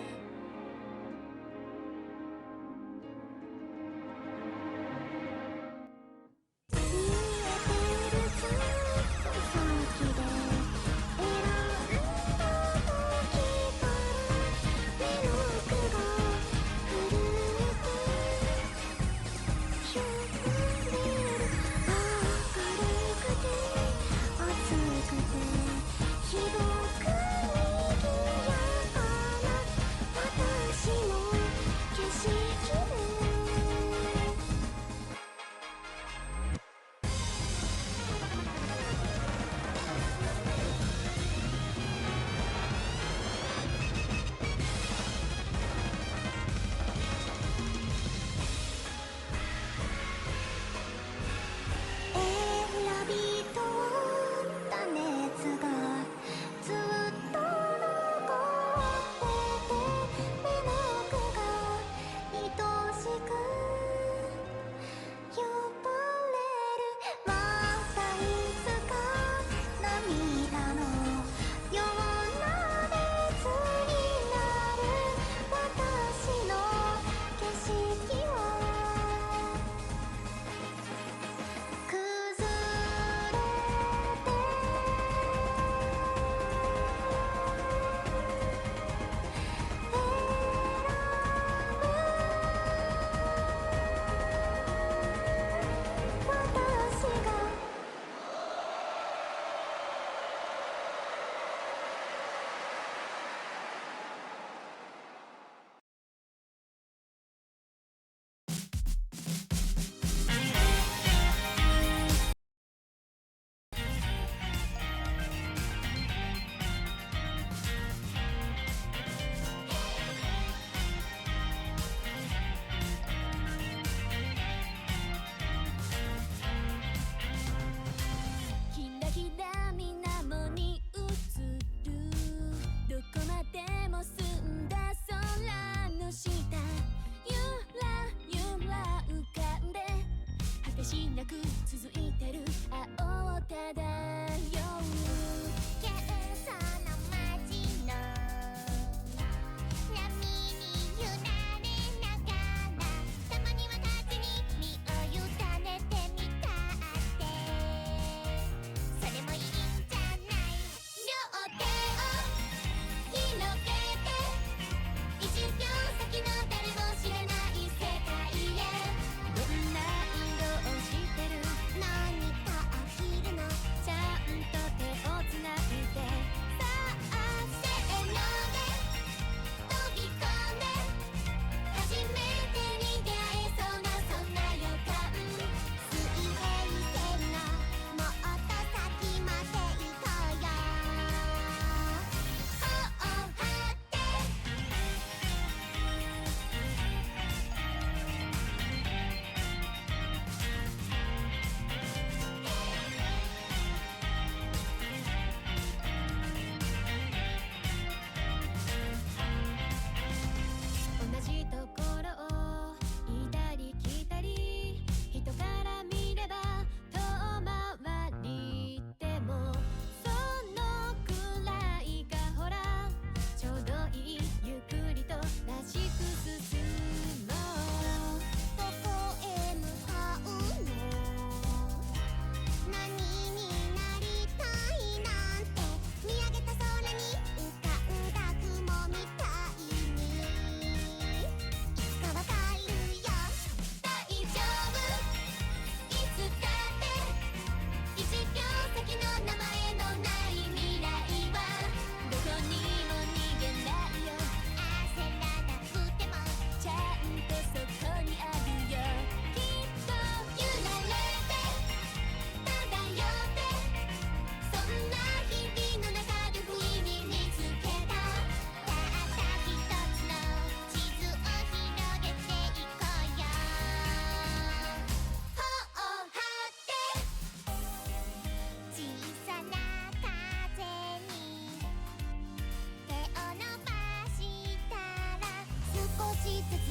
ずつ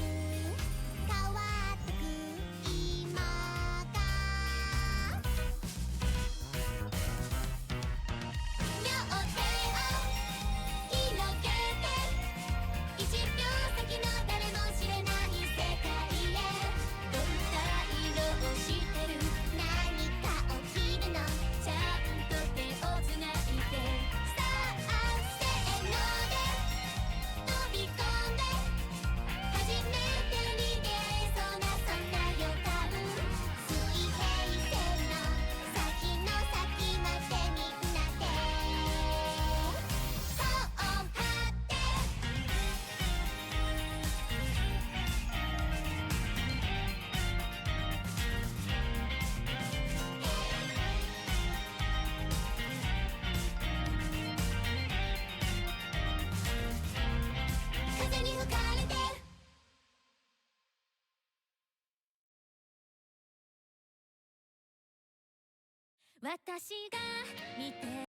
変わってく今が両手を広げて1秒先の誰も知れない世界へどんな色をしてる何か起きるのちゃんと手をつないでさあせーので飛び込んで初めてに出会えそうなそんな予感水平線の先の先までみんなでそう張って風に吹かれて私が見て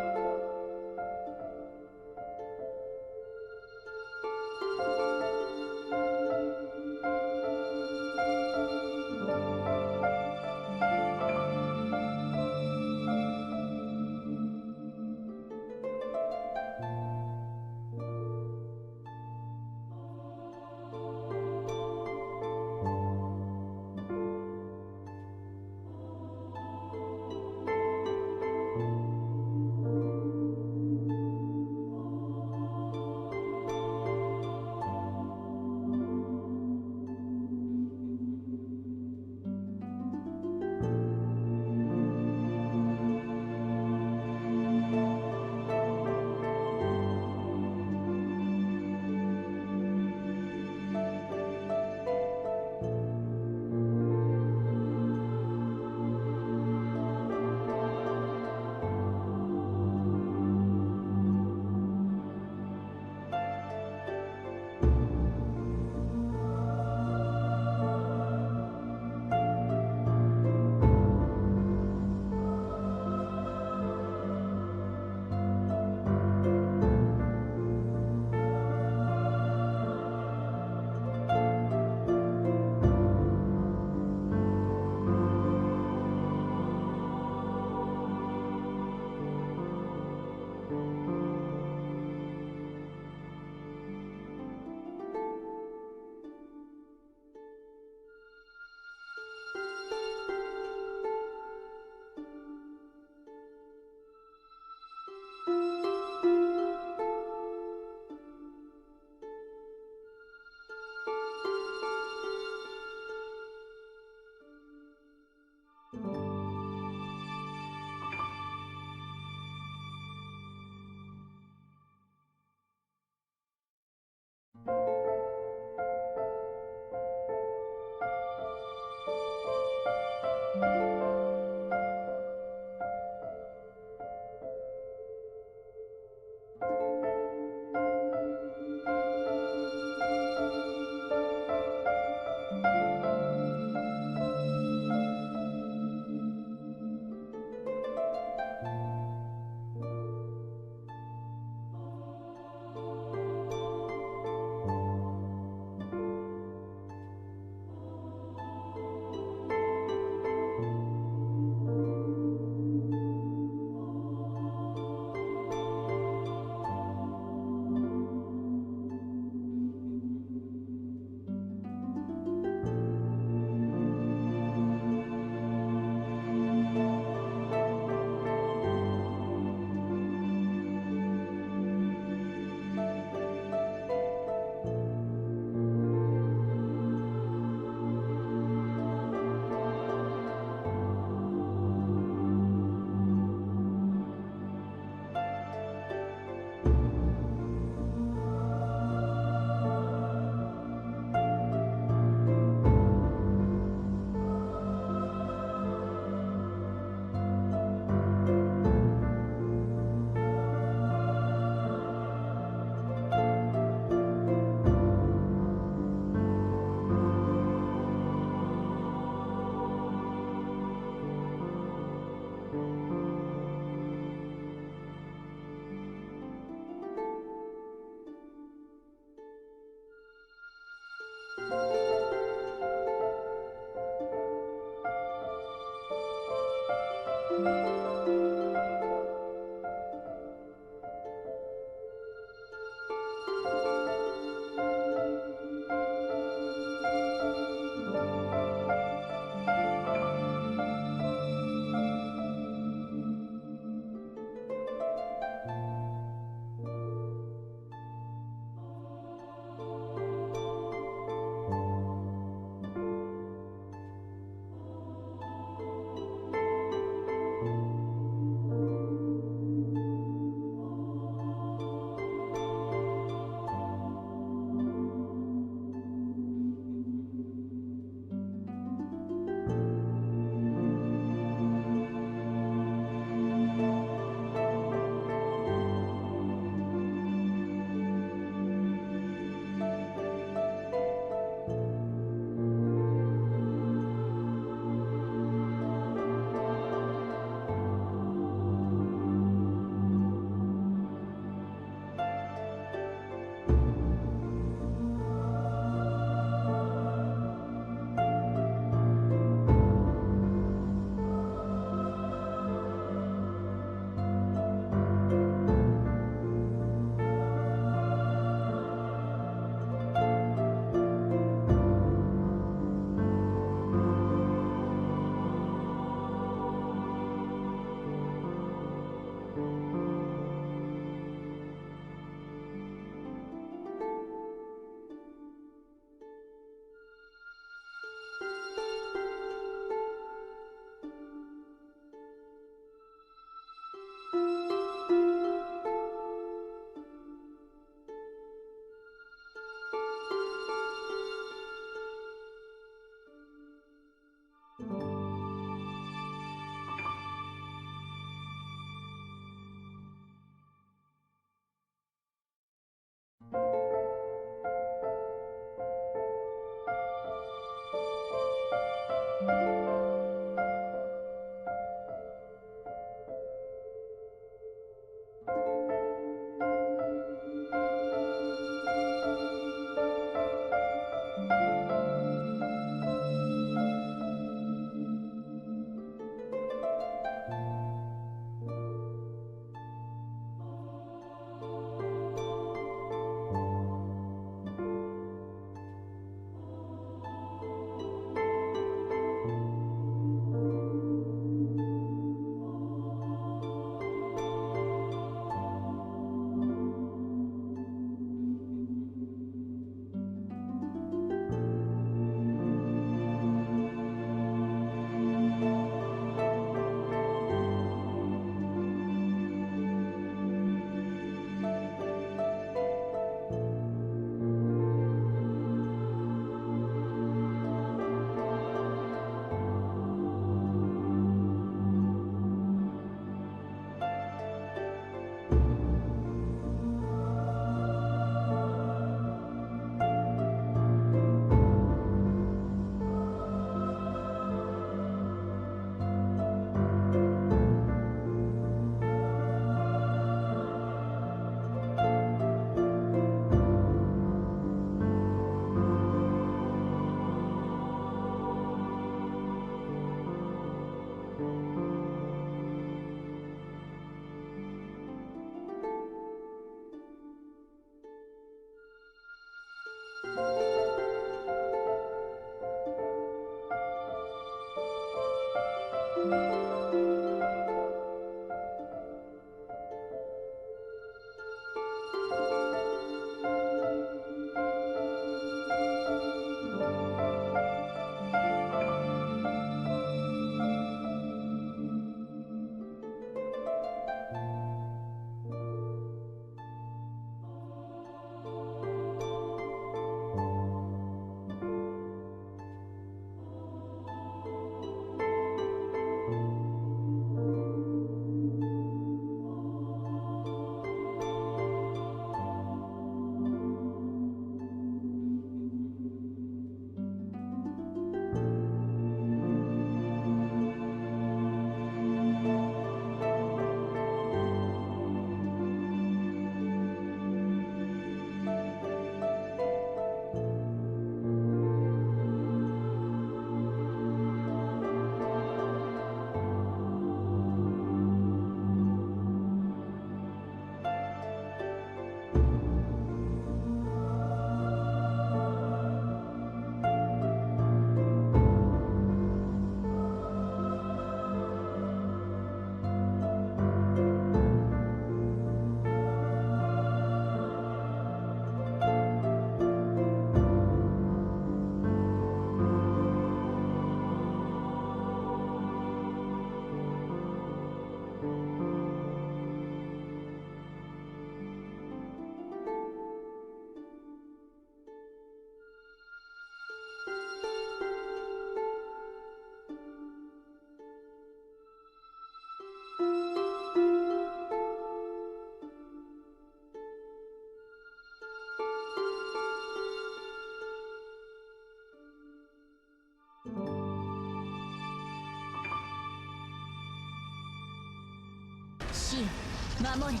シオ、守れ。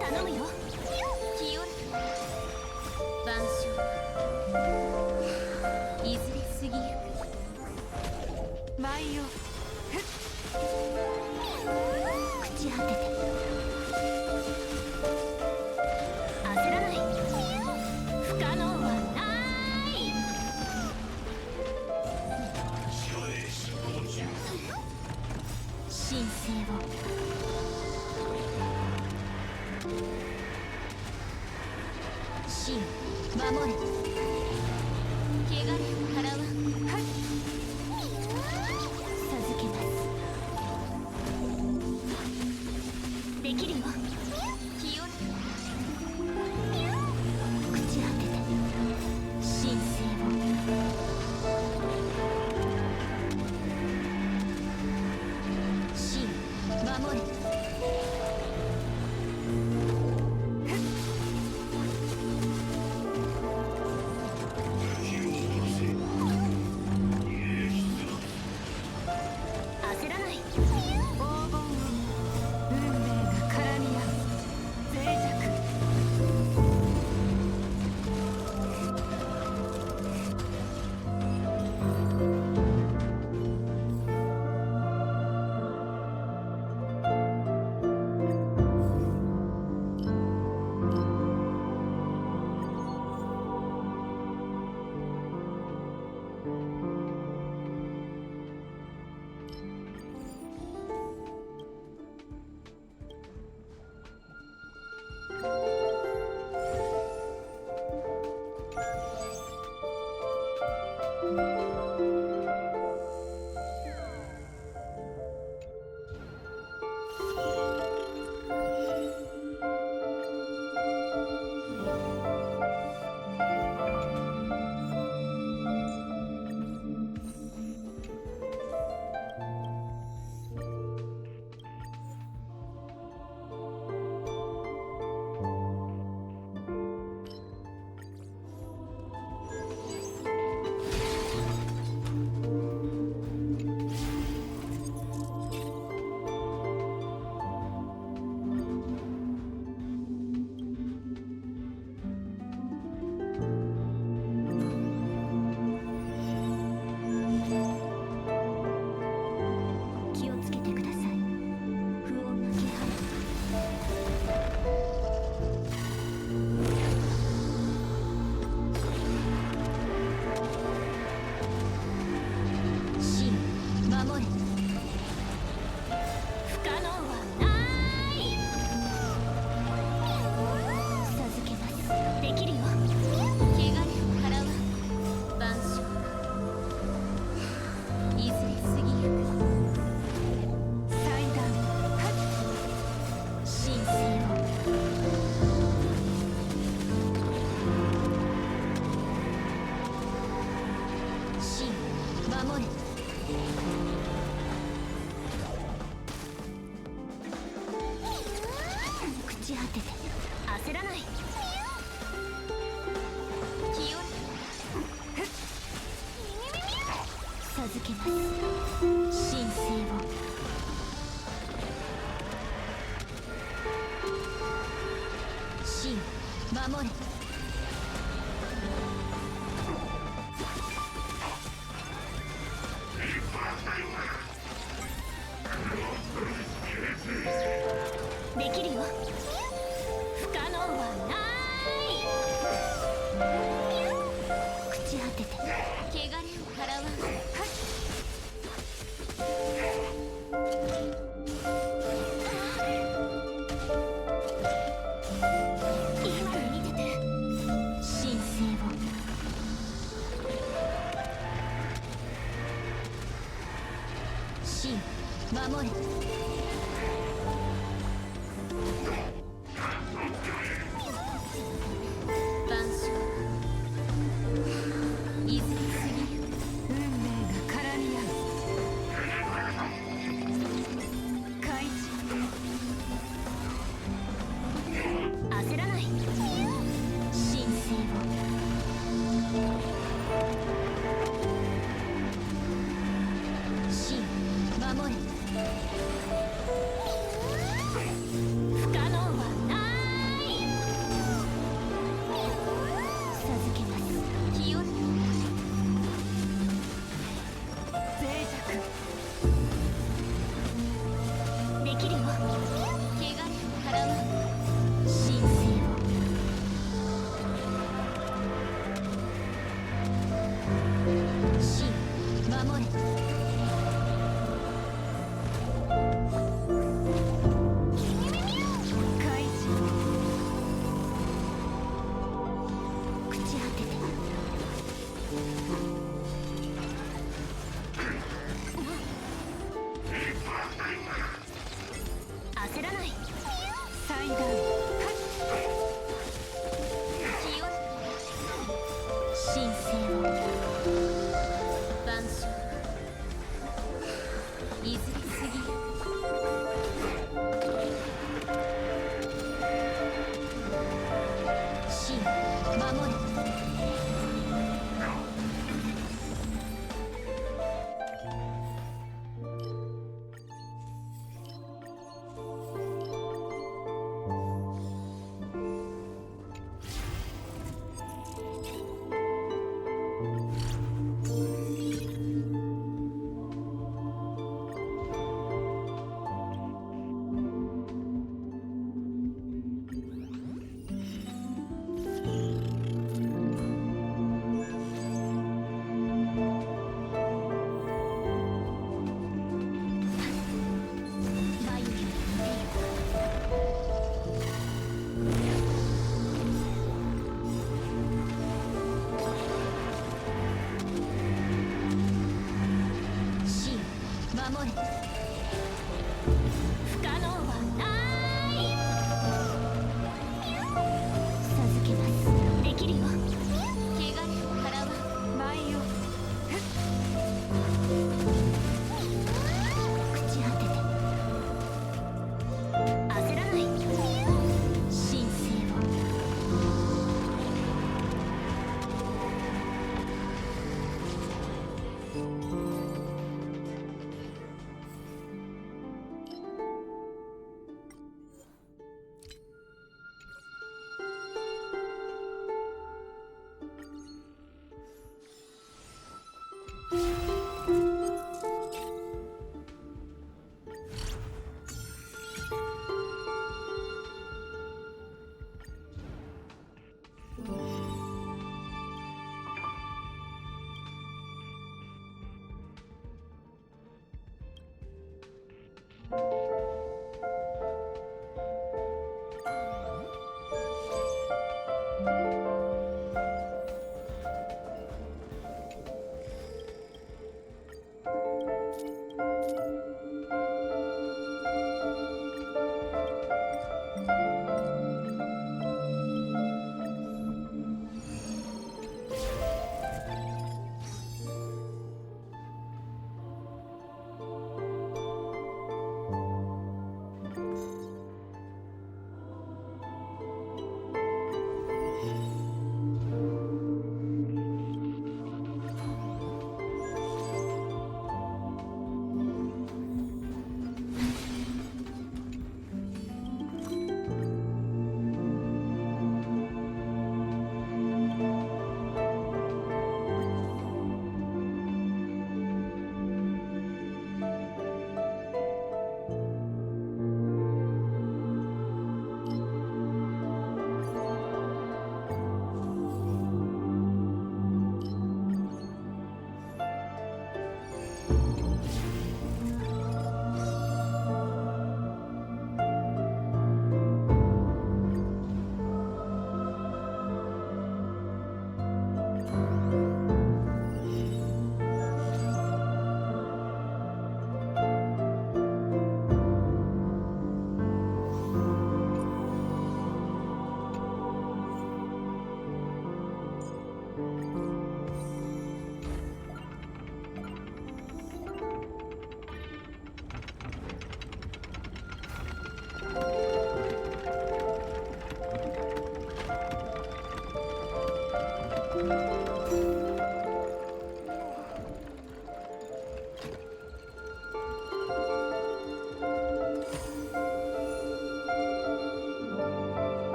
頼むよ。キヨル、万象、いずれ過ぎゆく。舞よ。朽ち果てて。焦らない。不可能はない。神聖を。死を守れ。汚れを払わん。授けます。できるよ。キヨル、朽ち果てて神聖を。死を守れ。ち果てて焦らない。気を授けます。神聖を神守れ。できるよ。不可能はない朽ち果てて汚れを払わん。今の見てて。神聖を神守れ。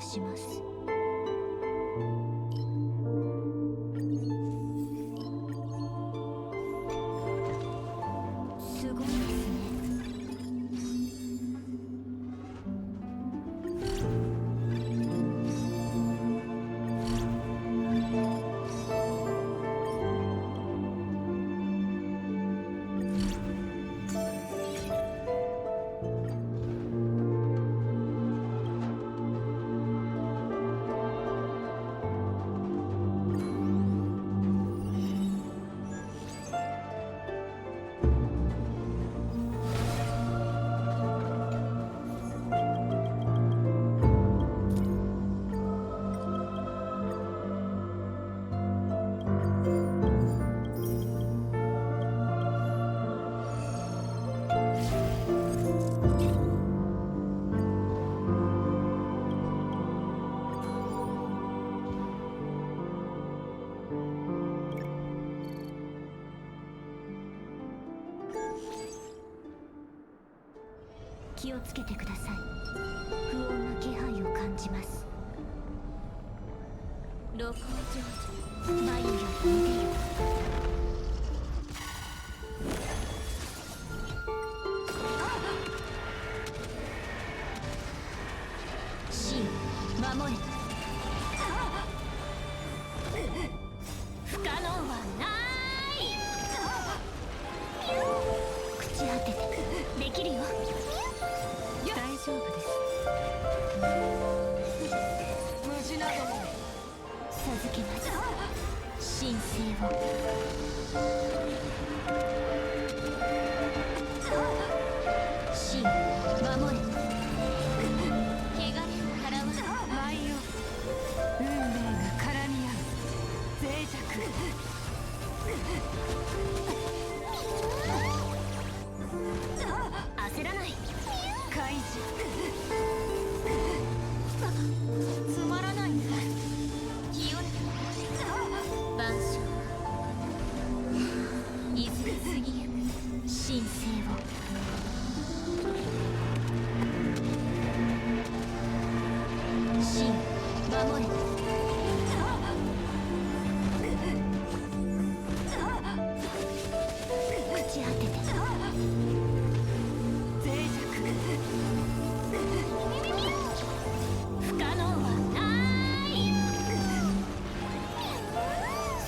します。すごいですね。気をつけてください。不穏な気配を感じます。露光少女、眉より見てよ。真、守れ。不可能はない。口当ててできるよ。大丈夫です。無事なども授けます。神聖を。神、守れ。汚れを払わないよ。運命が絡み合う脆弱。焦らない。開示。つまらないね。気を万象。いずれ過ぎゆく神聖を。神、守れ。口当てて脆弱。不可能はない。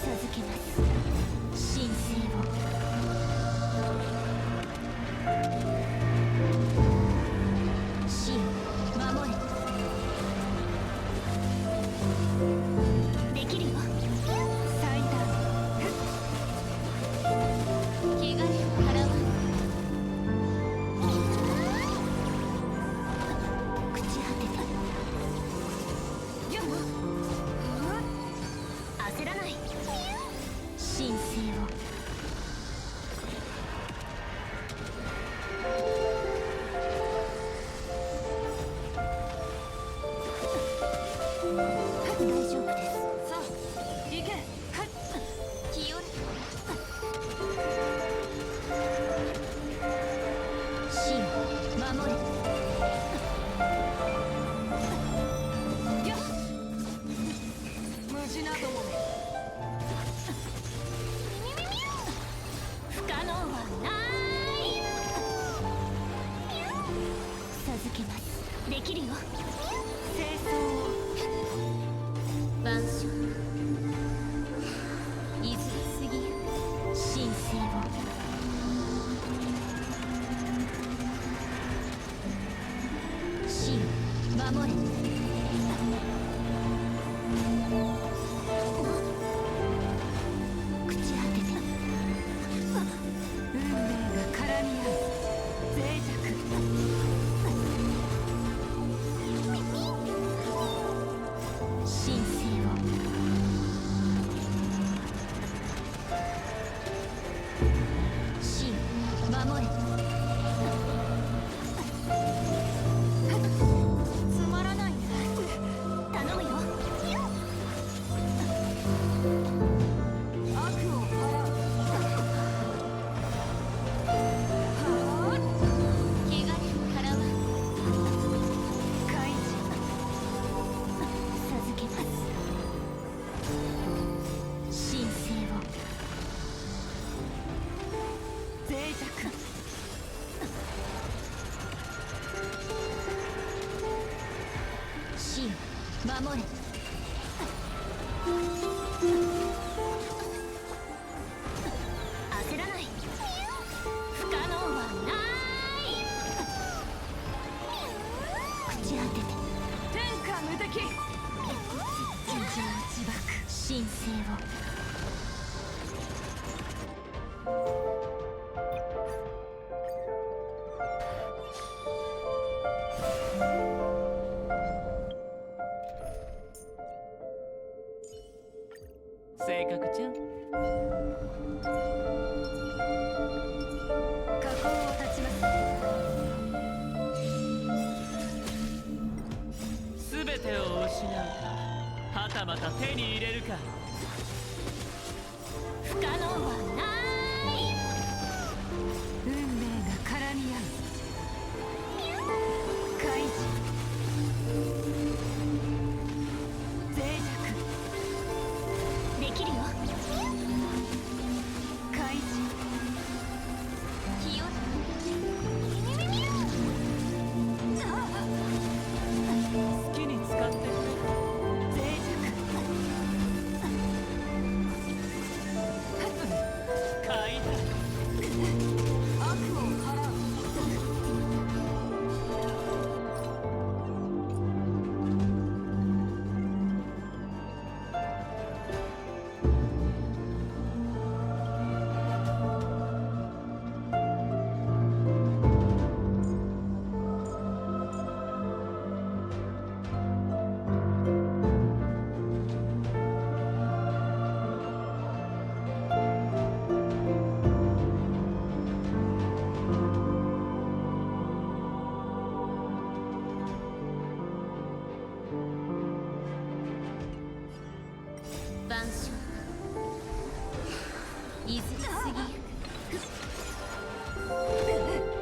授けます神聖を。神、守れ。できるよ。祭壇。汚れを払わん。朽ち果てて。焦らない。神聖を。大丈夫です。さあ行け。気を。神、守れ。無事などもめ。不可能はない。授けます。できるよ。清掃を。万象。いずれ過ぎゆく神聖を。神、守れ。朽ち果てて。運命が絡み合う脆弱。神聖を。神、守れ。つまらないね。
死よ守れ。焦らない。不可能はない口当てて天下無敵。地上自爆神聖を。
性格ちゃん、
火口を立ちます。
すべてを失うか、はたまた手に入れるか。
不可能はない運命が絡み合う。開示脆弱できるよ。開示清ら
好きに使ってくれ。
脆弱
買いたい。
悪を払う。万象いずれ過ぎゆく。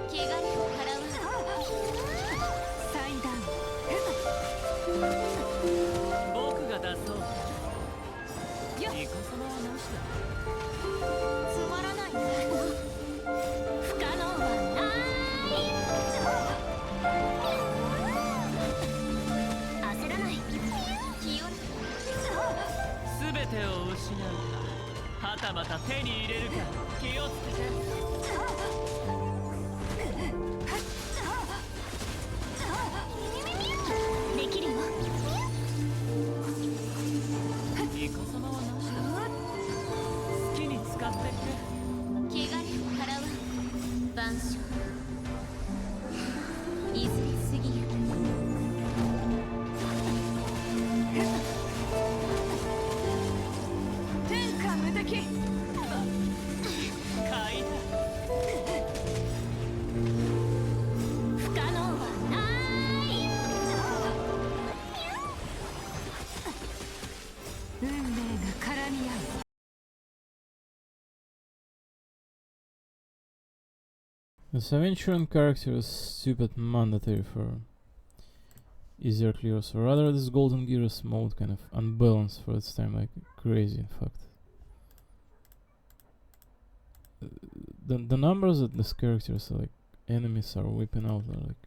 汚れを払わない祭壇。
僕が出そう。ニコ様はなしだ。
つまらないな。不可能はない焦らない清ら
すべてを失うか、はたまた手に入れるか。気をつけて。
できるよ。
ニコ様はなしだ。好きに使ってくれ。
汚れを払わん万象いずれ過ぎゆく。天下無敵。
買いたい。
不可能はない運命が絡み合う。
The Aventuran character is stupid mandatory for easier clears, or rather this Golden Gears mode kind of unbalanced for its time, like crazy in fact. The numbers that these characters like enemies are whipping out are like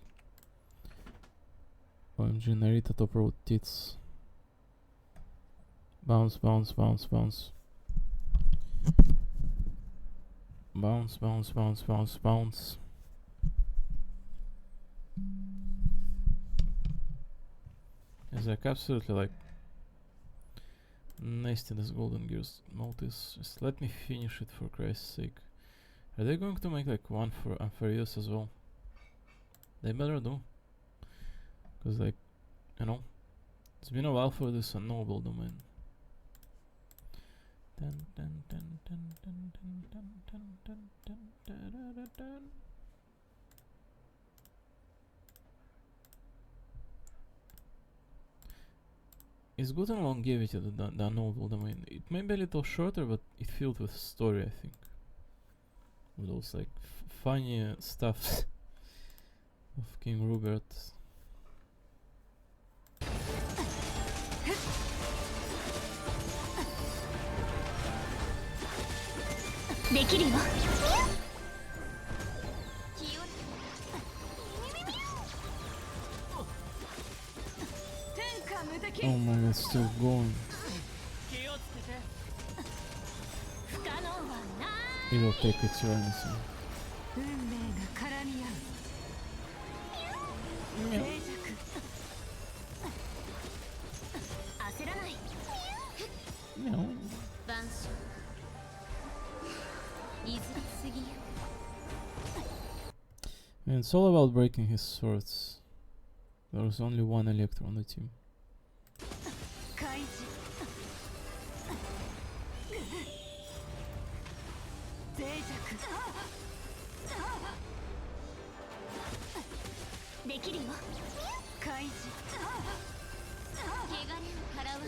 OMG Narita top road tits. Bounce, bounce, bounce, bounce. Bounce, bounce, bounce, bounce, bounce. It's like absolutely like nasty this Golden Gears mode is. Just let me finish it for Christ's sake. Are they going to make like one for Amphireus as well? They better do. Cause like, you know, it's been a while for this unknowable domain. Dun, dun, dun, dun, dun, dun, dun, dun, dun, dun, dun, dun, dun, dun. It's good in longevity, the unknowable domain. It may be a little shorter, but it filled with story, I think. With those like funny stuff of King Rupert.
できるよ。天
Oh my god, still going.
気をつけて
It'll take its turn soon.
運命が絡み合う脆弱焦らない
No.
晩鐘いずれ過ぎゆ
And it's all about breaking his swords. There's only one Electro on the team.
開示脆弱できるよ開示
汚れを払う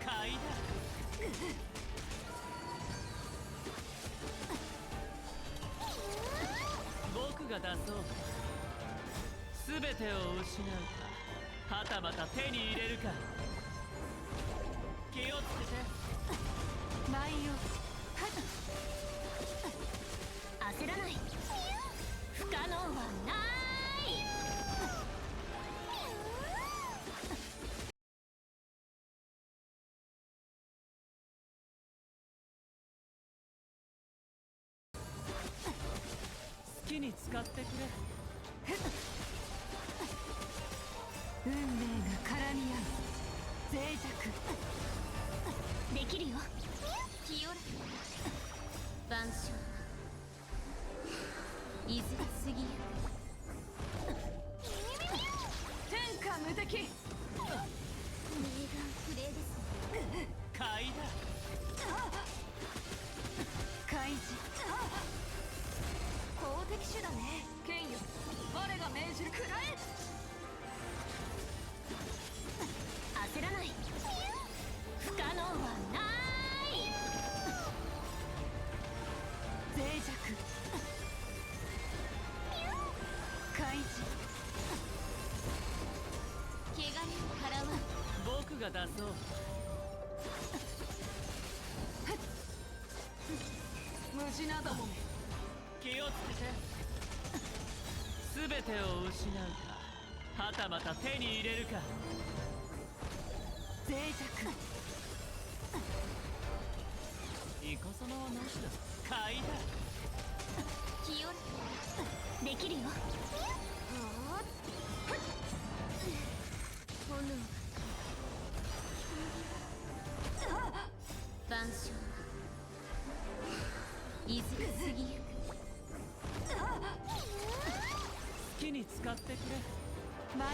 階段僕が出そう全てを失うかはたまた手に入れるか気をつけて
舞を焦らない不可能はない
好きに使ってくれ
運命が絡み合う脆弱できるよ
清らか晩鐘いずれ過ぎゆ
天下無敵
名眼不霊です
階段
開示公的手だね剣よ我が命じるくらえ焦らない不可能はない脆弱開示
汚れを払わん
僕が出そう
無事などもめ
気をつけて全てを失うかはたまた手に入れるか
脆弱
イカサマはなしだ階段
清らか
できるよ
炎晩鐘いずれ過ぎゆ
好きに使ってくれ
舞を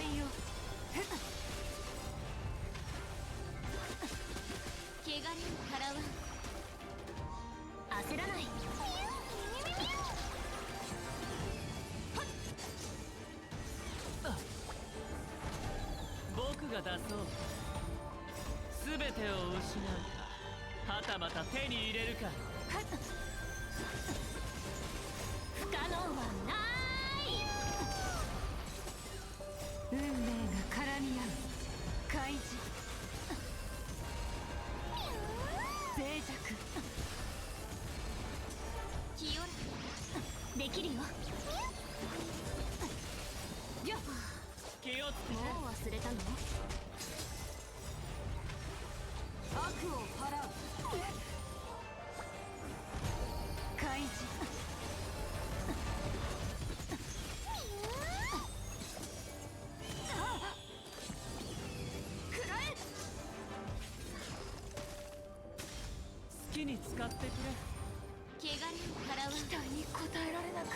汚れを払わん
焦らない
僕が出そう全てを失うかはたまた手に入れるか
不可能はない運命が絡み合う開示脆弱
清らか
できるよよっ
気をつけて
もう忘れたの悪を払う開示くらえ
好きに使ってくれ
汚れを払わん
期待に応えられなかった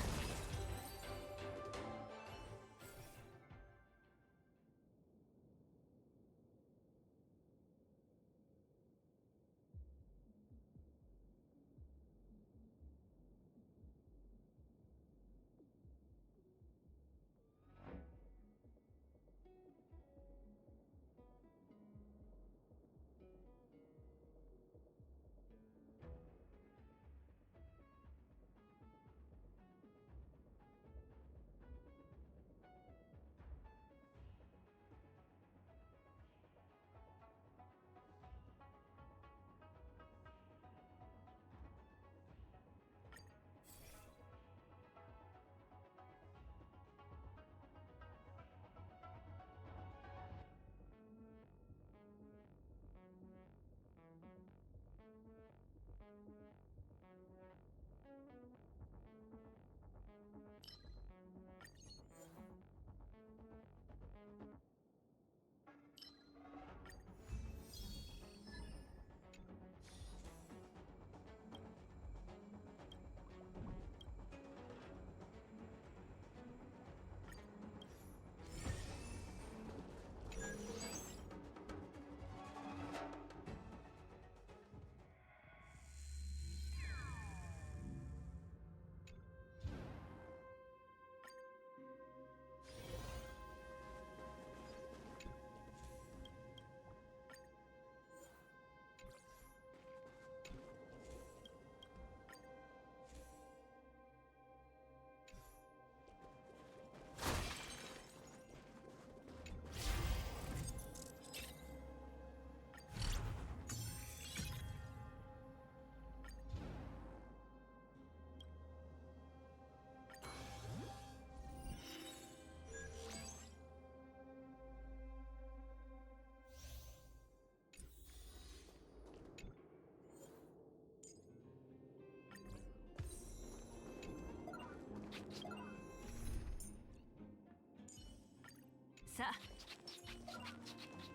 さあ、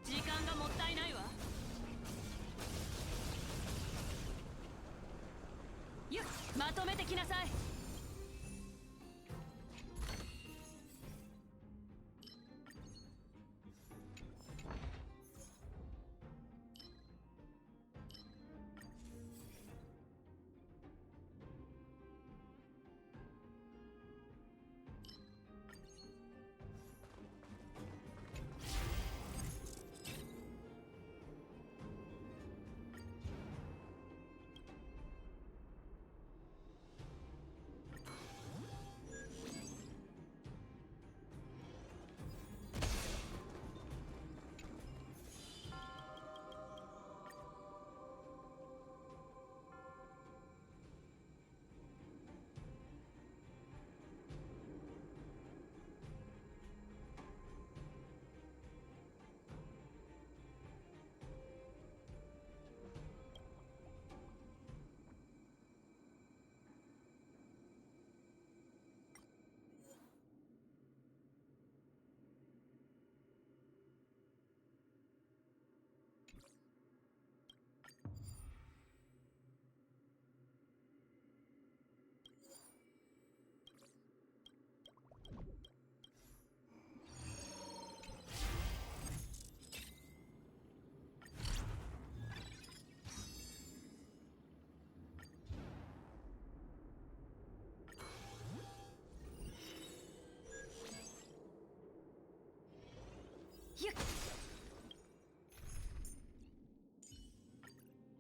時間がもったいないわ。よっ、まとめてきなさい。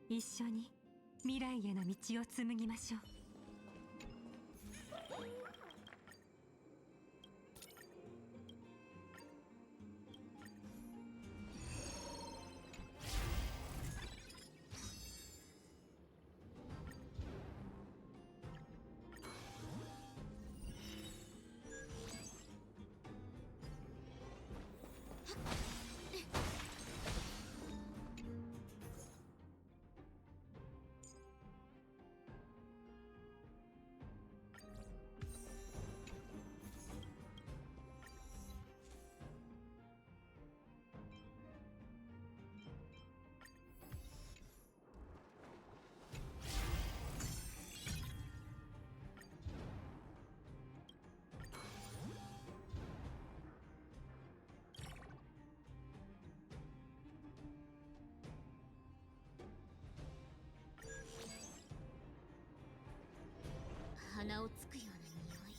一緒に未来への道を紡ぎましょう。
鼻をつくような匂い、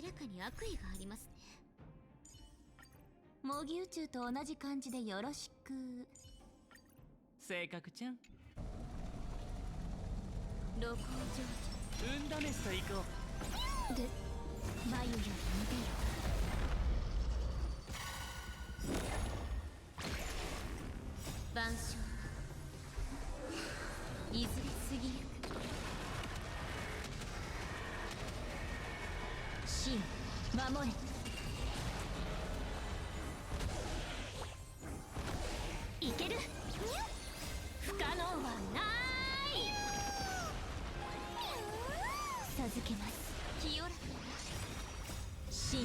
明らかに悪意がありますね。模擬宇宙と同じ感じでよろしく。
性格ちゃん、
露光
運試しと行こ
う。で、眉毛を見てよ。晩鐘、いずれ過ぎゆく。真、守れ。いける。不可能はない。授けます。清らかな神聖を。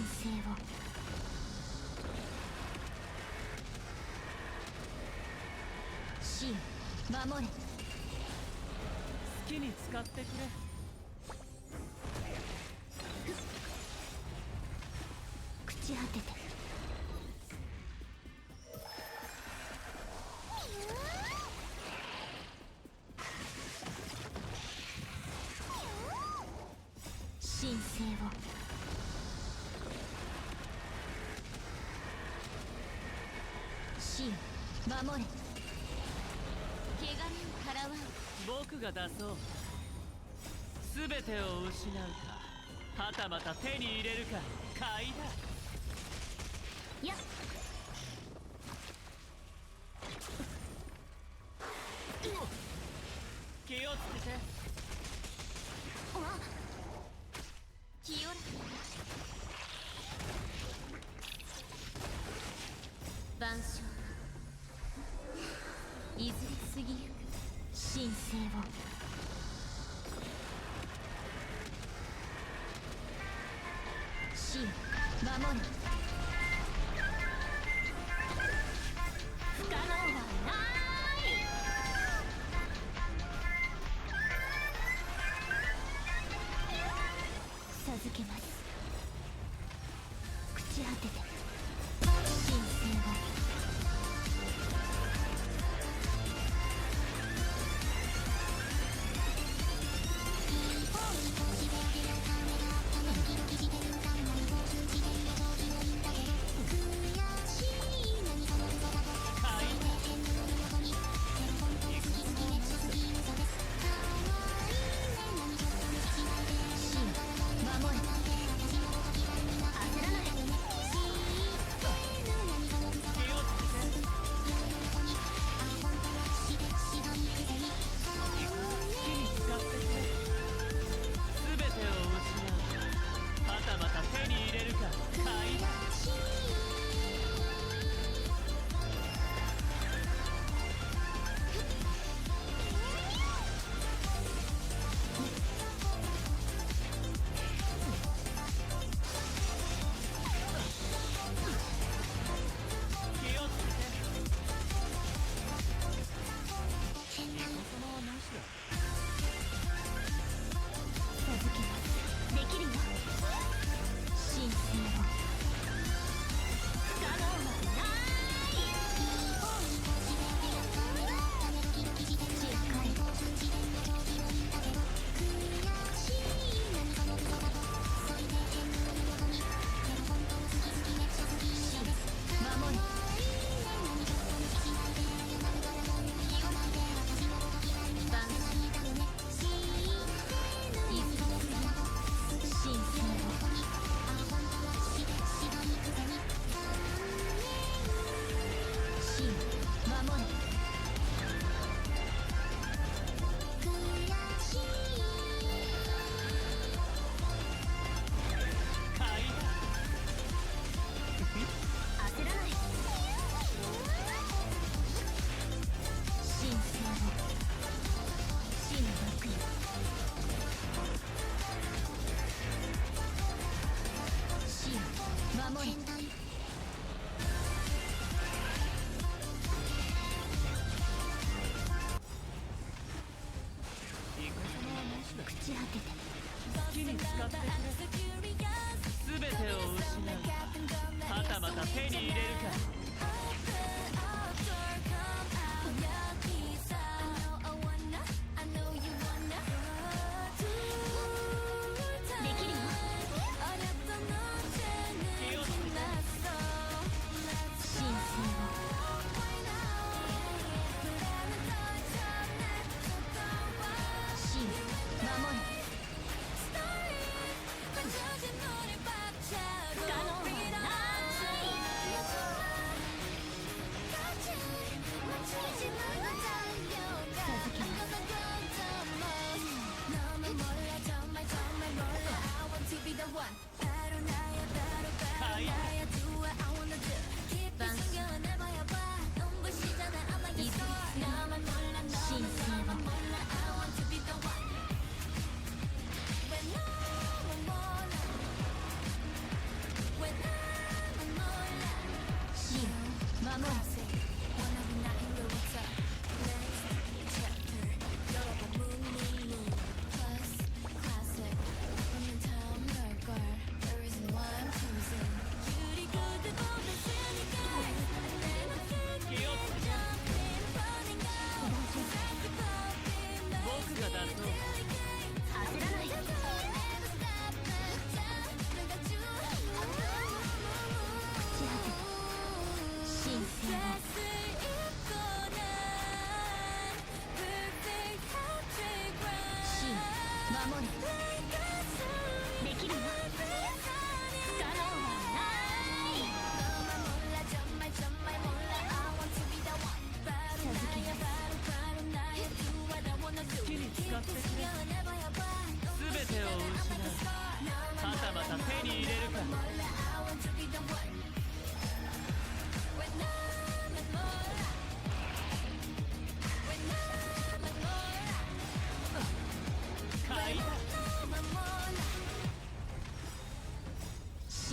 真、守れ。
う。好きに使ってくれ。
朽ち果てて。神聖を。真、守れ。汚れを払わん。
僕が出そう。全てを失うか、はたまた手に入れるか、買いだ。
やっ。
気をつけて。
清らかな晩鐘、いずれ過ぎゆく神聖を。真、守れ。ち果てて神聖を朽ち果てて
好きに使ってくれ全てを失うはたまた手に入れるか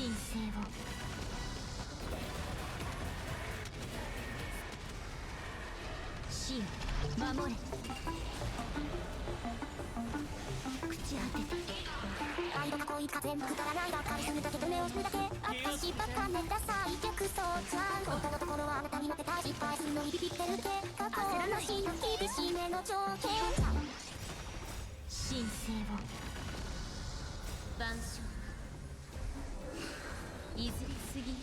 神聖を死よ守れ。口当てて愛の囲い風くだらないばかりするだけで目をするだけ私バカめダサい逆走感本当のところはあなたに負けた失敗するのにビビってるって過去の死の厳しめの条件神聖を万象いずれすぎ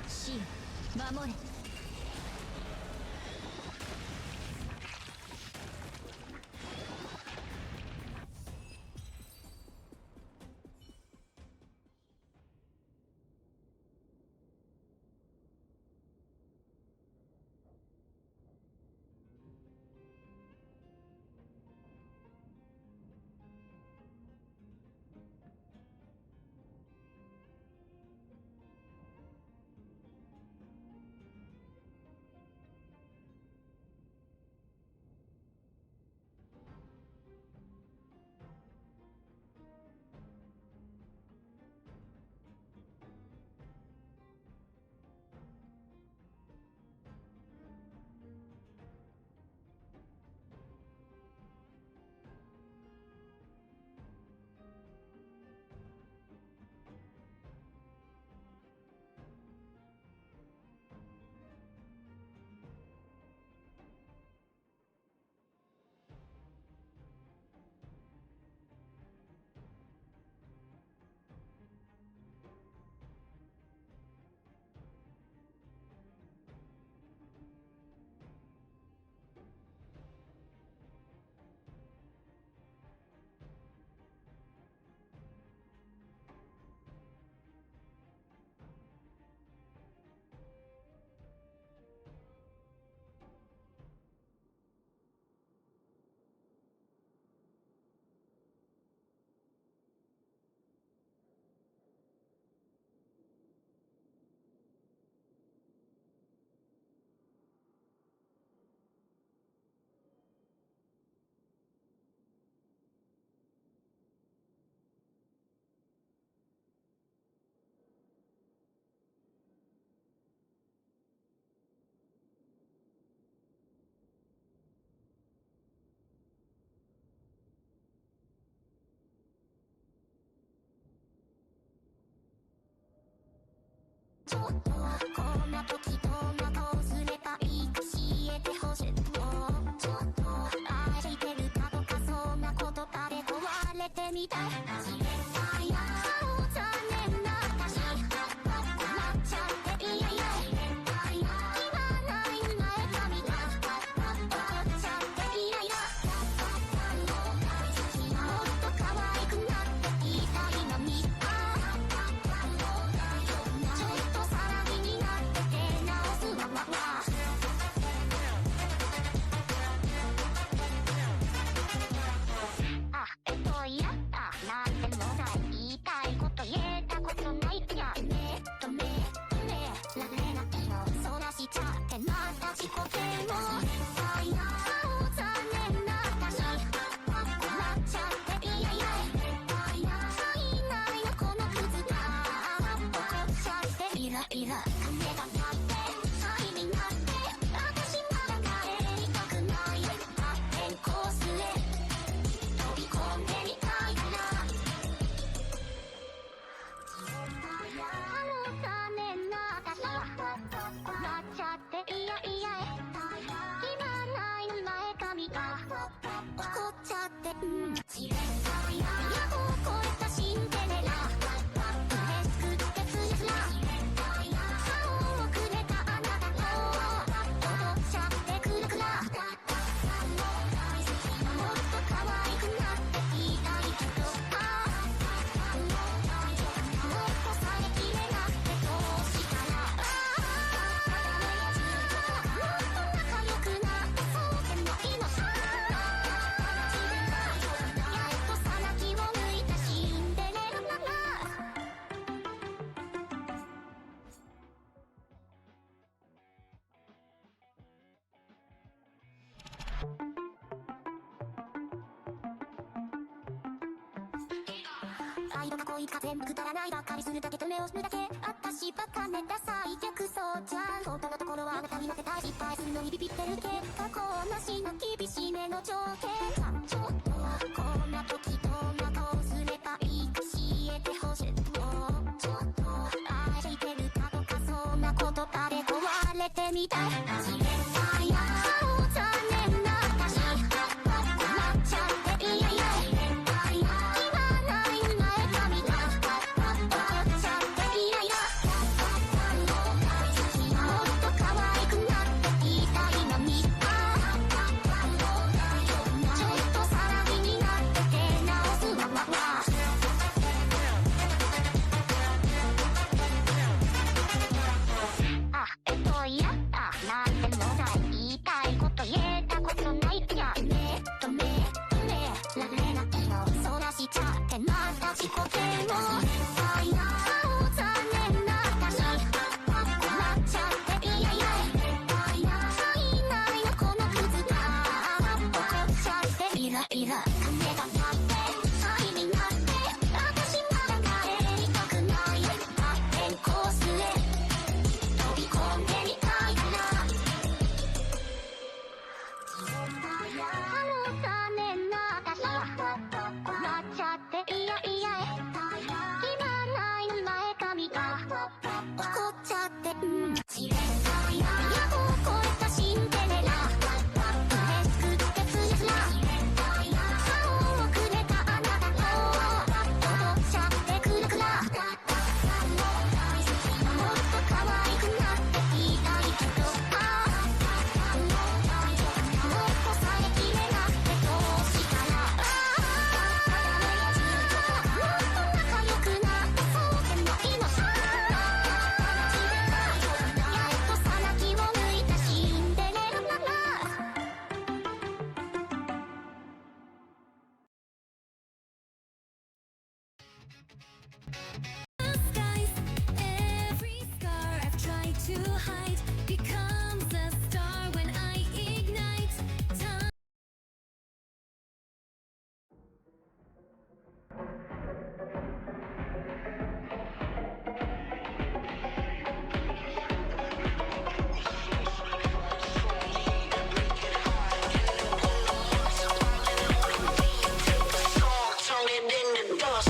死を守れ。ちょっとこんな時どんな顔すればいいか教えてほしいちょっと愛してるかとかそんな言葉で壊れてみたい知れないな残念な私困っちゃっていやいや知れないな言わない前髪が怒っちゃっていやいやもっと可愛くなっていたいのになんでもない言いたいこと言えたことないってや止められないのそらしちゃってまた自己嫌悪ないな残念な私困っちゃっていやいやないないのこのクズが怒っちゃってイライラ金がないって愛になって私まだ帰りたくない発展コースへ飛び込んでみたいから残念な私はなっちゃっていやいや
愛とか恋か全部くだらないばかりするだけと目をするだけ私バカねダサい逆そうじゃん本当のところはあなたになってた失敗するのにビビってる結果こんなしの厳しめの条件ちょっとこんな時どんな顔すればいいか教えてほしいもうちょっと愛してるかとかそんな言葉で壊れてみたい知れないな残念な私困っちゃっていやいや知れないな言わない前髪が怒っちゃっていやいやもっと可愛くなっていたいのにちょっと騒ぎになって出直すわわいやなんでもない言いたいこと言えたことないいや止められないのそらしちゃってまた自己嫌悪いな残念な私困っちゃっていやいやいないのこのクズが怒っちゃってイライラ金がなって愛になって私まだ帰りたくない発展コースへ飛び込んでみたいな残念な私困っちゃっていやいや今ないの前髪が怒っちゃって知れないな都を超えたシンデレラ嬉しくてついつら顔をくれたあなたと踊っちゃってくるくらもっと可愛くなっていたいけどもっとさえきれなくてどうしたらもっと仲良くなってそうでもいいのさやっとさなきを抜いたシンデレラなら
Every scar I've tried to hide becomes a star when I ignite. Time
Turn it in the dust.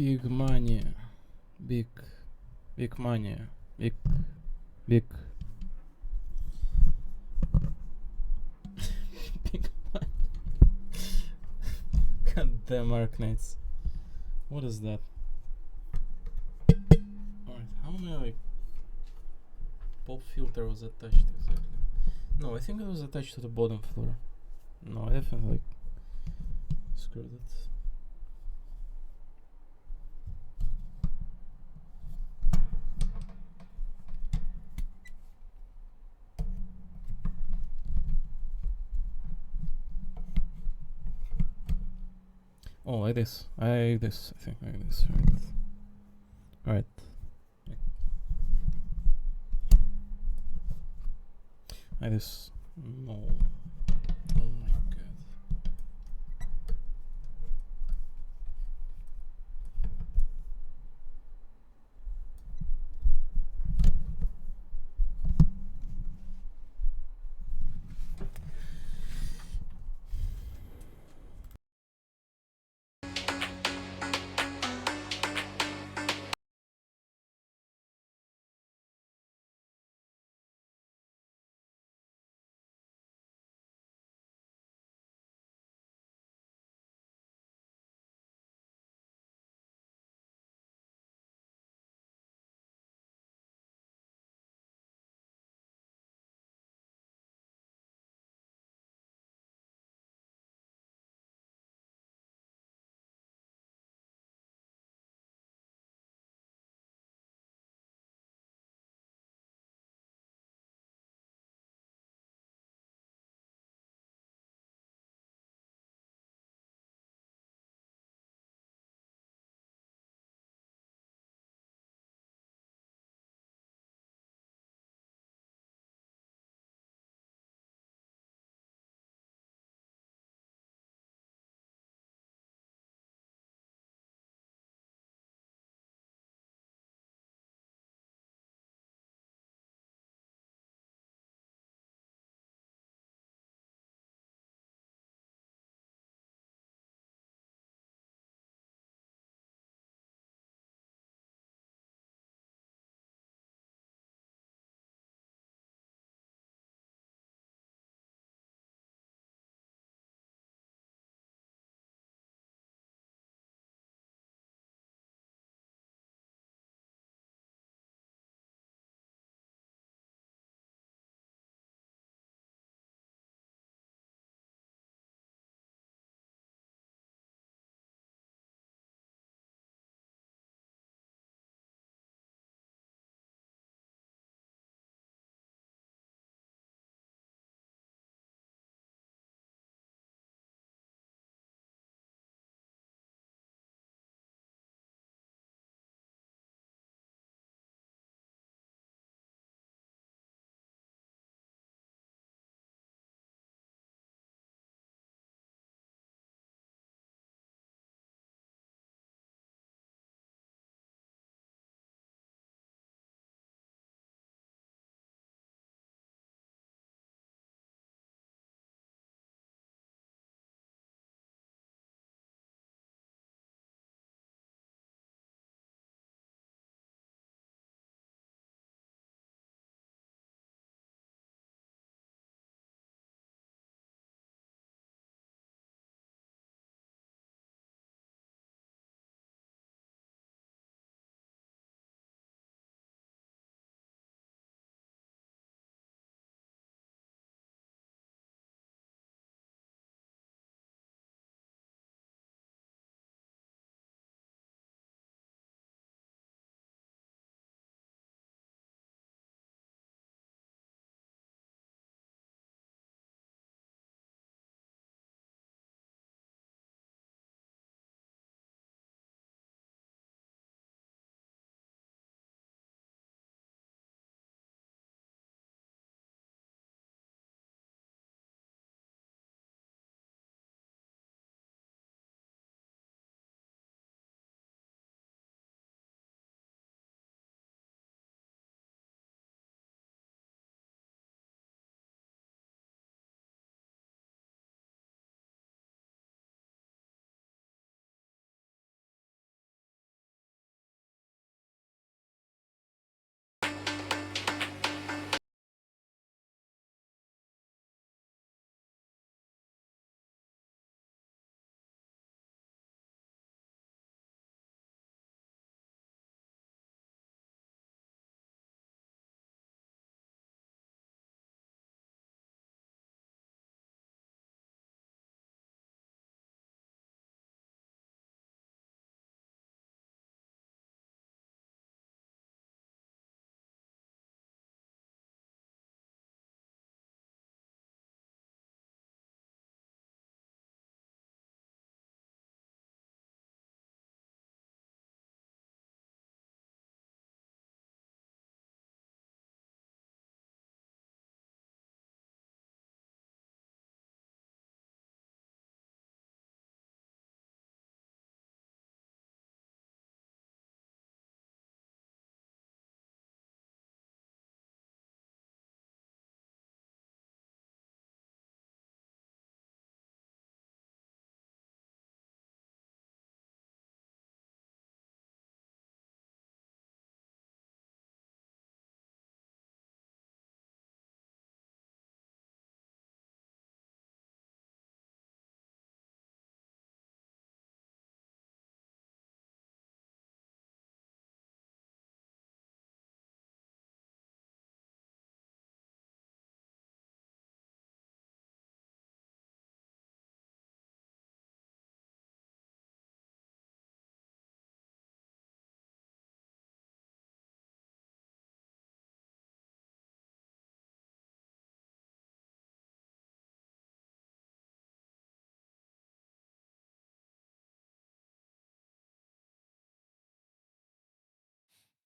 Big money. Big money. Big. Big money. God damn Arknights. What is that? Alright, how many like pop filter was attached exactly? No, I think it was attached to the bottom floor. No, I definitely like screwed it. Oh, like this. I think like this, right? Right. Like this. No.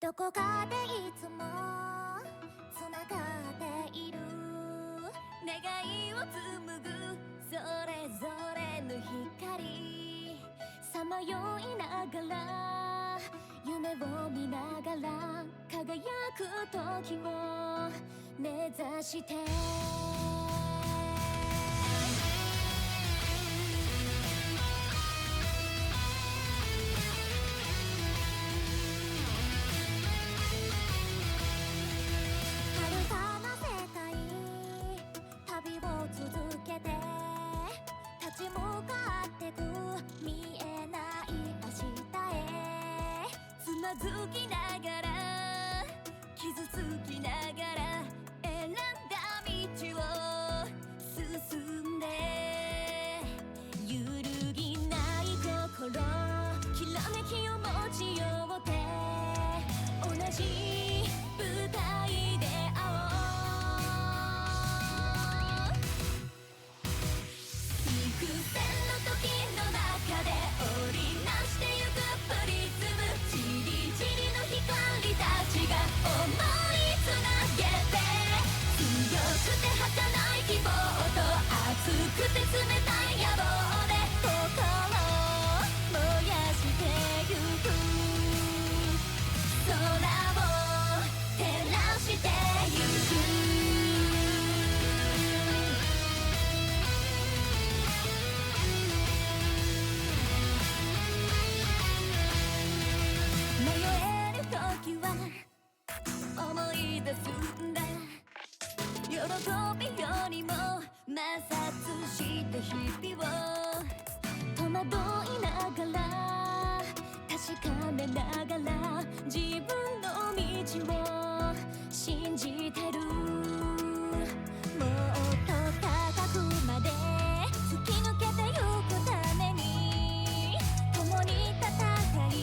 どこかでいつもつながっている
願いを紡ぐそれぞれの光さまよいながら夢を見ながら輝く時を目指して
遥かな世界旅を続けて立ち向かってく見えない明日へ
つまずきながら傷つきながら選んだ道を進んで揺るぎない心きらめきを持ちようって同じ舞台で会おう幾千の時の中で織りなしてゆくプリズムチリチリの光たちが思いつなげて強くて儚い希望と熱くて冷たい野望で心燃やしてゆく空を照らしてゆく迷える時は思い出すんだ喜びよりも摩擦して日々を戸惑いながら確かめながら自分の道を信じてるもっと高くまで突き抜けてゆくために共に戦い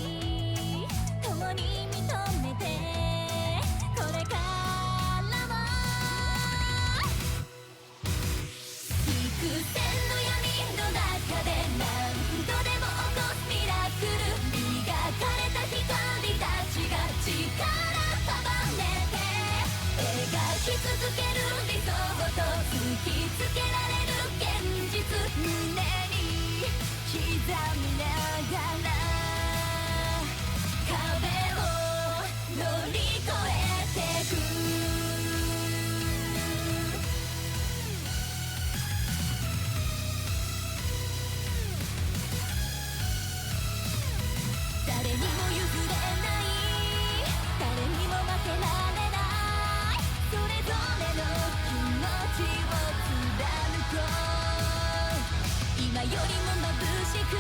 共に認めてこれからも幾千の闇の中で何度でも起こすミラクル磨かれた光たちが力束ねて描き続ける理想と突きつけられる現実胸に刻みながら壁を乗り越えてく誰にも譲れない誰にも負けられないそれぞれの気持ちを貫こう今よりも眩しく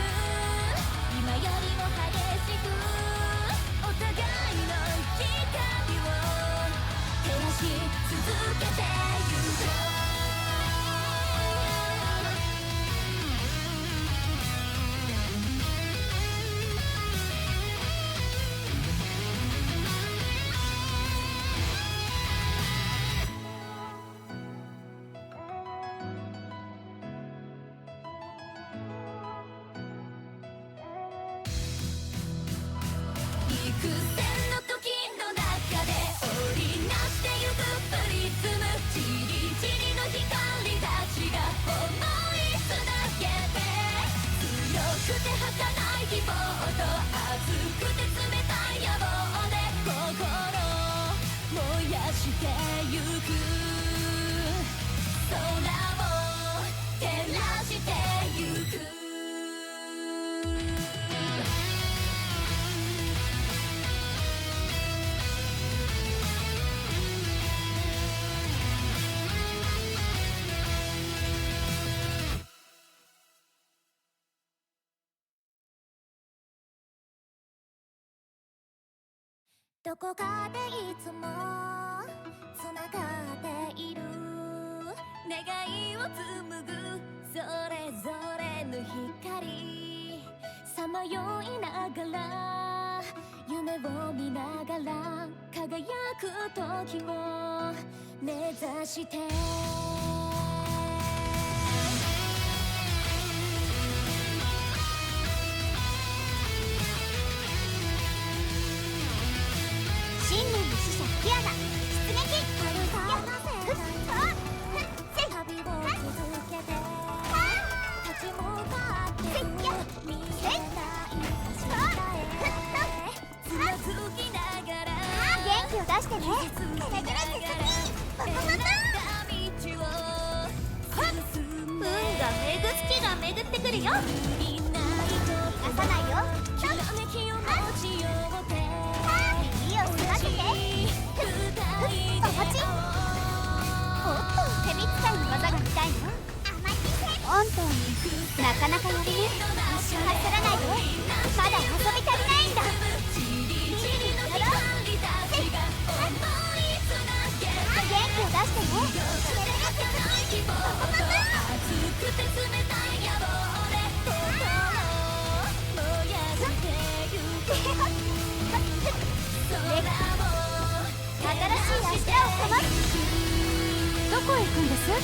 今よりも激しくお互いの光を照らし続けてゆこう幾千の時の中で織りなしてゆくプリズムチリチリの光たちが思いつなげて強くて儚い希望と熱くて冷たい野望で心燃やしてゆく空を照らしてゆく
どこかでいつもつながっている
願いを紡ぐそれぞれの光さまよいながら夢を見ながら輝く時を目指して
くるよ。逃がさないよ。いいよ、済ませて。お待ち。おっと、蛇使いの技が見たいの。あんたなかなかやるね。焦らないで、まだ遊び足りないんだ。やろう。元気を出してね。新しい柱をかます。どこへ行くんです？は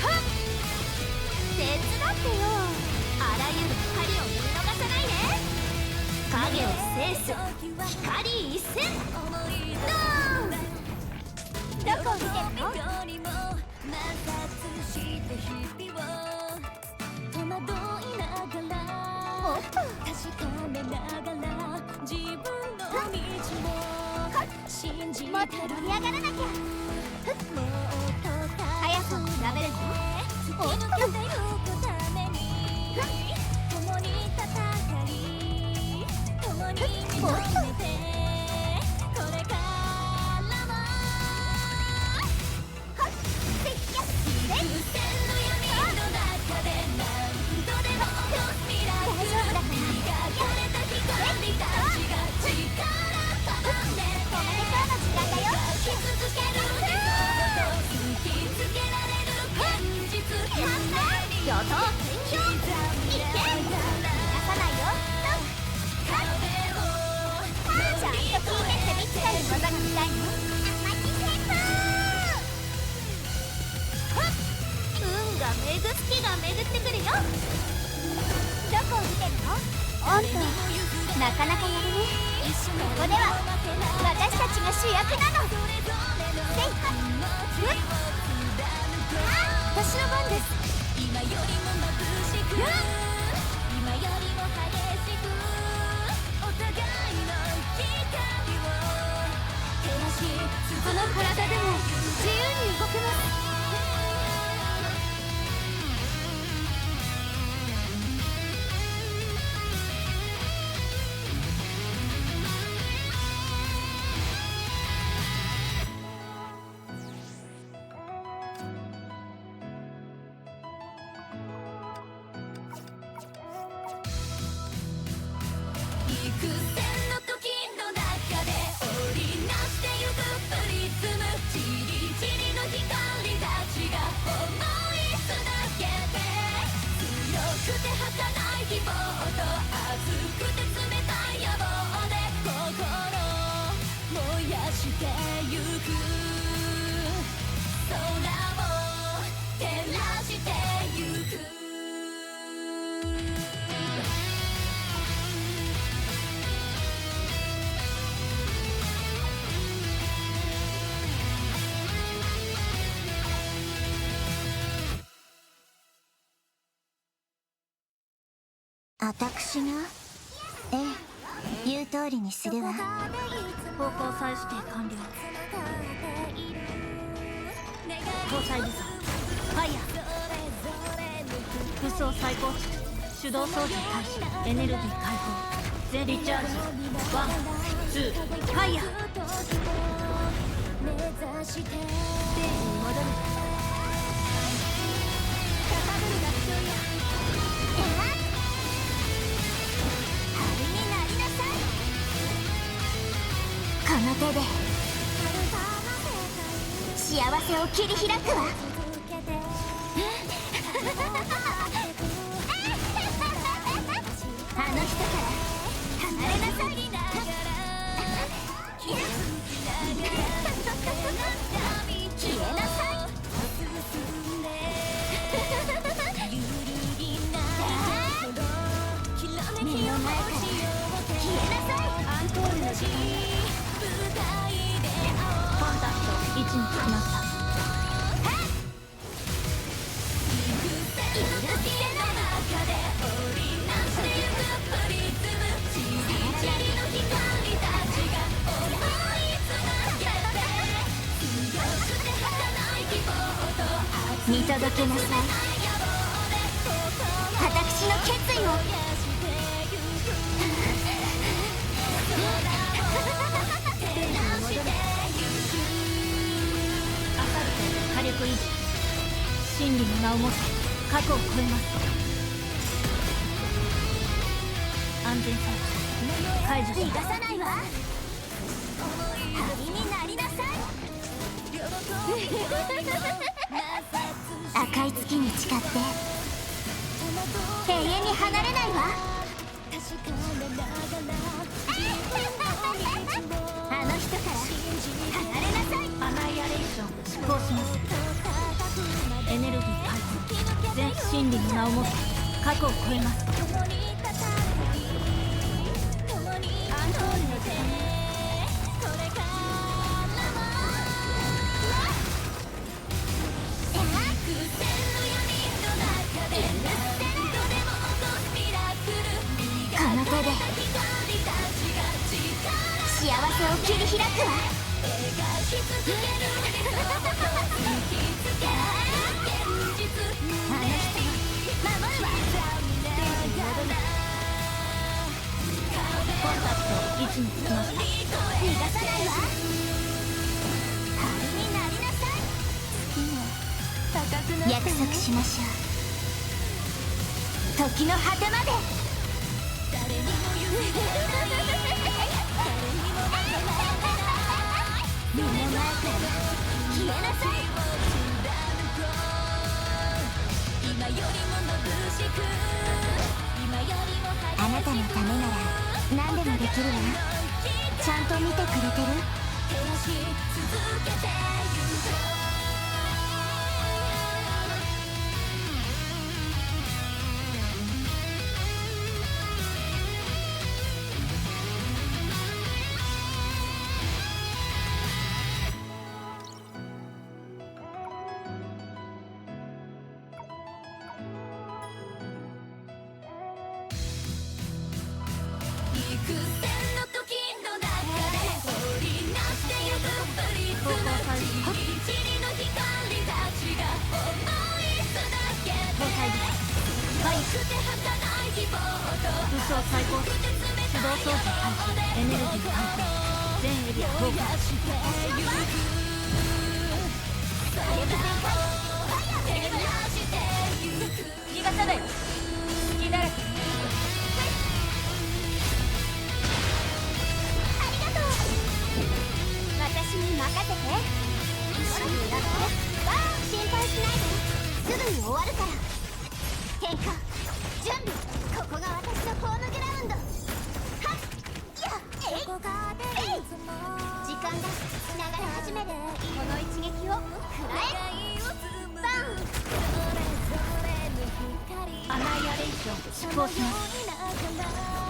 っ、手伝ってよ。あらゆる光を見逃さないで。影を制す光一閃。ドーン。どこを見てるの？おっと、確かめながら自分の道を信じてる。もっと盛り上がらなきゃ。速さを比べるの？おっと、なかなかやるね。ここでは私たちが主役なの。私の番です。今よりも眩しく、今よりも激しく、お互いの光を照らし、この体でも自由に動けます。私が、言う通りにするわ。
方向再指定完了。搭載武装ファイヤー。武装再構築。手動操縦開始。エネルギー解放。全リチャージ。ワン、ツー、ファイヤー。ステージに戻る。
この手で幸せを切り開くわ。あの人から離れなさい。消えなさい。目の前から消えなさい。アンコールの時コンタクト位置につきました。見届けなさい。
私の決意を
火力維持真理の名をもって過去を超えます。安全装置解除し
逃
ます。
がさないわ。旅になりなさい。赤い月に誓って永遠に離れないわ。あの人から離れなさい。
アナイアレーション執行します。エネルギー解放全真理の名をもって過去を超えます。
この手で幸せを切り開くわ。
コンタクト位置につきました。
逃がさないわ。旅になりなさい。約束しましょう。時の果てまで。目の前から消えなさい。あなたのためなら何でもできるわ。ちゃんと見てくれてる？
武装最高値手動装置開始エネルギー解放全エリア投下。
逃がさない。隙だらけ。
ありがとう。私に任せて。一緒にやって。心配しないで。すぐに終わるから。変化準備。ここが私のホームグラウンド。はっやっえい時間が流れ始める。この一撃を食らえ。バン。
アナイアレーション執行します。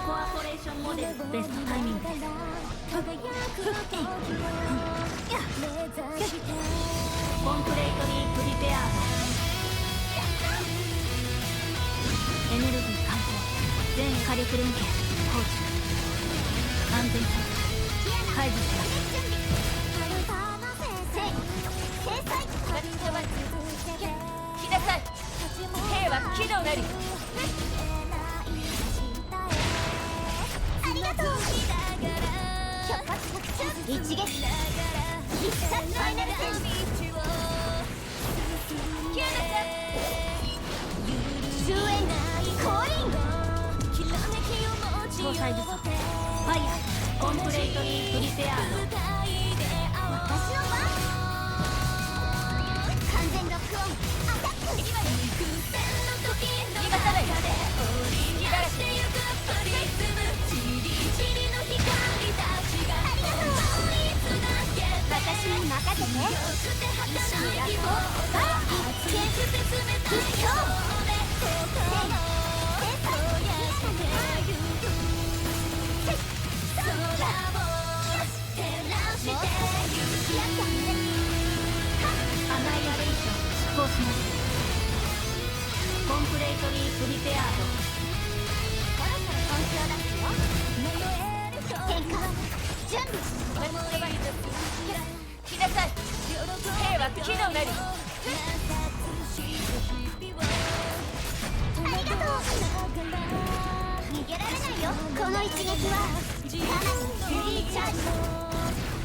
コアポレーションモデルベストタイミングです。コンプレートリープリペアードエネルギー解放全火力連携放置安全装置解除します。
来なさい。兵は機能なり。
ありがとう。一撃必殺ファイナル戦士
キューナさん
終焉降臨。
搭載武装ファイヤーコンプレートリープリペアード
私の番。完全ロックオンアタック。
逃がさない。隙だらけ。
私に任せて。一緒にやろう。
アナイアレーション執行します。コンプレートリープリペアード
変化準備。
来なさい。兵は機能なり。
ありがとう。はさらにフリーチャージ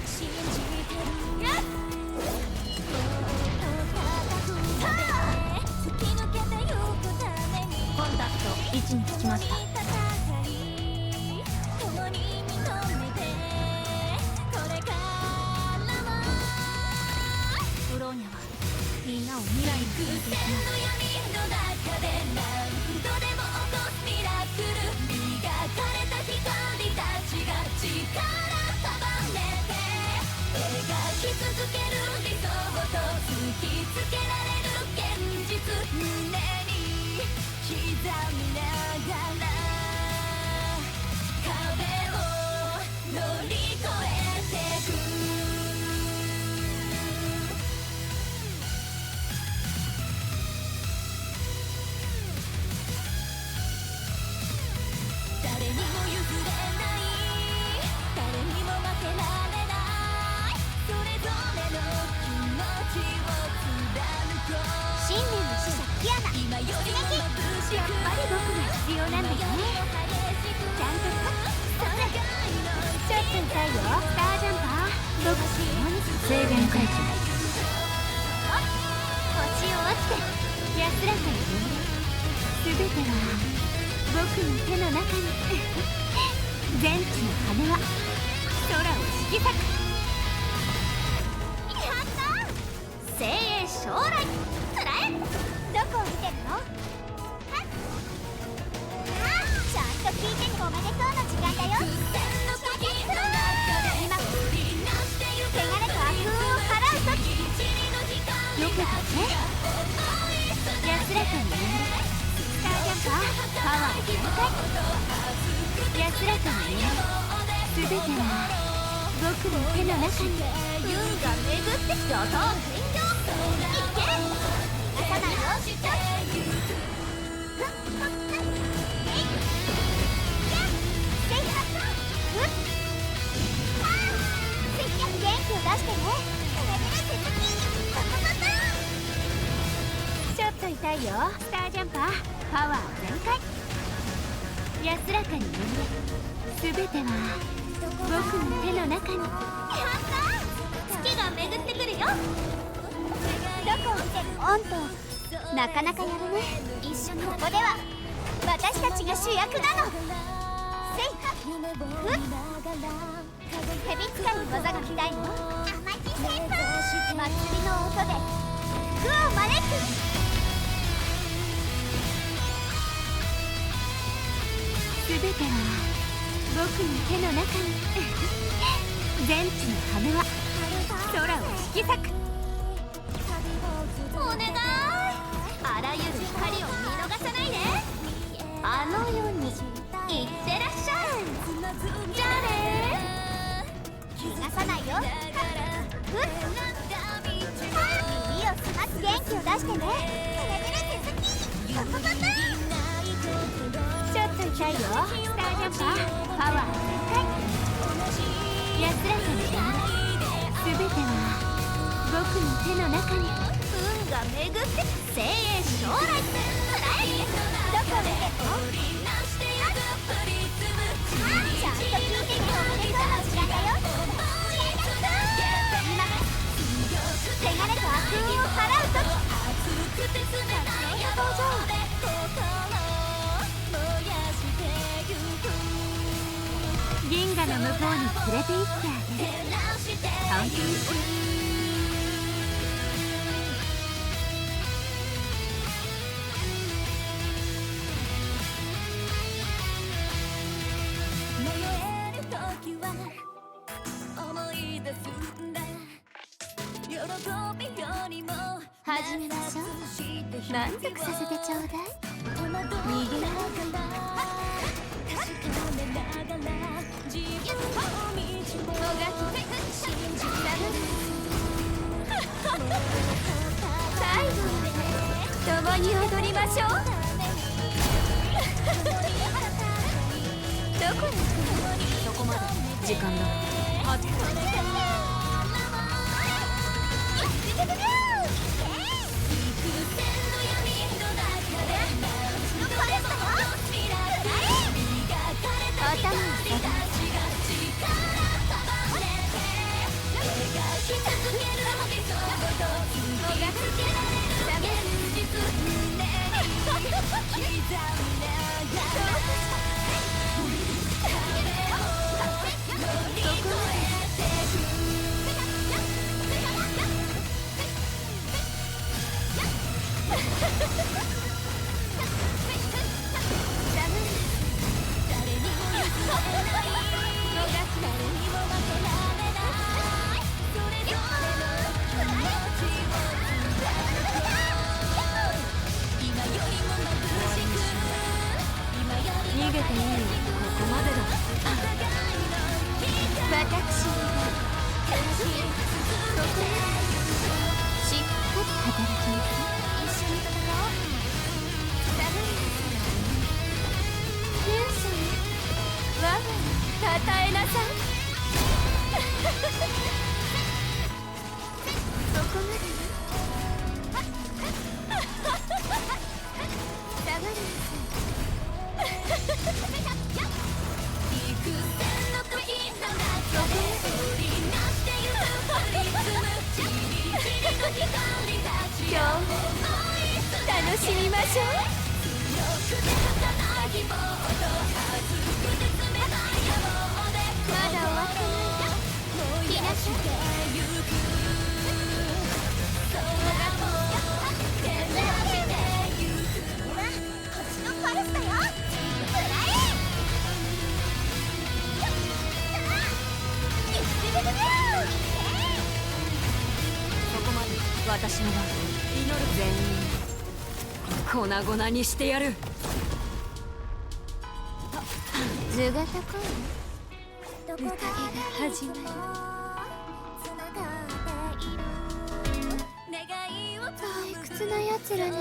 信じてるよっ突き抜けてゆくために
コンタクト位置につきました。
共に認めてこれからも
フローニャはみんなを未来に連れていきます。
の闇の中で何度でも起こすミラクル磨かれた光たちが力束ねて描き続ける理想と突きつけられる現実胸に刻みながら壁を乗り越えてく誰にも譲れない誰にも負けられないそれぞれの気持ちを貫こう信念の使者キアナ今よりも眩しくやっぱり僕が必要なんだよねちゃんとそれちょっと痛いよスタージャンパー僕と共に
制限解除。
星を落ちて安らかに全ては僕の手の中に全地の羽は空を引き裂くやった精鋭将来つらえどこを見てるのはっちゃんと聞いてねおめでとうの時間だよ今こそ汚れと悪運を払う時よくかね安らかに眠れスタージャンパーパワー全開安らかに眠れ全ては僕の手の中に運が巡って怒涛天井いけ逃がさないよ元気を出してねちょっと痛いよスタージャンパーパワー全開安らかに眠れ全ては僕の手の中にやった月が巡ってくるよどこを見てるオンとなかなかやるね一緒にここでは私たちが主役なのせいふっヘビ使いの技が見たいのアマチ先輩祭りの音で福を招く全ては僕の手の中に全地の羽は空を引き裂くお願いあらゆる光を見逃さないであの世に行ってらっしゃいじゃあね逃がさないよふっ耳をすます元気を出してねちょっと痛いよスタージャンパーパワー全開安らかに眠れ全ては僕の手の中に運が巡って精鋭将来つらいどこでちゃんと聞いてねおめでとうの時間だよ今汚れと悪運を払う時撮影登場銀河の向こうに連れて行ってあげる本気にする迷える時は思い出すんだ喜びよりも始めましょう満足させてちょうだい逃げながら確かめながら自分を見つめもがき信じられる最後まで共に踊りましょうどこに行くのそこまで時間だはっ頭を下げ
今日も楽しみましょう。まだ終わってないよ。気なし星のパレスだよ。食らえ。
そこまで私の番。祈る。全員粉々にしてやる。
図が高い。宴が始まる。退屈なやつらね。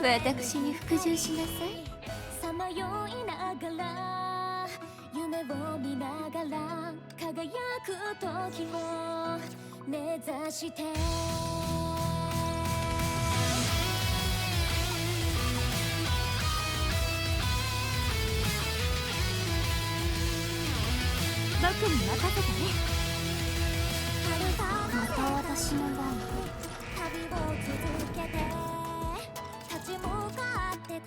私に服従しなさい。さまよいながら夢を見ながら輝く時を目指して僕に任せてね。また私の番。旅を続けて立ち向かってく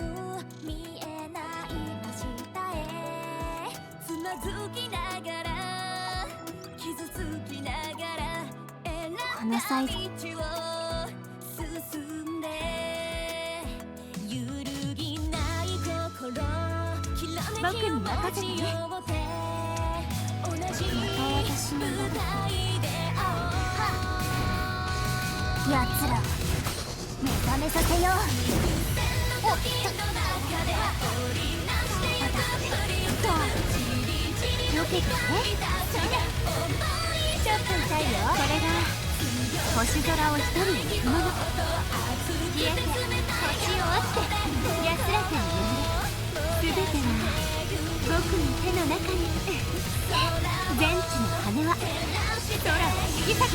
見えない明日へつまずきながら傷つきながら選んだ道を進んで揺るぎない心きらめきを待ちようて同じ舞台でやつら目覚めさせよう。おっとよけてね。ちょっと痛いよ。これが星空を一人で行くもの。消えて星を落ちて安らかに眠れ。全ては僕の手の中に。全地の羽は空を引き裂く。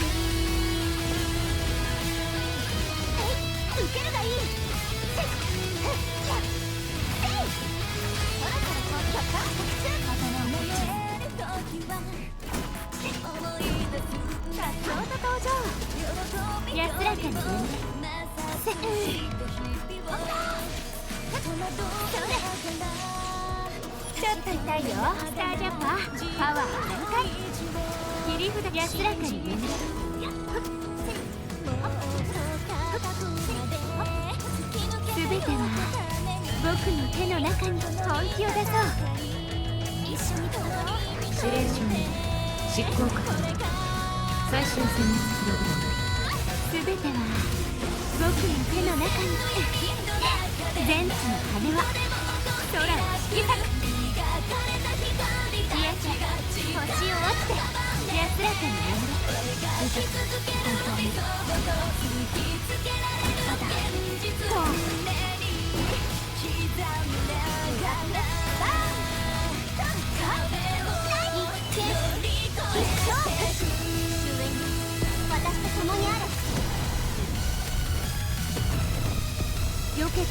受けるがいい。安らかに眠れ。ちょっと痛いよ。スタージャンパーパワー全開。切り札安らかに眠れ。全ては僕の手の中に本気を出そう。
指令書に執行確認。最終戦にプログラム。
全ては僕の手の中に。全地の羽は空を引き裂く。消えて星を落ちて安らかに眠れ。本当にただ私と共にある。避けてね。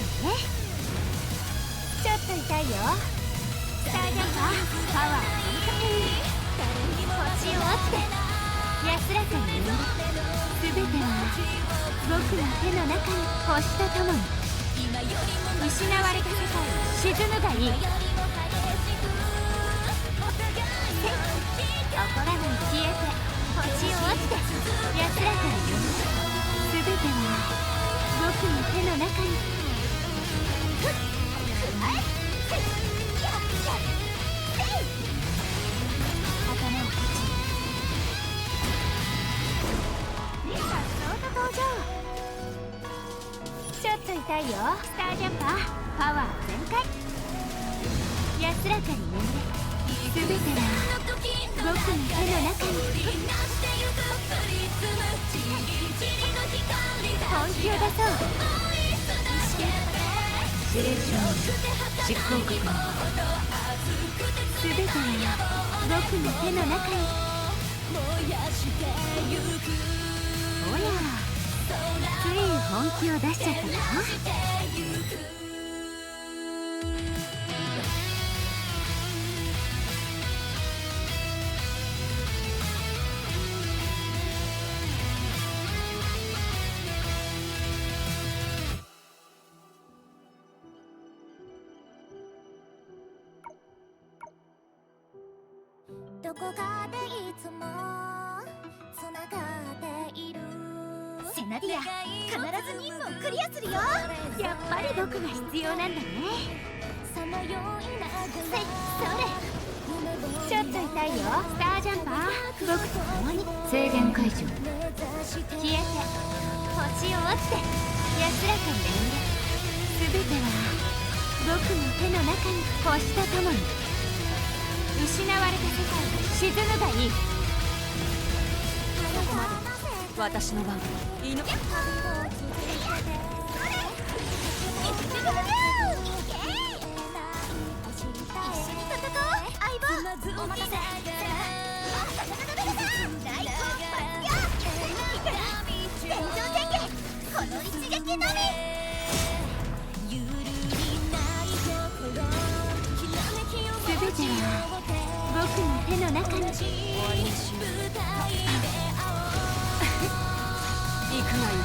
ちょっと痛いよ。スタージャンパーパワー全開。星を落ちて安らかに眠れ。全ては僕の手の中に。星と共に失われた世界に沈むがいい。怒らない。消えて星を落ちて安らかに眠れ。全ては僕の手の中に。頭をこっちに。さっそうと登場。ちょっと痛いよ。スタージャンパーパワー全開。安らかに眠れ。全ては僕の手の中に。本気を出そう。
指令書に執行確認。
全ては僕の手の中に。おやつい本気を出しちゃったか。
どこかでいつもつながっている。
セナディア、必ず任務をクリアするよ。やっぱり僕が必要なんだね。
そのような
それちょっと痛いよ。スタージャンパー、僕と共に制限解除。消えて星を落ちて安らかに眠れ。全ては僕の手の中に星と共に。失われた世界が沈むがいい。
ここまで私の番。
一緒に戦おう、相棒。お待たせ。大根発表。天井宣言、この一撃のみ。全ては僕の手の中に。終わりにしよう。
行くがいい。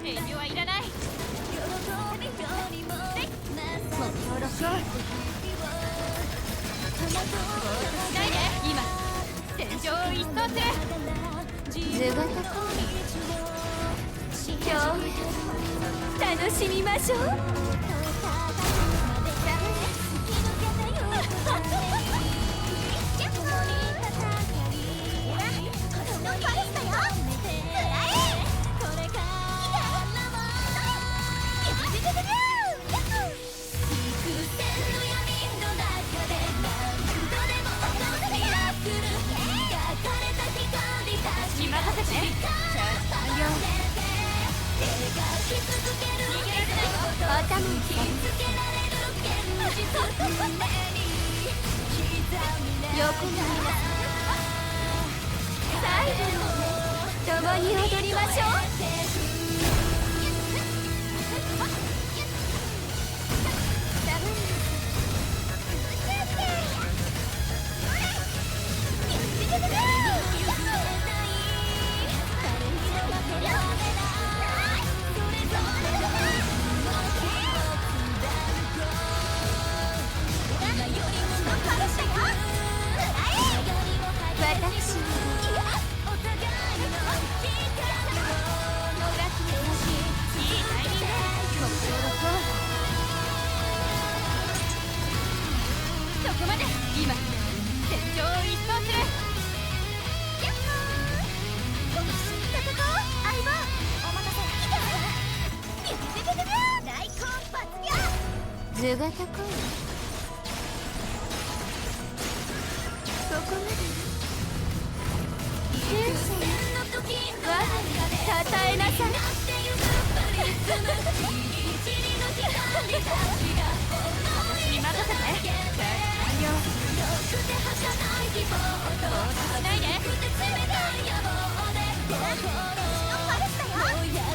遠慮はいらない。目標ロックオン。しないで。今天井を一掃する。図が高い。今日楽しみましょう。共に踊りましょう。図が高い。ここまで。勇者はたたえなさい。私に任せて。完了。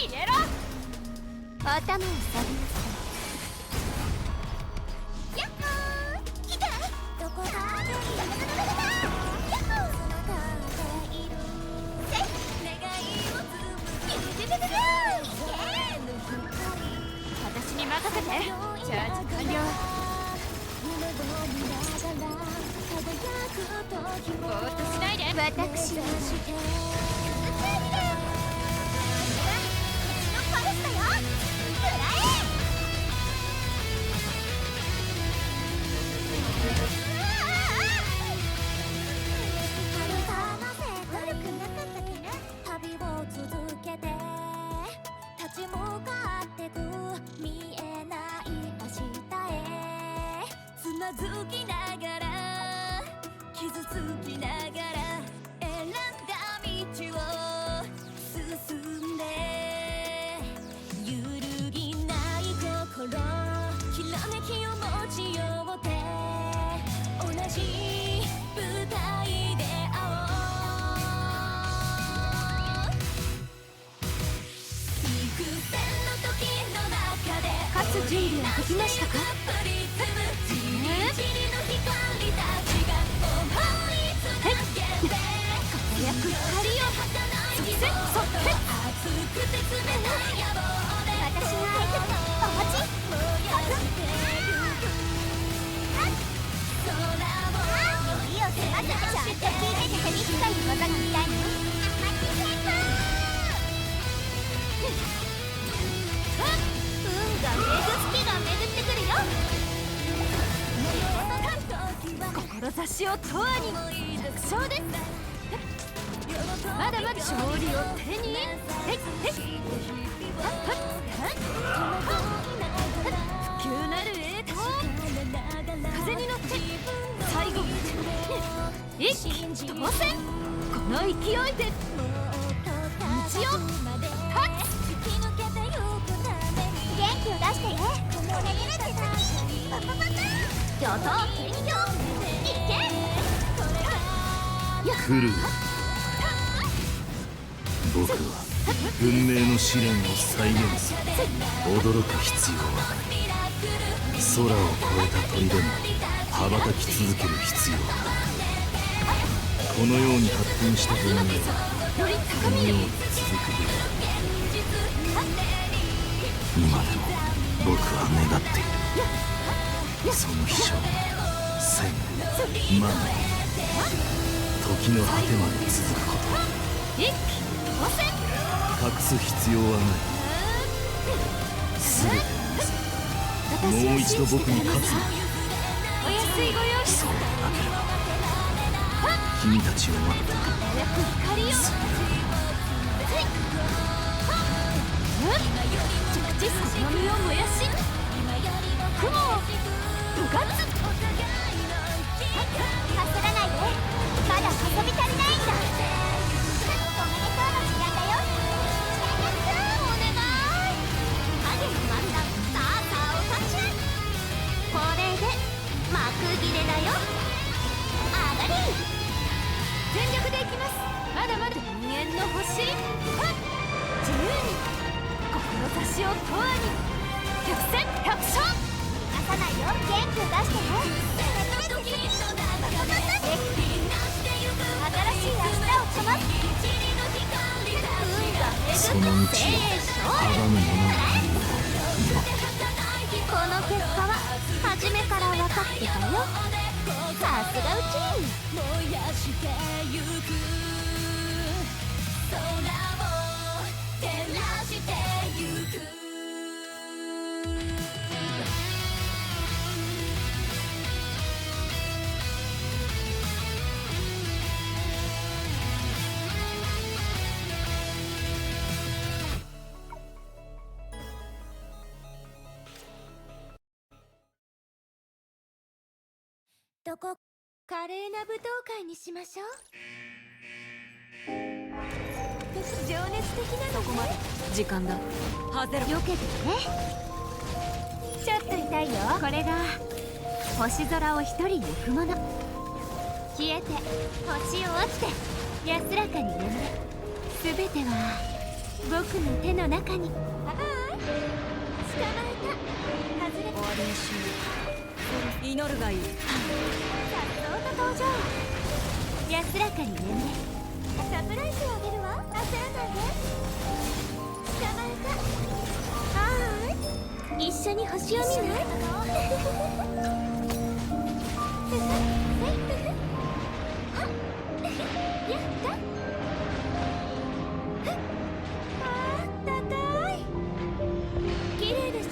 しないで。頭を下げなさい。やっほー、来た。どこかでやっほー、せっ願いをつむ私に任せて。チャージ完了。ぼーっとしないで。私はうわー
づきながら傷つきながら選んだ道を進んで揺るぎない心きらめきを持ちようって同じ舞台で会おう幾千の時の中で
勝つ準備はできましたか？
志を永遠に楽勝です。まだまだ勝利を手に不朽なる栄光風に乗って最後一気当選この勢いで道を立つ
元気を出してね。パパパパ上等天気を
来る僕は運命の試練を再現する。驚く必要はない。空を越えた鳥でも羽ばたき続ける必要はない。このように発展した文明はこのように続くべきだ。今でも僕は願っている。その秘書千万時の果てまで続くこと。隠す必要はない。全てを見せもう一度僕に勝つのだ。
お安いご用意
そうでなければ君たちを待っている。そ
着地その身を燃やし雲をうがつ
焦らないで。まだ遊び足りないんだ。おめでとうの時間だよ。お願い。影の漫談さあお立ち。これで幕切れだよ。上がり。
全力でいきます。まだまだ人間の星自由に志を永遠に百戦百勝。
逃がさないよ。元気を出してね。新しい明日を飛ばす。
その道を阻む者がいる。
この結果は初めから分かってたよ。さすがうち。
燃やしてゆく空を照らしてゆく。
どこ華麗な舞踏会にしましょう。情熱的なの。
そこまで時間だ。ハゼロ
避けてね。ちょっと痛いよ。これが星空を一人抜くもの。消えて星を落ちて安らかに眠る。すべては僕の手の中に。はーい、捕まえた。外れた。終わりにしよ
う。祈るがいい。
さっそうと登場。安らかに眠れ。サプライズをあげるわ。焦らないで。捕まえた。はーい、一緒に星を見ない？やった。あー、高い。綺麗でしょ。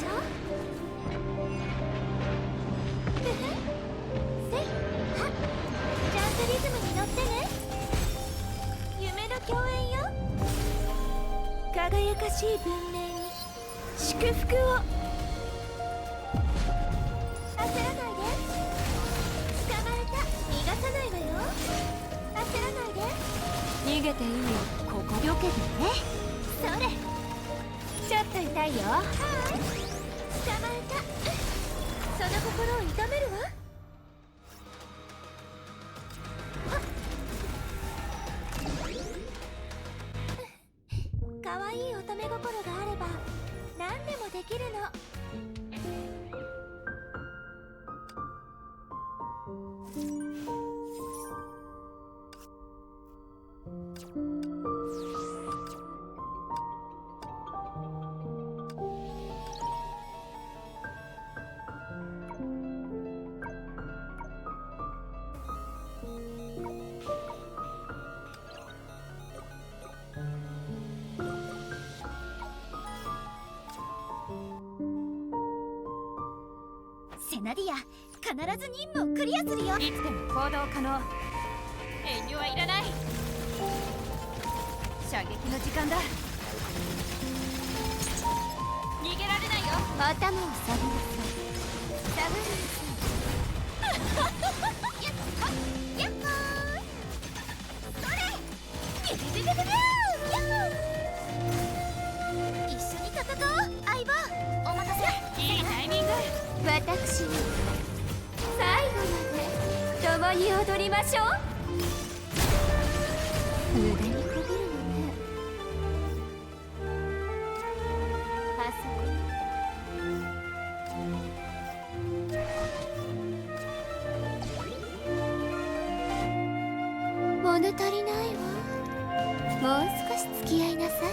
ちゃんとリズムに乗ってね。夢の共演よ。輝かしい文明に祝福を。焦らないで。
げていいよ。ここよけてね。それちょっと痛いよ。はい捕まえた。その心を痛めるわ。可愛い乙女心があれば何でもできるの。
セナディア、必ず任務をクリアするよ。
いつでも行動可能。遠慮はいらない。射撃の時間だ。逃げられないよ。
頭を下げなさい。下がりなさい。やっほやっほー。それビビビビビビュー。一緒に戦おう。相棒お待たせ。
いいタイミング。
私に
最後まで共に踊りましょう。
無駄にこびるのね。あそこ物足りないわ。もう少し付き合いなさい。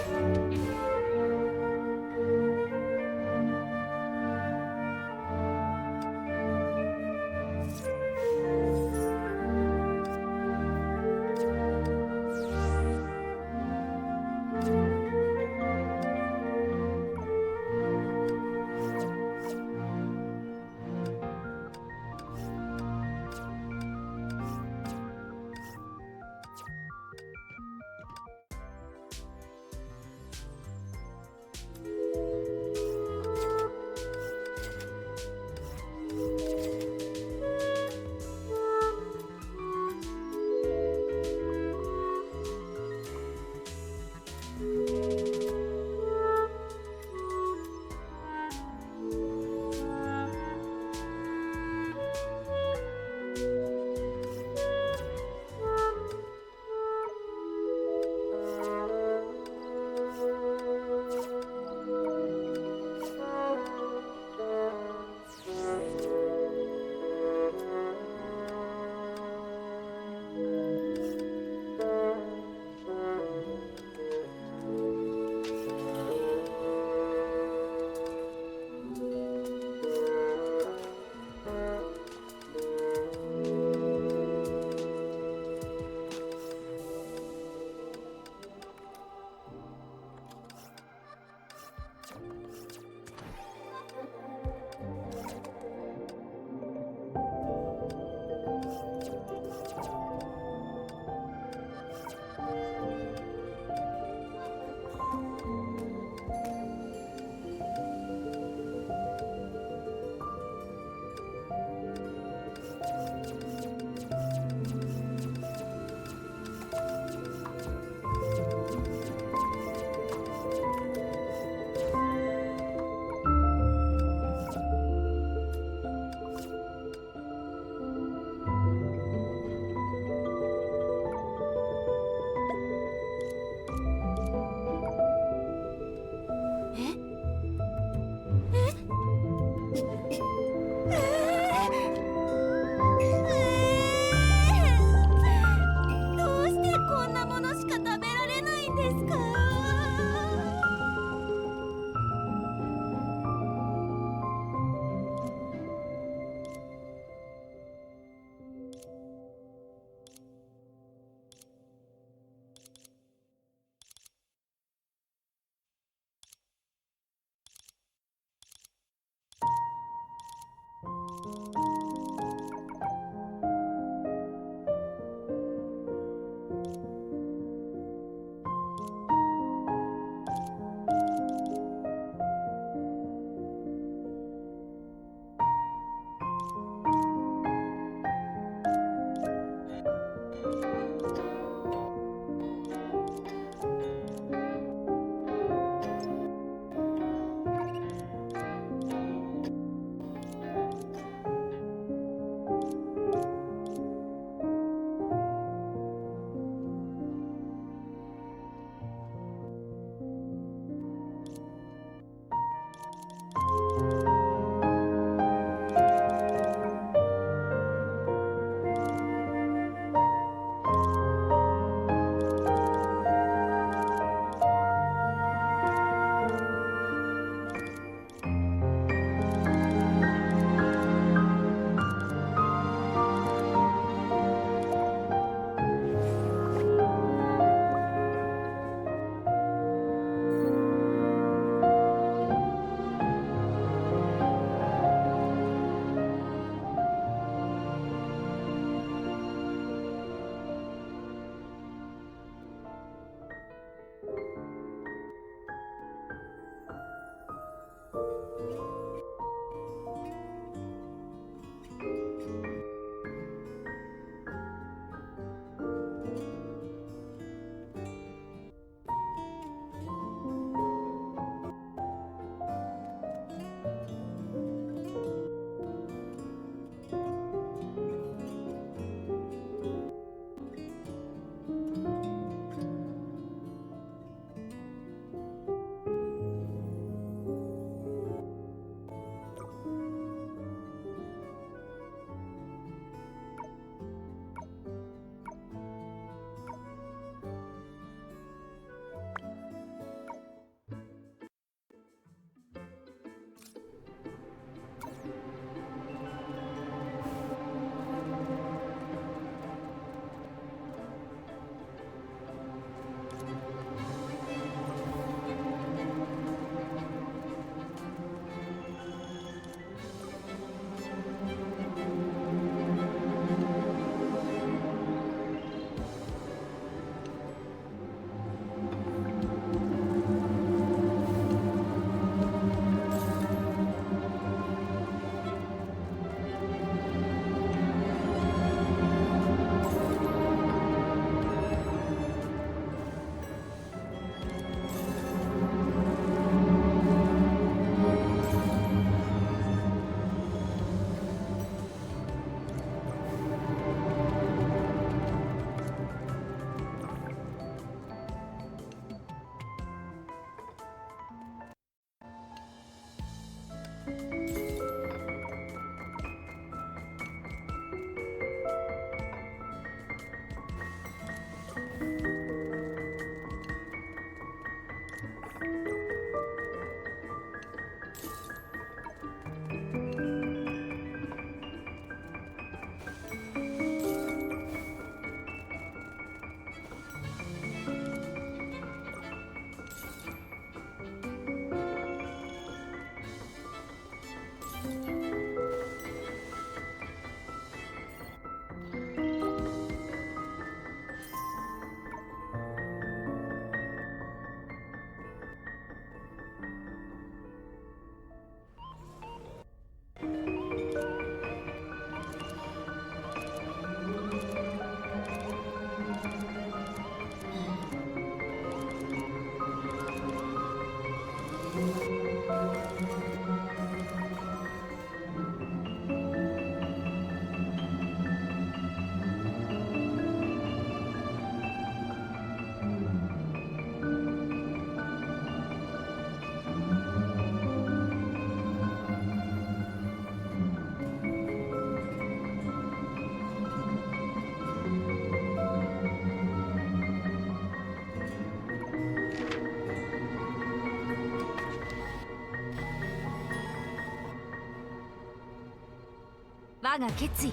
我が決意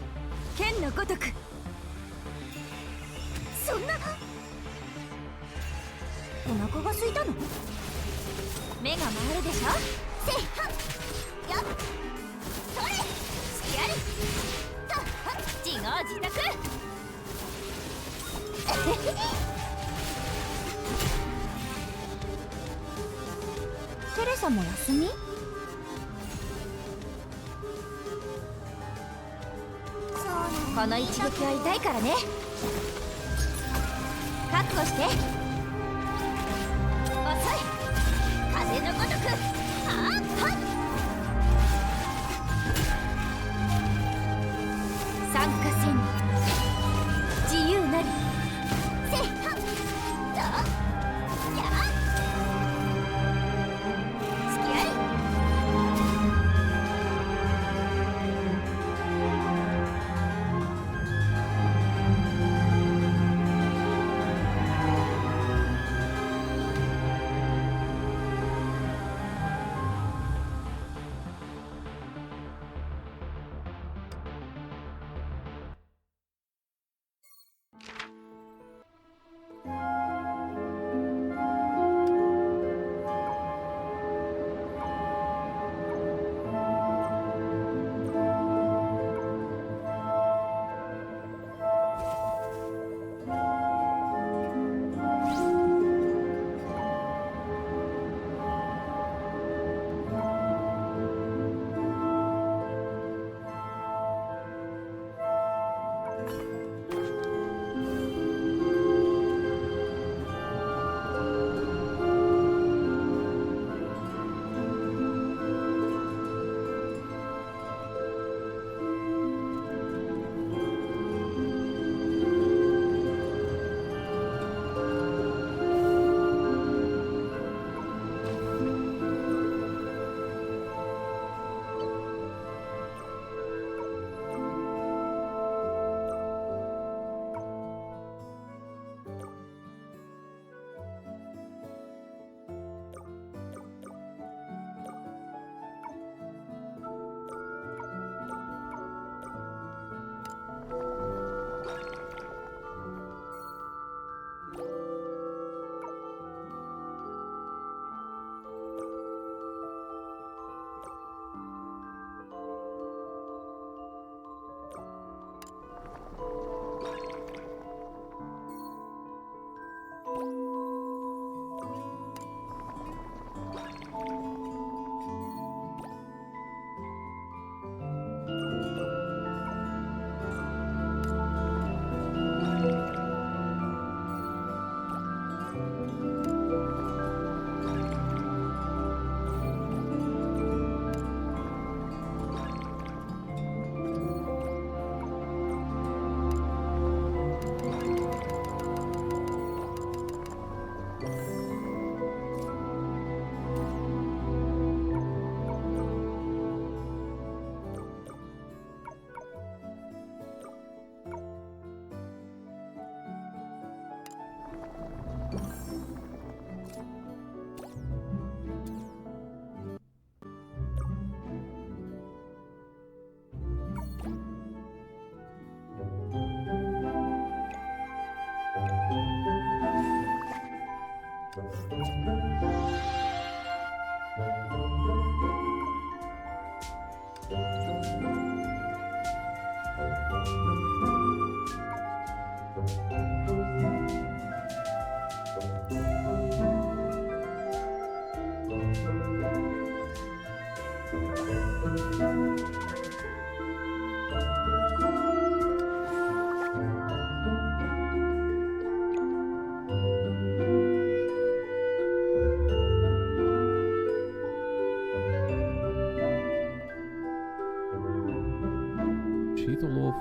剣のごとく。
そんなお腹が空いたの？
目が回るでしょ。
せっはっやっそれ
隙あり
とはっ
自業自得
テレサも休み？
この一撃は痛いからね。覚悟して。遅い風のごとく。はっはっ参加せん自由なり。
せっはっとやっ
隙あり
столов.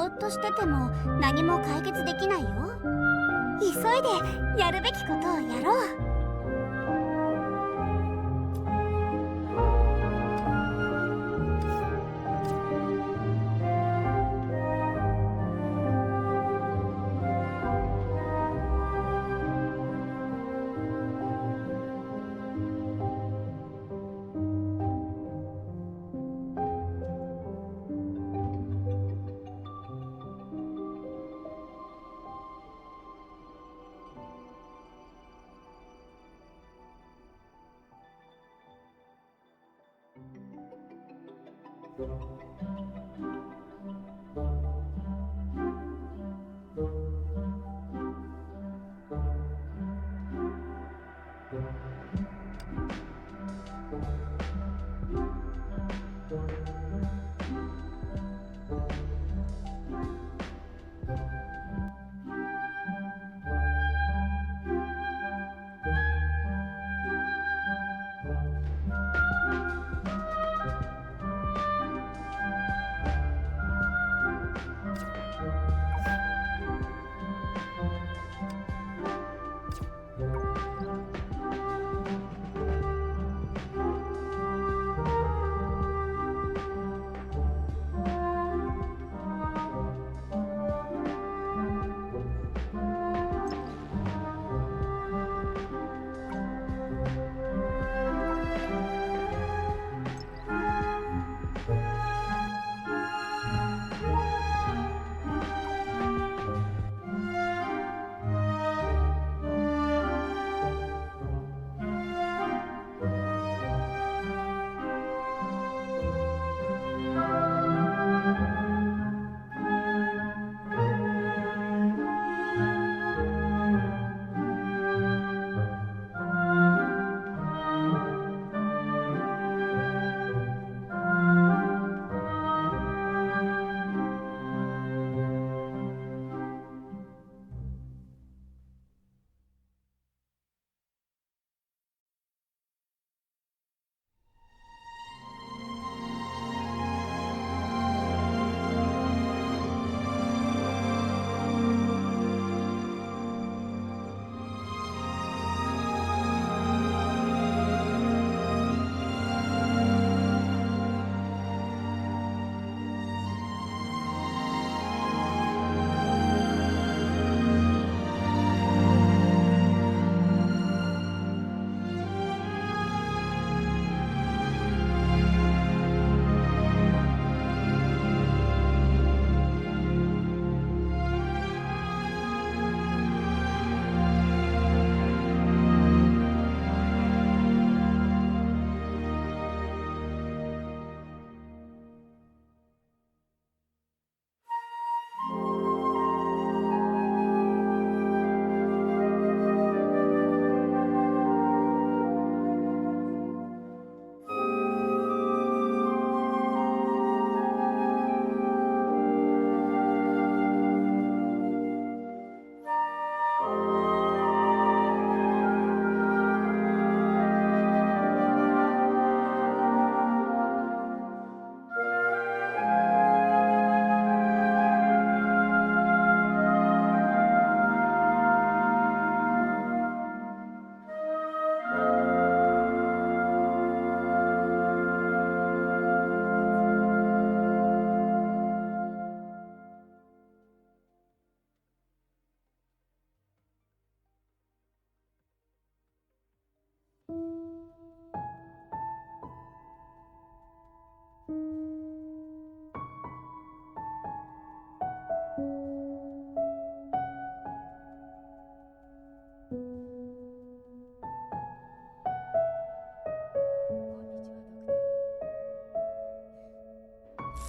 ぼーっとしてても何も解決できないよ。急いでやるべきことをやろう。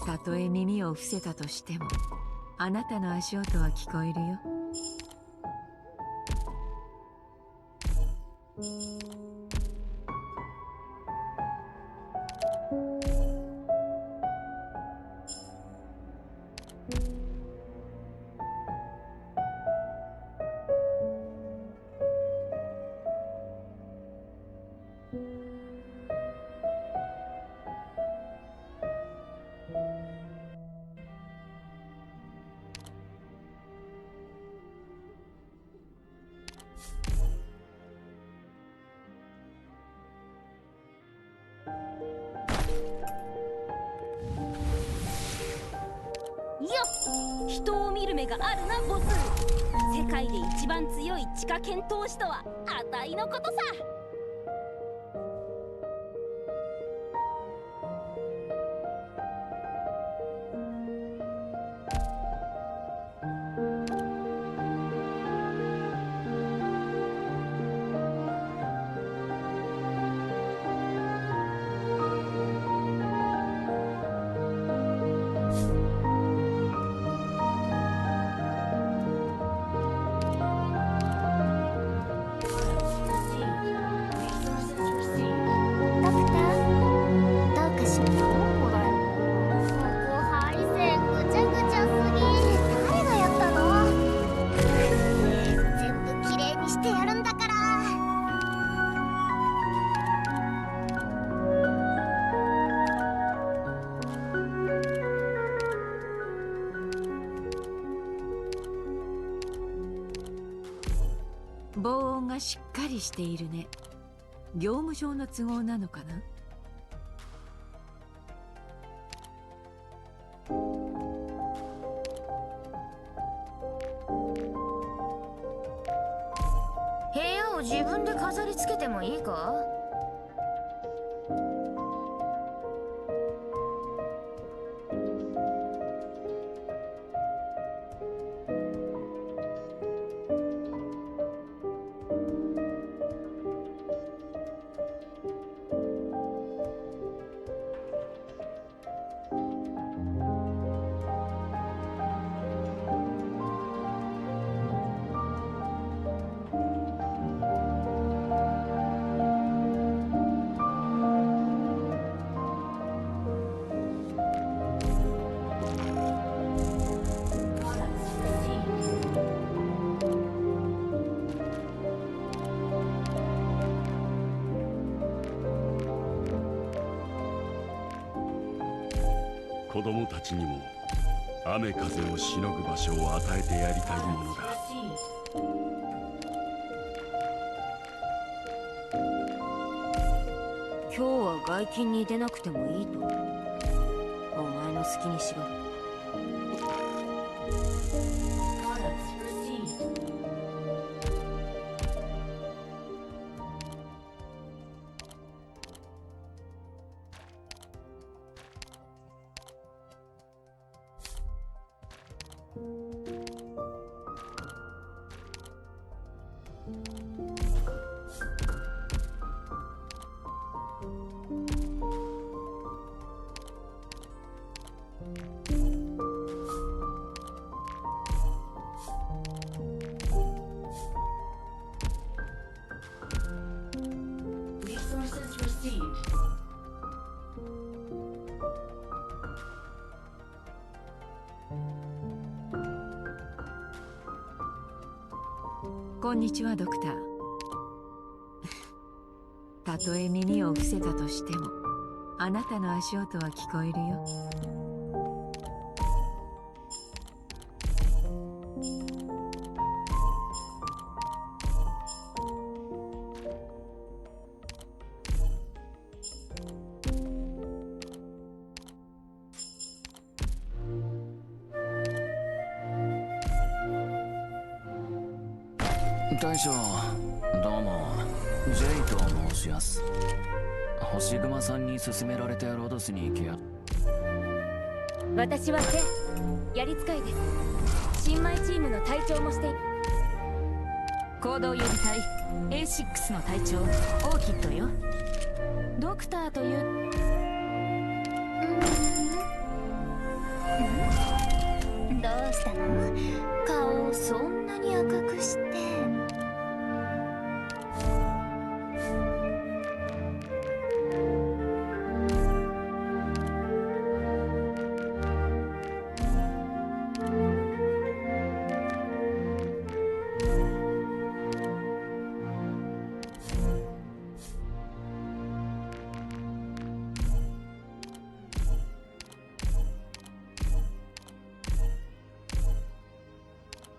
たとえ耳を伏せたとしても、あなたの足音は聞こえるよ。
よ。人を見る目があるなボス。世界で一番強い地下剣闘士とはあたいのことさ。
防音がしっかりしているね。業務上の都合なのかな。
部屋を自分で飾り付けてもいいか？
子供たちにも雨風をしのぐ場所を与えてやりたいものだ。
今日は外勤に出なくてもいいと。お前の好きにしろ。
こんにちは、ドクター。たとえ耳を伏せたとしても、あなたの足音は聞こえるよ。
大将、どうも、ジェイと申します。星熊さんに勧められてロドスに行けや。
私はゼン、やり使いです。新米チームの隊長もしている。行動予備隊 A6 の隊長オーキッドよ。ドクターという
どうしたの？顔をそんなに赤くして。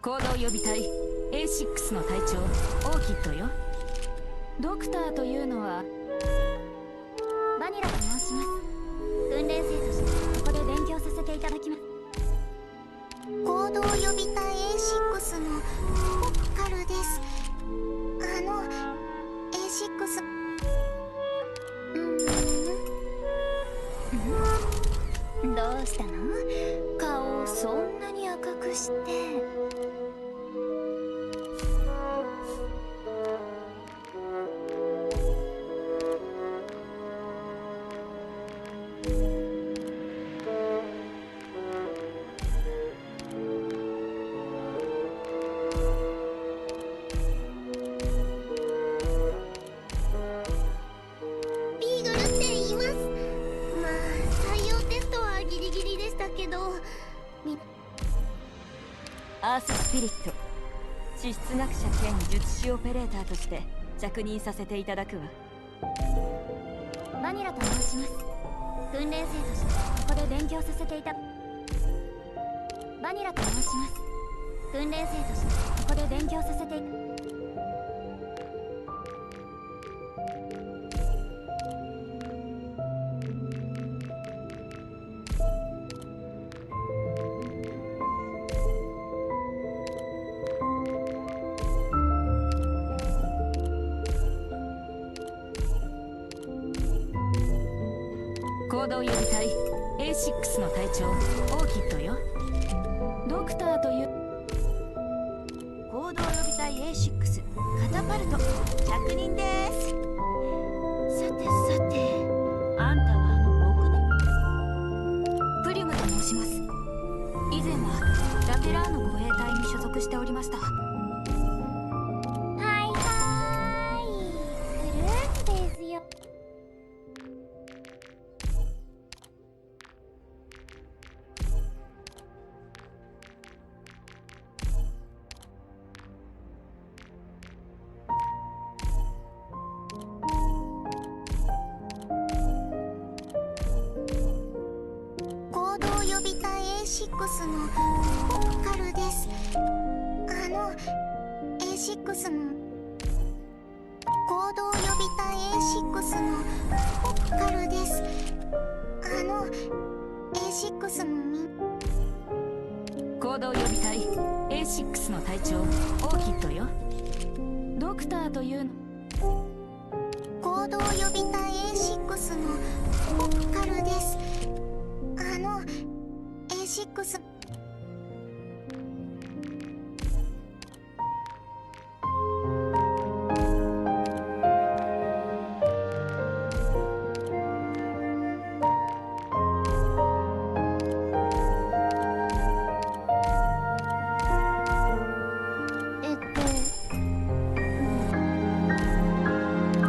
行動予備隊 A6 の隊長オーキッドよ。ドクターというのは
バニラと申します。訓練生としてここで勉強させていただきます。
うしたの？顔をそんなに赤くして。
アーススピリット、地質学者兼術師オペレーターとして着任させていただくわ。
バニラと申します。訓練生としてここで勉強させていたバニラと申します。訓練生としてここで勉強させていた
行動予備隊 A6 の隊長オーキッドよ。ドクターという
行動予備隊 A6 カタパルト着任です。さてさて、あんたは僕だ。
プリムと申します。以前はラテラーノ護衛隊に所属しておりました。
はいはーい、フルーツですよ。行動予備隊 A6 のポプカルです。A6 の行動予備隊 A6 のポプカルです。A6 の
行動予備隊 A6 の隊長オーキッドよ。ドクターというの
行動予備隊 A6 のポプカルです。A6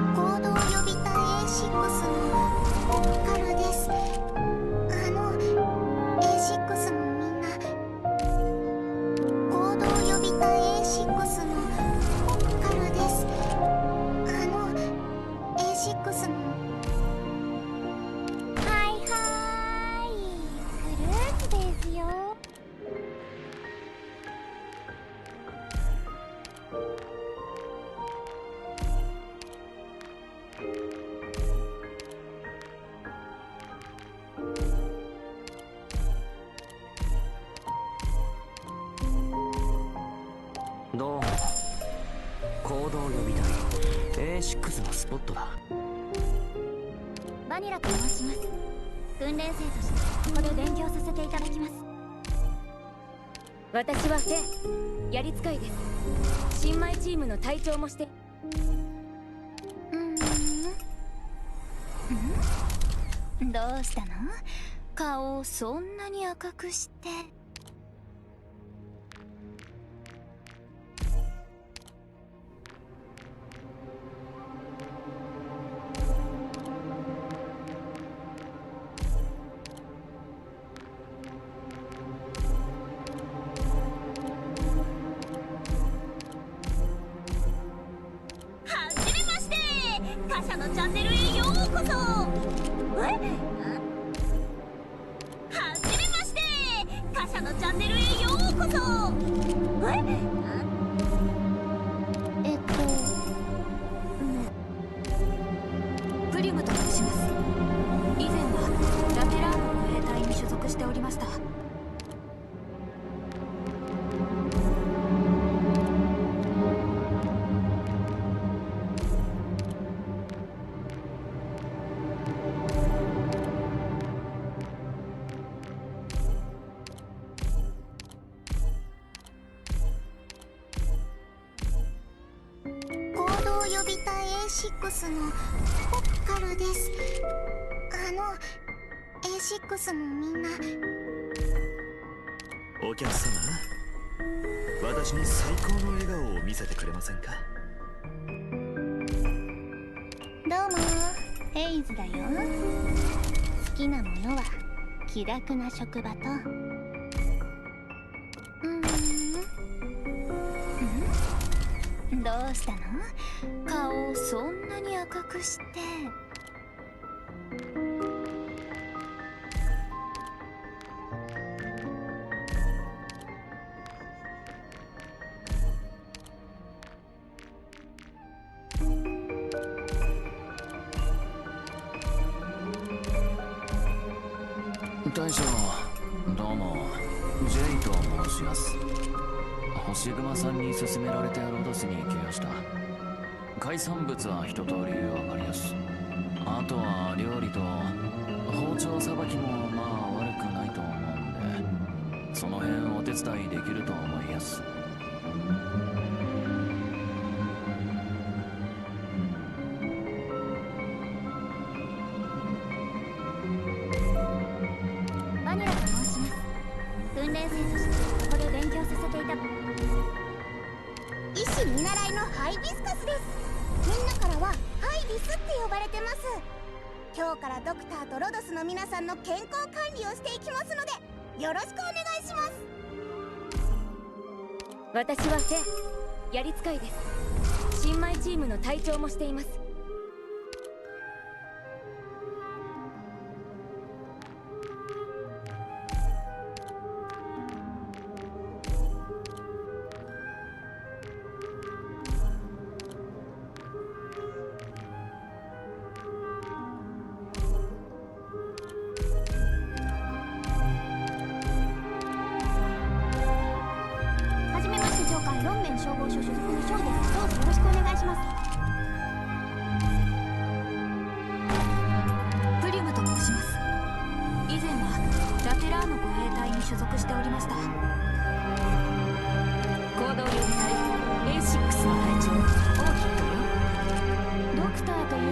行動予備隊 A6 のポプカルです。A6 のみんな行動予備隊 A6 のポプカルです。A6 のはいはーい、フルーツですよ。
どうも。行動予備隊 A6 のスポットだ。
バニラと申します。訓練生としてここで勉強させていただきます。
私はフェン、やり使いです。新米チームの隊長もして。
どうしたの？顔をそんなに赤くして。はじめまして、他社のチャンネルへようこそ。はじめまして、他社のチャンネルへようこそ。
プリムと申します。以前はラテラーノ護衛隊に所属しておりました。
A6 のポッカルです。A6 のみんな、
お客様、私に最高の笑顔を見せてくれませんか？
どうも、ヘイズだよ。好きなものは気楽な職場と、どうしたの？顔そんなに赤くして。
大将、どうも、ジェイと申します。星熊さんに勧められてロドスに来ました。海産物は一通りわかりやす。あとは料理と包丁さばきもまあ悪くないと思うんで、その辺お手伝いできると思いやす。
バニラと申します。訓練生としてここで勉強させていた医師見習いのハイビスカスです。みんなからはハイビスって呼ばれてます。今日からドクターとロドスの皆さんの健康管理をしていきますので、よろしくお願いします。
私はフェン、やり使いです。新米チームの隊長もしています。
はじめまして上官、ロンメン消防署所属のショーです。どうぞよろしくお願いします。
プリムと申します。以前はラテラーノ護衛隊に所属しておりました。行動予備隊 A6 の隊長、オーキッドよ。ドクターという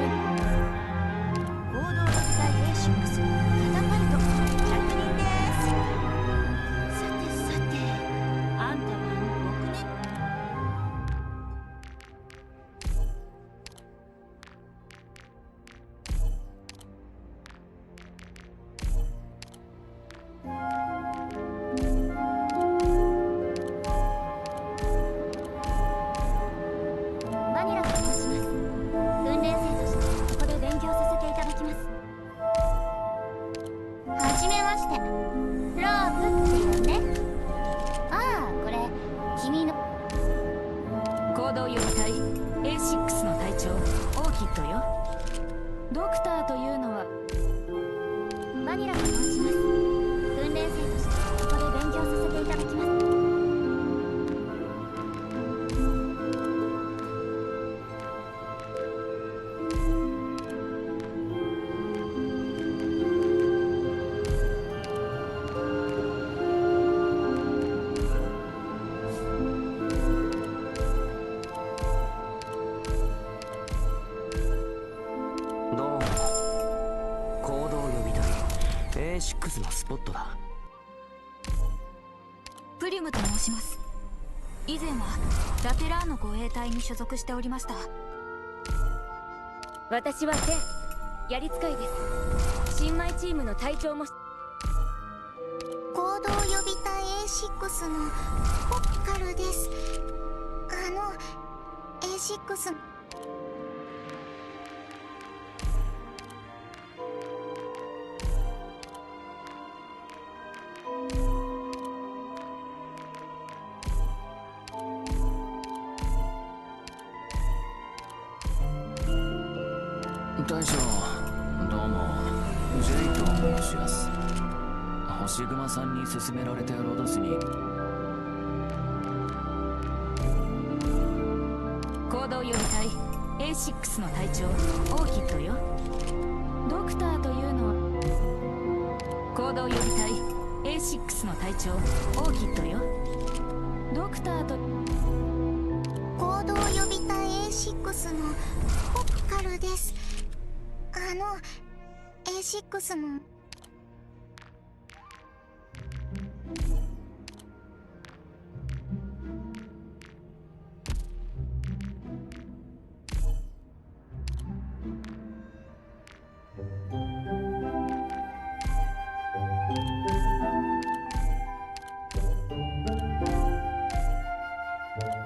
合同予備隊 A6 カタパルト100人です。さてさて、あんたは僕ね。バニラと申します。訓練生としてここで勉強させていただきます。はじめまして、ローズっていうね。ああ、これ君の
行動予備隊 A6 の隊長、オーキッドよ。ドクターというのは
バニラと申します。訓練生としてここで勉強させていただきます。
どうも、行動予備隊 A6 のスポットだ。
プリムと申します。以前はラテラーノ護衛隊に所属しておりました。私はフェン、やり使いです。新米チームの隊長も
行動予備隊 A6 のポッカルです。A6
大将、どうも、ジェイと申します。星熊さんに勧められてロドスに。
行動予備隊 A6 の隊長、オーキッドよ。ドクターというのは行動予備隊 A6 の隊長、オーキッドよ。ドクターと
行動予備隊 A6 のポッ
カルです。A6 の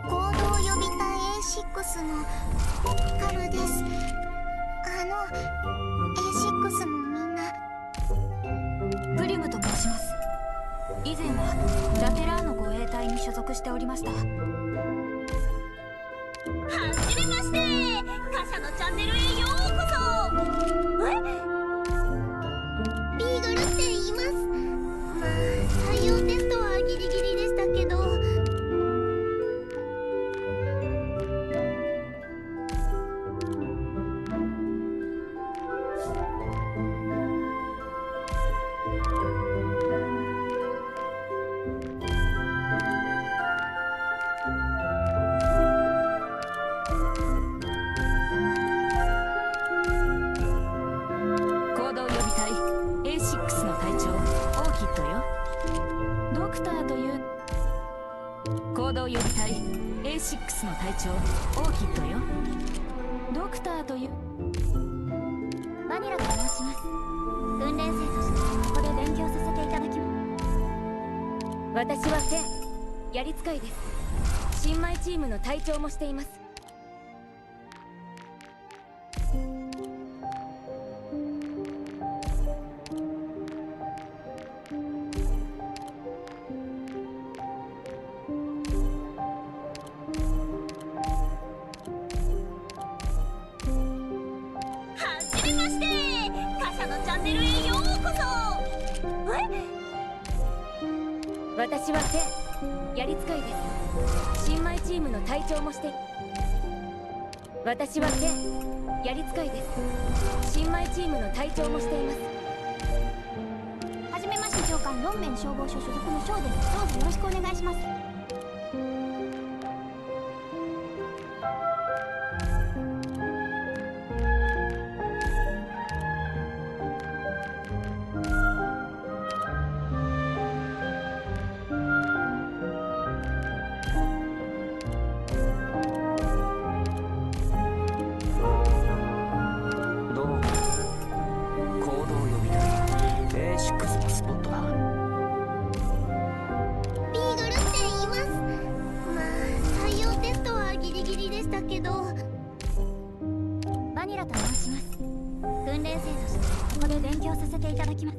行動予備隊 A6 のカルです。A6 のみんな。
プリムと申します。以前はラテラーノ護衛隊に所属しておりました。
はじめまして。貨車のチャンネルへようこそ。ビーグルって言います。まあ採用テストはギリギリでしたけど。
行動予備隊 A6 の隊長オーキッドよ。ドクターという行動予備隊 A6 の隊長オーキッドよ。ドクターという
バニラと申します。訓練生としてここで勉強させていただきます。
私はテンやり使いです。新米チームの隊長もしています。
はじめまして。貨車のチャンネルへようこそ。
私はテンやり使いです。新米チームの隊長もして私はテンやり使いです。新米チームの隊長もしています。
はじめまして上官、ロンメン消防署所属のショーです。どうぞよろしくお願いします。
どうも。行動予備隊 A6 のスポットだ。
ビーグルって言います。まあ採用テストはギリギリでしたけど。
バニラと申します。訓練生としてここで勉強させていただきます。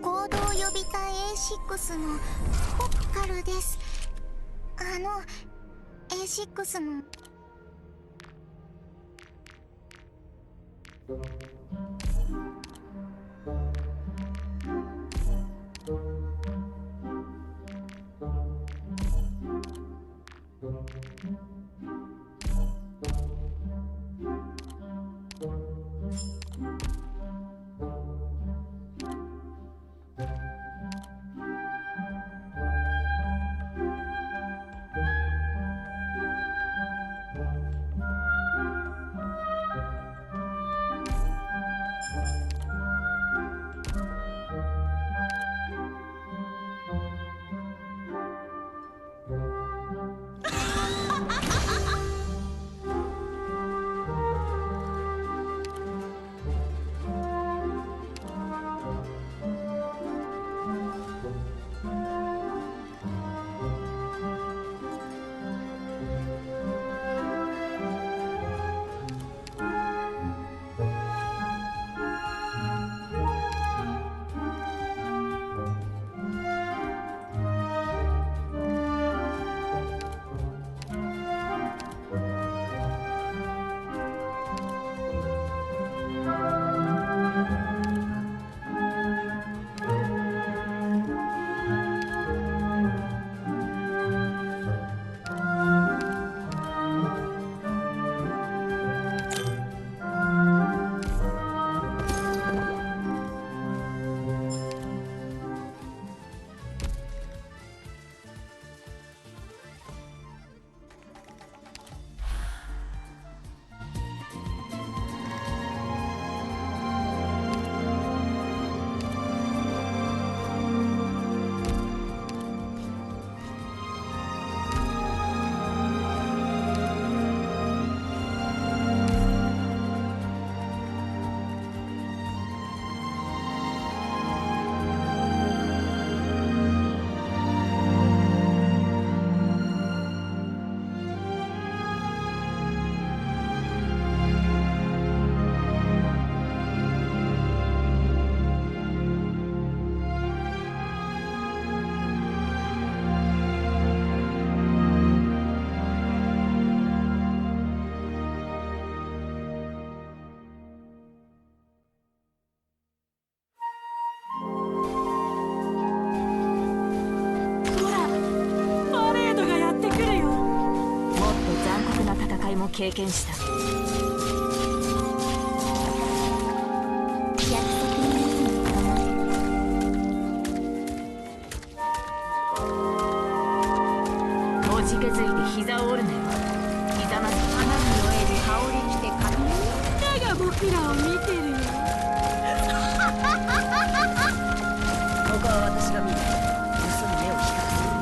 行動予備隊 A6 のポッカルです。A6 の
経験した。おじけづいて膝を折るなよ。ひざまず花に燃える羽織着てかみんなが僕らを見てるよ。ここは私が見る。嘘に目を光らせる。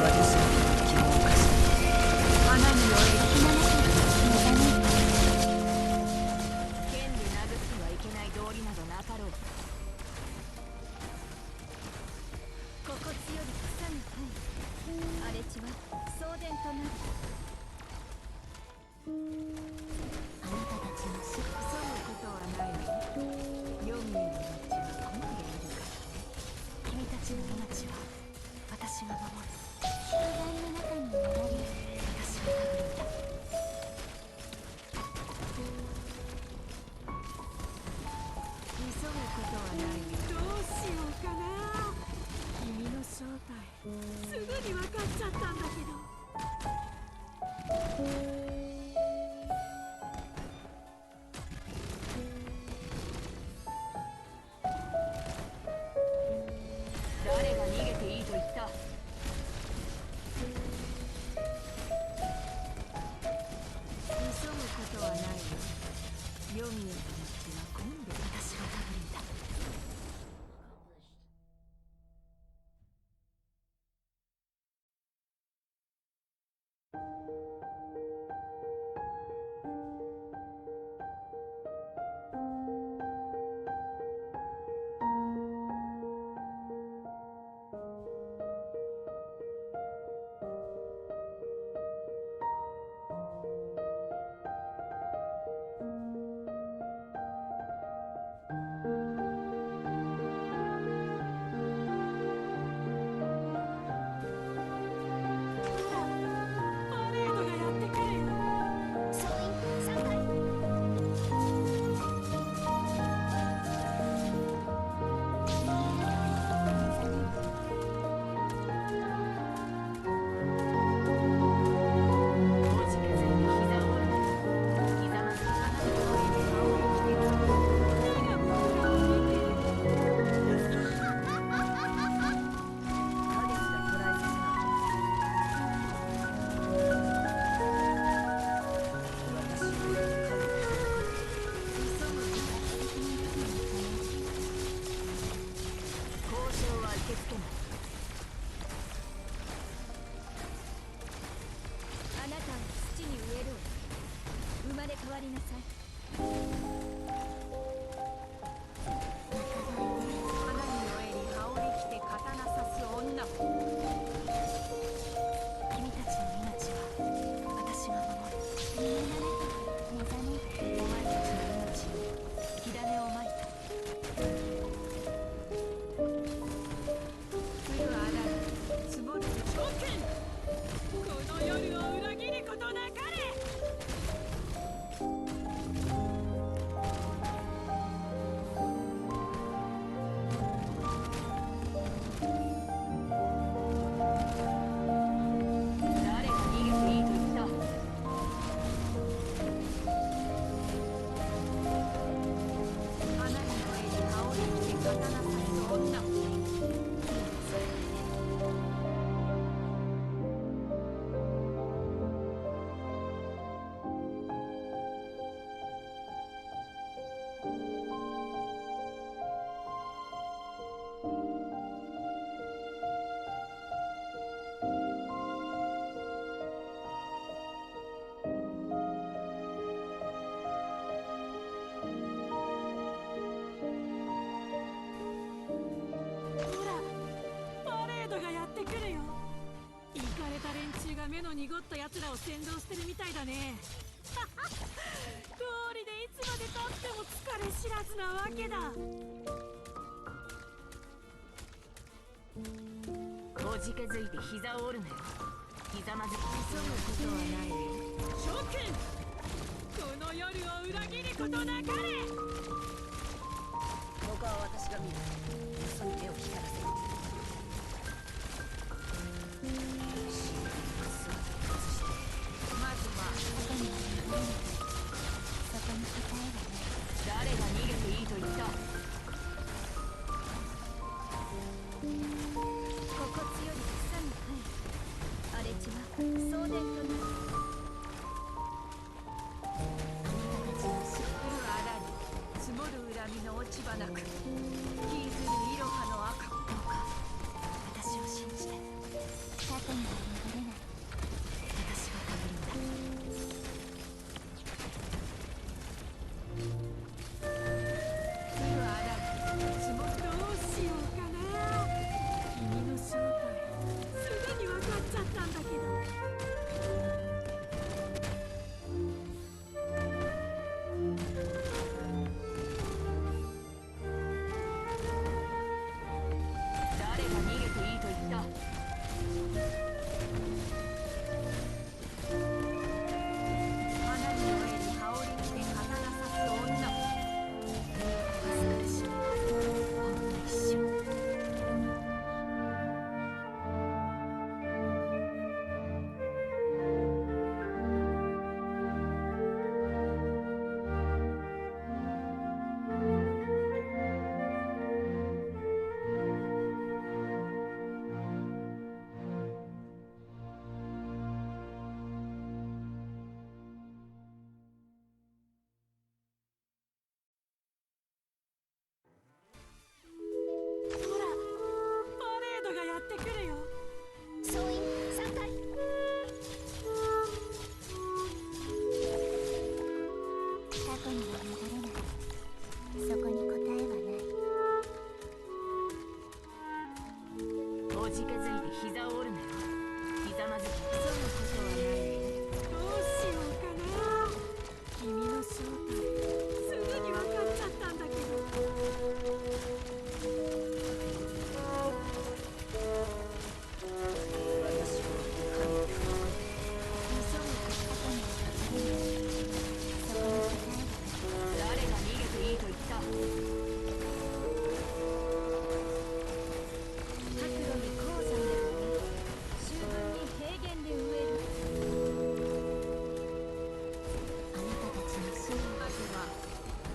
私は気を犯した。花に燃える剣で殴ってはいけない道理などなかろう。
心地より草に生え荒れ地は送電となる。あなたたちの死
そういうことはないの。ヨミエの命はこのでいるからね。
君たちの命は私が守る。光の中に戻り私は殴るんだ。
急ぐことはないよ。どうしようかな。君の正体すぐに分かっちゃったんだけど。誰が逃げていいと言った。急ぐことはないよ。ヨミエの道は今度私が殴るんだ。目の濁った奴らを先導してるみたいだね。通りでいつまで経っても疲れ知らずなわけだ。おじけづいて膝を折るなよ。ひざまずき急ぐことはないよ。諸君、この夜を裏切ることなかれ。ここは私が見る。嘘に目を光らせる。
落ち葉なく引きずるいろはの赤。どうか私を信じて。
過去には戻れない。
私が頼るんだ。すぐあらう。私もどうしようかな。君の正体すぐに分かっちゃったんだけど。誰が逃げていいと言った。花火の上に羽織着て刀刺す女。恥ずかしい。ほんの一瞬。
ほら、パレードがやってくるよ。
総員3回。
過去には戻れない。そこに答えはない。
おじけづいて膝を折るなよ。ひざまずき。そのことはないよ。
どうしようかな。君の正体すぐに分かっちゃったんだけど。
誰が逃げていいと言った。白露に黄砂で終盤に平原で植える。
あなたたちの真意。
まずは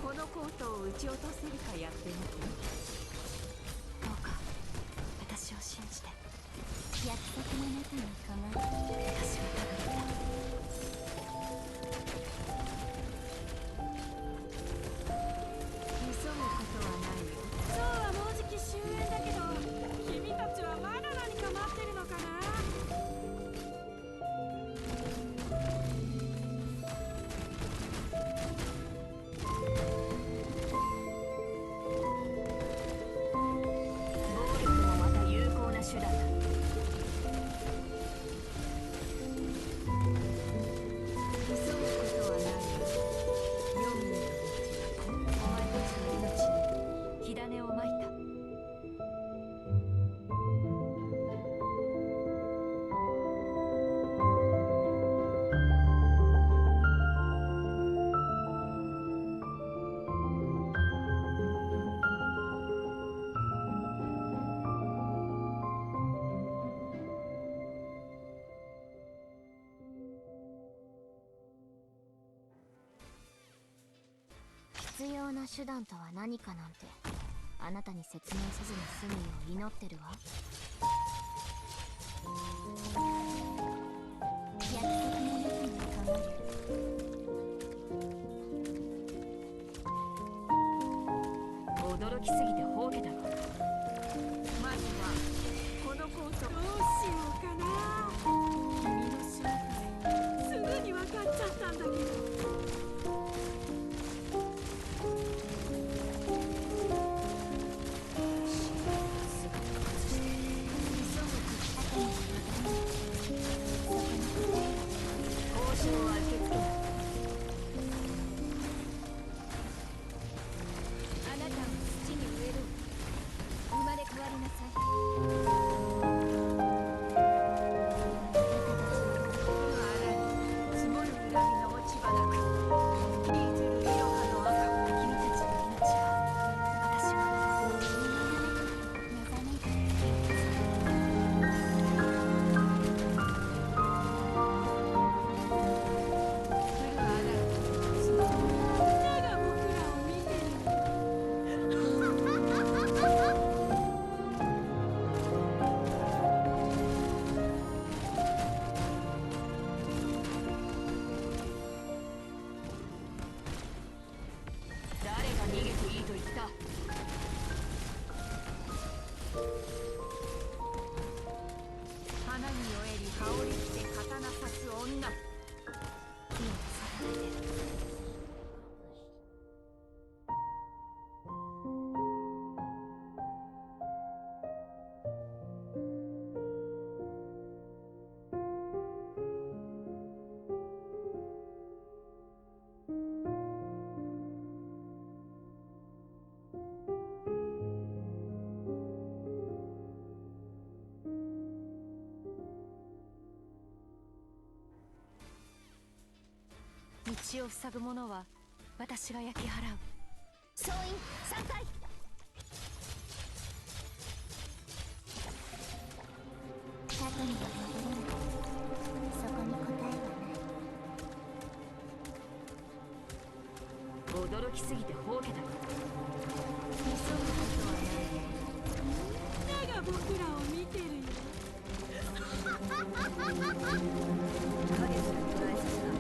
このコートを撃ち落とせるかやってみて。
どうか私を信じて。約束の中に構え。私は多分だ。
急ぐことはないよ。
ショーはもうじき終焉だけど、君たちはまだ何か待ってるのかな。
暴力もまた有効な手段だ。急ぐことはないよ。4人の道、お前たちの命に火種をまいた。
必要な手段とは何かなんてあなたに説明せずに済むよう祈ってるわ。約束の中に構える。
驚きすぎてほうけたか。まずはこのコート。
どうしようかな。君の正体すぐに分かっちゃったんだけど。
交渉は受け付けない。
あなたを土に植える。生まれ変わりなさい。
あらに積もる恨みの落ち葉なく。
道を塞ぐ者は私が焼き払う。
総員3回。
過去には戻れない。そこに答えはない。
驚きすぎてほうけたか。
急ぐことはない。みんなが僕らを見てるよ。
影すら捉えさせた。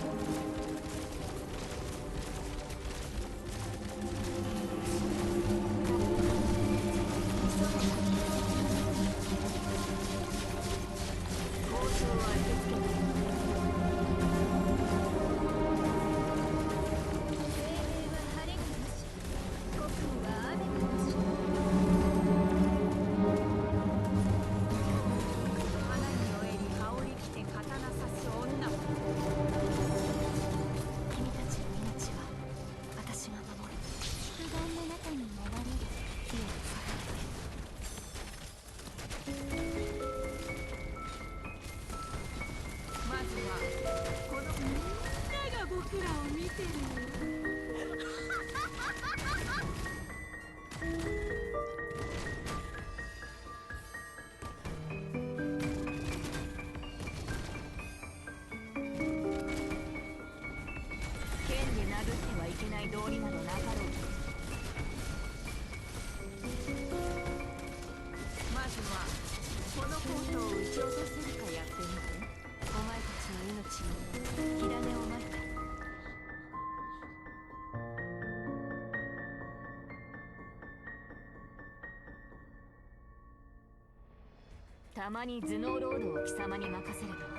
たまに頭脳ロードを貴様に任せるとは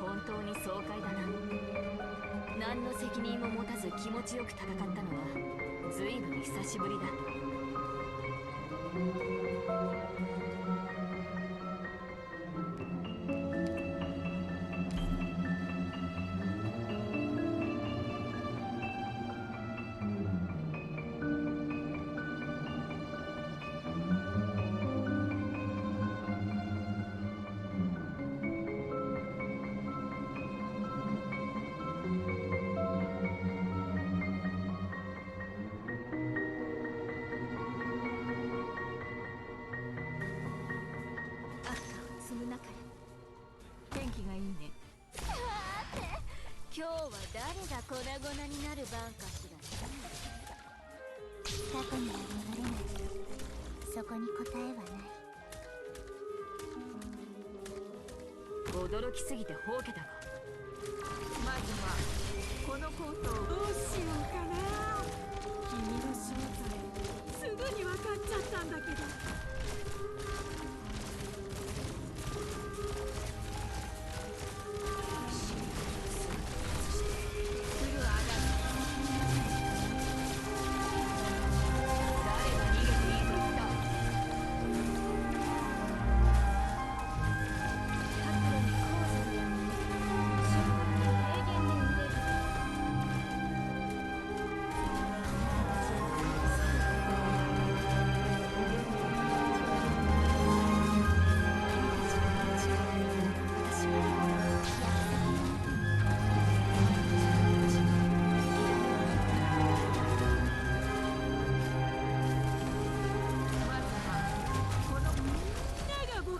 本当に爽快だな。何の責任も持たず気持ちよく戦ったのはずいぶん久しぶりだ。
今日は誰が粉々になる番かしら。過去には戻れない。そこに答えはない。
驚きすぎてほうけたか。
まずはこのコートをどうしようかな。君の正体すぐに分かっちゃったんだけど。
ゴ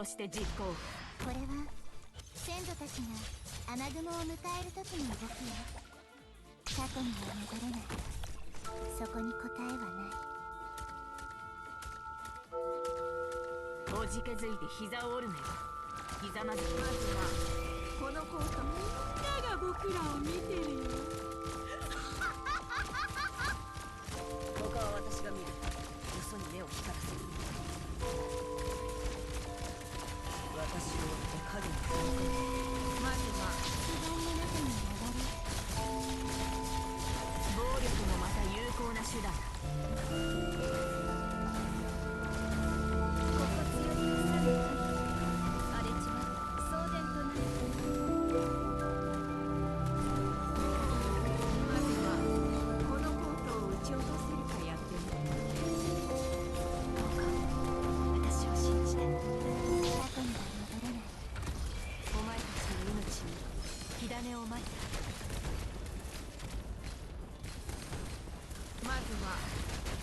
そして実行。
これは先祖たちが雨雲を迎える時の動きよ。過去には戻れない。そこに答えはない。
おじけづいて膝を折るなよ。ひざまずき。
まずはこのコート、みんなが僕らを見てるよ。
他は私が見る。よそに目を光らせる。私を追って影に踏み込む。
まずは
自分の中に流れ。
暴力もまた有効な手段だ。
心地より腐る荒れ地は送電となる。
まずはこのコートを撃ち落とせるかやってみる。
どうか私を信じて。過去には戻れない。
お前たちの命に火種をまいた。
まずは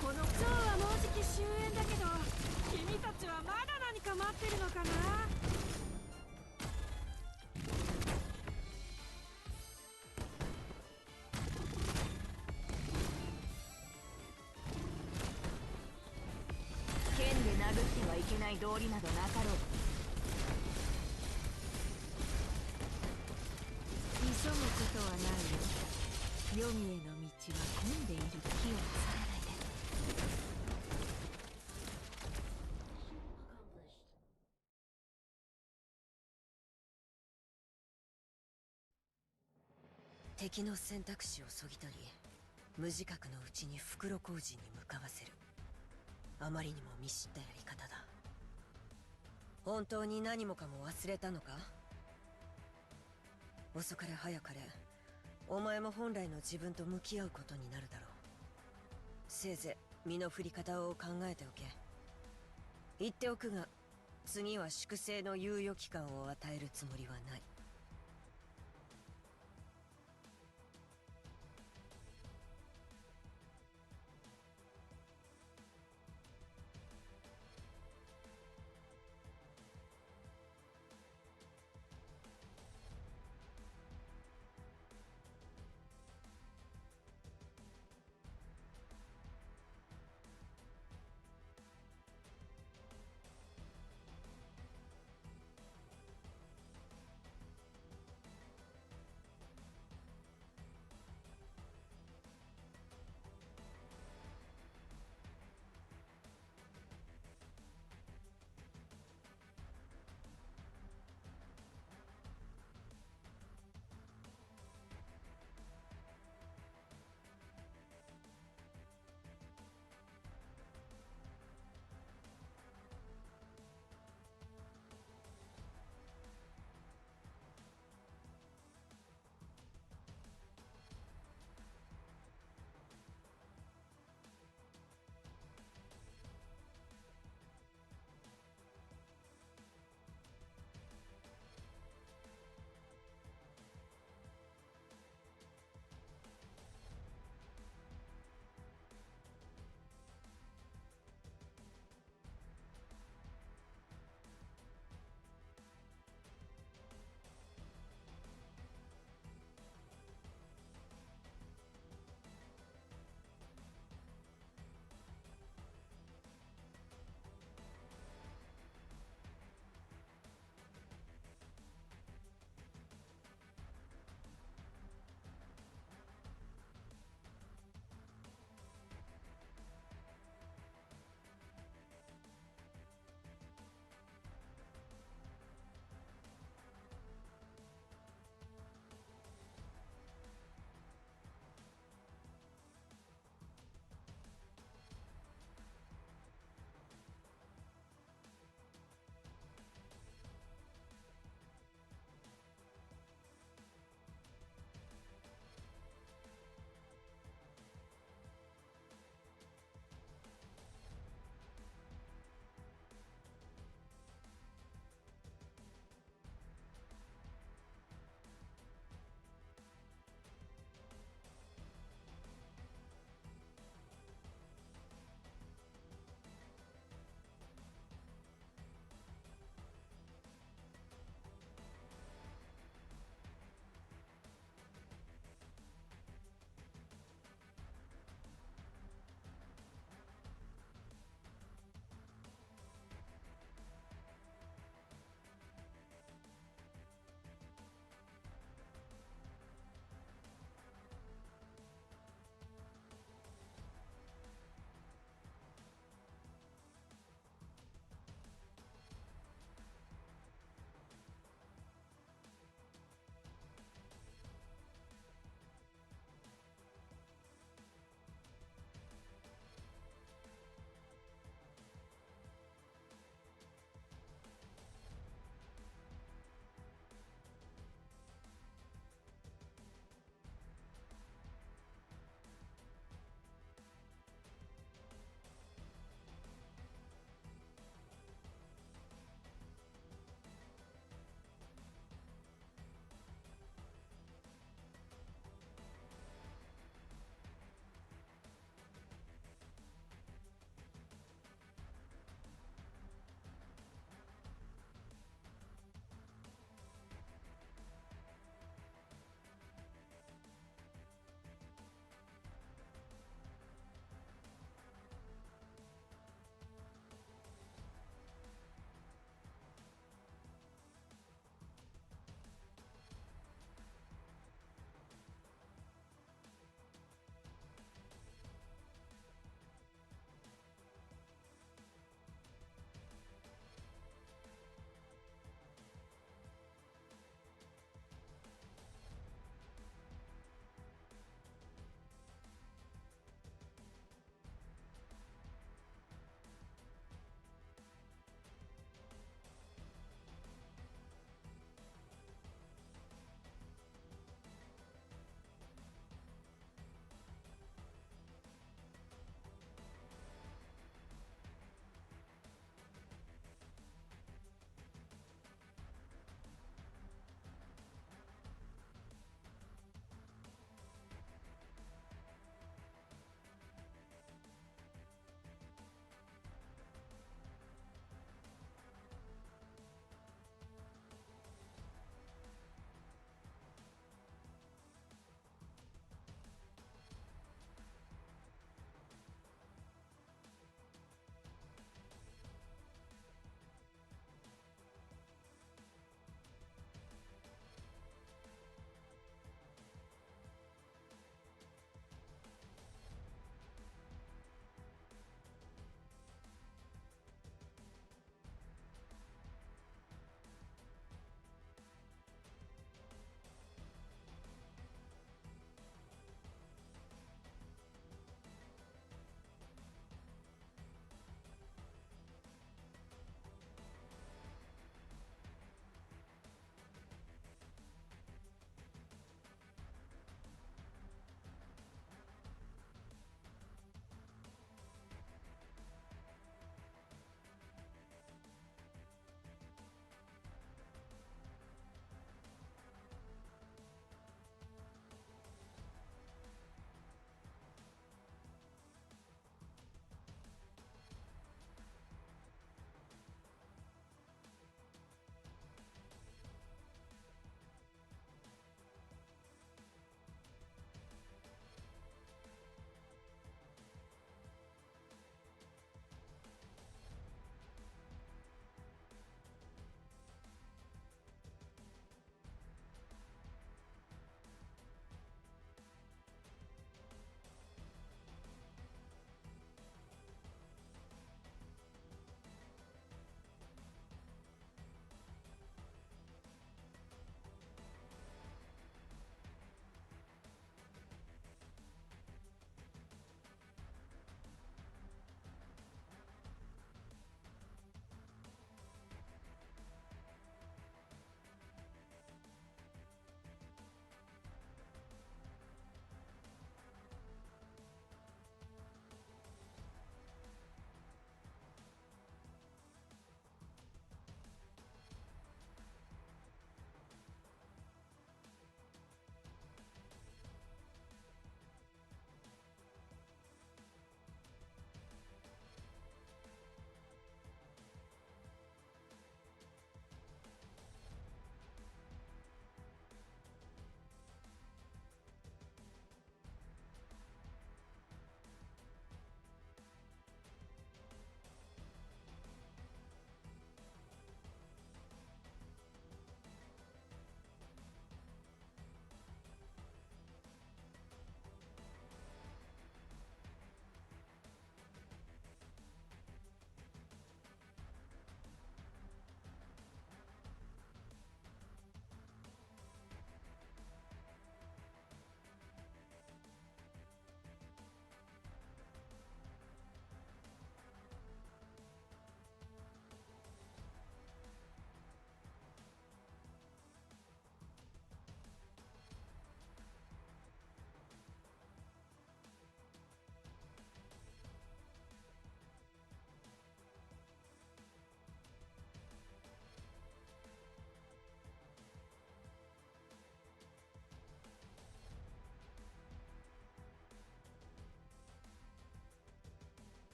この今日はもうじき終焉だけど、君たちはまだ何か待ってるのかな。
剣で殴ってはいけない道理などなかろう。
急ぐことはないよ。黄泉への道は混んでいる。気をつけないで。
敵の選択肢をそぎ取り、無自覚のうちに袋小路に向かわせる。あまりにも見知ったやり方だ。本当に何もかも忘れたのか。遅かれ早かれお前も本来の自分と向き合うことになるだろう。せいぜい身の振り方を考えておけ。言っておくが、次は粛清の猶予期間を与えるつもりはない。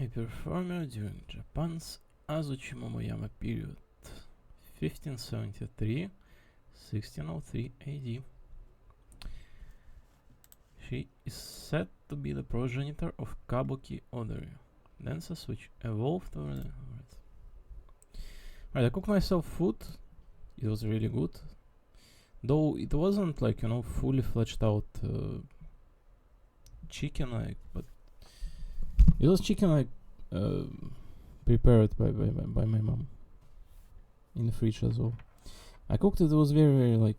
A performer during Japan's Azuchi Momoyama period, 1573-1603 AD. She is said to be the progenitor of Kabuki Odori, dances which evolved over the... Right, I cooked myself food. It was really good. Though it wasn't like, you know, fully fledged out chicken like, but it was chicken like prepared by my mom in the fridge as well. I cooked it. It was very, very like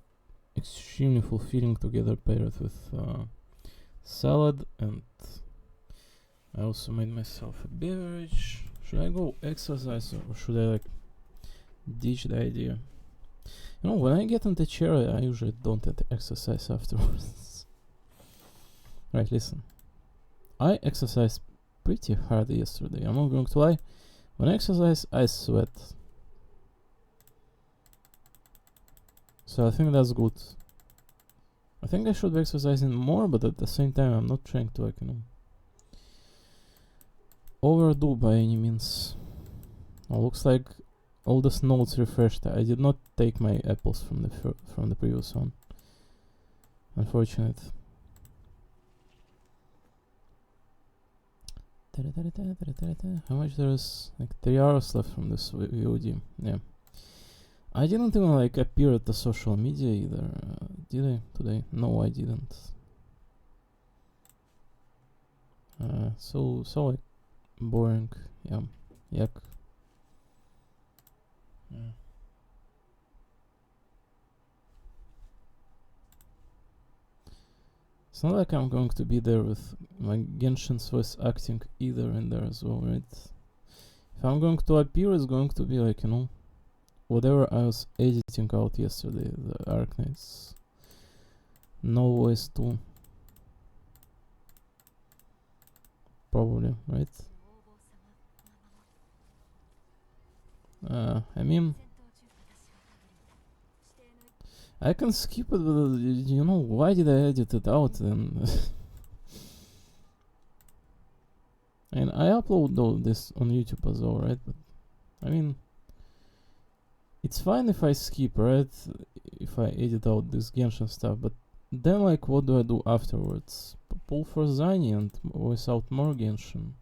extremely fulfilling together, paired with salad, and I also made myself a beverage. Should I go exercise or should I like ditch the idea? You know, when I get on the chair, I usually don't exercise afterwards. Right, listen. I exercised pretty hard yesterday. I'm not going to lie. When I exercise, I sweat. So I think that's good. I think I should be exercising more, but at the same time, I'm not trying to, like, you know, overdo by any means. Well, looks like all the notes refreshed. I did not take my apples from the previous one. Unfortunate. How much there is? Like 3 hours left from this VOD. Yeah. I didn't even like appear at the social media either. Did I today? No, I didn't. So like boring. Yeah. Yuck. Yeah. It's not like I'm going to be there with my Genshin's voice acting either in there as well, right? If I'm going to appear, it's going to be like, you know, whatever I was editing out yesterday, the Arknights. No voice too. Probably, right? I mean, I can skip it, but you know, why did I edit it out then? And I upload though this on YouTube as well, right? But I mean, it's fine if I skip, right? If I edit out this Genshin stuff, but then like, what do I do afterwards? Pull for Zani and voice out more Genshin.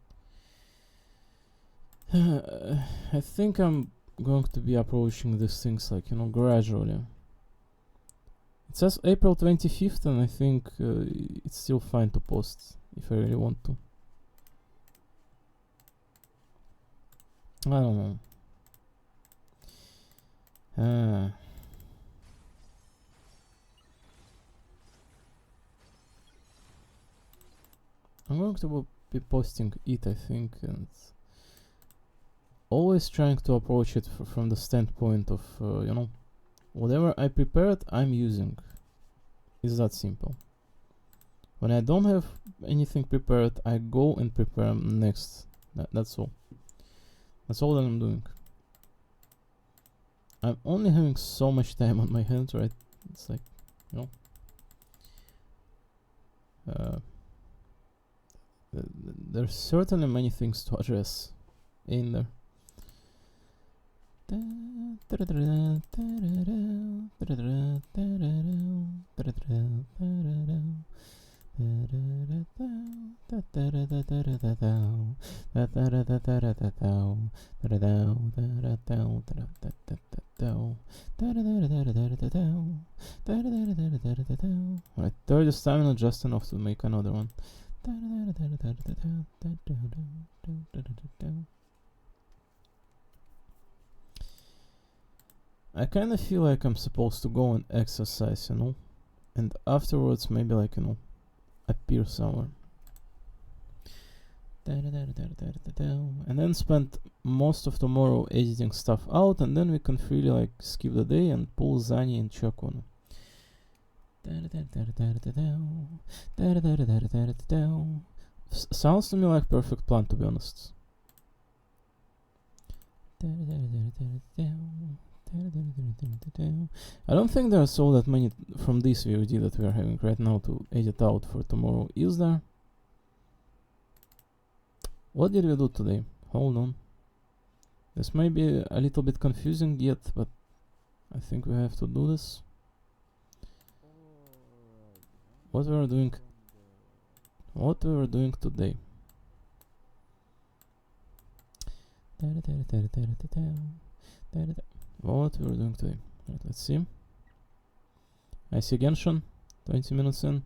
I think I'm going to be approaching these things like, you know, gradually. It says April 25th, and I think it's still fine to post if I really want to. I don't know. I'm going to be posting it, I think, and always trying to approach it from the standpoint of, you know, whatever I prepared, I'm using. It's that simple. When I don't have anything prepared, I go and prepare next. That's all. That's all that I'm doing. I'm only having so much time on my hands, right? It's like, you know, there's certainly many things to address in there. Alright, 30 stamina just enough to make another one. I kind of feel like I'm supposed to go and exercise, you know, and afterwards maybe, like, you know, appear somewhere. And then spend most of tomorrow editing stuff out, and then we can freely like skip the day and pull Zani and Chakuna. Sounds to me like perfect plan, to be honest. I don't think there's all that many from this VOD that we are having right now to edit out for tomorrow, is there?
What did we do today? Hold on. This may be a little bit confusing yet, but I think we have to do this. What we were doing today. What we were doing today. Right, let's see. I see Genshin, 20 minutes in.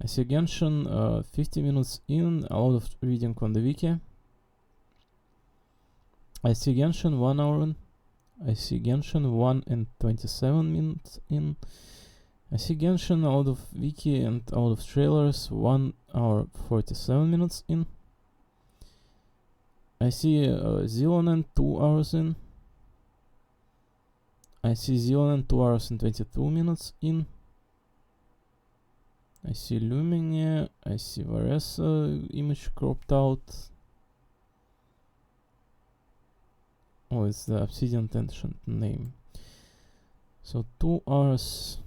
I see Genshin, 50 minutes in, a lot of reading on the wiki. I see Genshin 1 hour in. I see Genshin 1 and 27 minutes in. I see Genshin out of wiki and out of trailers 1 hour 47 minutes in. I see Zilonen 2 hours in. I see Zilonen 2 hours and 22 minutes in. I see Luminia. I see Varesa image cropped out. Oh, it's the Obsidian Tension name. So 2 hours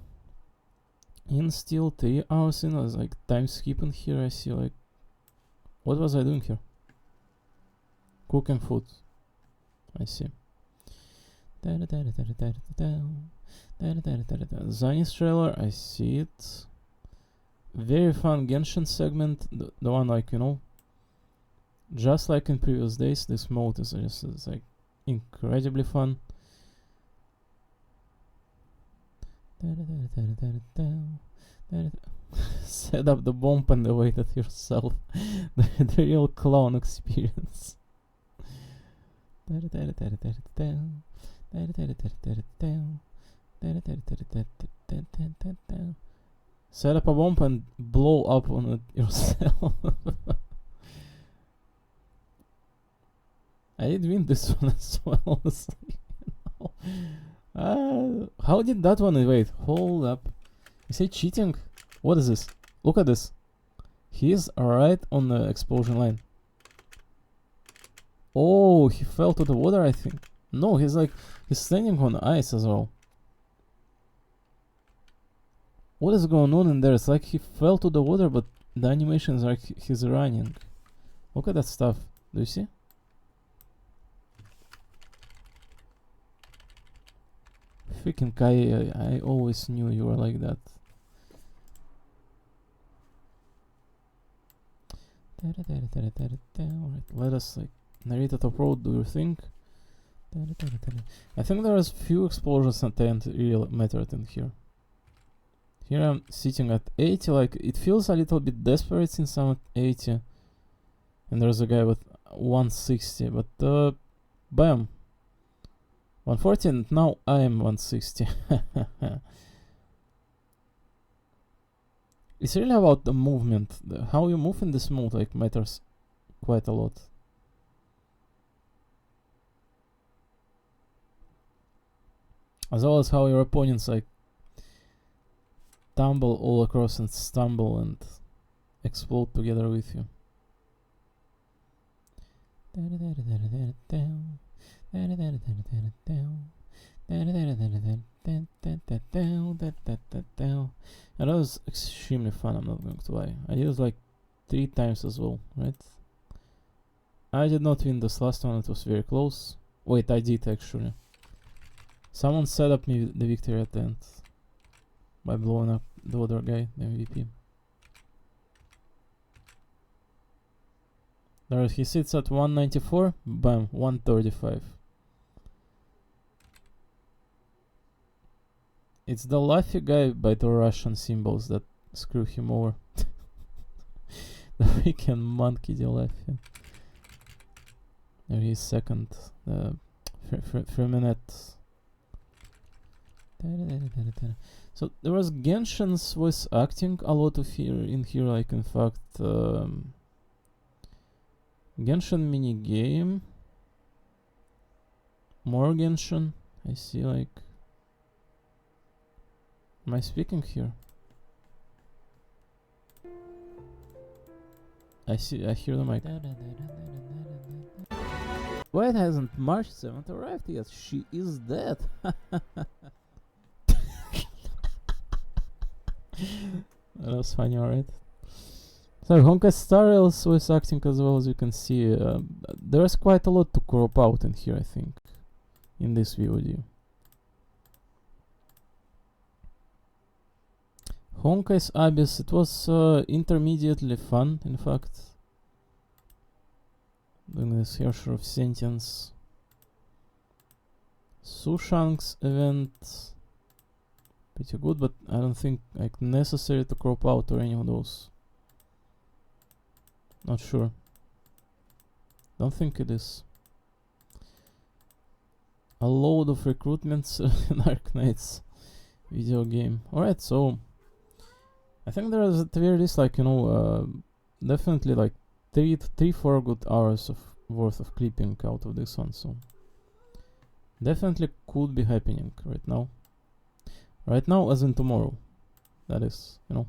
in still, 3 hours in. I was like time skipping here. I see like, what was I doing here? Cooking food. I see. Zani's trailer, I see it. Very fun Genshin segment, the one like, you know, just like in previous days, this mode is just it's like incredibly fun. Set up the bomb and wait at yourself. The real clown experience. Set up a bomb and blow up on it yourself. I did win this one as well. How did that one? Wait, hold up. Is he cheating? What is this? Look at this. He is right on the explosion line. Oh, he fell to the water, I think. No, he's standing on ice as well. What is going on in there? It's like he fell to the water, but the animation is like he's running. Look at that stuff. Do you see? Freaking Kai, I always knew you were like that. Alright, let us like narrate at off-road, do your thing. I think there is few explosions at the end really mattered in here. Here I'm sitting at 80, like it feels a little bit desperate since I'm at 80. And there's a guy with 160, but bam. 140 and now I am 160. It's really about the movement. How you move in this mode like matters quite a lot. As well as how your opponents like tumble all across and stumble and explode together with you. And that was extremely fun, I'm not going to lie. I did it like 3 times as well, right? I did not win this last one, it was very close. Wait, I did actually. Someone set up me the victory at the end by blowing up the other guy, the MVP. There he sits at 194, bam, 135. It's the Laffy guy by the Russian symbols that screw him over. The freaking monkey, the Laffy. There he is second. Freminette. So there was Genshin's voice acting a lot of in here, like in fact Genshin mini game. More Genshin. I see like. Am I speaking here? I hear the mic. Why it hasn't March 7th arrived yet? She is dead. That was funny, alright. So Honkai Star Rail's voice acting, as well as you can see, there's quite a lot to crop out in here, I think, in this VOD. Honkai's Abyss, it was intermediately fun, in fact. Doing this Hersher of Sentience. Sushank's event, pretty good, but I don't think like necessary to crop out or any of those. Not sure. Don't think it is. A load of recruitments in Dark Knight's video game. Alright, so I think there is at the very least, like, you know, definitely like 3-4 good hours of worth of clipping out of this one, so definitely could be happening right now. Right now, as in tomorrow. That is, you know.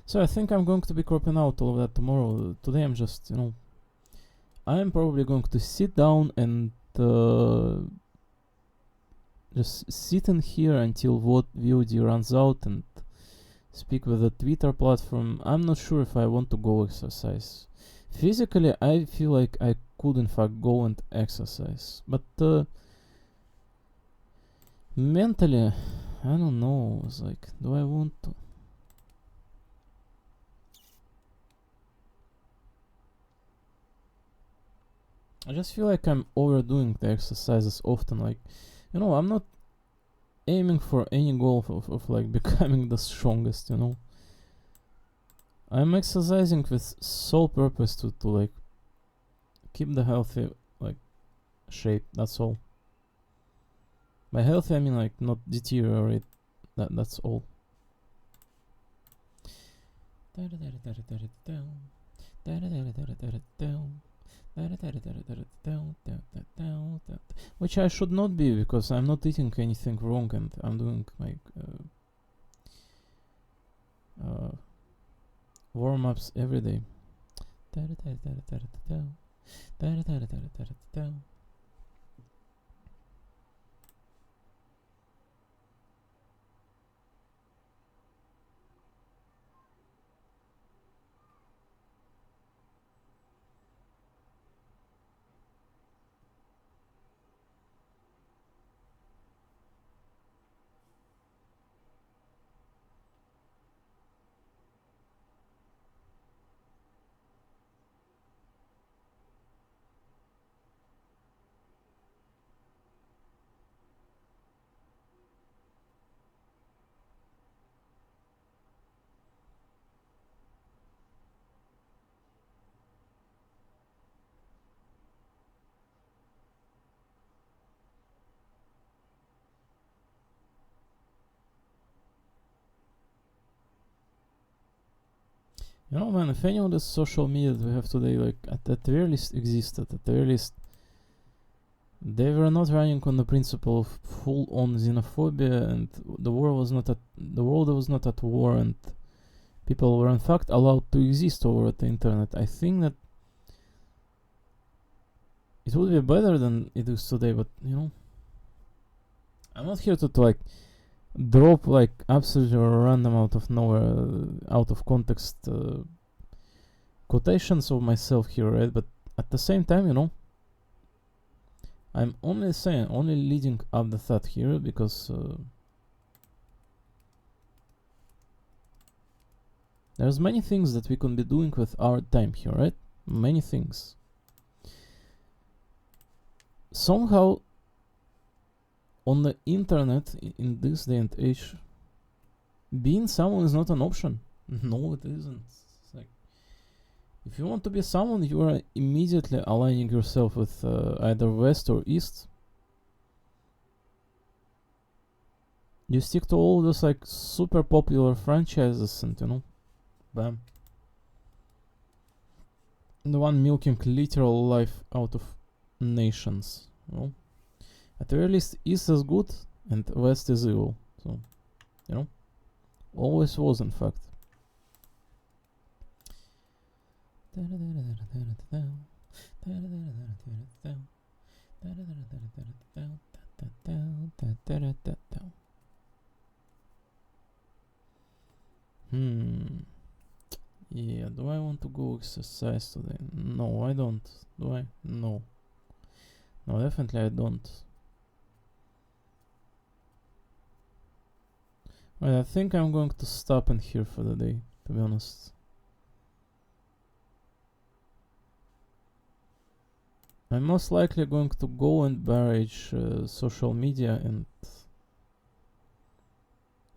So I think I'm going to be cropping out all of that tomorrow. Today I'm just, you know, I'm probably going to sit down and just sit in here until what VOD runs out and speak with the Twitter platform. I'm not sure if I want to go exercise. Physically, I feel like I could in fact go and exercise, but mentally, I don't know. It's like, do I want to? I just feel like I'm overdoing the exercises often. Like, you know, I'm not aiming for any goal of like becoming the strongest, you know. I'm exercising with sole purpose to like keep the healthy like shape. That's all. By healthy I mean like not deteriorate. That's all. Which I should not be, because I'm not eating anything wrong and I'm doing like warm-ups every day. You know, man, if any of the social media that we have today, like, at the very least existed, at the very least, they were not running on the principle of full-on xenophobia, and the world was not at war, and people were in fact allowed to exist over the internet. I think that it would be better than it is today, but, you know, I'm not here to like drop like absolutely random out of nowhere, out of context quotations of myself here, right? But at the same time, you know, I'm only leading up the thought here, because there's many things that we can be doing with our time here, right? Many things. Somehow on the internet, in this day and age, being someone is not an option. No, it isn't. It's like, if you want to be someone, you are immediately aligning yourself with either West or East. You stick to all those like super popular franchises, and you know, bam. The one milking literal life out of nations. Well, at the very least, East is good and West is evil. So, you know, always was in fact. Yeah, do I want to go exercise today? No, I don't. Do I? No. No, definitely I don't. Well, I think I'm going to stop in here for the day, to be honest. I'm most likely going to go and barrage social media and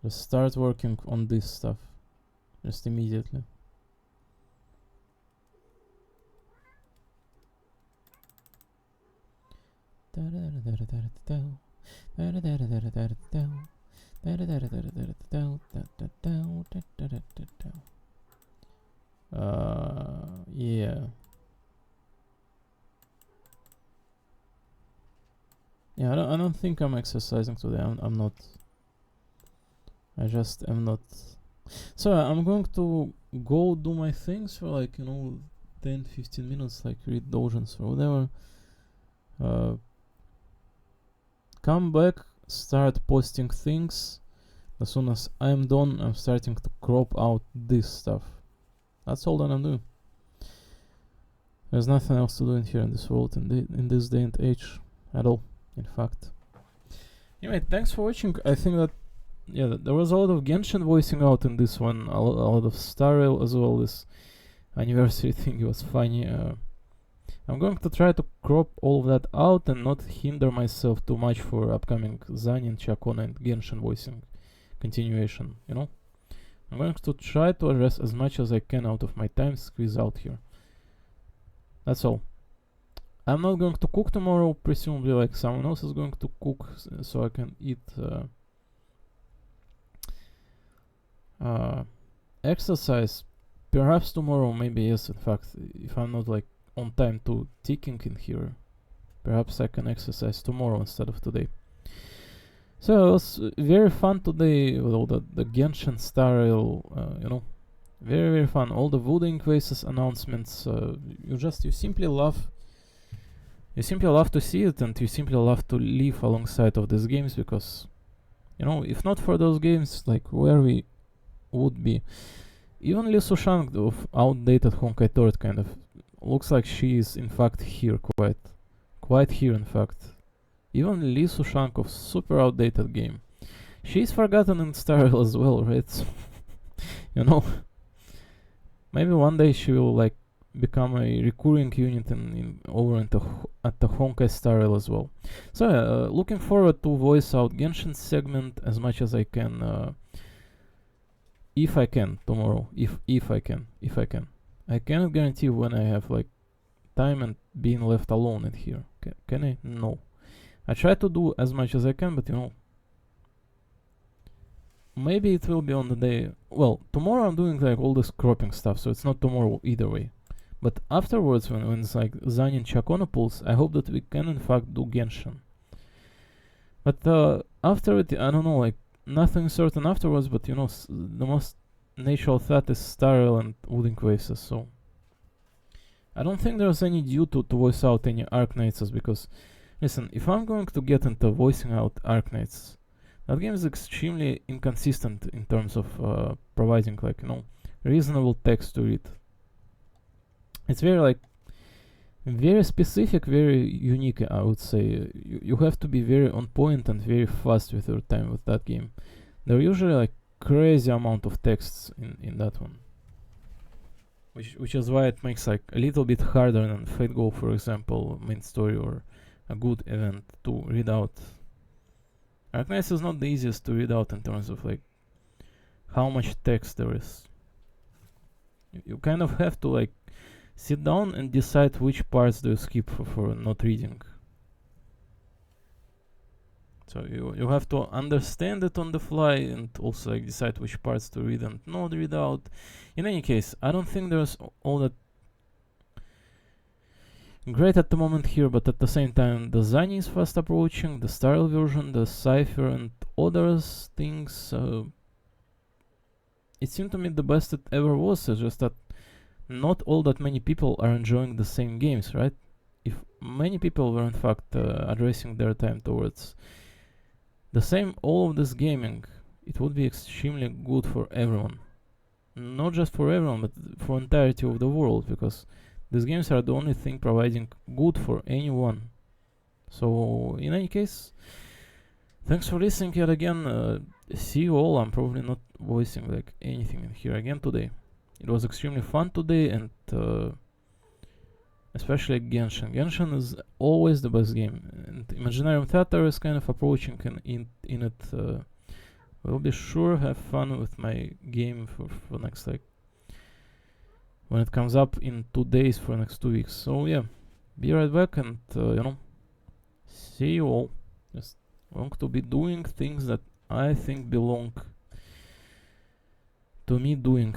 just start working on this stuff just immediately. Yeah. Yeah, I don't think I'm exercising today. I'm not. I just am not. So I'm going to go do my things for like, 10-15 minutes, like read dojins or whatever. Come back, start posting things. As soon as I'm done, I'm starting to crop out this stuff. That's all that I'm doing. There's nothing else to do in here in this world, in this day and age at all, in fact. Anyway, thanks for watching. I think that, yeah, there was a lot of Genshin voicing out in this one, a lot of Star Rail as well. This anniversary thing was funny. I'm going to try to crop all of that out and not hinder myself too much for upcoming Zanin, Chakona and Genshin voicing continuation, I'm going to try to address as much as I can out of my time squeeze out here. That's all. I'm not going to cook tomorrow, presumably like someone else is going to cook, so I can eat exercise. Perhaps tomorrow, maybe yes, in fact, if I'm not like on time to ticking in here, perhaps I can exercise tomorrow instead of today. So it was very fun today with all the Genshin Star Rail, very, very fun. All the Voodoo Inquasis announcements, you simply love to see it, and you simply love to live alongside of these games, because, if not for those games, like where we would be. Even Li Sushang of outdated Honkai Turret kind of looks like she is in fact here, quite here in fact. Even Li Sushang of super outdated game. She's forgotten in Star Rail as well, right? Maybe one day she will like become a recurring unit at the Honkai Star Rail as well. So looking forward to voice out Genshin segment as much as I can. If I can tomorrow, if I can. I cannot guarantee when I have like time and being left alone in here. Can I? No. I try to do as much as I can, but maybe it will be on the day. Well, tomorrow I'm doing like all this cropping stuff, so it's not tomorrow either way. But afterwards, when it's like Zanin Chakona pulls, I hope that we can in fact do Genshin. But after it, I don't know, like nothing certain afterwards, but the most natural thought is Star Rail and Voodoo Inquasis, so I don't think there's any due to voice out any Arknights, because listen, if I'm going to get into voicing out Arknights, that game is extremely inconsistent in terms of providing like reasonable text to read. It's very specific, very unique, I would say. You have to be very on point and very fast with your time with that game. There are usually like crazy amount of texts in that one, which is why it makes like a little bit harder than Fate Go, for example, main story or a good event to read out. Arknights is not the easiest to read out in terms of like how much text there is. You kind of have to like sit down and decide which parts do you skip for not reading. So you have to understand it on the fly and also like decide which parts to read and not read out. In any case, I don't think there's all that
great at the moment here, but at the same time the Zany is fast approaching, the Style version, the Cypher and others things. It seemed to me the best it ever was. It's just that not all that many people are enjoying the same games, right? If many people were in fact addressing their time towards the same all of this gaming, it would be extremely good for everyone. Not just for everyone, but for entirety of the world, because these games are the only thing providing good for anyone. So in any case, thanks for listening yet again. See you all. I'm probably not voicing like anything in here again today. It was extremely fun today, and especially Genshin. Genshin is always the best game, and Imaginarium Theater is kind of approaching in it. We'll be sure have fun with my game for next, like, when it comes up in 2 days for next 2 weeks. So yeah, be right back, and see you all. Just going to be doing things that I think belong to me doing.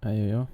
Ajojo.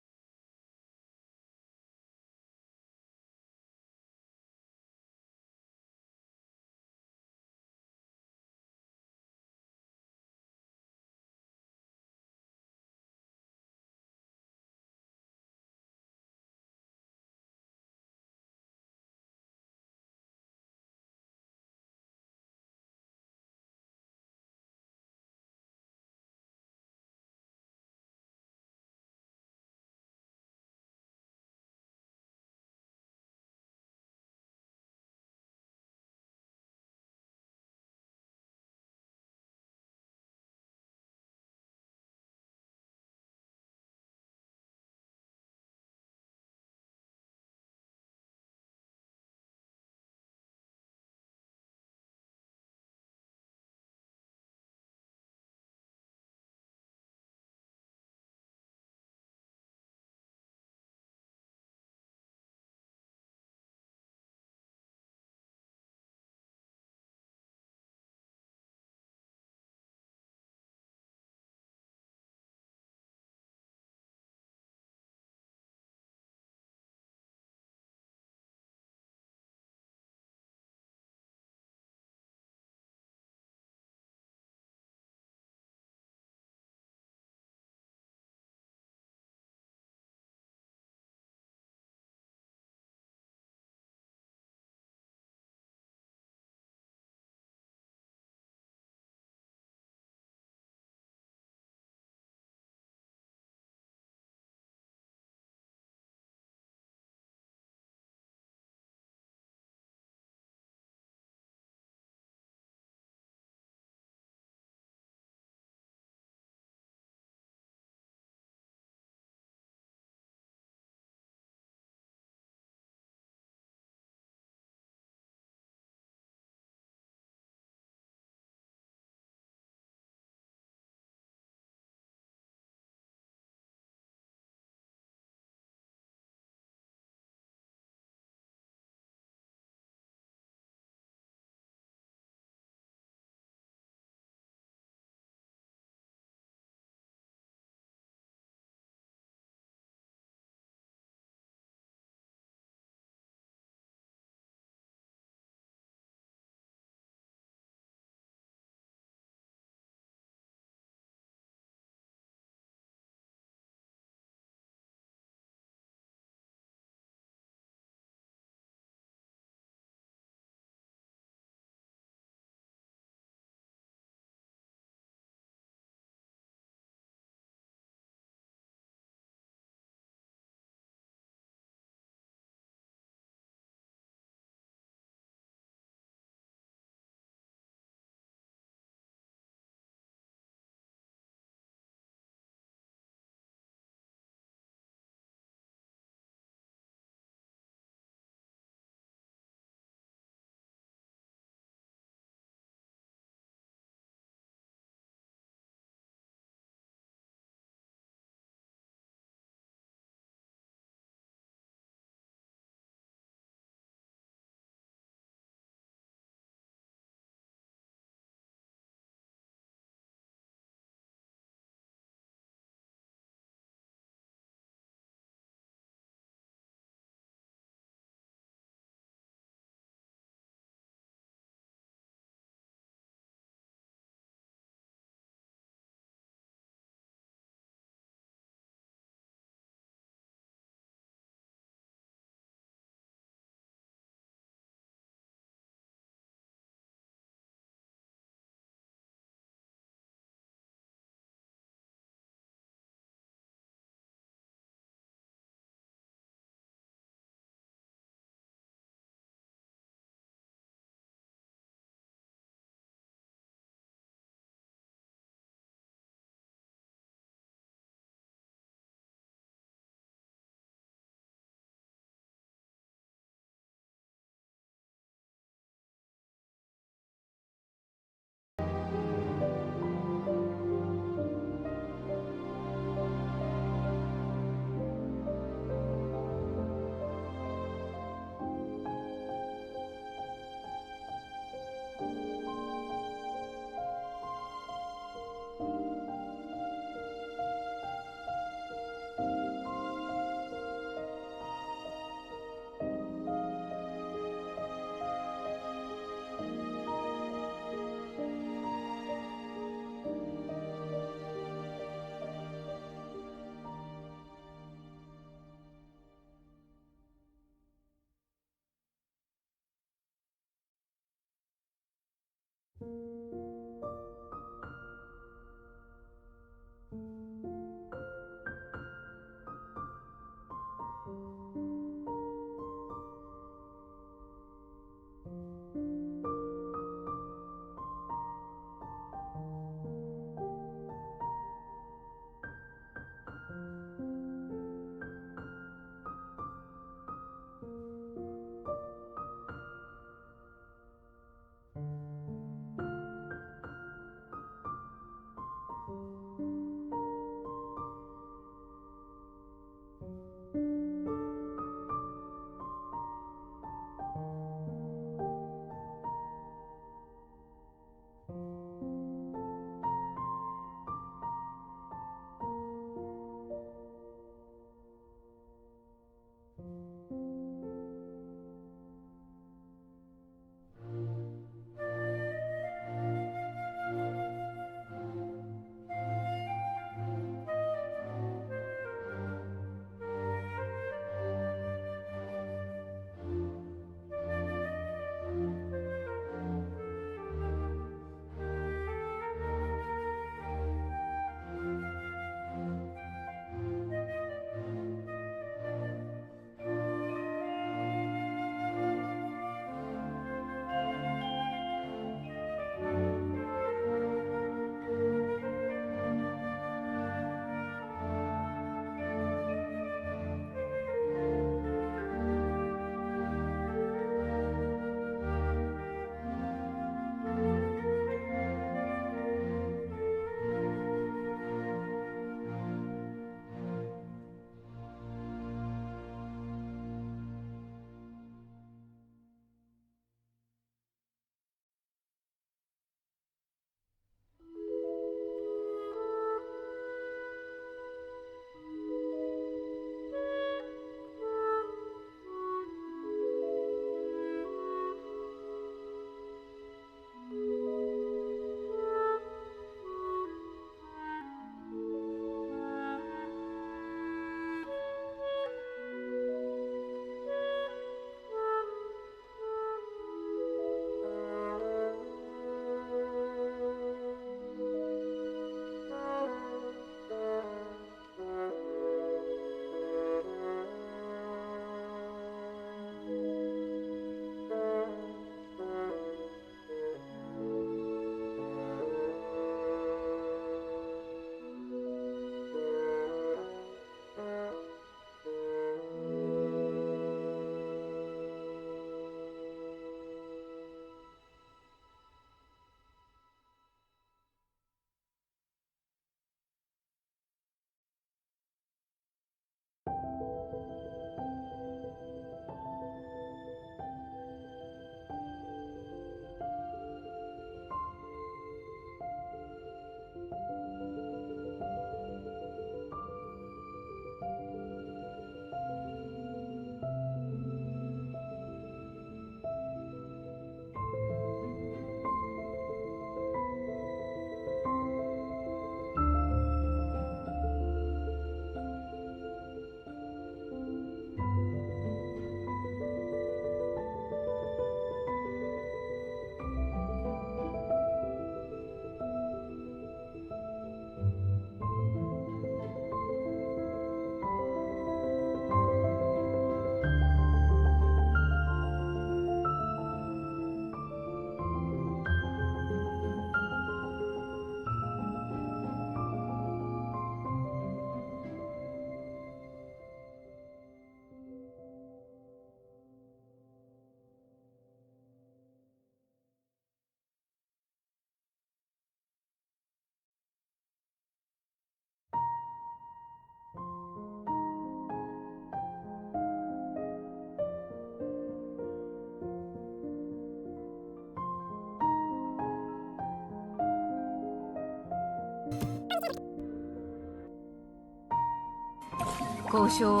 交渉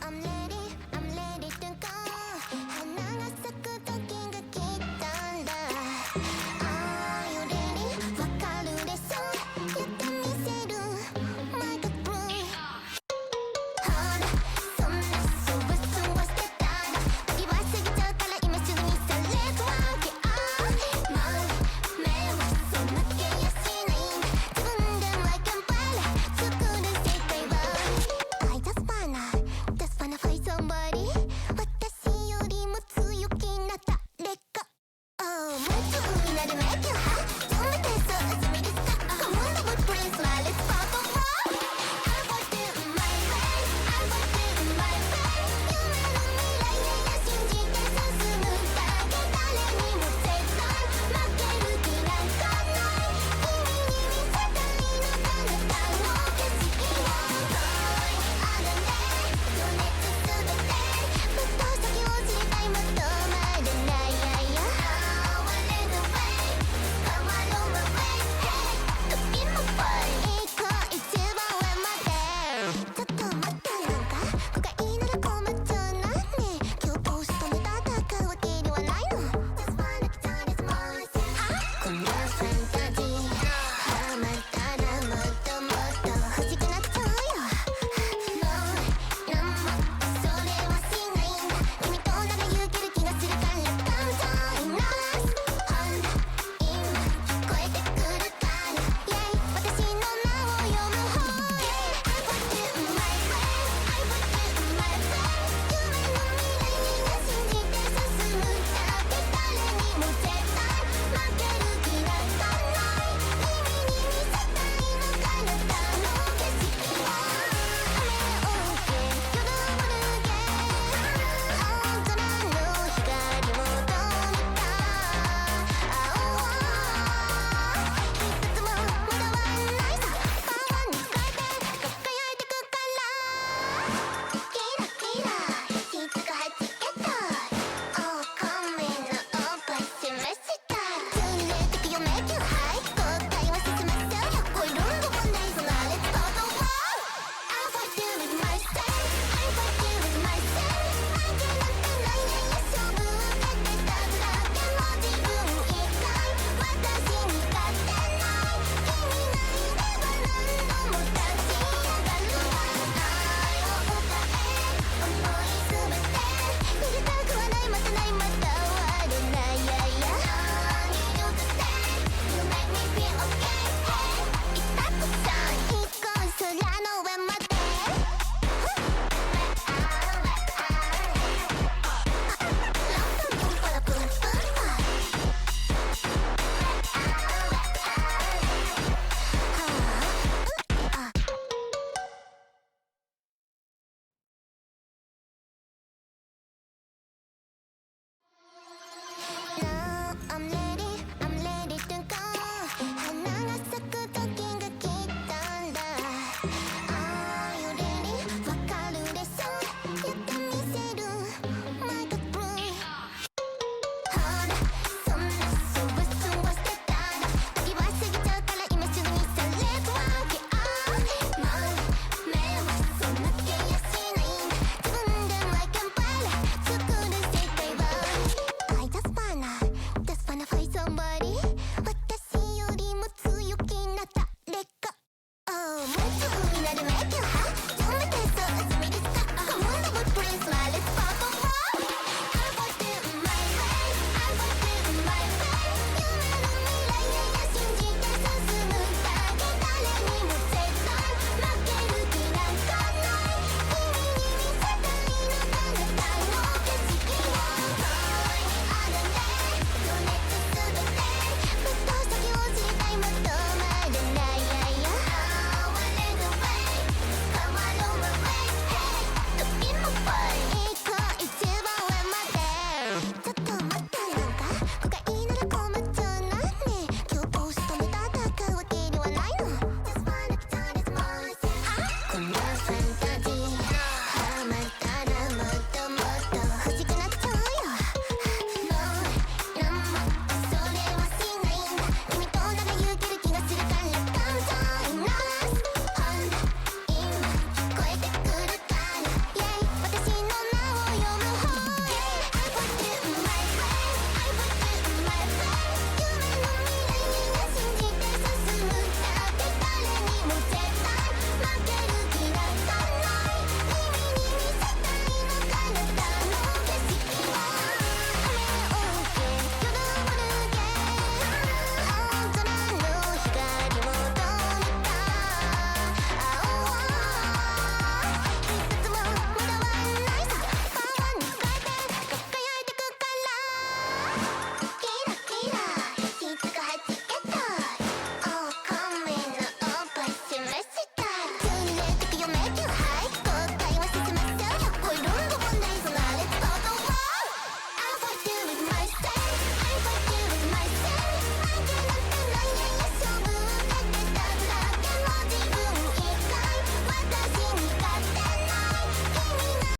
I'm